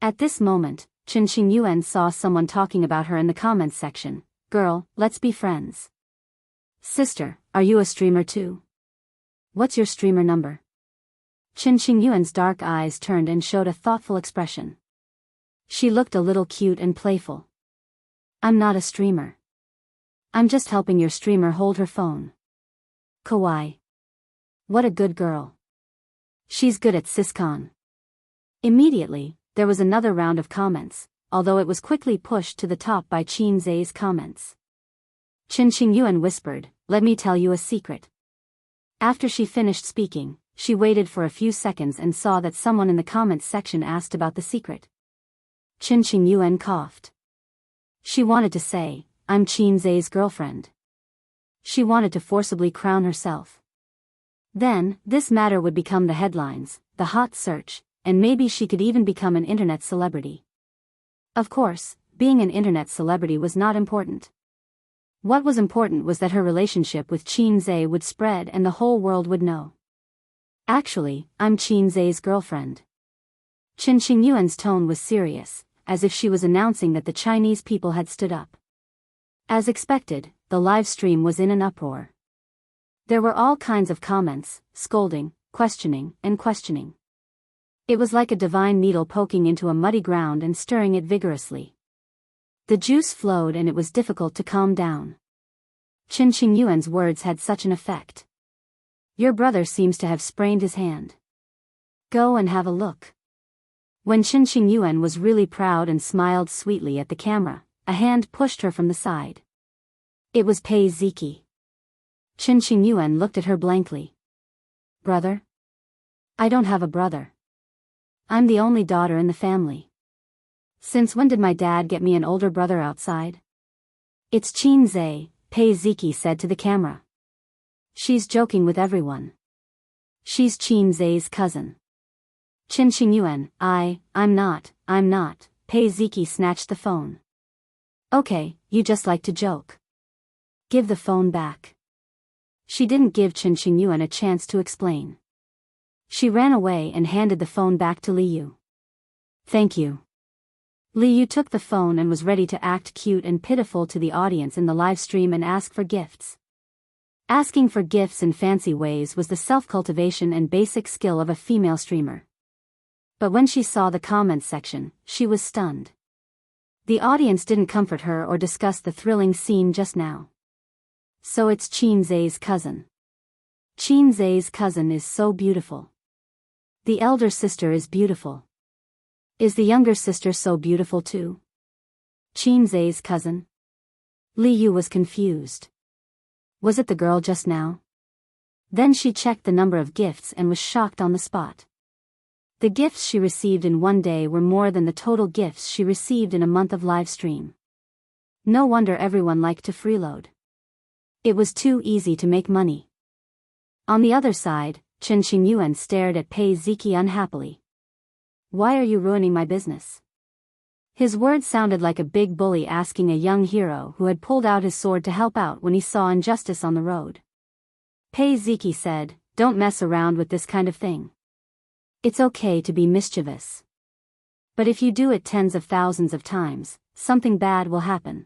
At this moment, Qin Xingyuan saw someone talking about her in the comments section. "Girl, let's be friends." "Sister, are you a streamer too? What's your streamer number?" Qin Xingyuan's dark eyes turned and showed a thoughtful expression. She looked a little cute and playful. "I'm not a streamer. I'm just helping your streamer hold her phone." "Kawaii. What a good girl. She's good at Syscon." Immediately, there was another round of comments, although it was quickly pushed to the top by Qin Zhe's comments. Qin Xingyuan whispered, "Let me tell you a secret." After she finished speaking, she waited for a few seconds and saw that someone in the comments section asked about the secret. Qin Xingyuan coughed. She wanted to say, "I'm Qin Zhe's girlfriend." She wanted to forcibly crown herself. Then, this matter would become the headlines, the hot search, and maybe she could even become an internet celebrity. Of course, being an internet celebrity was not important. What was important was that her relationship with Qin Zhe would spread and the whole world would know. "Actually, I'm Qin Zhe's girlfriend." Qin Xingyuan's tone was serious, as if she was announcing that the Chinese people had stood up. As expected, the live stream was in an uproar. There were all kinds of comments, scolding, questioning, and questioning. It was like a divine needle poking into a muddy ground and stirring it vigorously. The juice flowed and it was difficult to calm down. Qin Xingyuan's words had such an effect. "Your brother seems to have sprained his hand. Go and have a look." When Qin Xingyuan was really proud and smiled sweetly at the camera, a hand pushed her from the side. It was Pei Ziki. Qin Xingyuan looked at her blankly. "Brother? I don't have a brother. I'm the only daughter in the family. Since when did my dad get me an older brother outside?" "It's Qin Zhe," Pei Ziki said to the camera. "She's joking with everyone. She's Qin Zhe's cousin." Qin Xingyuan, I'm not, Pei Ziki snatched the phone. "Okay, you just like to joke. Give the phone back." She didn't give Qin Xingyuan a chance to explain. She ran away and handed the phone back to Li Yu. "Thank you." Li Yu took the phone and was ready to act cute and pitiful to the audience in the live stream and ask for gifts. Asking for gifts in fancy ways was the self-cultivation and basic skill of a female streamer. But when she saw the comments section, she was stunned. The audience didn't comfort her or discuss the thrilling scene just now. "So it's Qin Zhe's cousin. Qin Zhe's cousin is so beautiful. The elder sister is beautiful. Is the younger sister so beautiful too? Qin Zhe's cousin?" Li Yu was confused. Was it the girl just now? Then she checked the number of gifts and was shocked on the spot. The gifts she received in one day were more than the total gifts she received in a month of live stream. No wonder everyone liked to freeload. It was too easy to make money. On the other side, Qin Xingyuan stared at Pei Ziki unhappily. "Why are you ruining my business?" His words sounded like a big bully asking a young hero who had pulled out his sword to help out when he saw injustice on the road. Pei Ziki said, "Don't mess around with this kind of thing. It's okay to be mischievous. But if you do it tens of thousands of times, something bad will happen."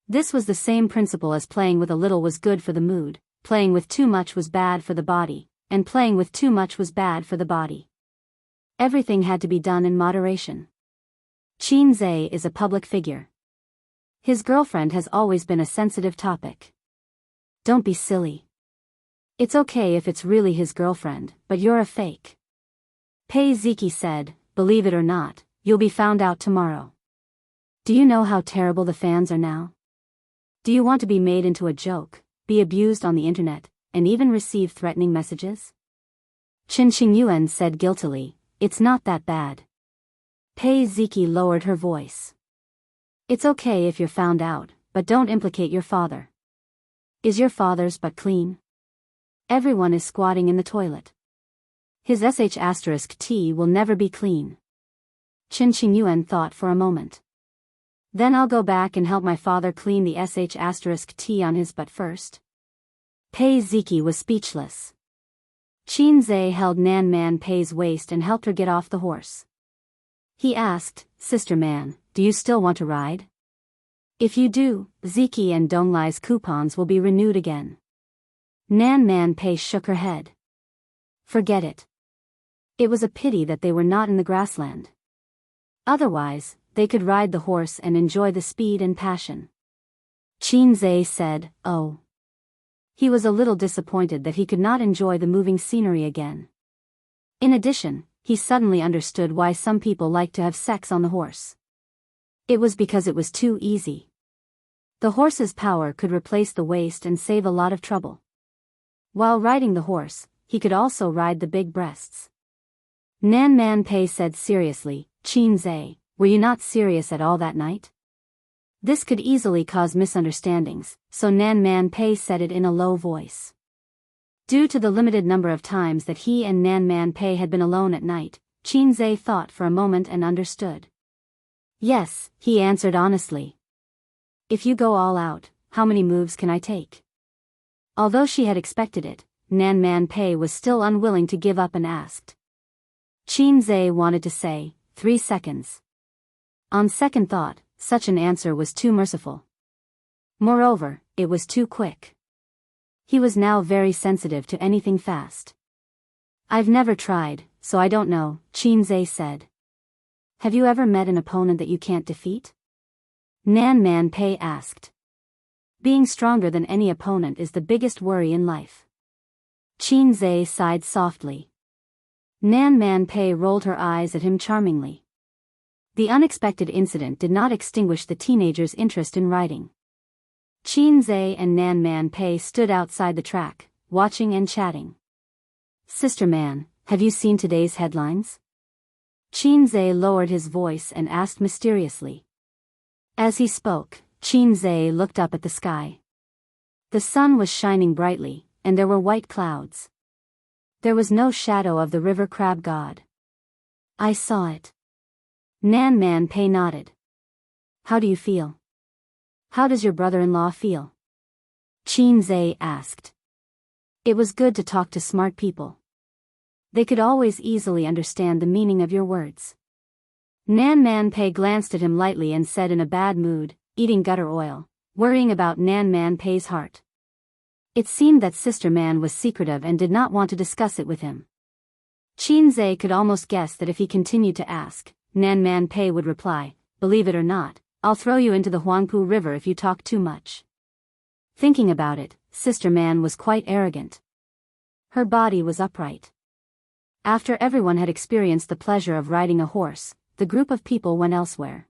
This was the same principle as playing with a little was good for the mood, playing with too much was bad for the body, and playing with too much was bad for the body. Everything had to be done in moderation. Qin Zhe is a public figure. His girlfriend has always been a sensitive topic. Don't be silly. It's okay if it's really his girlfriend, but you're a fake. Pei Ziki said, "Believe it or not, you'll be found out tomorrow. Do you know how terrible the fans are now? Do you want to be made into a joke, be abused on the internet, and even receive threatening messages? Qin Qingyuan said guiltily, "It's not that bad." Pei Ziki lowered her voice. "It's okay if you're found out, but don't implicate your father. Is your father's butt clean? Everyone is squatting in the toilet. His sh*t will never be clean." Qin Qingyuan thought for a moment. "Then I'll go back and help my father clean the sh*t on his butt first." Pei Ziki was speechless. Qin Zhe held Nan Man Pei's waist and helped her get off the horse. He asked, "Sister Man, do you still want to ride? If you do, Ziki and Donglai's coupons will be renewed again." Nan Man Pei shook her head. Forget it. It was a pity that they were not in the grassland. Otherwise, they could ride the horse and enjoy the speed and passion. Qin Zhe said, "Oh." He was a little disappointed that he could not enjoy the moving scenery again. In addition, he suddenly understood why some people like to have sex on the horse. It was because it was too easy. The horse's power could replace the waist and save a lot of trouble. While riding the horse, he could also ride the big breasts. Nan Man Pei said seriously, "Qin Zhe, were you not serious at all that night?" This could easily cause misunderstandings, so Nan Man Pei said it in a low voice. Due to the limited number of times that he and Nan Man Pei had been alone at night, Qin Zhe thought for a moment and understood. "Yes," he answered honestly. "If you go all out, how many moves can I take?" Although she had expected it, Nan Man Pei was still unwilling to give up and asked. Qin Zhe wanted to say, 3 seconds. On second thought, such an answer was too merciful. Moreover, it was too quick. He was now very sensitive to anything fast. "I've never tried, so I don't know," Qin Zhe said. "Have you ever met an opponent that you can't defeat?" Nan Man Pei asked. Being stronger than any opponent is the biggest worry in life. Qin Zhe sighed softly. Nan Man Pei rolled her eyes at him charmingly. The unexpected incident did not extinguish the teenager's interest in riding. Qin Zhe and Nan Man Pei stood outside the track, watching and chatting. "Sister Man, have you seen today's headlines?" Qin Zhe lowered his voice and asked mysteriously. As he spoke, Qin Zhe looked up at the sky. The sun was shining brightly, and there were white clouds. There was no shadow of the river crab god. "I saw it." Nan Man Pei nodded. "How do you feel? How does your brother-in-law feel?" Qin Zhe asked. It was good to talk to smart people. They could always easily understand the meaning of your words. Nan Man Pei glanced at him lightly and said in a bad mood, eating gutter oil, worrying about Nan Man Pei's heart. It seemed that Sister Man was secretive and did not want to discuss it with him. Qin Zhe could almost guess that if he continued to ask, Nan Man Pei would reply, "Believe it or not, I'll throw you into the Huangpu River if you talk too much." Thinking about it, Sister Man was quite arrogant. Her body was upright. After everyone had experienced the pleasure of riding a horse, the group of people went elsewhere.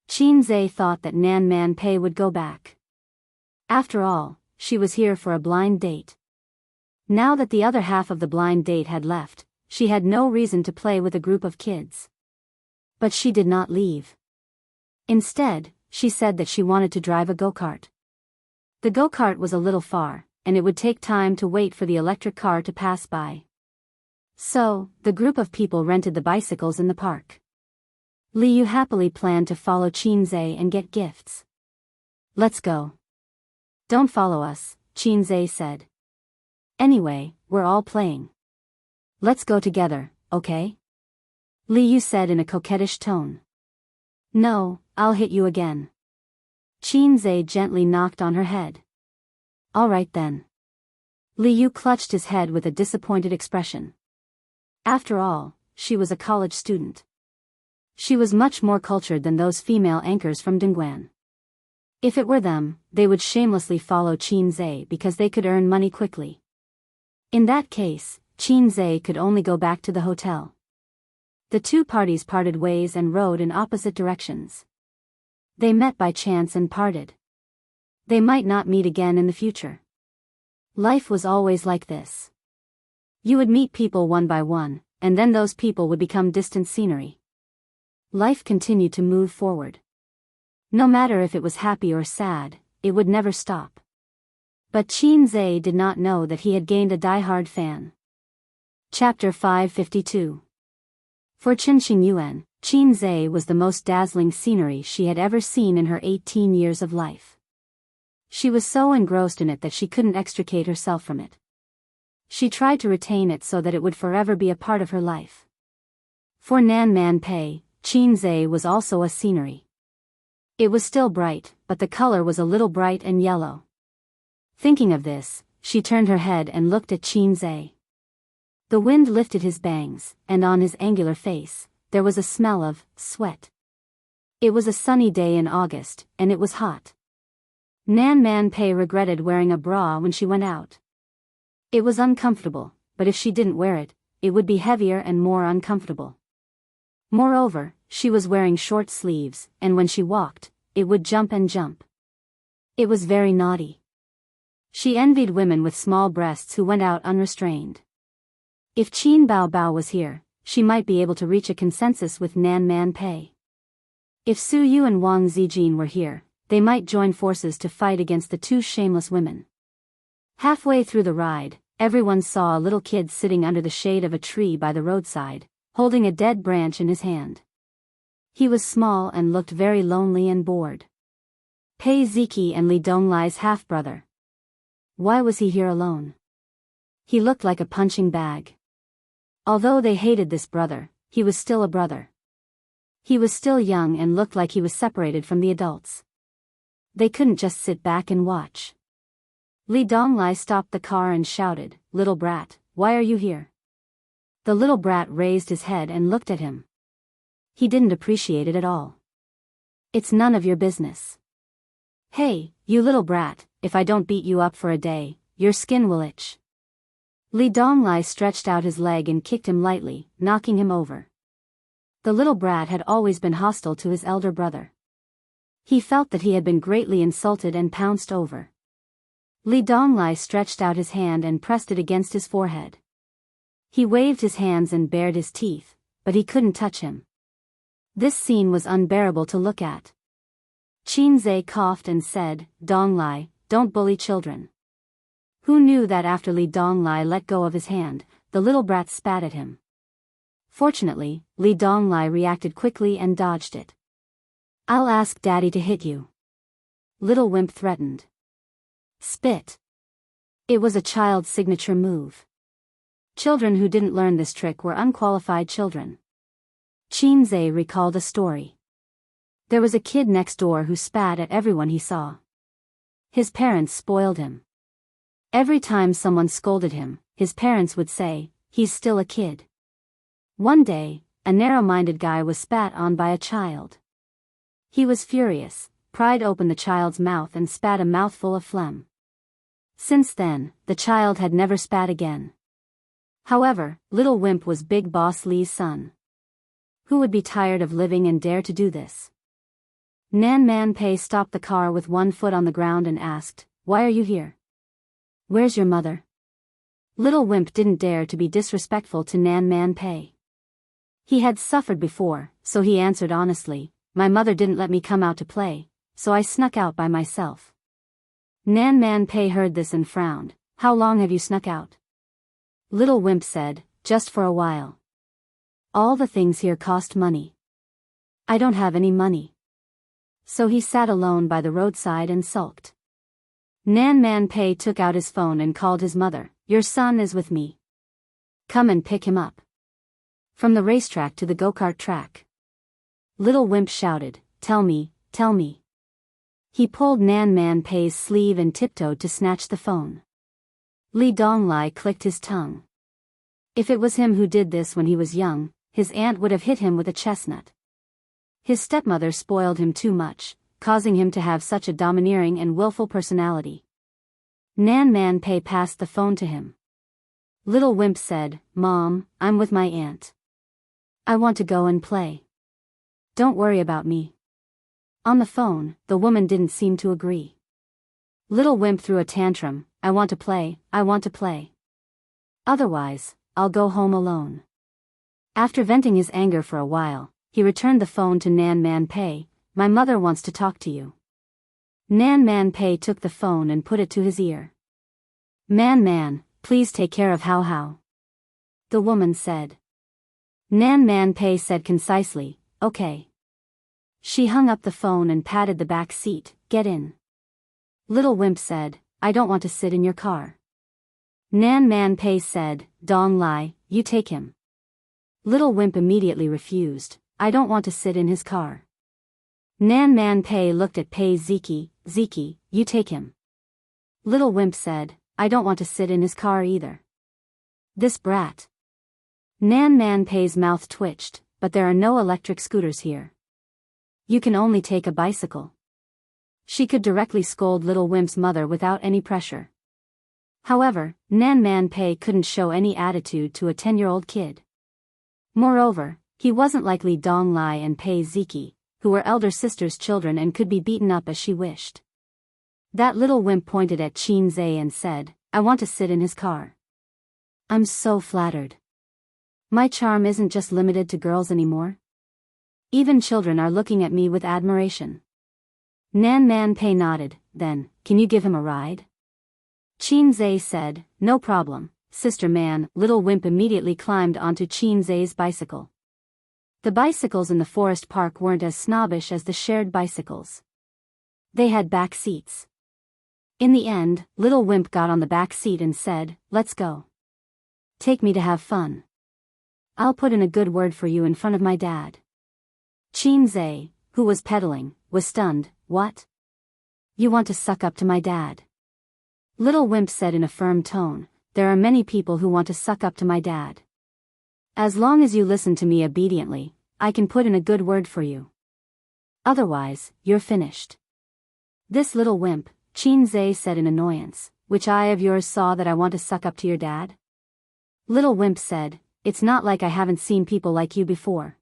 Qin Zhe thought that Nan Man Pei would go back. After all, she was here for a blind date. Now that the other half of the blind date had left, she had no reason to play with a group of kids. But she did not leave. Instead, she said that she wanted to drive a go-kart. The go-kart was a little far, and it would take time to wait for the electric car to pass by. So, the group of people rented the bicycles in the park. Li Yu happily planned to follow Qin Zhe and get gifts. "Let's go." "Don't follow us," Qin Zhe said. "Anyway, we're all playing. Let's go together, okay?" Li Yu said in a coquettish tone. "No, I'll hit you again." Qin Zhe gently knocked on her head. "All right then." Li Yu clutched his head with a disappointed expression. After all, she was a college student. She was much more cultured than those female anchors from Dongguan. If it were them, they would shamelessly follow Qin Zhe because they could earn money quickly. In that case, Qin Zhe could only go back to the hotel. The two parties parted ways and rode in opposite directions. They met by chance and parted. They might not meet again in the future. Life was always like this. You would meet people one by one, and then those people would become distant scenery. Life continued to move forward. No matter if it was happy or sad, it would never stop. But Qin Zhe did not know that he had gained a die-hard fan. Chapter 552. For Chen Xingyuan, Qin Zhe was the most dazzling scenery she had ever seen in her 18 years of life. She was so engrossed in it that she couldn't extricate herself from it. She tried to retain it so that it would forever be a part of her life. For Nan Man Pei, Qin Zhe was also a scenery. It was still bright, but the color was a little bright and yellow. Thinking of this, she turned her head and looked at Qin Zhe. The wind lifted his bangs, and on his angular face, there was a smell of sweat. It was a sunny day in August, and it was hot. Nan Man Pei regretted wearing a bra when she went out. It was uncomfortable, but if she didn't wear it, it would be heavier and more uncomfortable. Moreover, she was wearing short sleeves, and when she walked, it would jump and jump. It was very naughty. She envied women with small breasts who went out unrestrained. If Qin Baobao was here, she might be able to reach a consensus with Nan Man Pei. If Su Yu and Wang Zijin were here, they might join forces to fight against the two shameless women. Halfway through the ride, everyone saw a little kid sitting under the shade of a tree by the roadside, holding a dead branch in his hand. He was small and looked very lonely and bored. Pei Ziki and Li Donglai's half-brother. Why was he here alone? He looked like a punching bag. Although they hated this brother, he was still a brother. He was still young and looked like he was separated from the adults. They couldn't just sit back and watch. Li Donglai stopped the car and shouted, "Little brat, why are you here?" The little brat raised his head and looked at him. He didn't appreciate it at all. "It's none of your business." "Hey, you little brat, if I don't beat you up for a day, your skin will itch." Li Donglai stretched out his leg and kicked him lightly, knocking him over. The little brat had always been hostile to his elder brother. He felt that he had been greatly insulted and pounced over. Li Donglai stretched out his hand and pressed it against his forehead. He waved his hands and bared his teeth, but he couldn't touch him. This scene was unbearable to look at. Qin Zhe coughed and said, "Donglai, don't bully children." Who knew that after Li Donglai let go of his hand, the little brat spat at him? Fortunately, Li Donglai reacted quickly and dodged it. "I'll ask Daddy to hit you," Little Wimp threatened. Spit. It was a child's signature move. Children who didn't learn this trick were unqualified children. Qin Zhe recalled a story. There was a kid next door who spat at everyone he saw. His parents spoiled him. Every time someone scolded him, his parents would say, "He's still a kid." One day, a narrow-minded guy was spat on by a child. He was furious, pried open the child's mouth and spat a mouthful of phlegm. Since then, the child had never spat again. However, Little Wimp was Big Boss Li's son. Who would be tired of living and dare to do this? Nan Man Pei stopped the car with one foot on the ground and asked, "Why are you here? Where's your mother?" Little Wimp didn't dare to be disrespectful to Nan Man Pei. He had suffered before, so he answered honestly, "My mother didn't let me come out to play, so I snuck out by myself." Nan Man Pei heard this and frowned. "How long have you snuck out?" Little Wimp said, "Just for a while. All the things here cost money. I don't have any money." So he sat alone by the roadside and sulked. Nan Man Pei took out his phone and called his mother. "Your son is with me. Come and pick him up." From the racetrack to the go-kart track. Little Wimp shouted, "Tell me, tell me." He pulled Nan Man Pei's sleeve and tiptoed to snatch the phone. Li Donglai clicked his tongue. If it was him who did this when he was young, his aunt would have hit him with a chestnut. His stepmother spoiled him too much, causing him to have such a domineering and willful personality. Nan Man Pei passed the phone to him. Little Wimp said, "Mom, I'm with my aunt. I want to go and play. Don't worry about me." On the phone, the woman didn't seem to agree. Little Wimp threw a tantrum, I want to play, I want to play. Otherwise, I'll go home alone. After venting his anger for a while, he returned the phone to Nan Man Pei. My mother wants to talk to you. Nan Man Pei took the phone and put it to his ear. Man, please take care of How. The woman said. Nan Man Pei said concisely, okay. She hung up the phone and patted the back seat. Get in. Little Wimp said, I don't want to sit in your car. Nan Man Pei said, Dong Lai, you take him. Little Wimp immediately refused, I don't want to sit in his car. Nan Man Pei looked at Pei Ziki, you take him. Little Wimp said, I don't want to sit in his car either. This brat. Nan Man Pei's mouth twitched, but there are no electric scooters here. You can only take a bicycle. She could directly scold Little Wimp's mother without any pressure. However, Nan Man Pei couldn't show any attitude to a 10-year-old kid. Moreover, he wasn't like Li Dong Lai and Pei Ziki, who were elder sister's children and could be beaten up as she wished. That Little Wimp pointed at Qin Zhe and said, I want to sit in his car. I'm so flattered. My charm isn't just limited to girls anymore. Even children are looking at me with admiration. Nan Man Pei nodded, then, can you give him a ride? Qin Zhe said, no problem, Sister Man. Little Wimp immediately climbed onto Qin Zhe's bicycle. The bicycles in the forest park weren't as snobbish as the shared bicycles. They had back seats. In the end, Little Wimp got on the back seat and said, let's go. Take me to have fun. I'll put in a good word for you in front of my dad. Qin Zhe, who was pedaling, was stunned. What? You want to suck up to my dad? Little Wimp said in a firm tone, there are many people who want to suck up to my dad. As long as you listen to me obediently, I can put in a good word for you. Otherwise, you're finished. This Little Wimp, Qin Zhe said in annoyance, which eye of yours saw that I want to suck up to your dad? Little Wimp said, it's not like I haven't seen people like you before.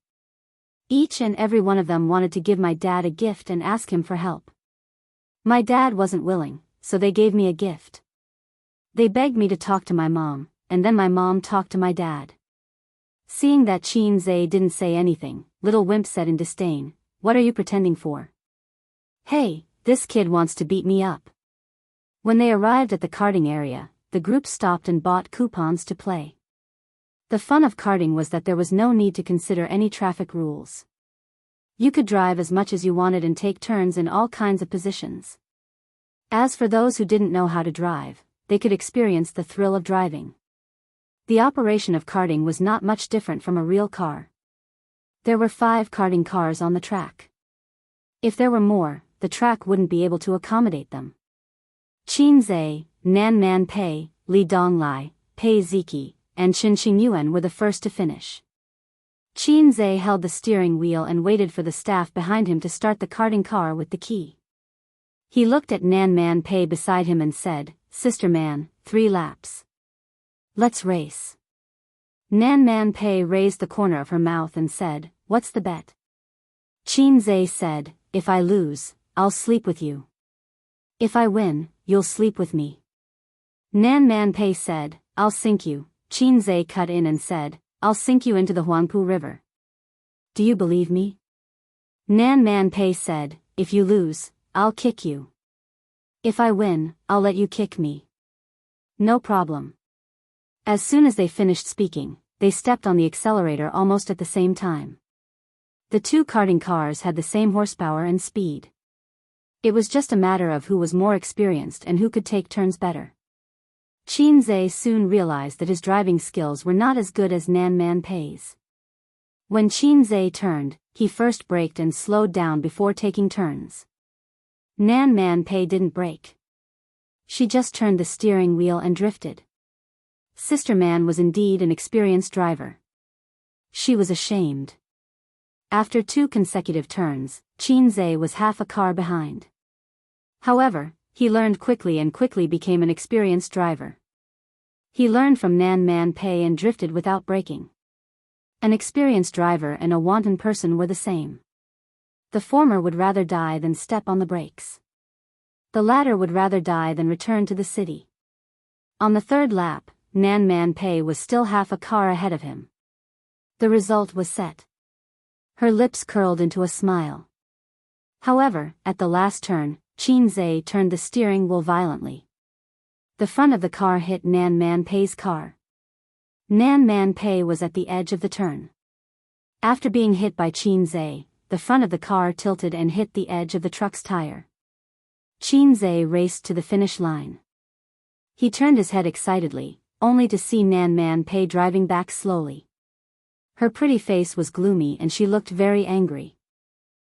Each and every one of them wanted to give my dad a gift and ask him for help. My dad wasn't willing, so they gave me a gift. They begged me to talk to my mom, and then my mom talked to my dad. Seeing that Qin Zhe didn't say anything, Little Wimp said in disdain, what are you pretending for? Hey, this kid wants to beat me up. When they arrived at the karting area, the group stopped and bought coupons to play. The fun of karting was that there was no need to consider any traffic rules. You could drive as much as you wanted and take turns in all kinds of positions. As for those who didn't know how to drive, they could experience the thrill of driving. The operation of karting was not much different from a real car. There were 5 karting cars on the track. If there were more, the track wouldn't be able to accommodate them. Qin Zhe, Nan Man Pei, Li Dong Lai, Pei Ziki, and Qin Yuan were the first to finish. Qin Zhe held the steering wheel and waited for the staff behind him to start the karting car with the key. He looked at Nan Man Pei beside him and said, Sister Man, 3 laps. Let's race. Nan Man Pei raised the corner of her mouth and said, what's the bet? Qin Zhe said, if I lose, I'll sleep with you. If I win, you'll sleep with me. Nan Man Pei said, I'll sink you. Qin Zhe cut in and said, I'll sink you into the Huangpu River. Do you believe me? Nan Man Pei said, if you lose, I'll kick you. If I win, I'll let you kick me. No problem. As soon as they finished speaking, they stepped on the accelerator almost at the same time. The 2 karting cars had the same horsepower and speed. It was just a matter of who was more experienced and who could take turns better. Qin Zhe soon realized that his driving skills were not as good as Nan Man Pei's. When Qin Zhe turned, he first braked and slowed down before taking turns. Nan Man Pei didn't brake. She just turned the steering wheel and drifted. Sister Man was indeed an experienced driver. She was ashamed. After 2 consecutive turns, Qin Zhe was half a car behind. However, he learned quickly and quickly became an experienced driver. He learned from Nan Man Pei and drifted without braking. An experienced driver and a wanton person were the same. The former would rather die than step on the brakes. The latter would rather die than return to the city. On the third lap, Nan Man Pei was still half a car ahead of him. The result was set. Her lips curled into a smile. However, at the last turn, Qin Zhe turned the steering wheel violently. The front of the car hit Nan Man Pei's car. Nan Man Pei was at the edge of the turn. After being hit by Qin Zhe, the front of the car tilted and hit the edge of the truck's tire. Qin Zhe raced to the finish line. He turned his head excitedly, only to see Nan Man Pei driving back slowly. Her pretty face was gloomy and she looked very angry.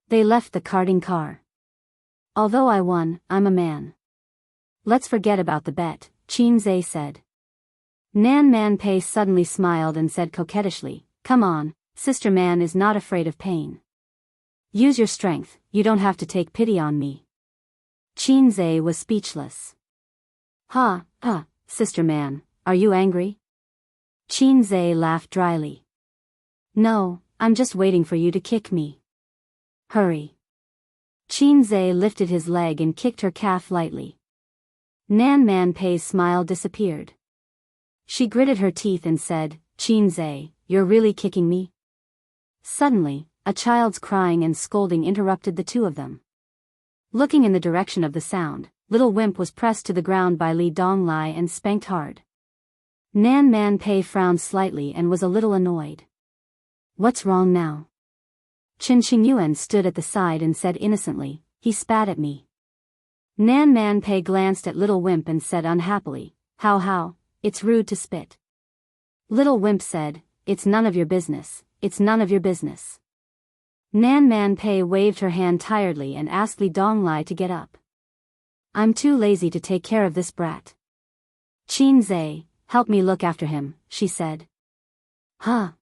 They left the karting car. Although I won, I'm a man. Let's forget about the bet, Qin Zhe said. Nan Man Pei suddenly smiled and said coquettishly, come on, Sister Man is not afraid of pain. Use your strength, you don't have to take pity on me. Qin Zhe was speechless. Sister Man, are you angry? Qin Zhe laughed dryly. No, I'm just waiting for you to kick me. Hurry. Qin Zhe lifted his leg and kicked her calf lightly. Nan Man Pei's smile disappeared. She gritted her teeth and said, Qin Zhe, you're really kicking me? Suddenly, a child's crying and scolding interrupted the two of them. Looking in the direction of the sound, little Wimp was pressed to the ground by Li Donglai and spanked hard. Nan Man Pei frowned slightly and was a little annoyed. What's wrong now? Chen Qingyuan stood at the side and said innocently, he spat at me. Nan Man Pei glanced at little Wimp and said unhappily, how, it's rude to spit. Little Wimp said, it's none of your business, it's none of your business. Nan Man Pei waved her hand tiredly and asked Li Donglai to get up. I'm too lazy to take care of this brat. Qin Zhe, help me look after him, she said. Huh?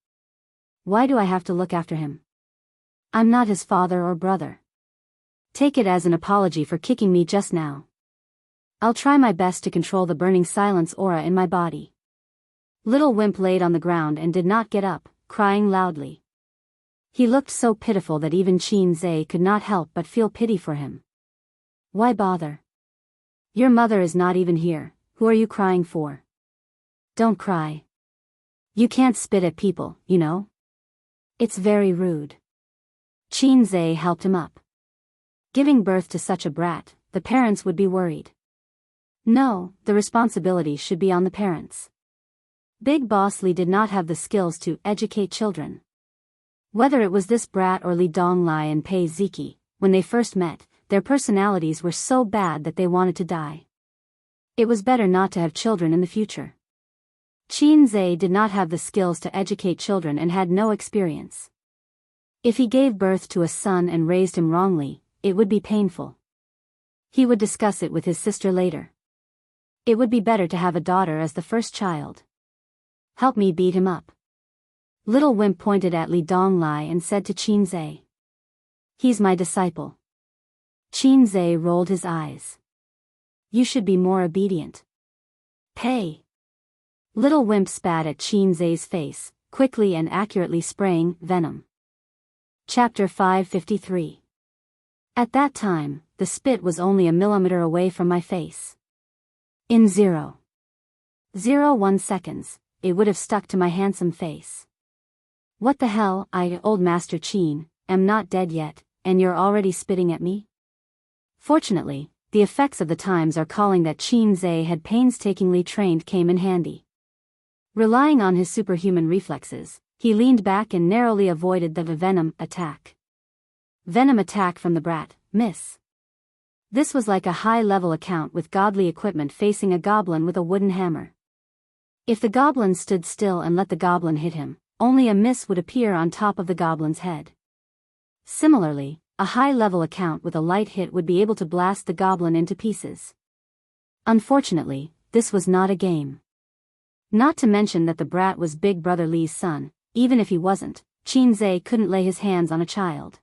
Why do I have to look after him? I'm not his father or brother. Take it as an apology for kicking me just now. I'll try my best to control the burning silence aura in my body. Little Wimp laid on the ground and did not get up, crying loudly. He looked so pitiful that even Qin Zhe could not help but feel pity for him. Why bother? Your mother is not even here, who are you crying for? Don't cry. You can't spit at people, you know? It's very rude. Qin Zhe helped him up. Giving birth to such a brat, the parents would be worried. No, the responsibility should be on the parents. Big Boss Li did not have the skills to educate children. Whether it was this brat or Li Donglai and Pei Ziki, when they first met, their personalities were so bad that they wanted to die. It was better not to have children in the future. Qin Zhe did not have the skills to educate children and had no experience. If he gave birth to a son and raised him wrongly, it would be painful. He would discuss it with his sister later. It would be better to have a daughter as the first child. Help me beat him up. Little Wimp pointed at Li Donglai and said to Qin Zhe. He's my disciple. Qin Zhe rolled his eyes. You should be more obedient. Pei. Little Wimp spat at Qin Zhe's face, quickly and accurately spraying venom. Chapter 553. At that time, the spit was only a millimeter away from my face. In 0.01 seconds, it would have stuck to my handsome face. What the hell, old Master Qin, am not dead yet, and you're already spitting at me? Fortunately, the effects of the times are calling that Qin Zhe had painstakingly trained came in handy. Relying on his superhuman reflexes, he leaned back and narrowly avoided the venom attack. Venom attack from the brat, miss. This was like a high-level account with godly equipment facing a goblin with a wooden hammer. If the goblin stood still and let the goblin hit him, only a miss would appear on top of the goblin's head. Similarly, a high-level account with a light hit would be able to blast the goblin into pieces. Unfortunately, this was not a game. Not to mention that the brat was Big Brother Li's son. Even if he wasn't, Qin Zhe couldn't lay his hands on a child.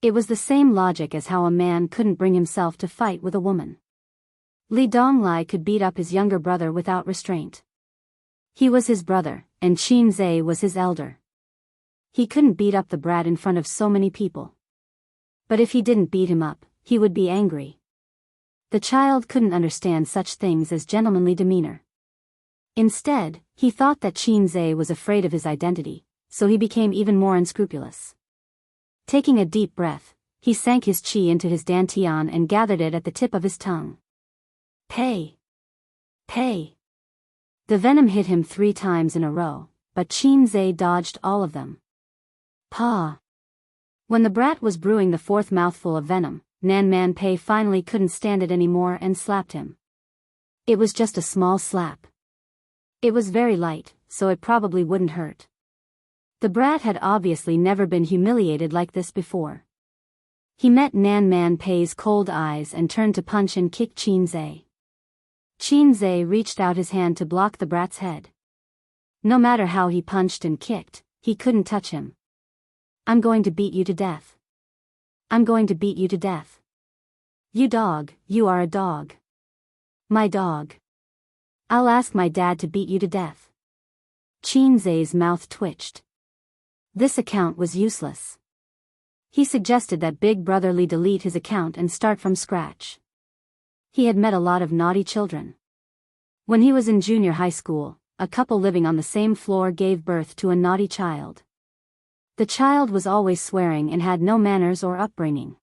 It was the same logic as how a man couldn't bring himself to fight with a woman. Li Donglai could beat up his younger brother without restraint. He was his brother, and Qin Zhe was his elder. He couldn't beat up the brat in front of so many people. But if he didn't beat him up, he would be angry. The child couldn't understand such things as gentlemanly demeanor. Instead, he thought that Qinze was afraid of his identity, so he became even more unscrupulous. Taking a deep breath, he sank his qi into his dantian and gathered it at the tip of his tongue. Pay! Pay! The venom hit him 3 times in a row, but Qinze dodged all of them. Pa! When the brat was brewing the 4th mouthful of venom, Nan Man Pei finally couldn't stand it anymore and slapped him. It was just a small slap. It was very light, so it probably wouldn't hurt. The brat had obviously never been humiliated like this before. He met Nan Man Pei's cold eyes and turned to punch and kick Qinze. Qinze reached out his hand to block the brat's head. No matter how he punched and kicked, he couldn't touch him. I'm going to beat you to death. I'm going to beat you to death. You dog, you are a dog. My dog. I'll ask my dad to beat you to death. Qinze's mouth twitched. This account was useless. He suggested that Big Brother Li delete his account and start from scratch. He had met a lot of naughty children. When he was in junior high school, a couple living on the same floor gave birth to a naughty child. The child was always swearing and had no manners or upbringing.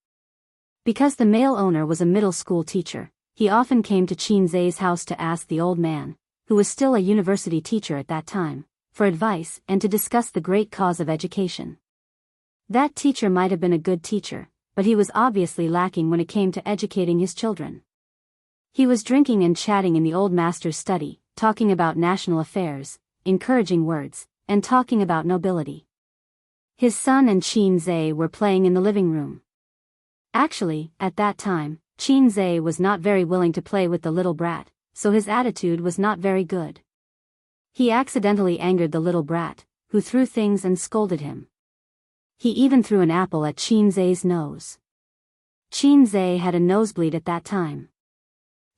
Because the male owner was a middle school teacher, he often came to Qinze's house to ask the old man, who was still a university teacher at that time, for advice and to discuss the great cause of education. That teacher might have been a good teacher, but he was obviously lacking when it came to educating his children. He was drinking and chatting in the old master's study, talking about national affairs, encouraging words, and talking about nobility. His son and Qinze were playing in the living room. Actually, at that time, Qinze was not very willing to play with the little brat, so his attitude was not very good. He accidentally angered the little brat, who threw things and scolded him. He even threw an apple at Qinze's nose. Qinze had a nosebleed at that time.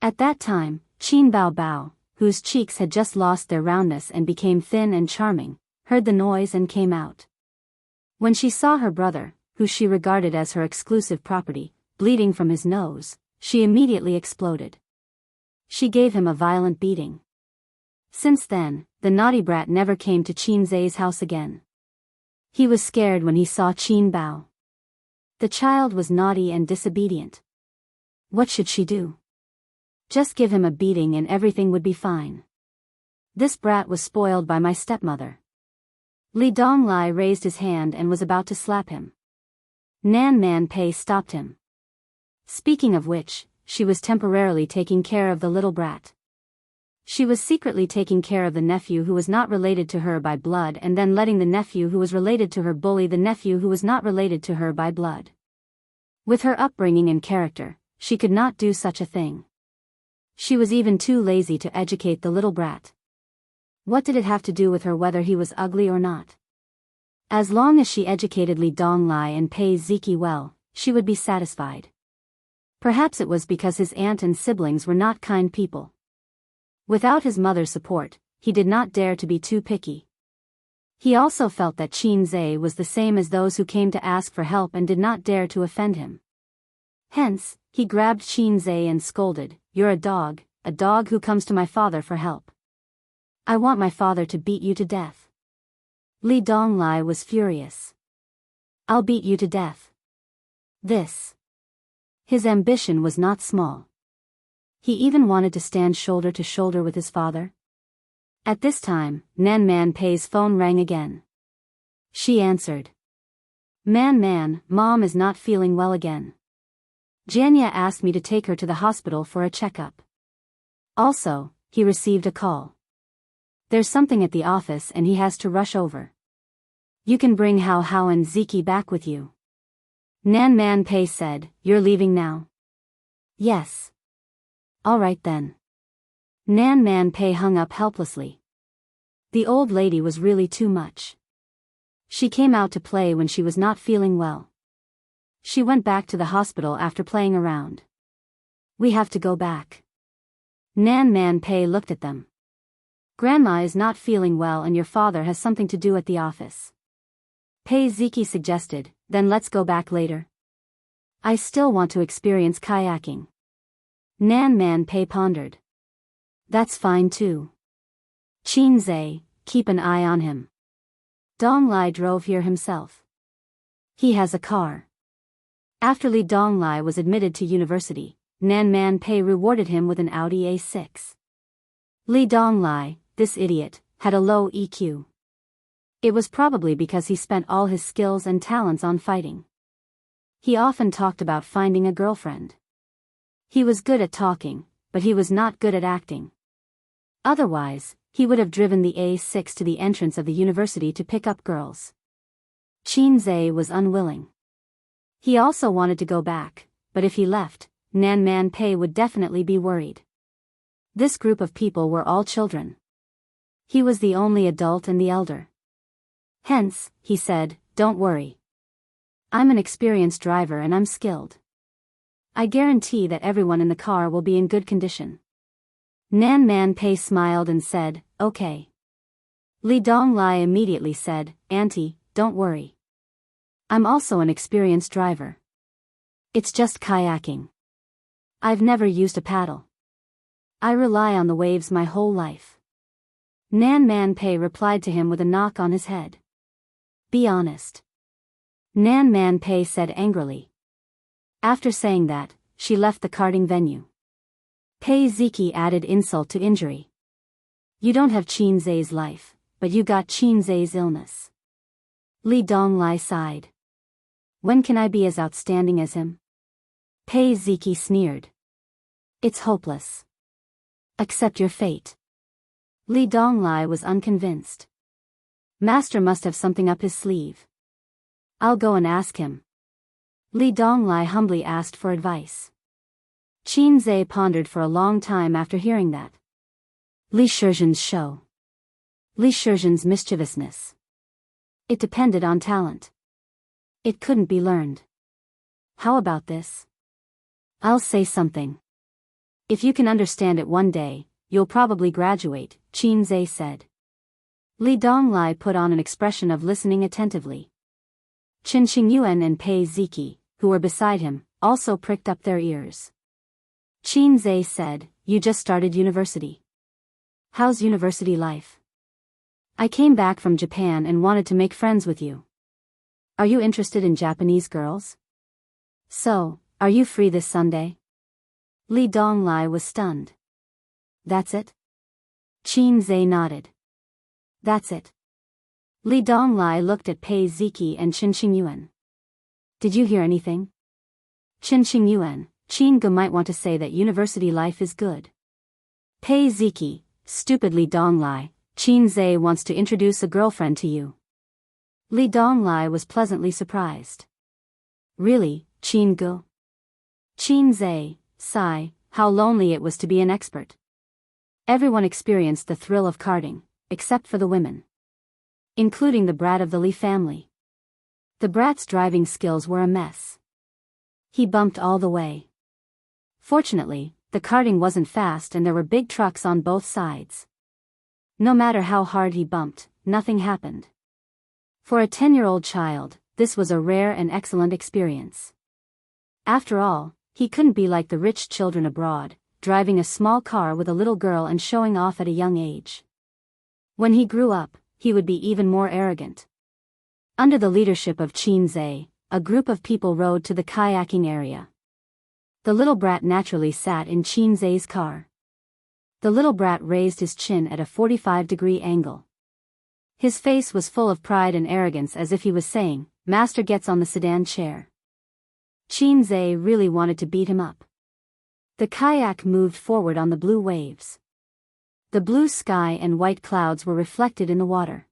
At that time, Qin Bao Bao, whose cheeks had just lost their roundness and became thin and charming, heard the noise and came out. When she saw her brother, who she regarded as her exclusive property, bleeding from his nose, she immediately exploded. She gave him a violent beating. Since then, the naughty brat never came to Qinze's house again. He was scared when he saw Qin Bao. The child was naughty and disobedient. What should she do? Just give him a beating and everything would be fine. This brat was spoiled by my stepmother. Li Donglai raised his hand and was about to slap him. Nan Man Pei stopped him. Speaking of which, she was temporarily taking care of the little brat. She was secretly taking care of the nephew who was not related to her by blood and then letting the nephew who was related to her bully the nephew who was not related to her by blood. With her upbringing and character, she could not do such a thing. She was even too lazy to educate the little brat. What did it have to do with her whether he was ugly or not? As long as she educated Li Donglai and Pei Ziki well, she would be satisfied. Perhaps it was because his aunt and siblings were not kind people. Without his mother's support, he did not dare to be too picky. He also felt that Qinze was the same as those who came to ask for help and did not dare to offend him. Hence, he grabbed Qinze and scolded, "You're a dog who comes to my father for help. I want my father to beat you to death." Li Donglai was furious. "I'll beat you to death." His ambition was not small. He even wanted to stand shoulder to shoulder with his father. At this time, Nan Man Pei's phone rang again. She answered. Man, Mom is not feeling well again. Janya asked me to take her to the hospital for a checkup. Also, he received a call. There's something at the office and he has to rush over. You can bring Hao and Ziki back with you. Nan Man Pei said, "You're leaving now?" "Yes." "All right then." Nan Man Pei hung up helplessly. The old lady was really too much. She came out to play when she was not feeling well. She went back to the hospital after playing around. "We have to go back." Nan Man Pei looked at them. "Grandma is not feeling well and your father has something to do at the office." Pei Ziki suggested, "Then let's go back later. I still want to experience kayaking." Nan Man Pei pondered. That's fine too. Qin Zhe, keep an eye on him. Dong Lai drove here himself. He has a car. After Li Donglai was admitted to university, Nan Man Pei rewarded him with an Audi A6. Li Donglai, this idiot, had a low EQ. It was probably because he spent all his skills and talents on fighting. He often talked about finding a girlfriend. He was good at talking, but he was not good at acting. Otherwise, he would have driven the A6 to the entrance of the university to pick up girls. Qin Zhe was unwilling. He also wanted to go back, but if he left, Nan Man Pei would definitely be worried. This group of people were all children. He was the only adult and the elder. Hence, he said, don't worry. I'm an experienced driver and I'm skilled. I guarantee that everyone in the car will be in good condition. Nan Man Pei smiled and said, okay. Li Donglai immediately said, Auntie, don't worry. I'm also an experienced driver. It's just kayaking. I've never used a paddle. I rely on the waves my whole life. Nan Man Pei replied to him with a knock on his head. Be honest. Nan Man Pei said angrily. After saying that, she left the karting venue. Pei Ziki added insult to injury. You don't have Qin Zhe's life, but you got Qin Zhe's illness. Li Donglai sighed. When can I be as outstanding as him? Pei Ziki sneered. It's hopeless. Accept your fate. Li Donglai was unconvinced. Master must have something up his sleeve. I'll go and ask him. Li Donglai humbly asked for advice. Qin Zhe pondered for a long time after hearing that. Li Shizhen's show. Li Shizhen's mischievousness. It depended on talent. It couldn't be learned. How about this? I'll say something. If you can understand it one day, you'll probably graduate, Qin Zhe said. Li Donglai put on an expression of listening attentively. Qin Qingyuan and Pei Ziki, who were beside him, also pricked up their ears. Qin Zhe said, You just started university. How's university life? I came back from Japan and wanted to make friends with you. Are you interested in Japanese girls? So, are you free this Sunday? Li Donglai was stunned. That's it? Qin Zhe nodded. That's it. Li Donglai looked at Pei Ziki and Qin Qingyuan. Did you hear anything? Qin Qingyuan, Qin Ge might want to say that university life is good. Pei Ziki, stupidly Donglai, Qin Zhe wants to introduce a girlfriend to you. Li Donglai was pleasantly surprised. Really, Qin Ge? Qin Zhe, sigh, how lonely it was to be an expert. Everyone experienced the thrill of karting, except for the women. Including the brat of the Li family. The brat's driving skills were a mess. He bumped all the way. Fortunately, the karting wasn't fast and there were big trucks on both sides. No matter how hard he bumped, nothing happened. For a 10-year-old child, this was a rare and excellent experience. After all, he couldn't be like the rich children abroad, driving a small car with a little girl and showing off at a young age. When he grew up, he would be even more arrogant. Under the leadership of Qin Zhe, a group of people rode to the kayaking area. The little brat naturally sat in Qin Zhe's car. The little brat raised his chin at a 45-degree angle. His face was full of pride and arrogance as if he was saying, Master gets on the sedan chair. Qin Zhe really wanted to beat him up. The kayak moved forward on the blue waves. The blue sky and white clouds were reflected in the water.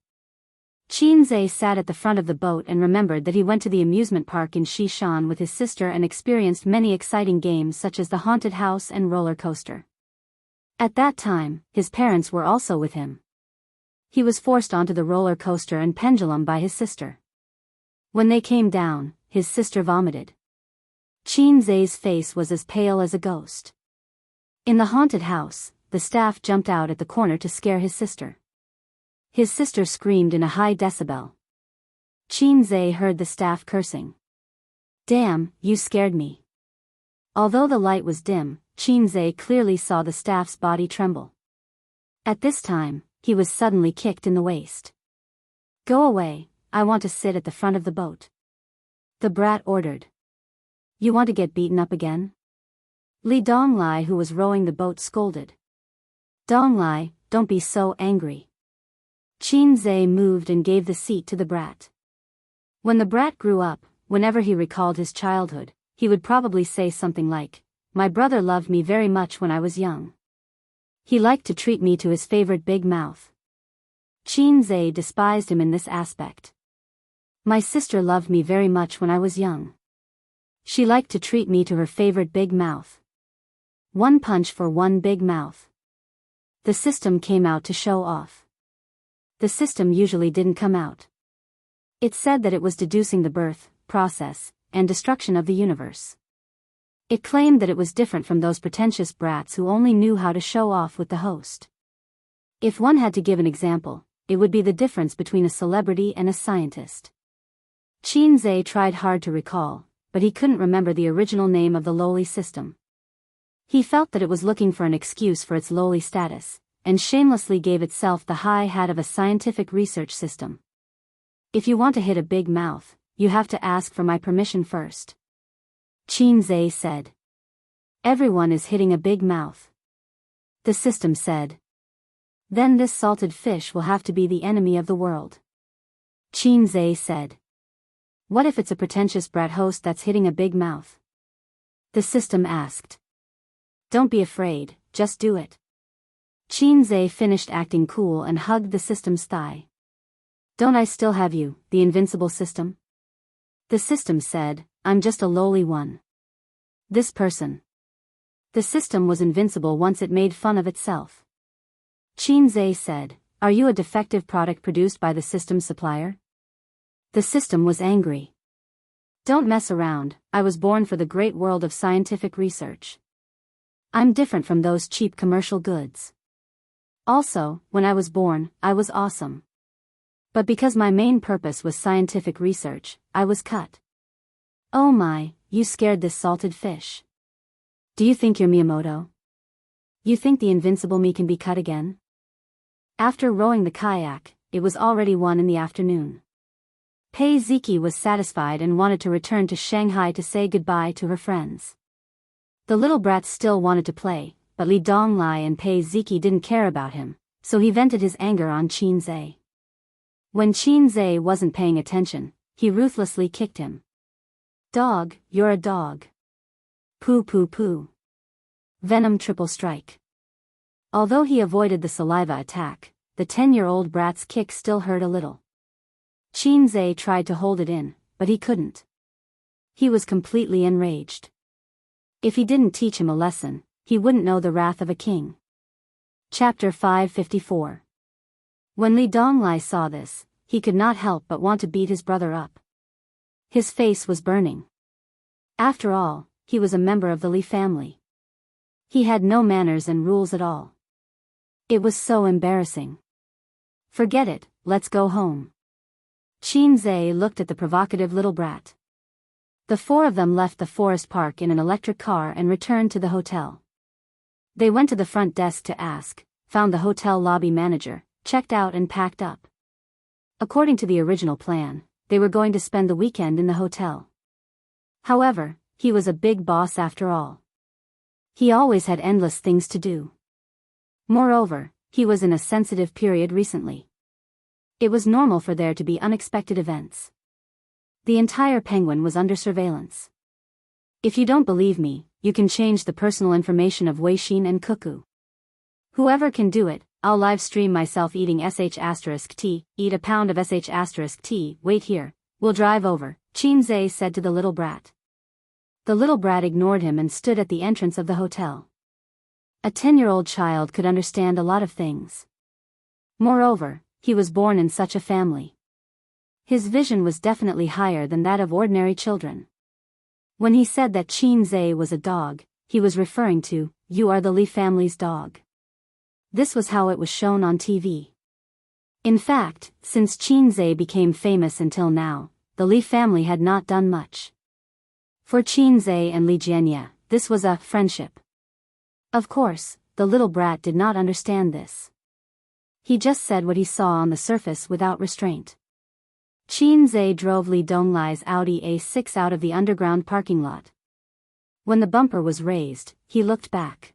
Qin Zhe sat at the front of the boat and remembered that he went to the amusement park in Xishan with his sister and experienced many exciting games such as the haunted house and roller coaster. At that time, his parents were also with him. He was forced onto the roller coaster and pendulum by his sister. When they came down, his sister vomited. Qin Zhe's face was as pale as a ghost. In the haunted house, the staff jumped out at the corner to scare his sister. His sister screamed in a high decibel. Qin Zhe heard the staff cursing. Damn, you scared me. Although the light was dim, Qinzhe clearly saw the staff's body tremble. At this time, he was suddenly kicked in the waist. "Go away, I want to sit at the front of the boat," the brat ordered. "You want to get beaten up again?" Li Donglai, who was rowing the boat, scolded. "Donglai, don't be so angry." Qinzhe moved and gave the seat to the brat. When the brat grew up, whenever he recalled his childhood, he would probably say something like, "My brother loved me very much when I was young. He liked to treat me to his favorite big mouth." Qinzhe despised him in this aspect. "My sister loved me very much when I was young. She liked to treat me to her favorite big mouth. One punch for one big mouth." The system came out to show off. The system usually didn't come out. It said that it was deducing the birth, process, and destruction of the universe. It claimed that it was different from those pretentious brats who only knew how to show off with the host. If one had to give an example, it would be the difference between a celebrity and a scientist. Qinzhe tried hard to recall, but he couldn't remember the original name of the lowly system. He felt that it was looking for an excuse for its lowly status, and shamelessly gave itself the high hat of a scientific research system. "If you want to hit a big mouth, you have to ask for my permission first," Qinzhe said. "Everyone is hitting a big mouth," the system said. "Then this salted fish will have to be the enemy of the world," Qinzhe said. "What if it's a pretentious brat host that's hitting a big mouth?" the system asked. "Don't be afraid, just do it." Qinzhe finished acting cool and hugged the system's thigh. "Don't I still have you, the invincible system?" The system said, "I'm just a lowly one. This person." The system was invincible once it made fun of itself. Qinzhe said, "Are you a defective product produced by the system's supplier?" The system was angry. "Don't mess around, I was born for the great world of scientific research. I'm different from those cheap commercial goods. Also, when I was born, I was awesome. But because my main purpose was scientific research, I was cut." "Oh my, you scared this salted fish. Do you think you're Miyamoto? You think the invincible me can be cut again?" After rowing the kayak, it was already 1 in the afternoon. Pei Ziki was satisfied and wanted to return to Shanghai to say goodbye to her friends. The little brat still wanted to play, but Li Donglai and Pei Ziki didn't care about him, so he vented his anger on Qinzhe. When Qinzhe wasn't paying attention, he ruthlessly kicked him. "Dog, you're a dog. Poo poo poo. Venom triple strike." Although he avoided the saliva attack, the 10-year-old brat's kick still hurt a little. Qinzhe tried to hold it in, but he couldn't. He was completely enraged. If he didn't teach him a lesson, he wouldn't know the wrath of a king. Chapter 554. When Li Donglai saw this, he could not help but want to beat his brother up. His face was burning. After all, he was a member of the Li family. He had no manners and rules at all. It was so embarrassing. "Forget it, let's go home." Qinzhe looked at the provocative little brat. The 4 of them left the forest park in an electric car and returned to the hotel. They went to the front desk to ask, found the hotel lobby manager, checked out and packed up. According to the original plan, they were going to spend the weekend in the hotel. However, he was a big boss after all. He always had endless things to do. Moreover, he was in a sensitive period recently. It was normal for there to be unexpected events. The entire penguin was under surveillance. If you don't believe me, you can change the personal information of Weixin and Cuckoo. Whoever can do it, I'll live stream myself eating sh*t, eat a pound of sh*t, wait here, we'll drive over, Qinzhe said to the little brat. The little brat ignored him and stood at the entrance of the hotel. A 10-year-old child could understand a lot of things. Moreover, he was born in such a family. His vision was definitely higher than that of ordinary children. When he said that Qinzhe was a dog, he was referring to, "You are the Li family's dog." This was how it was shown on TV. In fact, since Qinzhe became famous until now, the Li family had not done much. For Qinzhe and Li Jianye, this was a friendship. Of course, the little brat did not understand this. He just said what he saw on the surface without restraint. Qin Zhe drove Li Donglai's Audi A6 out of the underground parking lot. When the bumper was raised, he looked back.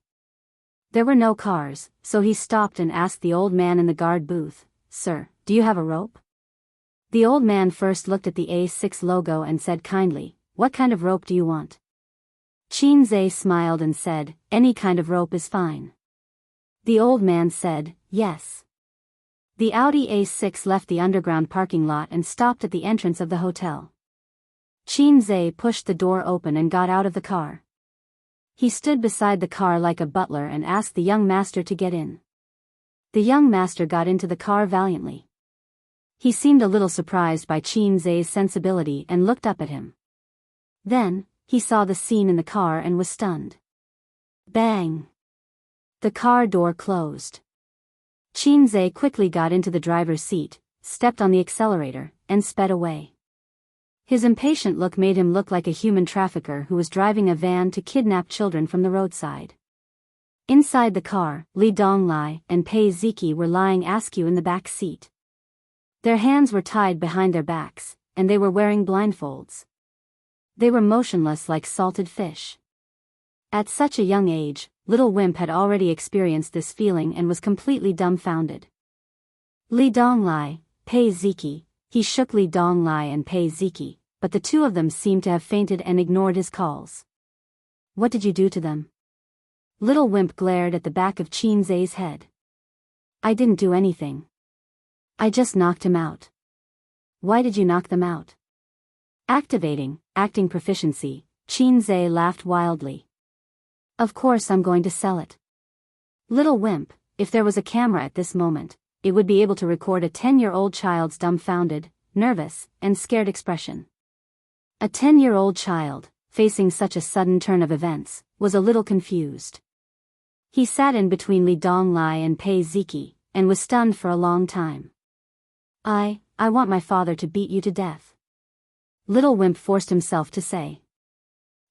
There were no cars, so he stopped and asked the old man in the guard booth, "Sir, do you have a rope?" The old man first looked at the A6 logo and said kindly, "What kind of rope do you want?" Qin Zhe smiled and said, "Any kind of rope is fine." The old man said, "Yes." The Audi A6 left the underground parking lot and stopped at the entrance of the hotel. Qin Zhe pushed the door open and got out of the car. He stood beside the car like a butler and asked the young master to get in. The young master got into the car valiantly. He seemed a little surprised by Qin Zhe's sensibility and looked up at him. Then, he saw the scene in the car and was stunned. Bang! The car door closed. Qin Zhe quickly got into the driver's seat, stepped on the accelerator, and sped away. His impatient look made him look like a human trafficker who was driving a van to kidnap children from the roadside. Inside the car, Li Donglai and Pei Ziki were lying askew in the back seat. Their hands were tied behind their backs, and they were wearing blindfolds. They were motionless like salted fish. At such a young age, little Wimp had already experienced this feeling and was completely dumbfounded. Li Donglai, Pei Ziki, he shook Li Donglai and Pei Ziki, but the two of them seemed to have fainted and ignored his calls. "What did you do to them?" Little Wimp glared at the back of Qin Zhe's head. "I didn't do anything. I just knocked him out." "Why did you knock them out?" Acting proficiency, Qin Zhe laughed wildly. "Of course I'm going to sell it." Little Wimp, if there was a camera at this moment, it would be able to record a 10-year-old child's dumbfounded, nervous, and scared expression. A 10-year-old child, facing such a sudden turn of events, was a little confused. He sat in between Li Donglai and Pei Ziki, and was stunned for a long time. I want my father to beat you to death." Little Wimp forced himself to say.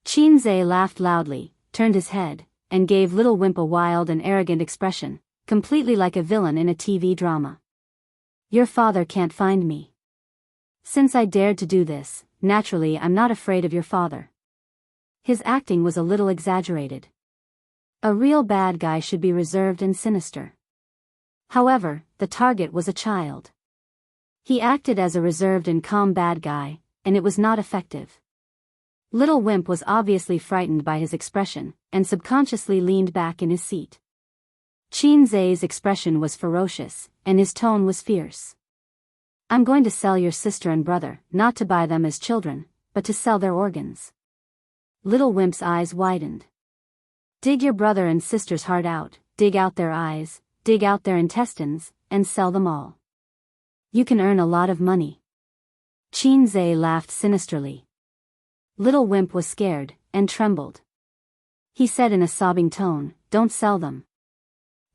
Qin Zhe laughed loudly, turned his head, and gave Little Wimp a wild and arrogant expression, completely like a villain in a TV drama. "Your father can't find me. Since I dared to do this, naturally I'm not afraid of your father." His acting was a little exaggerated. A real bad guy should be reserved and sinister. However, the target was a child. He acted as a reserved and calm bad guy, and it was not effective. Little Wimp was obviously frightened by his expression, and subconsciously leaned back in his seat. Qin Zhe's expression was ferocious, and his tone was fierce. "I'm going to sell your sister and brother, not to buy them as children, but to sell their organs." Little Wimp's eyes widened. "Dig your brother and sister's heart out, dig out their eyes, dig out their intestines, and sell them all. You can earn a lot of money." Qin Zhe laughed sinisterly. Little Wimp was scared, and trembled. He said in a sobbing tone, "Don't sell them."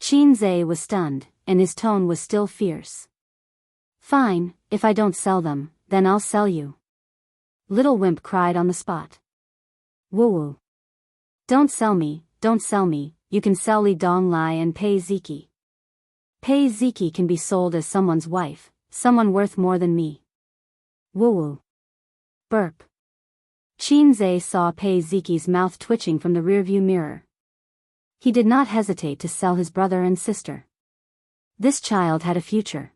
Qin Zhe was stunned, and his tone was still fierce. "Fine, if I don't sell them, then I'll sell you." Little Wimp cried on the spot. "Woo-woo. Don't sell me, you can sell Li Donglai and Pei Ziki. Pei Ziki can be sold as someone's wife, someone worth more than me." Woo-woo. Burp. Qin Zhe saw Pei Ziki's mouth twitching from the rearview mirror. He did not hesitate to sell his brother and sister. This child had a future.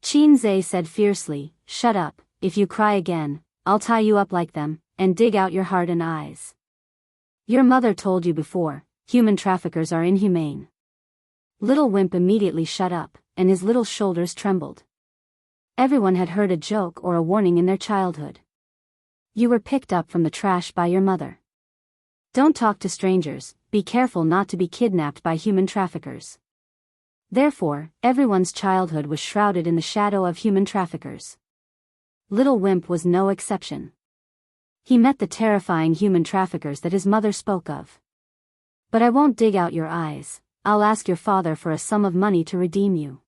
Qin Zhe said fiercely, "Shut up, if you cry again, I'll tie you up like them, and dig out your heart and eyes. Your mother told you before, human traffickers are inhumane." Little Wimp immediately shut up, and his little shoulders trembled. Everyone had heard a joke or a warning in their childhood. You were picked up from the trash by your mother. Don't talk to strangers, be careful not to be kidnapped by human traffickers. Therefore, everyone's childhood was shrouded in the shadow of human traffickers. Little Wimp was no exception. He met the terrifying human traffickers that his mother spoke of. "But I won't dig out your eyes, I'll ask your father for a sum of money to redeem you.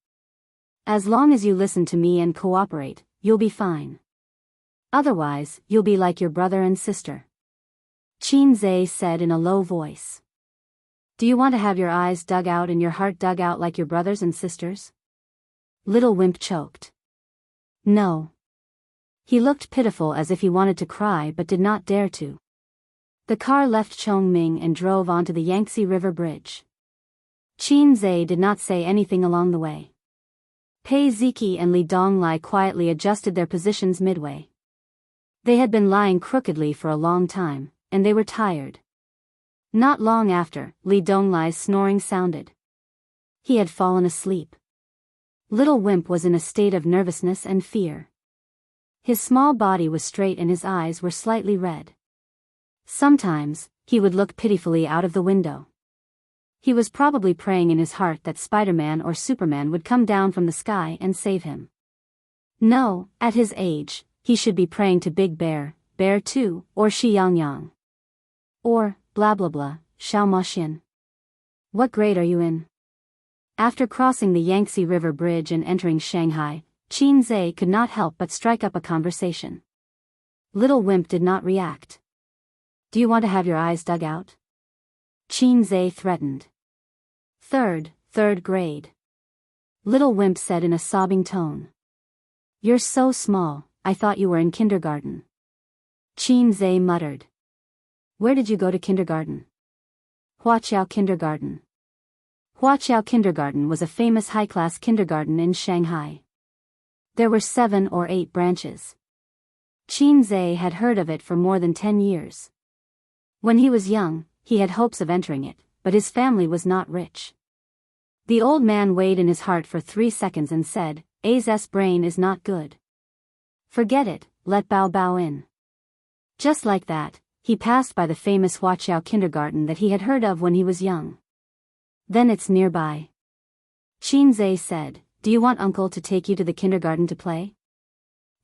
As long as you listen to me and cooperate, you'll be fine. Otherwise, you'll be like your brother and sister." Qin Zhe said in a low voice. Do you want to have your eyes dug out and your heart dug out like your brothers and sisters? Little Wimp choked. No. He looked pitiful as if he wanted to cry but did not dare to. The car left Chongming and drove onto the Yangtze River Bridge. Qin Zhe did not say anything along the way. Pei Ziki and Li Donglai quietly adjusted their positions midway. They had been lying crookedly for a long time, and they were tired. Not long after, Li Donglai's snoring sounded. He had fallen asleep. Little Wimp was in a state of nervousness and fear. His small body was straight and his eyes were slightly red. Sometimes, he would look pitifully out of the window. He was probably praying in his heart that Spider-Man or Superman would come down from the sky and save him. No, at his age, he should be praying to Big Bear, Bear 2, or Shi Yang Yang. Or, blah blah blah, Xiao Ma Xin. What grade are you in? After crossing the Yangtze River Bridge and entering Shanghai, Qin Zhe could not help but strike up a conversation. Little Wimp did not react. Do you want to have your eyes dug out? Qin Zhe threatened. Third grade. Little Wimp said in a sobbing tone. You're so small, I thought you were in kindergarten. Qin Zhe muttered. Where did you go to kindergarten? Huaqiao Kindergarten. Huaqiao Kindergarten was a famous high-class kindergarten in Shanghai. There were 7 or 8 branches. Qin Zhe had heard of it for more than 10 years. When he was young, he had hopes of entering it, but his family was not rich. The old man weighed in his heart for 3 seconds and said, A's brain is not good. Forget it, let Bao Bao in. Just like that, he passed by the famous Huaqiao Kindergarten that he had heard of when he was young. Then it's nearby. Qin Zhe said, do you want uncle to take you to the kindergarten to play?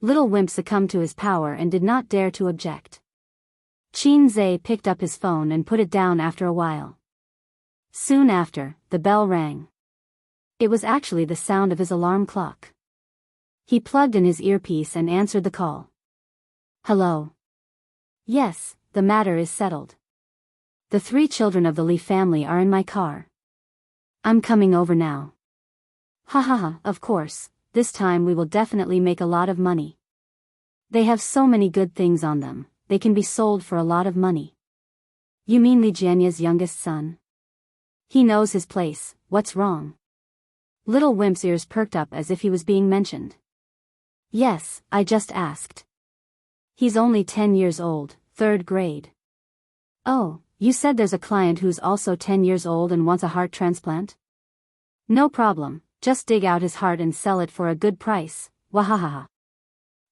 Little Wimp succumbed to his power and did not dare to object. Qin Zhe picked up his phone and put it down after a while. Soon after, the bell rang. It was actually the sound of his alarm clock. He plugged in his earpiece and answered the call. Hello. Yes, the matter is settled. The 3 children of the Li family are in my car. I'm coming over now. Ha ha ha, of course, this time we will definitely make a lot of money. They have so many good things on them, they can be sold for a lot of money. You mean Li Jianya's youngest son? He knows his place, what's wrong? Little Wimp's ears perked up as if he was being mentioned. Yes, I just asked. He's only 10 years old, 3rd grade. Oh, you said there's a client who's also 10 years old and wants a heart transplant? No problem, just dig out his heart and sell it for a good price, wahahaha.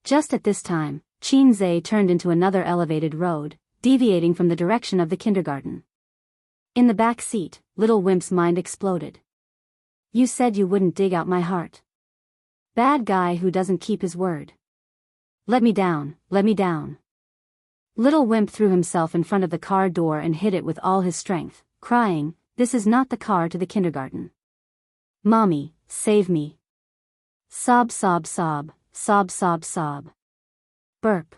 Just at this time, Qin Zhe turned into another elevated road, deviating from the direction of the kindergarten. In the back seat, Little Wimp's mind exploded. You said you wouldn't dig out my heart. Bad guy who doesn't keep his word. Let me down, let me down. Little Wimp threw himself in front of the car door and hit it with all his strength, crying, this is not the car to the kindergarten. Mommy, save me. Sob sob sob, sob sob sob. Burp.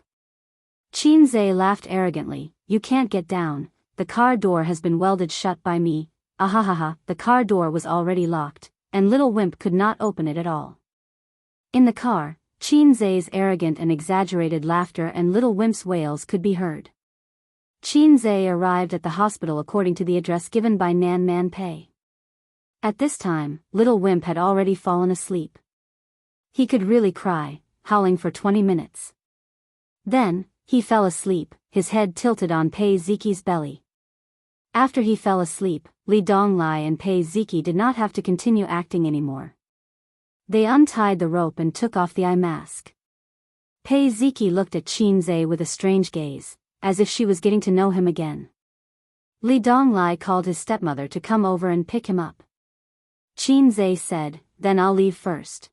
Qin Zhe laughed arrogantly, you can't get down, the car door has been welded shut by me, ahahaha, the car door was already locked, and Little Wimp could not open it at all. In the car, Qin Zhe's arrogant and exaggerated laughter and Little Wimp's wails could be heard. Qin Zhe arrived at the hospital according to the address given by Nan Man Pei. At this time, Little Wimp had already fallen asleep. He could really cry, howling for 20 minutes. Then, he fell asleep, his head tilted on Pei Ziki's belly. After he fell asleep, Li Donglai and Pei Ziki did not have to continue acting anymore. They untied the rope and took off the eye mask. Pei Ziki looked at Qin Zhe with a strange gaze, as if she was getting to know him again. Li Donglai called his stepmother to come over and pick him up. Qin Zhe said, then I'll leave first.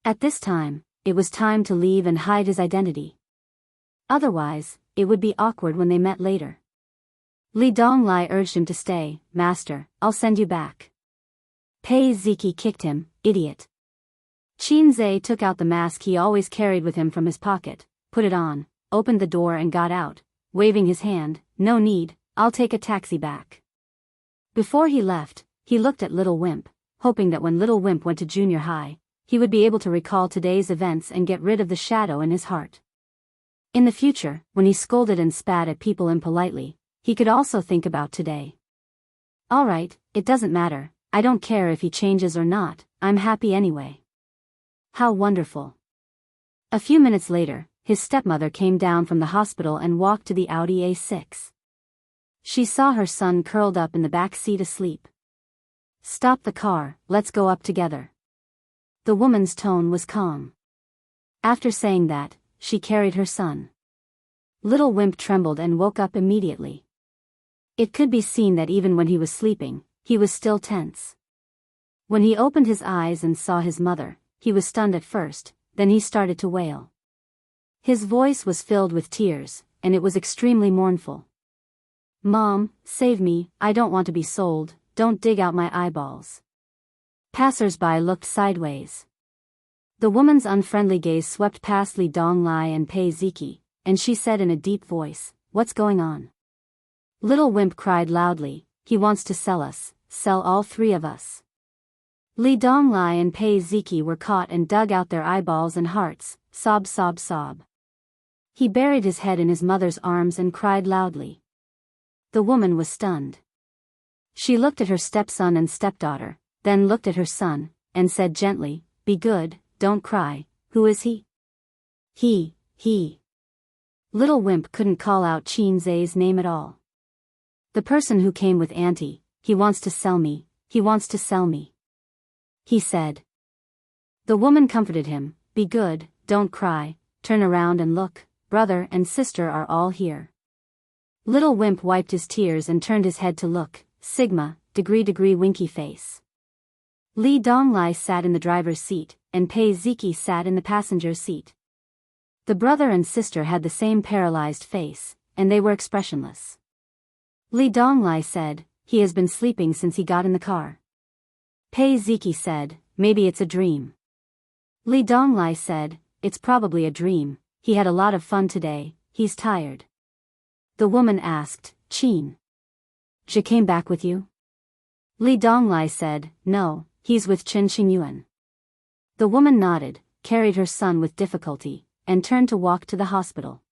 At this time, it was time to leave and hide his identity. Otherwise, it would be awkward when they met later. Li Donglai urged him to stay, Master, I'll send you back. Pei Ziki kicked him, idiot. Qin Zhe took out the mask he always carried with him from his pocket, put it on, opened the door and got out, waving his hand, "No need, I'll take a taxi back." Before he left, he looked at Little Wimp, hoping that when Little Wimp went to junior high, he would be able to recall today's events and get rid of the shadow in his heart. In the future, when he scolded and spat at people impolitely, he could also think about today. "All right, it doesn't matter, I don't care if he changes or not, I'm happy anyway." How wonderful. A few minutes later, his stepmother came down from the hospital and walked to the Audi A6. She saw her son curled up in the back seat asleep. "Stop the car, let's go up together." The woman's tone was calm. After saying that, she carried her son. Little Wimp trembled and woke up immediately. It could be seen that even when he was sleeping, he was still tense. When he opened his eyes and saw his mother, he was stunned at first, then he started to wail. His voice was filled with tears, and it was extremely mournful. "Mom, save me, I don't want to be sold, don't dig out my eyeballs." Passers-by looked sideways. The woman's unfriendly gaze swept past Li Donglai and Pei Ziki, and she said in a deep voice, "What's going on?" Little Wimp cried loudly, "He wants to sell us, sell all three of us." Li Donglai and Pei Ziki were caught and dug out their eyeballs and hearts, sob sob sob. He buried his head in his mother's arms and cried loudly. The woman was stunned. She looked at her stepson and stepdaughter, then looked at her son, and said gently, "Be good, don't cry, who is he?" He. Little Wimp couldn't call out Chin Zai's name at all. "The person who came with Auntie, he wants to sell me, he wants to sell me," he said. The woman comforted him, "Be good, don't cry, turn around and look, brother and sister are all here." Little Wimp wiped his tears and turned his head to look, Sigma, degree winky face. Li Donglai sat in the driver's seat, and Pei Ziki sat in the passenger's seat. The brother and sister had the same paralyzed face, and they were expressionless. Li Donglai said, "He has been sleeping since he got in the car." Pei Ziki said, "Maybe it's a dream." Li Donglai said, "It's probably a dream, he had a lot of fun today, he's tired." The woman asked, "Chin Je came back with you?" Li Donglai said, "No, he's with Chen Xingyuan." The woman nodded, carried her son with difficulty, and turned to walk to the hospital.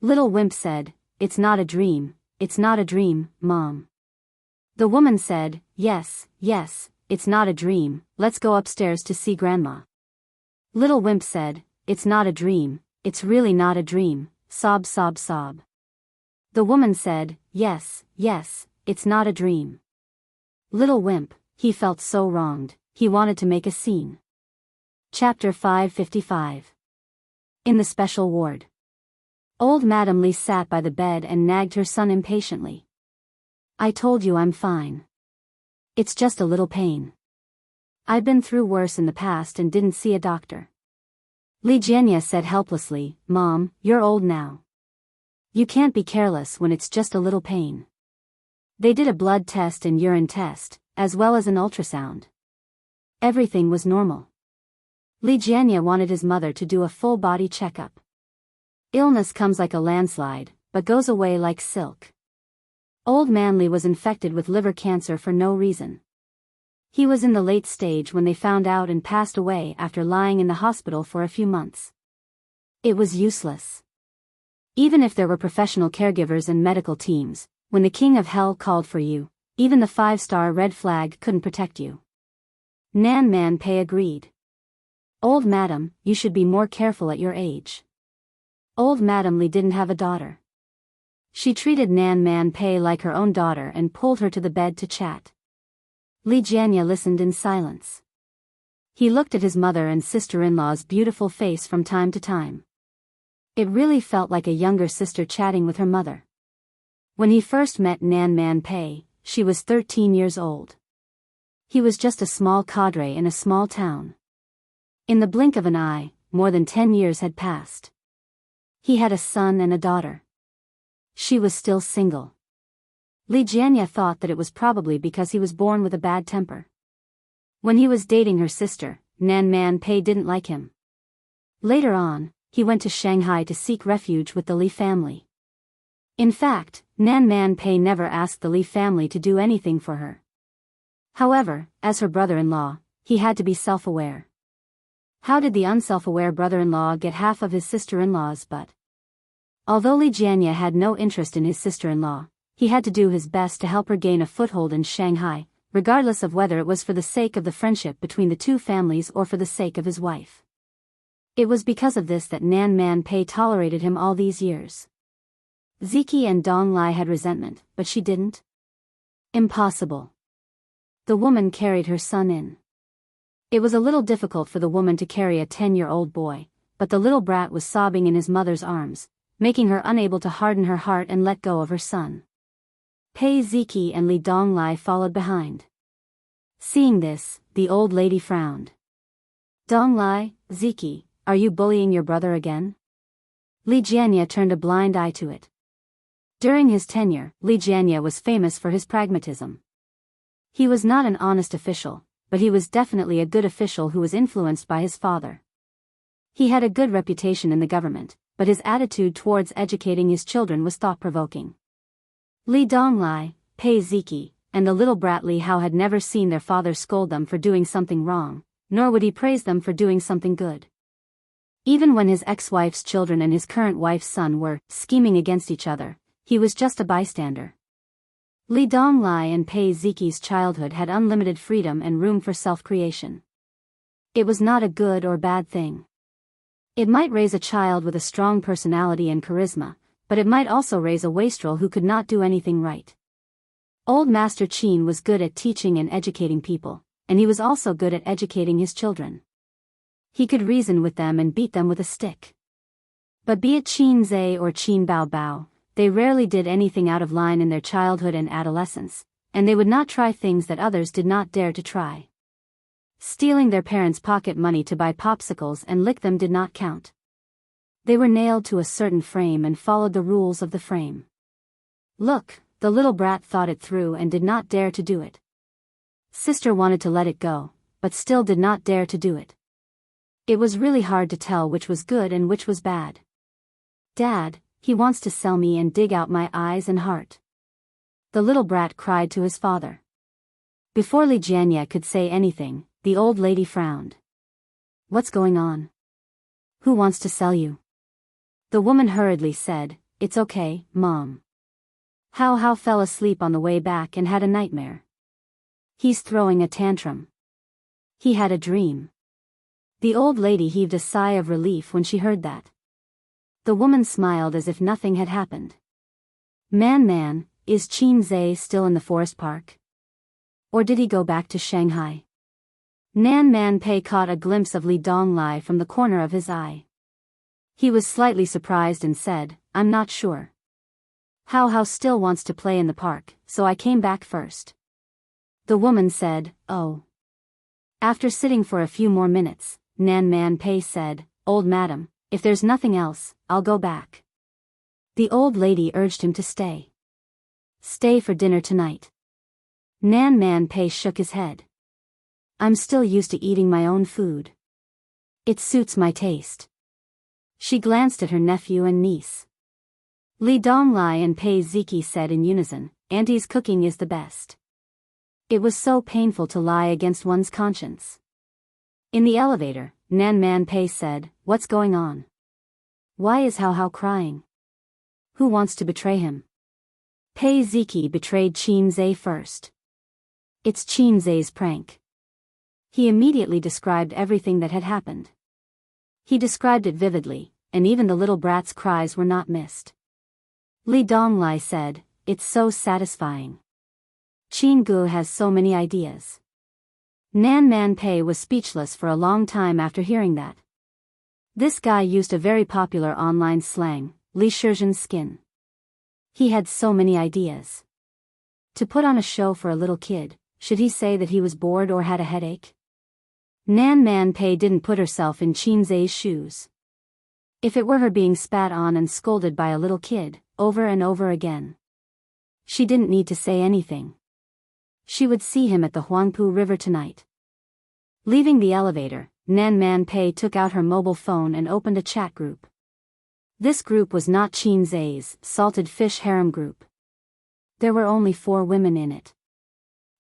Little Wimp said, "It's not a dream, it's not a dream, Mom." The woman said, yes, it's not a dream, let's go upstairs to see Grandma." Little Wimp said, "It's not a dream, it's really not a dream, sob sob sob." The woman said, yes, it's not a dream." Little Wimp, he felt so wronged, he wanted to make a scene. Chapter 555. In the special ward. Old Madam Li sat by the bed and nagged her son impatiently. "I told you I'm fine. It's just a little pain. I've been through worse in the past and didn't see a doctor." Li Jianya said helplessly, "Mom, you're old now. You can't be careless when it's just a little pain." They did a blood test and urine test, as well as an ultrasound. Everything was normal. Li Jianya wanted his mother to do a full-body checkup. Illness comes like a landslide, but goes away like silk. Old Man Li was infected with liver cancer for no reason. He was in the late stage when they found out and passed away after lying in the hospital for a few months. It was useless. Even if there were professional caregivers and medical teams, when the King of Hell called for you, even the 5-star red flag couldn't protect you. Nan Man Pei agreed. "Old Madam, you should be more careful at your age." Old Madam Li didn't have a daughter. She treated Nan Man Pei like her own daughter and pulled her to the bed to chat. Li Jianya listened in silence. He looked at his mother and sister-in-law's beautiful face from time to time. It really felt like a younger sister chatting with her mother. When he first met Nan Man Pei, she was 13 years old. He was just a small cadre in a small town. In the blink of an eye, more than 10 years had passed. He had a son and a daughter. She was still single. Li Jianya thought that it was probably because he was born with a bad temper. When he was dating her sister, Nan Man Pei didn't like him. Later on, he went to Shanghai to seek refuge with the Li family. In fact, Nan Man Pei never asked the Li family to do anything for her. However, as her brother-in-law, he had to be self-aware. How did the unself-aware brother-in-law get half of his sister-in-law's butt? Although Li Jianya had no interest in his sister-in-law, he had to do his best to help her gain a foothold in Shanghai, regardless of whether it was for the sake of the friendship between the two families or for the sake of his wife. It was because of this that Nan Man Pei tolerated him all these years. Ziki and Dong Lai had resentment, but she didn't. Impossible. The woman carried her son in. It was a little difficult for the woman to carry a 10-year-old boy, but the little brat was sobbing in his mother's arms, making her unable to harden her heart and let go of her son. Pei Ziki and Li Donglai followed behind. Seeing this, the old lady frowned. Donglai, Ziki, are you bullying your brother again? Li Jianya turned a blind eye to it. During his tenure, Li Jianya was famous for his pragmatism. He was not an honest official, but he was definitely a good official who was influenced by his father. He had a good reputation in the government, but his attitude towards educating his children was thought-provoking. Li Donglai, Pei Ziki, and the little brat Li Hao had never seen their father scold them for doing something wrong, nor would he praise them for doing something good. Even when his ex-wife's children and his current wife's son were scheming against each other, he was just a bystander. Li Donglai and Pei Ziki's childhood had unlimited freedom and room for self-creation. It was not a good or bad thing. It might raise a child with a strong personality and charisma, but it might also raise a wastrel who could not do anything right. Old Master Qin was good at teaching and educating people, and he was also good at educating his children. He could reason with them and beat them with a stick. But be it Qin Zhe or Qin Bao Bao, they rarely did anything out of line in their childhood and adolescence, and they would not try things that others did not dare to try. Stealing their parents' pocket money to buy popsicles and lick them did not count. They were nailed to a certain frame and followed the rules of the frame. Look, the little brat thought it through and did not dare to do it. Sister wanted to let it go, but still did not dare to do it. It was really hard to tell which was good and which was bad. Dad, he wants to sell me and dig out my eyes and heart. The little brat cried to his father. Before Li Jianya could say anything, the old lady frowned. What's going on? Who wants to sell you? The woman hurriedly said, It's okay, Mom. Hao fell asleep on the way back and had a nightmare. He's throwing a tantrum. He had a dream. The old lady heaved a sigh of relief when she heard that. The woman smiled as if nothing had happened. Man, is Qin Zhe still in the forest park? Or did he go back to Shanghai? Nan Man Pei caught a glimpse of Li Donglai from the corner of his eye. He was slightly surprised and said, I'm not sure. Hao still wants to play in the park, so I came back first. The woman said, Oh. After sitting for a few more minutes, Nan Man Pei said, Old madam, if there's nothing else, I'll go back. The old lady urged him to stay. Stay for dinner tonight. Nan Man Pei shook his head. I'm still used to eating my own food. It suits my taste. She glanced at her nephew and niece. Li Donglai and Pei Ziki said in unison, Auntie's cooking is the best. It was so painful to lie against one's conscience. In the elevator, Nan Man Pei said, What's going on? Why is Hao crying? Who wants to betray him? Pei Ziki betrayed Qin Zhe first. It's Qin Zhe's prank. He immediately described everything that had happened. He described it vividly, and even the little brat's cries were not missed. Li Donglai said, It's so satisfying. Qin Gu has so many ideas. Nan Man Pei was speechless for a long time after hearing that. This guy used a very popular online slang, Li Shizhen's skin. He had so many ideas. To put on a show for a little kid, should he say that he was bored or had a headache? Nan Man Pei didn't put herself in Qin Zhe's shoes. If it were her being spat on and scolded by a little kid, over and over again, she didn't need to say anything. She would see him at the Huangpu River tonight. Leaving the elevator, Nan Man Pei took out her mobile phone and opened a chat group. This group was not Qin Zai's salted fish harem group. There were only 4 women in it.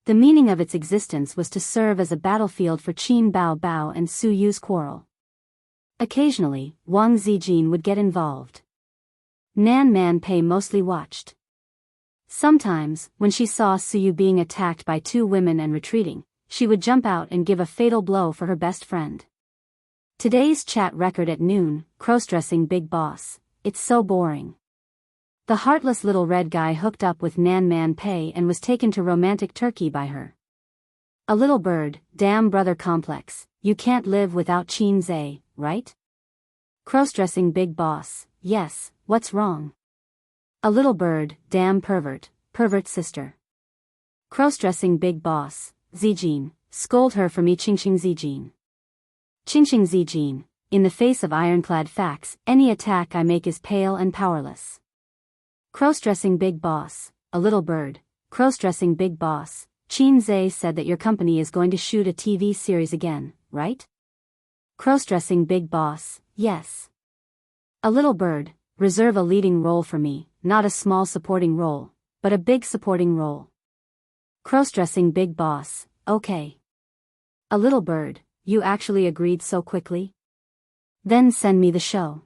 The meaning of its existence was to serve as a battlefield for Qin Bao Bao and Su Yu's quarrel. Occasionally, Wang Zijin would get involved. Nan Man Pei mostly watched. Sometimes, when she saw Su Yu being attacked by 2 women and retreating, she would jump out and give a fatal blow for her best friend. Today's chat record at noon, cross-dressing big boss, it's so boring. The heartless little red guy hooked up with Nan Man Pei and was taken to romantic Turkey by her. A little bird, damn brother complex, you can't live without Qin Zai, right? Cross-dressing big boss, yes, what's wrong? A little bird, damn pervert sister. Cross-dressing big boss, Zijin, scold her for me Qingxing Zijin. Qingxing Zijin, in the face of ironclad facts, any attack I make is pale and powerless. Cross-dressing big boss, a little bird, cross-dressing big boss, Qin Zai said that your company is going to shoot a TV series again, right? Cross-dressing big boss, yes. A little bird, reserve a leading role for me, not a small supporting role, but a big supporting role. Cross-dressing big boss, okay. A little bird, you actually agreed so quickly? Then send me the show.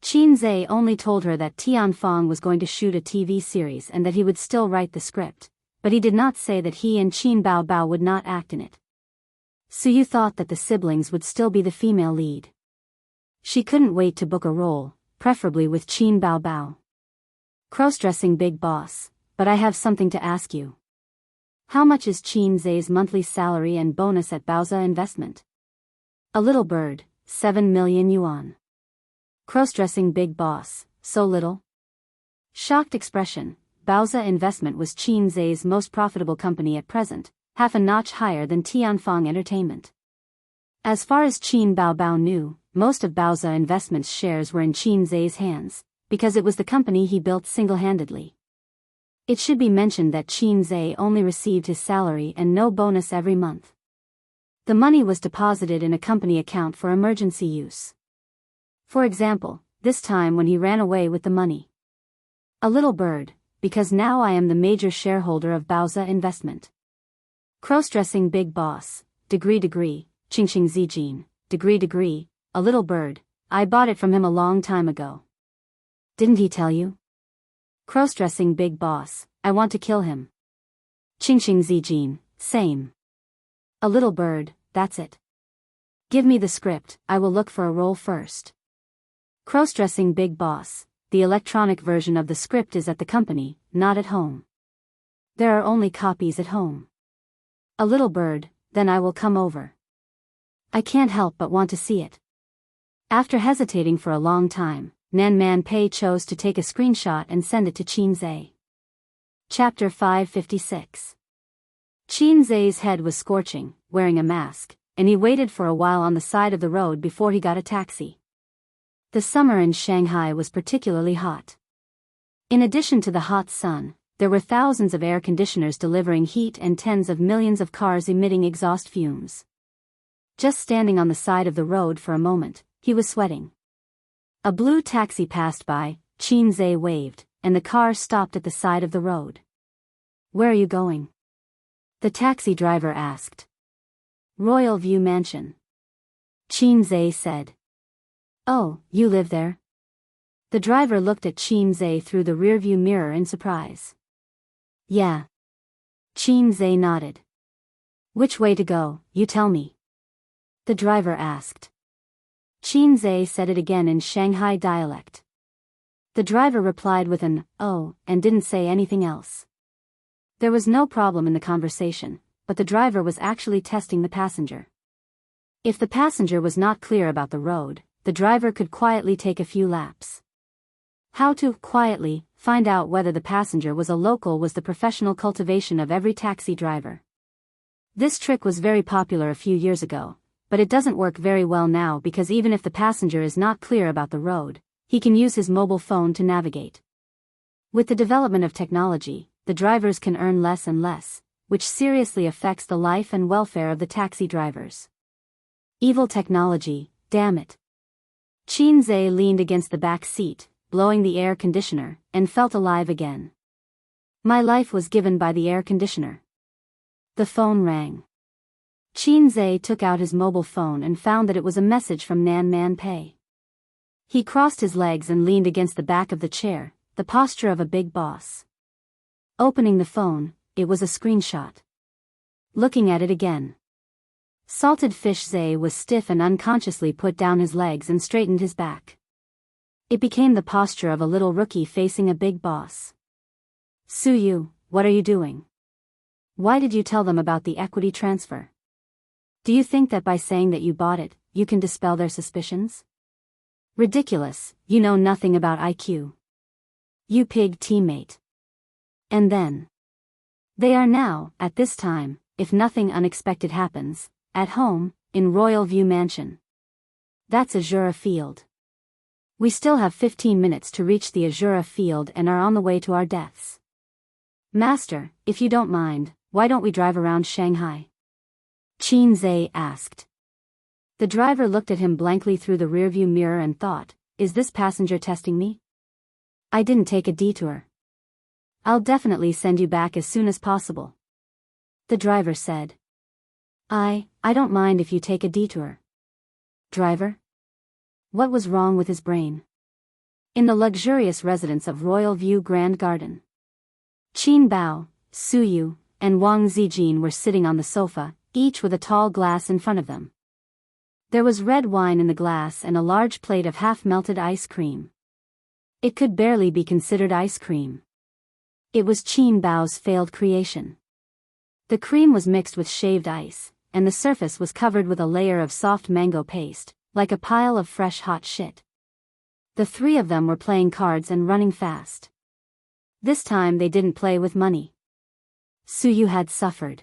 Qin Zai only told her that Tianfang was going to shoot a TV series and that he would still write the script, but he did not say that he and Qin Bao Bao would not act in it. Su Yu thought that the siblings would still be the female lead. She couldn't wait to book a role, preferably with Qin Bao Bao. Cross-dressing big boss, but I have something to ask you. How much is Qin Zai's monthly salary and bonus at Baoza Investment? A little bird, 7 million yuan. Cross-dressing big boss, so little? Shocked expression, Baoza Investment was Qin Zai's most profitable company at present, half a notch higher than Tianfang Entertainment. As far as Qin Bao Bao knew, most of Baoza Investment's shares were in Qin Zai's hands, because it was the company he built single-handedly. It should be mentioned that Qin Zai only received his salary and no bonus every month. The money was deposited in a company account for emergency use. For example, this time when he ran away with the money. A little bird, because now I am the major shareholder of Baoza Investment. Cross-dressing big boss, degree, Qingxing Zijin, degree, a little bird, I bought it from him a long time ago. Didn't he tell you? Cross-dressing big boss, I want to kill him. Qingxing Zijin, same. A little bird, that's it. Give me the script, I will look for a role first. Cross-dressing big boss, the electronic version of the script is at the company, not at home. There are only copies at home. A little bird, then I will come over. I can't help but want to see it. After hesitating for a long time, Nan Man Pei chose to take a screenshot and send it to Qin Zai. Chapter 556. Qin Zai's head was scorching, wearing a mask, and he waited for a while on the side of the road before he got a taxi. The summer in Shanghai was particularly hot. In addition to the hot sun, there were thousands of air conditioners delivering heat and tens of millions of cars emitting exhaust fumes. Just standing on the side of the road for a moment, he was sweating. A blue taxi passed by, Qin Zai waved, and the car stopped at the side of the road. Where are you going? The taxi driver asked. Royal View Mansion. Qin Zai said. Oh, you live there? The driver looked at Qin Zai through the rearview mirror in surprise. Yeah. Qin Zai nodded. Which way to go, you tell me? The driver asked. Qin Zai said it again in Shanghai dialect. The driver replied with an, oh, and didn't say anything else. There was no problem in the conversation, but the driver was actually testing the passenger. If the passenger was not clear about the road, the driver could quietly take a few laps. How to, quietly, find out whether the passenger was a local was the professional cultivation of every taxi driver. This trick was very popular a few years ago, but it doesn't work very well now because even if the passenger is not clear about the road, he can use his mobile phone to navigate. With the development of technology, the drivers can earn less and less, which seriously affects the life and welfare of the taxi drivers. Evil technology, damn it. Qinze leaned against the back seat, blowing the air conditioner, and felt alive again. My life was given by the air conditioner. The phone rang. Qinze took out his mobile phone and found that it was a message from Nan Man Pei. He crossed his legs and leaned against the back of the chair, the posture of a big boss. Opening the phone, it was a screenshot. Looking at it again. Salted Fish Zay was stiff and unconsciously put down his legs and straightened his back. It became the posture of a little rookie facing a big boss. Suyu, what are you doing? Why did you tell them about the equity transfer? Do you think that by saying that you bought it, you can dispel their suspicions? Ridiculous, you know nothing about IQ. You pig teammate. And then. They are now, at this time, if nothing unexpected happens, at home, in Royal View Mansion. That's Azura Field. We still have 15 minutes to reach the Azura Field and are on the way to our deaths. Master, if you don't mind, why don't we drive around Shanghai? Qinze asked. The driver looked at him blankly through the rearview mirror and thought, is this passenger testing me? I didn't take a detour. I'll definitely send you back as soon as possible. The driver said. I don't mind if you take a detour. Driver? What was wrong with his brain? In the luxurious residence of Royal View Grand Garden. Qin Bao, Suyu, and Wang Zijin were sitting on the sofa, each with a tall glass in front of them. There was red wine in the glass and a large plate of half-melted ice cream. It could barely be considered ice cream. It was Qin Bao's failed creation. The cream was mixed with shaved ice, and the surface was covered with a layer of soft mango paste, like a pile of fresh hot shit. The three of them were playing cards and running fast. This time they didn't play with money. Suyu had suffered.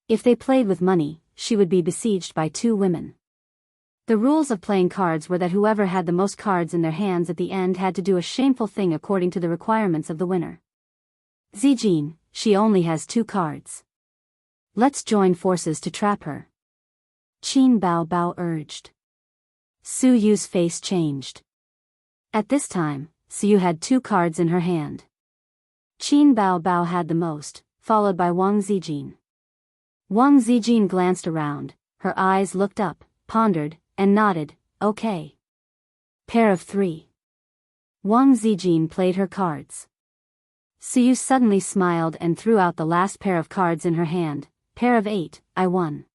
If they played with money, she would be besieged by two women. The rules of playing cards were that whoever had the most cards in their hands at the end had to do a shameful thing according to the requirements of the winner. Zijin, she only has 2 cards. Let's join forces to trap her. Qin Bao urged. Suyu's face changed. At this time, Suyu had 2 cards in her hand. Qin Bao had the most, followed by Wang Zijin. Wang Zijin glanced around, her eyes looked up, pondered, and nodded, okay. Pair of 3. Wang Zijin played her cards. Suyu suddenly smiled and threw out the last pair of cards in her hand, pair of 8, I won.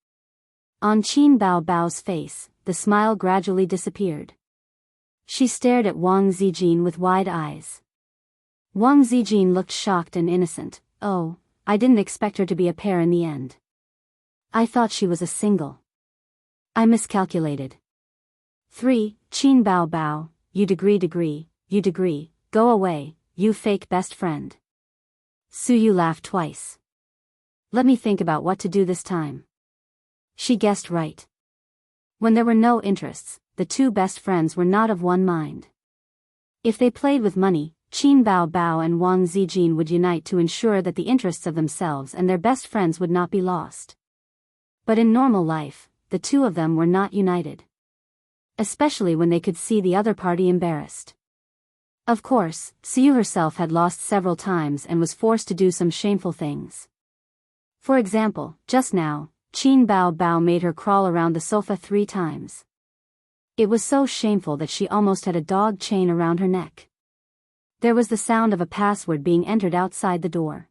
On Qin Bao's face, the smile gradually disappeared. She stared at Wang Zijin with wide eyes. Wang Zijin looked shocked and innocent. Oh, I didn't expect her to be a pair in the end. I thought she was a single. I miscalculated. 3, Qin Bao, you degree, go away, you fake best friend. Suyu laughed twice. Let me think about what to do this time. She guessed right. When there were no interests, the 2 best friends were not of one mind. If they played with money, Qin Bao and Wang Zijin would unite to ensure that the interests of themselves and their best friends would not be lost. But in normal life, the 2 of them were not united. Especially when they could see the other party embarrassed. Of course, Suyu herself had lost several times and was forced to do some shameful things. For example, just now, Qin Bao made her crawl around the sofa 3 times. It was so shameful that she almost had a dog chain around her neck. There was the sound of a password being entered outside the door.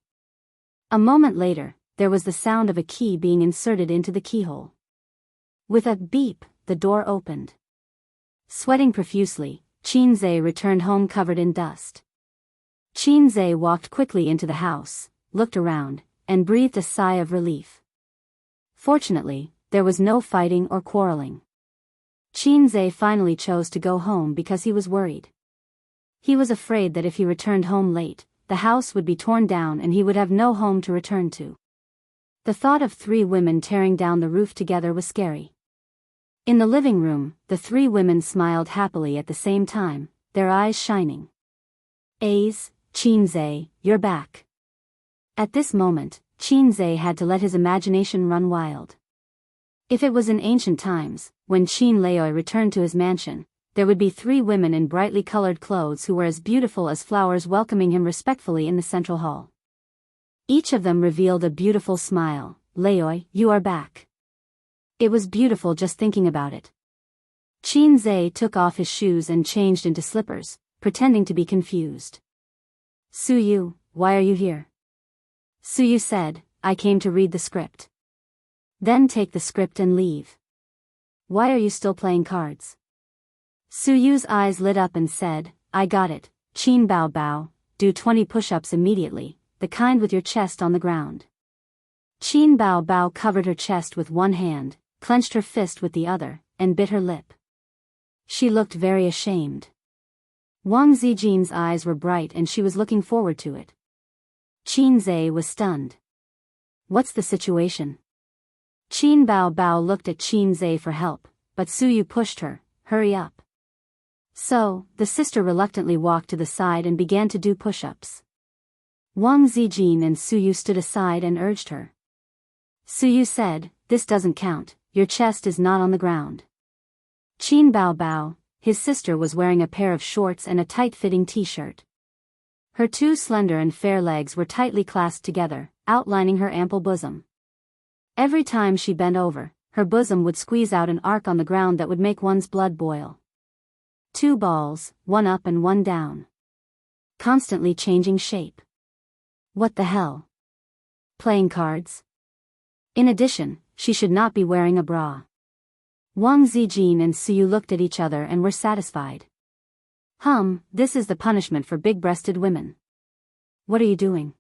A moment later, there was the sound of a key being inserted into the keyhole. With a beep, the door opened. Sweating profusely, Qinze returned home covered in dust. Qinze walked quickly into the house, looked around, and breathed a sigh of relief. Fortunately, there was no fighting or quarreling. Qinze finally chose to go home because he was worried. He was afraid that if he returned home late, the house would be torn down and he would have no home to return to. The thought of 3 women tearing down the roof together was scary. In the living room, the 3 women smiled happily at the same time, their eyes shining. Ace, Qinze, you're back. At this moment, Qinze had to let his imagination run wild. If it was in ancient times, when Qin Leoi returned to his mansion, there would be 3 women in brightly colored clothes who were as beautiful as flowers welcoming him respectfully in the central hall. Each of them revealed a beautiful smile. "Leoi, you are back." It was beautiful just thinking about it. Qin took off his shoes and changed into slippers, pretending to be confused. "Suyu, why are you here?" Suyu said, "I came to read the script." "Then take the script and leave." "Why are you still playing cards?" Suyu's eyes lit up and said, "I got it, Qin Bao Bao, do 20 push-ups immediately, the kind with your chest on the ground." Qin Bao Bao covered her chest with one hand, clenched her fist with the other, and bit her lip. She looked very ashamed. Wang Zijin's eyes were bright and she was looking forward to it. Qin was stunned. "What's the situation?" Qin Bao Bao looked at Qin for help, but Suyu pushed her, "Hurry up." So, the sister reluctantly walked to the side and began to do push-ups. Wang Zijin and Suyu stood aside and urged her. Suyu said, "This doesn't count, your chest is not on the ground." Qin Bao Bao, his sister, was wearing a pair of shorts and a tight-fitting t-shirt. Her 2 slender and fair legs were tightly clasped together, outlining her ample bosom. Every time she bent over, her bosom would squeeze out an arc on the ground that would make one's blood boil. 2 balls, one up and one down. Constantly changing shape. What the hell? Playing cards? In addition, she should not be wearing a bra. Wang Zijin and Suyu looked at each other and were satisfied. This is the punishment for big-breasted women. What are you doing?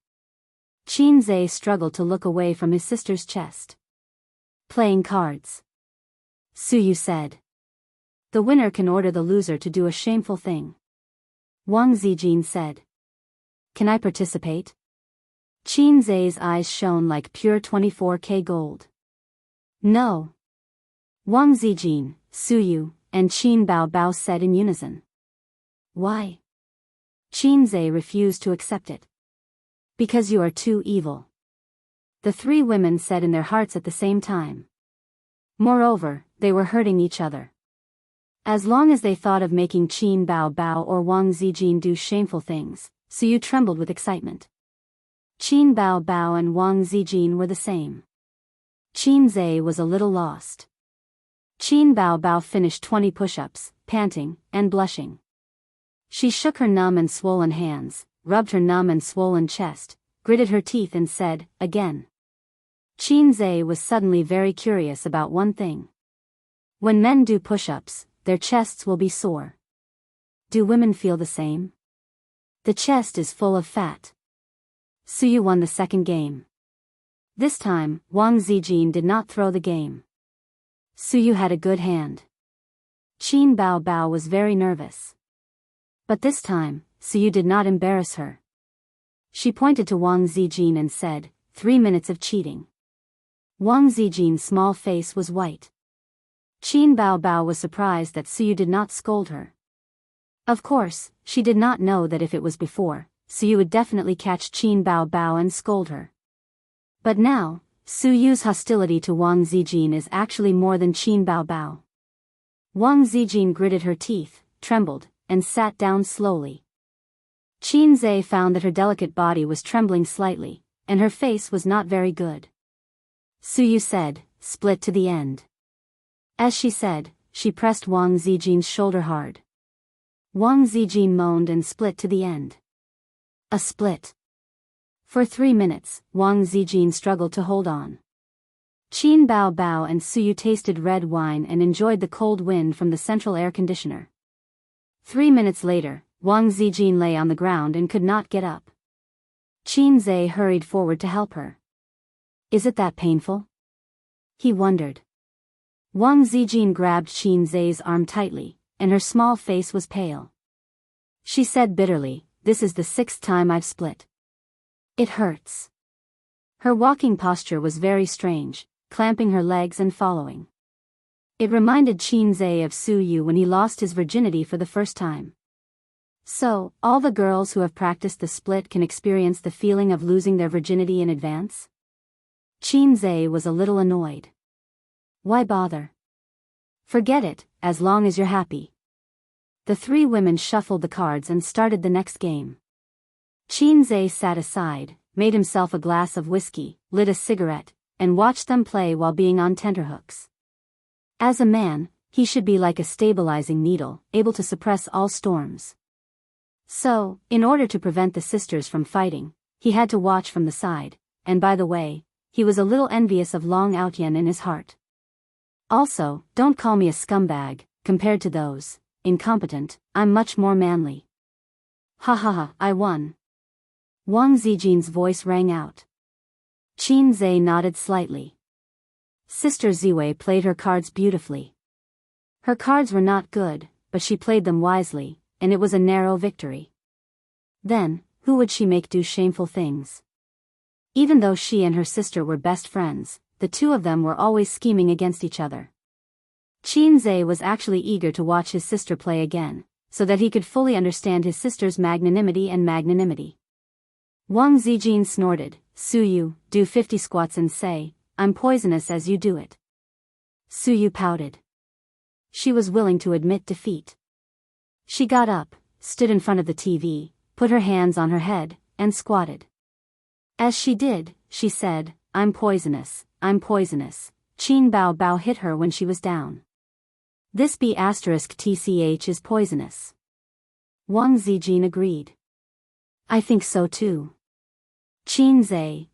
Qin struggled to look away from his sister's chest. Playing cards. Suyu said. The winner can order the loser to do a shameful thing. Wang Zijin said. Can I participate? Qin eyes shone like pure 24K gold. No. Wang Zijin, Suyu, and Qin Bao Bao said in unison. Why? Qin refused to accept it. Because you are too evil. The 3 women said in their hearts at the same time. Moreover, they were hurting each other. As long as they thought of making Qin Bao Bao or Wang Zijin do shameful things, Suyu trembled with excitement. Qin Bao Bao and Wang Zijin were the same. Qin was a little lost. Qin Bao Bao finished 20 push-ups, panting, and blushing. She shook her numb and swollen hands, rubbed her numb and swollen chest, gritted her teeth and said, again. Qin was suddenly very curious about one thing. When men do push-ups, their chests will be sore. Do women feel the same? The chest is full of fat. Suyu won the second game. This time, Wang Zijin did not throw the game. Suyu had a good hand. Qin Bao Bao was very nervous. But this time, Suyu did not embarrass her. She pointed to Wang Zijin and said, 3 minutes of cheating. Wang Zijin's small face was white. Qin Bao Bao was surprised that Suyu did not scold her. Of course, she did not know that if it was before, Suyu would definitely catch Qin Bao Bao and scold her. But now, Suyu's hostility to Wang Zijin is actually more than Qin Bao Bao. Wang Zijin gritted her teeth, trembled, and sat down slowly. Qin found that her delicate body was trembling slightly, and her face was not very good. Suyu said, split to the end. As she said, she pressed Wang Zijin's shoulder hard. Wang Zijin moaned and split to the end. A split. For 3 minutes, Wang Zijin struggled to hold on. Qin Bao Bao and Suyu tasted red wine and enjoyed the cold wind from the central air conditioner. 3 minutes later, Wang Zijin lay on the ground and could not get up. Qin hurried forward to help her. Is it that painful? He wondered. Wang Zijin grabbed Qin arm tightly, and her small face was pale. She said bitterly, this is the 6th time I've split. It hurts. Her walking posture was very strange, clamping her legs and following. It reminded Qin of Suyu when he lost his virginity for the first time. So, all the girls who have practiced the split can experience the feeling of losing their virginity in advance? Qin was a little annoyed. Why bother? Forget it, as long as you're happy. The three women shuffled the cards and started the next game. Qin Zhe sat aside, made himself a glass of whiskey, lit a cigarette, and watched them play while being on tenterhooks. As a man, he should be like a stabilizing needle, able to suppress all storms. So, in order to prevent the sisters from fighting, he had to watch from the side, and by the way, he was a little envious of Long Outyen in his heart. Also, don't call me a scumbag, compared to those, incompetent, I'm much more manly. Ha ha ha, I won. Wang Zijin's voice rang out. Qin Zhe nodded slightly. Sister Ziwei played her cards beautifully. Her cards were not good, but she played them wisely, and it was a narrow victory. Then, who would she make do shameful things? Even though she and her sister were best friends, the two of them were always scheming against each other. Qin Zhe was actually eager to watch his sister play again, so that he could fully understand his sister's magnanimity. Wang Zijin snorted, Suyu, do 50 squats and say, I'm poisonous as you do it. Suyu pouted. She was willing to admit defeat. She got up, stood in front of the TV, put her hands on her head, and squatted. As she did, she said, I'm poisonous. Qin Bao Bao hit her when she was down. This B*TCH is poisonous. Wang Zijin agreed. I think so too. Qin Zhe,